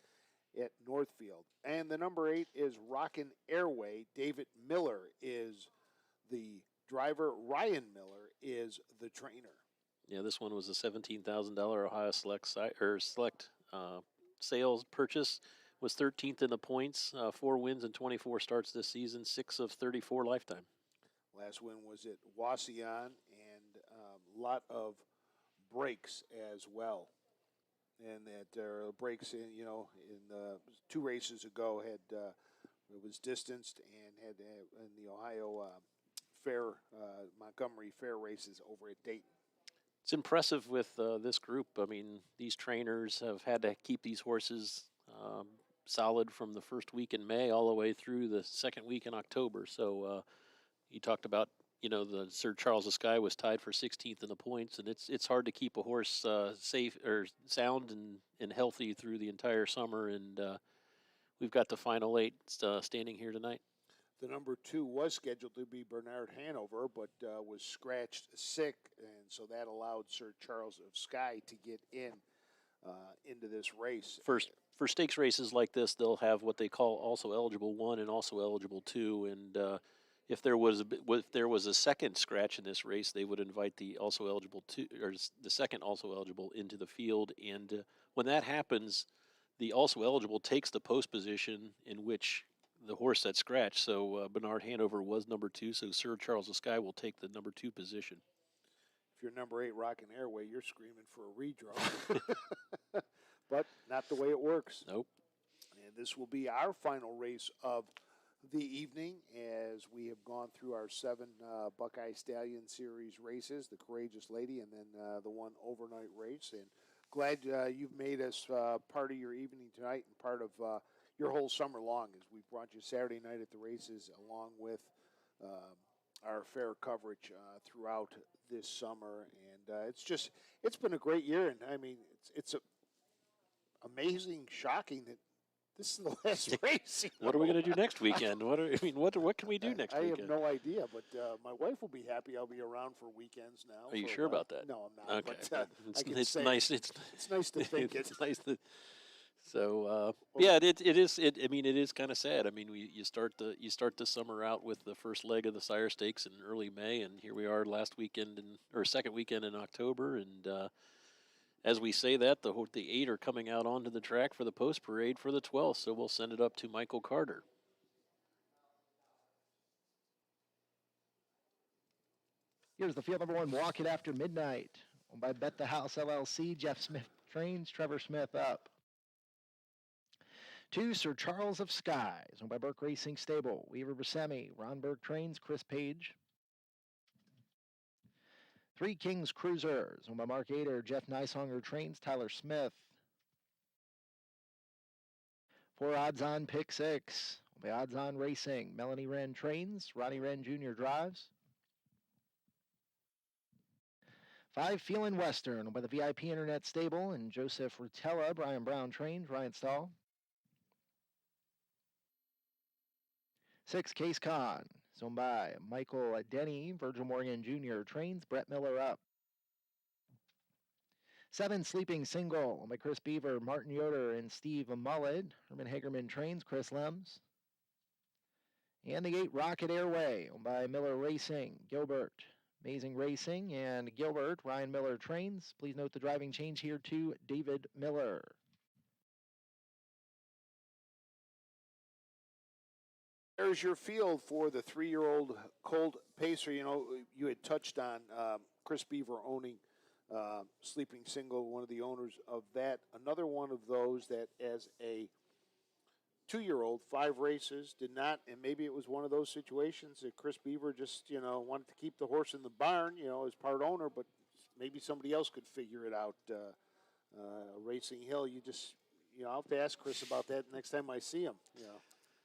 at Northfield. And the number 8 is Rockin' Airway. David Miller is the driver. Ryan Miller is the trainer. Yeah, this one was a $17,000 Ohio Select sales purchase. Was 13th in the points, 4 wins and 24 starts this season, 6 of 34 lifetime. Last win was at Wasion, and a lot of breaks as well. And that breaks in, in 2 races ago it was distanced and had in the Ohio Fair, Montgomery Fair races over at Dayton. It's impressive with this group. I mean, these trainers have had to keep these horses solid from the first week in May all the way through the second week in October. So you talked about, the Sir Charles of Skye was tied for 16th in the points, and it's hard to keep a horse safe or sound and healthy through the entire summer. And we've got the final 8 standing here tonight. The number 2 was scheduled to be Bernard Hanover, but was scratched sick, and so that allowed Sir Charles of Skye to get into this race. For stakes races like this, they'll have what they call also eligible 1 and also eligible 2, and if there was a second scratch in this race, they would invite the also eligible 2 or the second also eligible into the field, and when that happens, the also eligible takes the post position in which the horse that scratched. So Bernard Hanover was number 2, so Sir Charles of Skye will take the number 2 position. If you're number 8 Rockin' Airway, you're screaming for a redraw. But not the way it works. Nope. And this will be our final race of the evening as we have gone through our 7 Buckeye Stallion Series races, the Courageous Lady, and then the one overnight race. And glad you've made us part of your evening tonight and part of your whole summer long, as we brought you Saturday night at the races along with our fair coverage throughout this summer. And it's been a great year. And I mean, it's amazing, shocking that this is the last race. What are we going to do next weekend? What can we do next I weekend? have no idea, but my wife will be happy. I'll be around for weekends now. Are you for a sure while. about that? No, I'm not. Okay, But, it's, I can it's say nice. it's nice to think it. it's nice to. So yeah, it is. I mean, it is kind of sad. I mean, you start the summer out with the first leg of the Sire Stakes in early May, and here we are second weekend in October, and as we say that, the 8 are coming out onto the track for the post parade for the 12th. So we'll send it up to Michael Carter. Here's the field number 1, Walk It After Midnight, owned by Bet the House LLC. Jeff Smith trains, Trevor Smith up. 2, Sir Charles of Skies, owned by Burke Racing Stable. Weaver Buscemi, Ron Burke trains, Chris Page. 3, King's Cruisers, owned by Mark Ader. Jeff Neishonger trains, Tyler Smith. 4, Odds On Pick 6, owned by Odds On Racing. Melanie Wren trains, Ronnie Wren Jr. drives. 5, Feelin' Western, owned by the VIP Internet Stable, and Joseph Rutella. Brian Brown trains, Ryan Stahl. 6, Case Con, owned by Michael Denny. Virgil Morgan Jr. trains, Brett Miller up. 7, Sleeping Single, owned by Chris Beaver, Martin Yoder, and Steve Mullet. Herman Hagerman trains, Chris Lems. And the 8, Rocket Airway, owned by Miller Racing, Gilbert. Amazing Racing, and Gilbert, Ryan Miller trains. Please note the driving change here to David Miller. There's your field for the 3-year-old Colt Pacer. You know, you had touched on Chris Beaver owning Sleeping Single, one of the owners of that. Another one of those that as a 2-year-old, 5 races, did not, and maybe it was one of those situations that Chris Beaver just, wanted to keep the horse in the barn, as part owner, but maybe somebody else could figure it out. Racing Hill, I'll have to ask Chris about that next time I see him,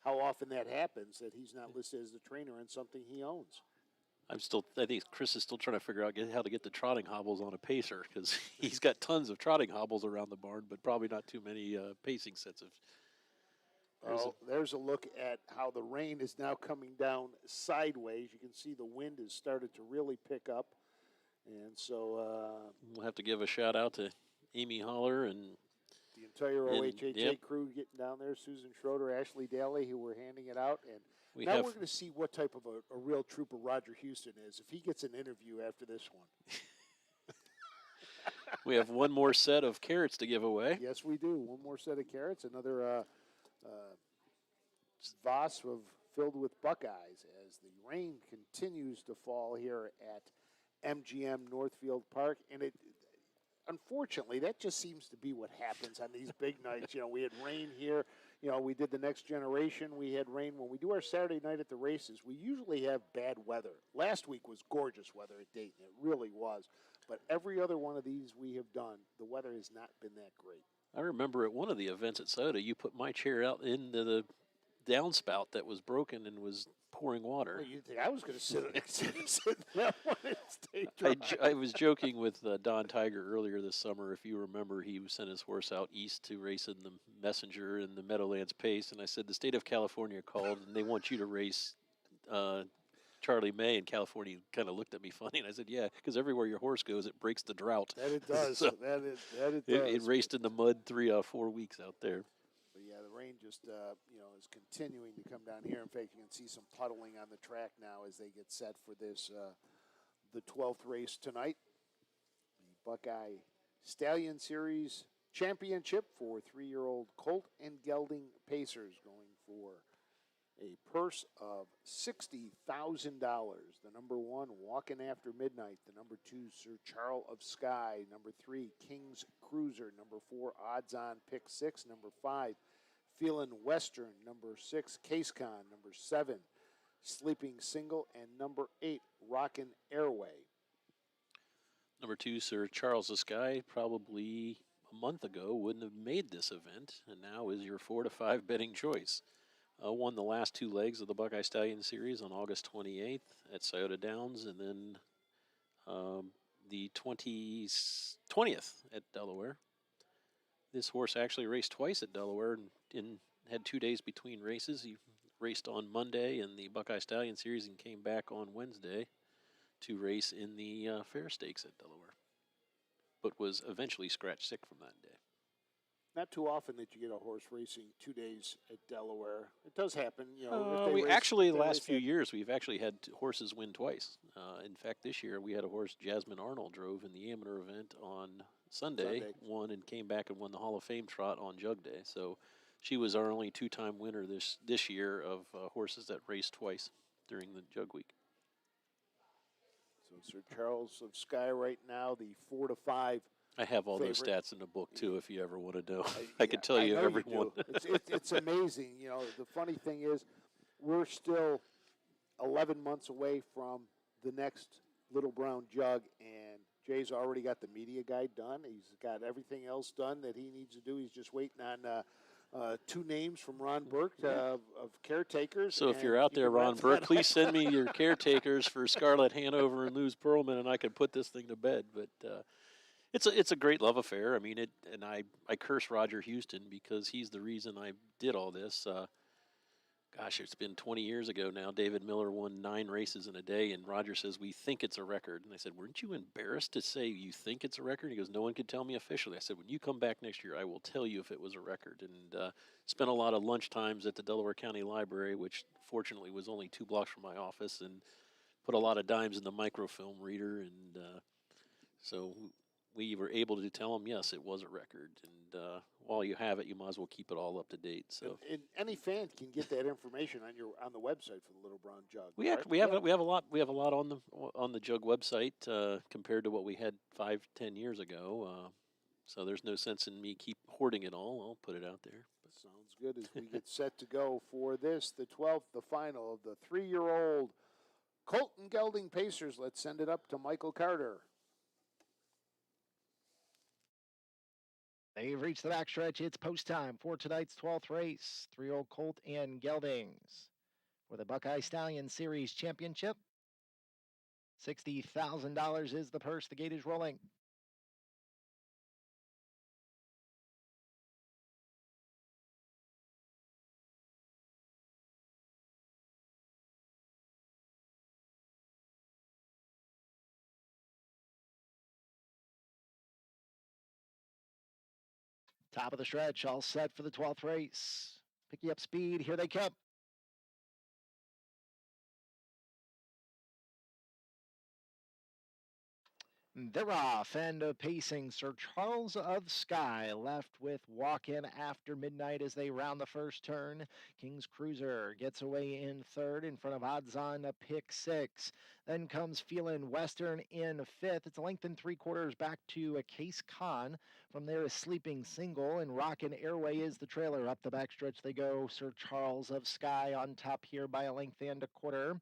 how often that happens, that he's not listed as the trainer on something he owns. I think Chris is still trying to figure out how to get the trotting hobbles on a pacer, because he's got tons of trotting hobbles around the barn, but probably not too many pacing sets of. There's a look at how the rain is now coming down sideways. You can see the wind has started to really pick up. And so we'll have to give a shout out to Amy Holler and the entire OHHA crew getting down there. Susan Schroeder, Ashley Daly, who were handing it out. And we're going to see what type of a real trooper Roger Houston is if he gets an interview after this one. We have one more set of carrots to give away. Yes, we do. One more set of carrots. Another vase filled with Buckeyes as the rain continues to fall here at MGM Northfield Park. And unfortunately, that just seems to be what happens on these big nights. We had rain here. We did the Next Generation. We had rain. When we do our Saturday night at the races, we usually have bad weather. Last week was gorgeous weather at Dayton. It really was. But every other one of these we have done, the weather has not been that great. I remember at one of the events at Soda, you put my chair out into the downspout that was broken and was pouring water. Well, you think I was going to sit in that one and stay dry? I was joking with Don Tiger earlier this summer. If you remember, he sent his horse out east to race in the Messenger and the Meadowlands Pace, and I said, the state of California called, and they want you to race Charlie May in California. He kind of looked at me funny, and I said, yeah, because everywhere your horse goes, it breaks the drought. That it does. So that it does. It raced in the mud 4 weeks out there. But yeah, the rain just is continuing to come down here. In fact, you can see some puddling on the track now as they get set for this the 12th race tonight. The Buckeye Stallion Series Championship for 3-year-old Colt and Gelding Pacers, going for a purse of $60,000. The number 1, Walking After Midnight. The number 2, Sir Charles of Sky. Number 3, King's Cruiser. Number 4, Odds On Pick 6. Number 5, Feelin' Western. Number 6, CaseCon. Number 7, Sleeping Single. And number 8, Rockin' Airway. Number 2, Sir Charles of Sky, probably month ago wouldn't have made this event, and now is your 4 to 5 betting choice. Won the last 2 legs of the Buckeye Stallion Series on August 28th at Scioto Downs, and then the 20th at Delaware. This horse actually raced twice at Delaware and had 2 days between races. He raced on Monday in the Buckeye Stallion Series and came back on Wednesday to race in the Fair Stakes at Delaware, but was eventually scratch sick from that day. Not too often that you get a horse racing 2 days at Delaware. It does happen, you know. The last few years, we've actually had horses win twice. In fact, this year we had a horse, Jasmine Arnold, drove in the amateur event on Sunday, won and came back and won the Hall of Fame trot on Jug Day. So she was our only 2-time winner this year of horses that raced twice during the Jug Week. So Sir Charles of Skye right now, the 4 to 5. I have all those favorite. stats in the book too, if you ever want to know. I can tell you everyone. It's amazing. You know, the funny thing is, we're still 11 months away from the next Little Brown Jug, and Jay's already got the media guide done. He's got everything else done that he needs to do. He's just waiting on 2 names from Ron Burke of caretakers. So if you're out there, Ron Burke, please send me your caretakers for Scarlett Hanover and Luz Pearlman, and I can put this thing to bed. But it's a great love affair. I mean, I curse Roger Houston because he's the reason I did all this. Gosh, it's been 20 years ago now. David Miller won 9 races in a day, and Roger says, we think it's a record. And I said, weren't you embarrassed to say you think it's a record? He goes, no one could tell me officially. I said, when you come back next year, I will tell you if it was a record. And spent a lot of lunch times at the Delaware County Library, which fortunately was only 2 blocks from my office, and put a lot of dimes in the microfilm reader. And so we were able to tell him, yes, it was a record. And while you have it, you might as well keep it all up to date. So, and any fan can get that information on the website for the Little Brown Jug. We have a lot on the Jug website compared to what we had 5-10 years ago. So there's no sense in me keep hoarding it all. I'll put it out there. Sounds good as we get set to go for this, the 12th, the final of the 3-year-old Colton Gelding Pacers. Let's send it up to Michael Carter. They've reached the backstretch. It's post time for tonight's 12th race. 3-year-old Colt and Geldings for the Buckeye Stallion Series Championship. $60,000 is the purse. The gate is rolling. Top of the stretch, all set for the 12th race. Picking up speed, here they come. They're off and pacing. Sir Charles of Skye left with walk-in after midnight as they round the first turn. King's Cruiser gets away in third in front of odds on pick 6. Then comes Feelin' Western in 5th. It's a length and 3/4 back to Case Khan. From there is Sleeping Single, and Rockin' Airway is the trailer. Up the backstretch they go. Sir Charles of Skye on top here by a length and a quarter.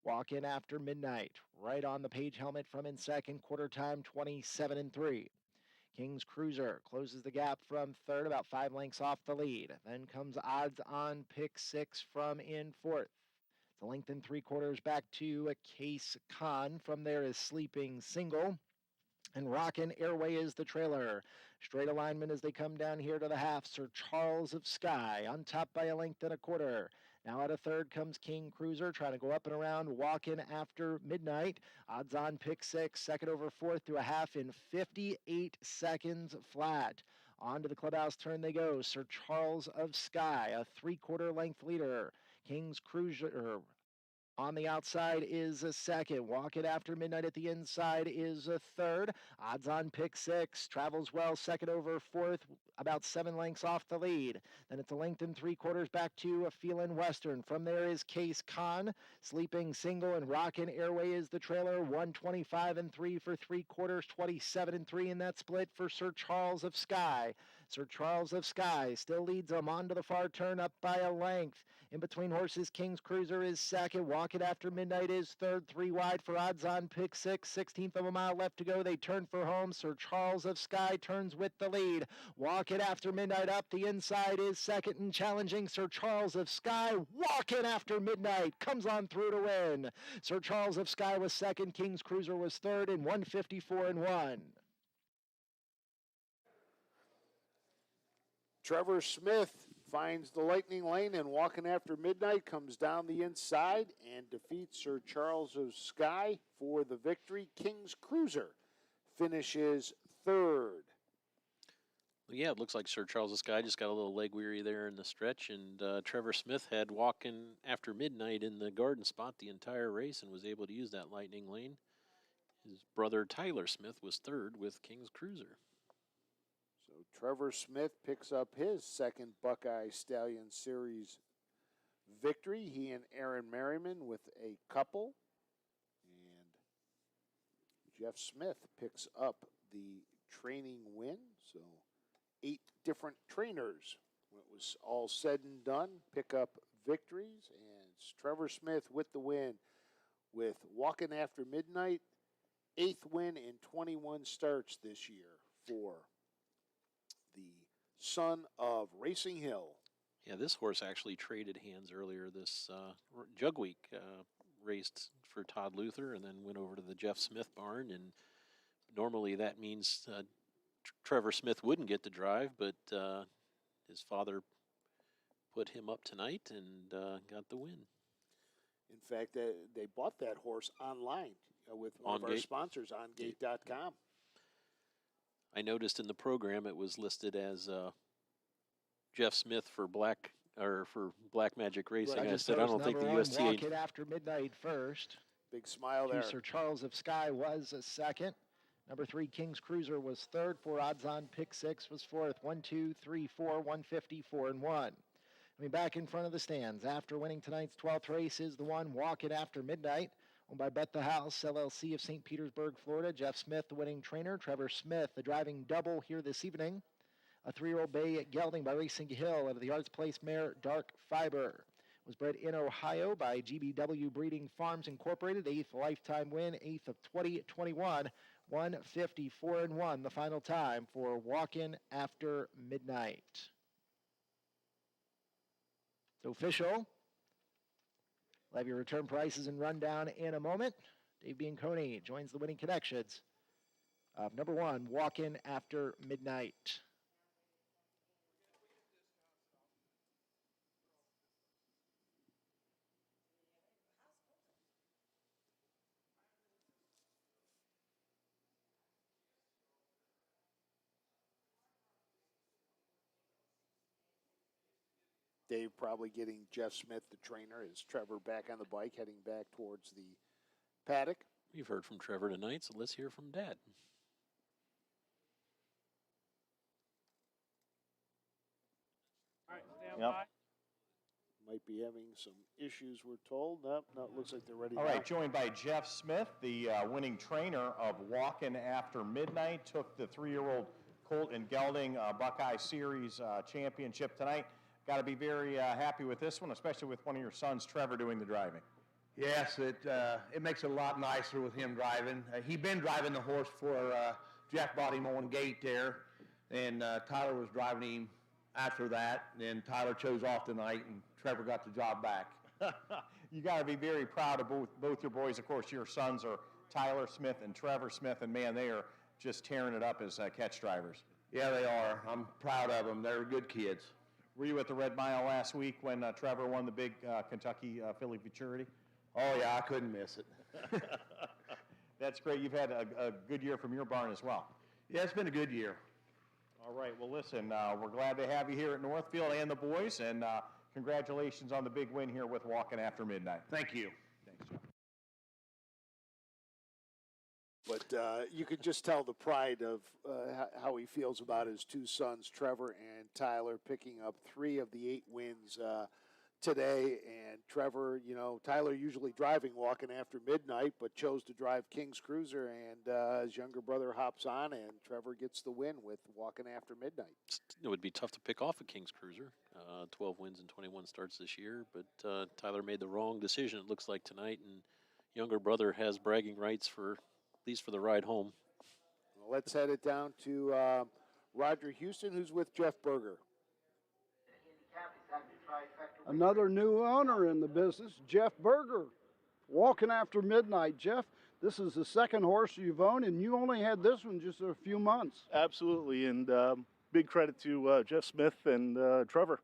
Walk in after midnight, right on the page helmet from in second, quarter time 27-3. King's Cruiser closes the gap from third, about 5 lengths off the lead. Then comes odds on pick 6 from in fourth. It's a length and 3/4 back to Case Khan. From there is Sleeping Single. And Rockin' Airway is the trailer. Straight alignment as they come down here to the half. Sir Charles of Skye on top by a length and a quarter. Now out of third comes King Cruiser, trying to go up and around, walk in after midnight. Odds on pick 6, second over fourth to a half in 58 seconds flat. On to the clubhouse turn they go. Sir Charles of Skye, a 3/4 length leader. King's Cruiser on the outside is a second. Walk it after midnight at the inside is a third. Odds on pick 6. Travels well. Second over fourth. About 7 lengths off the lead. Then it's a length and 3/4 back to a Feelin' Western. From there is Case Khan. Sleeping Single and Rockin' Airway is the trailer. 125-3 for 3/4. 27-3 in that split for Sir Charles of Skye. Sir Charles of Skye still leads them onto the far turn, up by a length. In between horses, King's Cruiser is second. Walk It After Midnight is third. 3 wide for Odds On Pick 6. 16th of a mile left to go. They turn for home. Sir Charles of Skye turns with the lead. Walk It After Midnight up the inside is second and challenging Sir Charles of Skye. Walk It After Midnight comes on through to win. Sir Charles of Skye was second. King's Cruiser was third in 154-1. Trevor Smith finds the lightning lane and Walking After Midnight comes down the inside and defeats Sir Charles of Skye for the victory. King's Cruiser finishes third. Well, yeah, it looks like Sir Charles of Skye just got a little leg weary there in the stretch, and Trevor Smith had Walking After Midnight in the garden spot the entire race and was able to use that lightning lane. His brother Tyler Smith was third with King's Cruiser. So Trevor Smith picks up his second Buckeye Stallion Series victory. He and Aaron Merriman with a couple. And Jeff Smith picks up the training win. So 8 different trainers, when it was all said and done, pick up victories. And it's Trevor Smith with the win with Walking After Midnight. 8th win in 21 starts this year for the son of Racing Hill. Yeah, this horse actually traded hands earlier this Jug Week. Raced for Todd Luther and then went over to the Jeff Smith barn. And normally that means Trevor Smith wouldn't get to drive, but his father put him up tonight and got the win. In fact, they bought that horse online with one of our sponsors, OnGate.com. I noticed in the program it was listed as Jeff Smith for Black Magic Racing. Well, I said I don't think the USTA. Walk It After Midnight first. Big smile there. Sir Charles of Skye was a second. Number 3, King's Cruiser was third. 4 Odds On Pick 6 was fourth. 1, 2, 3, 4, 154-1. I mean, back in front of the stands after winning tonight's 12th race is the one Walk It After Midnight, owned by Bet the House LLC of St. Petersburg, Florida. Jeff Smith, the winning trainer. Trevor Smith, the driving double here this evening. A 3-year-old bay gelding by Racing Hill out of the Arts Place mare Dark Fiber. Was bred in Ohio by GBW Breeding Farms Incorporated. 8th lifetime win, 8th of 2021. 154-1, the final time for Walkin' After Midnight. It's official. We'll have your return prices and rundown in a moment. Dave Bianconi joins the winning connections of number 1, Walkin' After Midnight. Dave probably getting Jeff Smith, the trainer, as Trevor back on the bike, heading back towards the paddock. We've heard from Trevor tonight, so let's hear from Dad. All right, stand by. Might be having some issues, we're told. Nope, no, it looks like they're ready. All right, joined by Jeff Smith, the winning trainer of Walkin' After Midnight. Took the 3-year-old Colt and Gelding Buckeye Series championship tonight. Got to be very happy with this one, especially with one of your sons, Trevor, doing the driving. Yes, it makes it a lot nicer with him driving. He'd been driving the horse for Jeff bought him on gate there, and Tyler was driving him after that. Then Tyler chose off tonight, and Trevor got the job back. You got to be very proud of both your boys. Of course, your sons are Tyler Smith and Trevor Smith, and man, they are just tearing it up as catch drivers. Yeah, they are. I'm proud of them. They're good kids. Were you at the Red Mile last week when Trevor won the big Kentucky Filly Futurity? Oh, yeah, I couldn't miss it. That's great. You've had a good year from your barn as well. Yeah, it's been a good year. All right. Well, listen, we're glad to have you here at Northfield and the boys, and congratulations on the big win here with Walkin' After Midnight. Thank you. Thanks, John. But you could just tell the pride of how he feels about his 2 sons, Trevor and Tyler, picking up 3 of the 8 wins today. And Trevor, Tyler usually driving walking after midnight, but chose to drive King's Cruiser, and his younger brother hops on, and Trevor gets the win with walking after midnight. It would be tough to pick off a King's Cruiser. 12 wins and 21 starts this year, but Tyler made the wrong decision, it looks like, tonight, and younger brother has bragging rights at least for the ride home. Well, let's head it down to Roger Houston, who's with Jeff Berger. Another new owner in the business, Jeff Berger, walking after midnight. Jeff, this is the second horse you've owned, and you only had this one just a few months. Absolutely, and big credit to Jeff Smith and Trevor.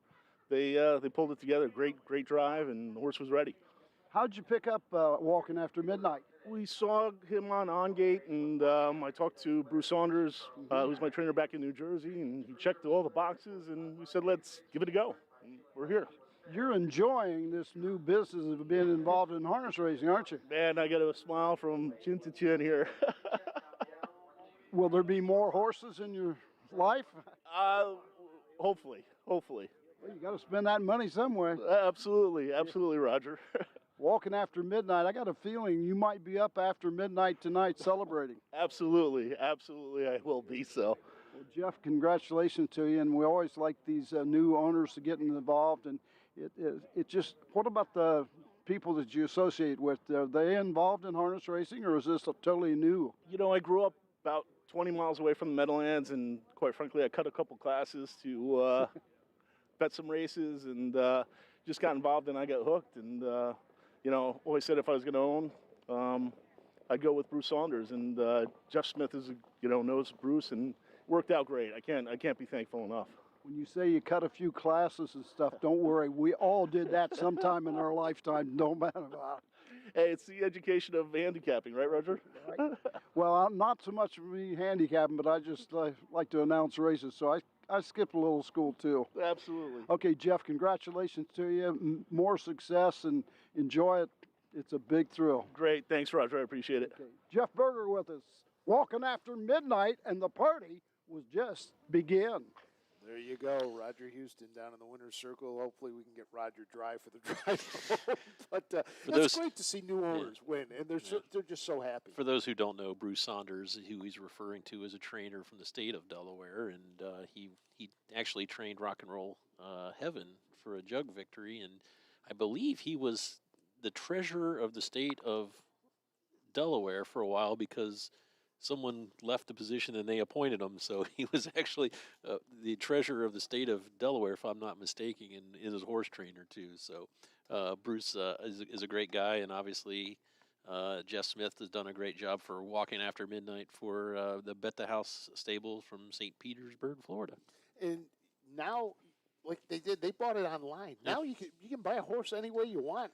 They pulled it together. Great drive, and the horse was ready. How'd you pick up walking after midnight? We saw him on gate, and I talked to Bruce Saunders, who's my trainer back in New Jersey, and he checked all the boxes, and we said, let's give it a go. And we're here. You're enjoying this new business of being involved in harness racing, aren't you? Man, I got a smile from chin to chin here. Will there be more horses in your life? Hopefully. Well, you got to spend that money somewhere. Absolutely, Roger. Walking after midnight, I got a feeling you might be up after midnight tonight celebrating. Absolutely, I will be so. Well, Jeff, congratulations to you, and we always like these new owners to get involved, and it just, what about the people that you associate with? Are they involved in harness racing, or is this totally new? I grew up about 20 miles away from the Meadowlands, and quite frankly, I cut a couple classes to bet some races, and just got involved, and I got hooked, and always said if I was going to own, I'd go with Bruce Saunders, and Jeff Smith knows Bruce, and worked out great. I can't be thankful enough. When you say you cut a few classes and stuff, don't worry. We all did that sometime in our lifetime. Don't matter about it. Hey, it's the education of handicapping, right, Roger? Right. Well, not so much for me handicapping, but I just like to announce races, so I skipped a little school too. Absolutely. Okay, Jeff, congratulations to you. More success, and enjoy it. It's a big thrill. Great. Thanks, Roger. I appreciate it. Okay. Jeff Berger with us. Walking after midnight, and the party was just begin. There you go, Roger Houston down in the winner's circle. Hopefully we can get Roger dry for the drive home. But it's great to see new owners win, and they're just so happy. For those who don't know, Bruce Saunders, who he's referring to as a trainer from the state of Delaware, and he actually trained Rock and Roll Heaven for a jug victory, and I believe he was the treasurer of the state of Delaware for a while because someone left the position and they appointed him. So he was actually the treasurer of the state of Delaware, if I'm not mistaken, and is a horse trainer too. So Bruce is a great guy, and obviously Jeff Smith has done a great job for walking after midnight for the Bet the House stable from St. Petersburg, Florida. And now, like they bought it online. Now you can buy a horse any way you want.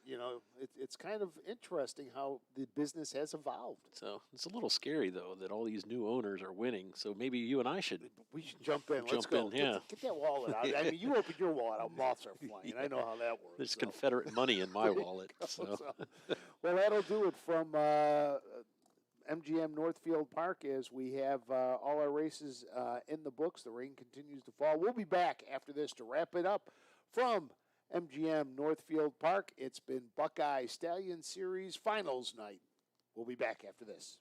It's kind of interesting how the business has evolved. So it's a little scary though that all these new owners are winning. So maybe you and I should jump in. Let's go. Get that wallet out. I mean, you open your wallet out, moths are flying. I know how that works. There's Confederate money in my wallet. So. Well, that'll do it from MGM Northfield Park, as we have all our races in the books. The rain continues to fall. We'll be back after this to wrap it up from MGM Northfield Park. It's been Buckeye Stallion Series Finals night. We'll be back after this.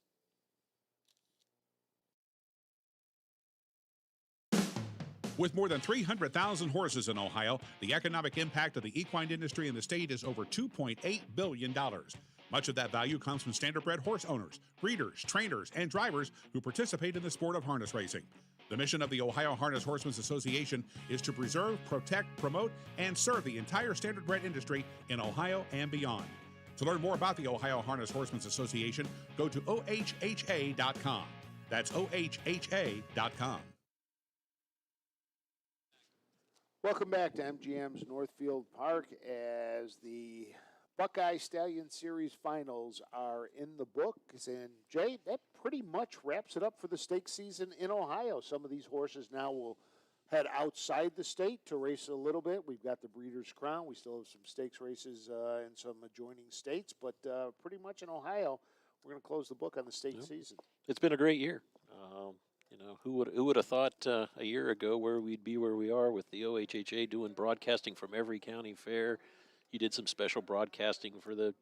With more than 300,000 horses in Ohio, the economic impact of the equine industry in the state is over $2.8 billion. Much of that value comes from standardbred horse owners, breeders, trainers, and drivers who participate in the sport of harness racing. The mission of the Ohio Harness Horsemen's Association is to preserve, protect, promote, and serve the entire standardbred industry in Ohio and beyond. To learn more about the Ohio Harness Horsemen's Association, go to ohha.com. That's ohha.com. Welcome back to MGM's Northfield Park as the Buckeye Stallion Series Finals are in the books. And, Jay, that pretty much wraps it up for the stake season in Ohio. Some of these horses now will head outside the state to race a little bit. We've got the Breeders' Crown. We still have some stakes races in some adjoining states. But pretty much in Ohio, we're going to close the book on the state season. It's been a great year. Who would have thought a year ago where we'd be where we are with the OHHA doing broadcasting from every county fair, you did some special broadcasting for the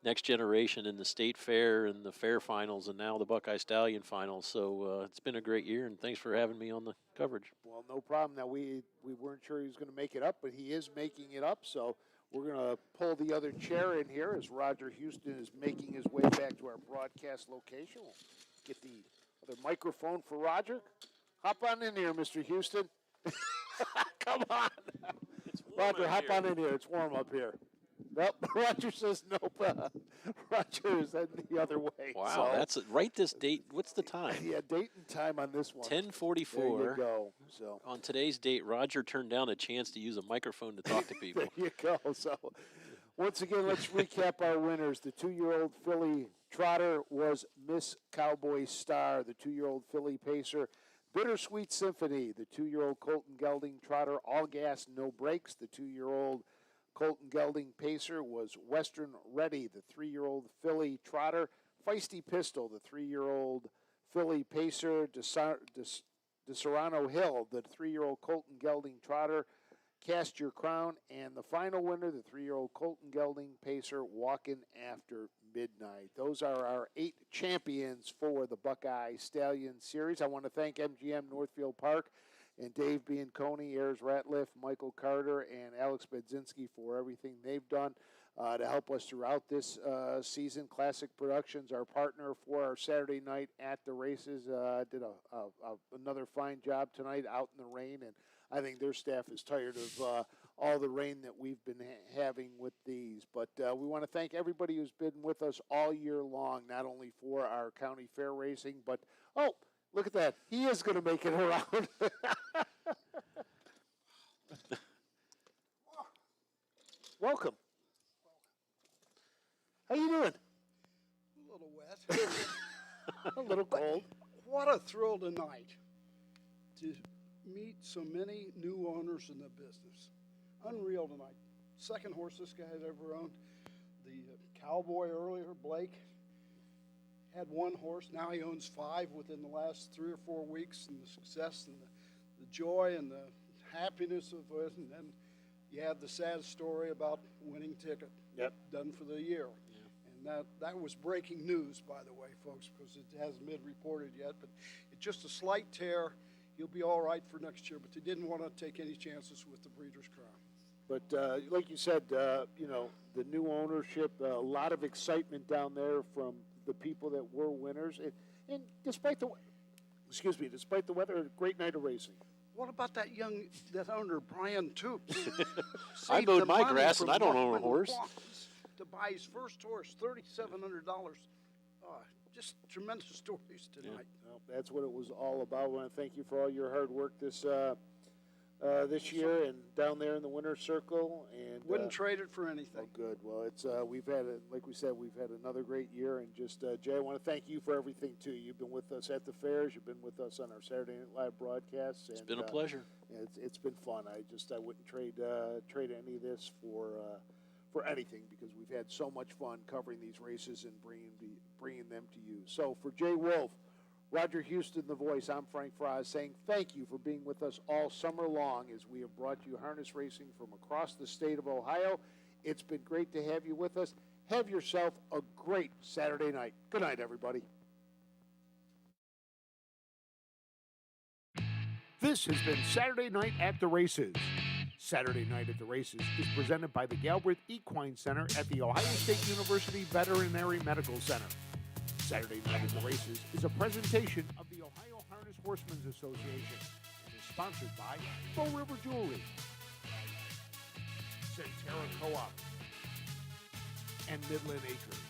next generation in the state fair and the fair finals, and now the Buckeye Stallion finals. So it's been a great year, and thanks for having me on the coverage. Well, no problem. Now, we weren't sure he was going to make it up, but he is making it up. So we're going to pull the other chair in here as Roger Houston is making his way back to our broadcast location. We'll get the other microphone for Roger. Hop on in here, Mr. Houston. Come on. Roger, hop on in here. It's warm up here. Well, Roger says nope. Roger is heading the other way. Wow, so. Write this date. What's the time? Yeah, date and time on this one. 10:44. There you go. So on today's date, Roger turned down a chance to use a microphone to talk to people. There you go. So once again, let's recap our winners. The 2-year-old filly trotter was Miss Cowboy Star. The 2-year-old filly pacer, Bittersweet Symphony. The 2-year-old Colton Gelding trotter, All Gas, No Brakes. The 2-year-old Colton Gelding pacer was Western Ready. The 3-year-old filly trotter, Feisty Pistol. The 3-year-old filly pacer, DeSerrano Hill. The 3-year-old Colton Gelding trotter, Cast Your Crown. And the final winner, the 3-year-old Colton Gelding pacer, Walkin' After Midnight. Those are our 8 champions for the Buckeye Stallion Series. I want to thank MGM Northfield Park and Dave Bianconi, Ayers Ratliff, Michael Carter, and Alex Bedzinski for everything they've done to help us throughout this season. Classic Productions, our partner for our Saturday night at the races, did another fine job tonight out in the rain, and I think their staff is tired of all the rain that we've been having with these. But we want to thank everybody who's been with us all year long, not only for our county fair racing, but, oh, look at that. He is going to make it around. Welcome. How you doing? A little wet. A little cold. What a thrill tonight to meet so many new owners in the business. Unreal tonight. Second horse this guy had ever owned. The Cowboy earlier, Blake, had one horse. Now he owns 5 within the last 3 or 4 weeks, and the success and the joy and the happiness of it. And then you have the sad story about winning ticket. Yep. Done for the year. Yeah. And that was breaking news, by the way, folks, because it hasn't been reported yet. But it's just a slight tear. He'll be all right for next year, but they didn't want to take any chances with the Breeders' Crown. But like you said, you know, the new ownership, a lot of excitement down there from the people that were winners. And despite the weather, a great night of racing. What about that owner, Brian Toops? I mowed my grass and I don't own a horse. To buy his first horse, $3,700. Just tremendous stories tonight. Yeah. Well, that's what it was all about. I want to thank you for all your hard work this year and down there in the winner's circle. And wouldn't trade it for anything. Oh, good. Well, it's we've had like we said, we've had another great year. And just Jay, I want to thank you for everything too. You've been with us at the fairs. You've been with us on our Saturday Night Live broadcasts. It's been a pleasure. It's been fun. I wouldn't trade any of this for anything, because we've had so much fun covering these races and bringing them to you. So for Jay Wolf, Roger Houston, the voice, I'm Frank Froz, saying thank you for being with us all summer long as we have brought you harness racing from across the state of Ohio. It's been great to have you with us. Have yourself a great Saturday night. Good night, everybody. This has been Saturday Night at the Races. Saturday Night at the Races is presented by the Galbraith Equine Center at the Ohio State University Veterinary Medical Center. Saturday Night at the Races is a presentation of the Ohio Harness Horsemen's Association and is sponsored by Bow River Jewelry, Centerra Co-op, and Midland Acres.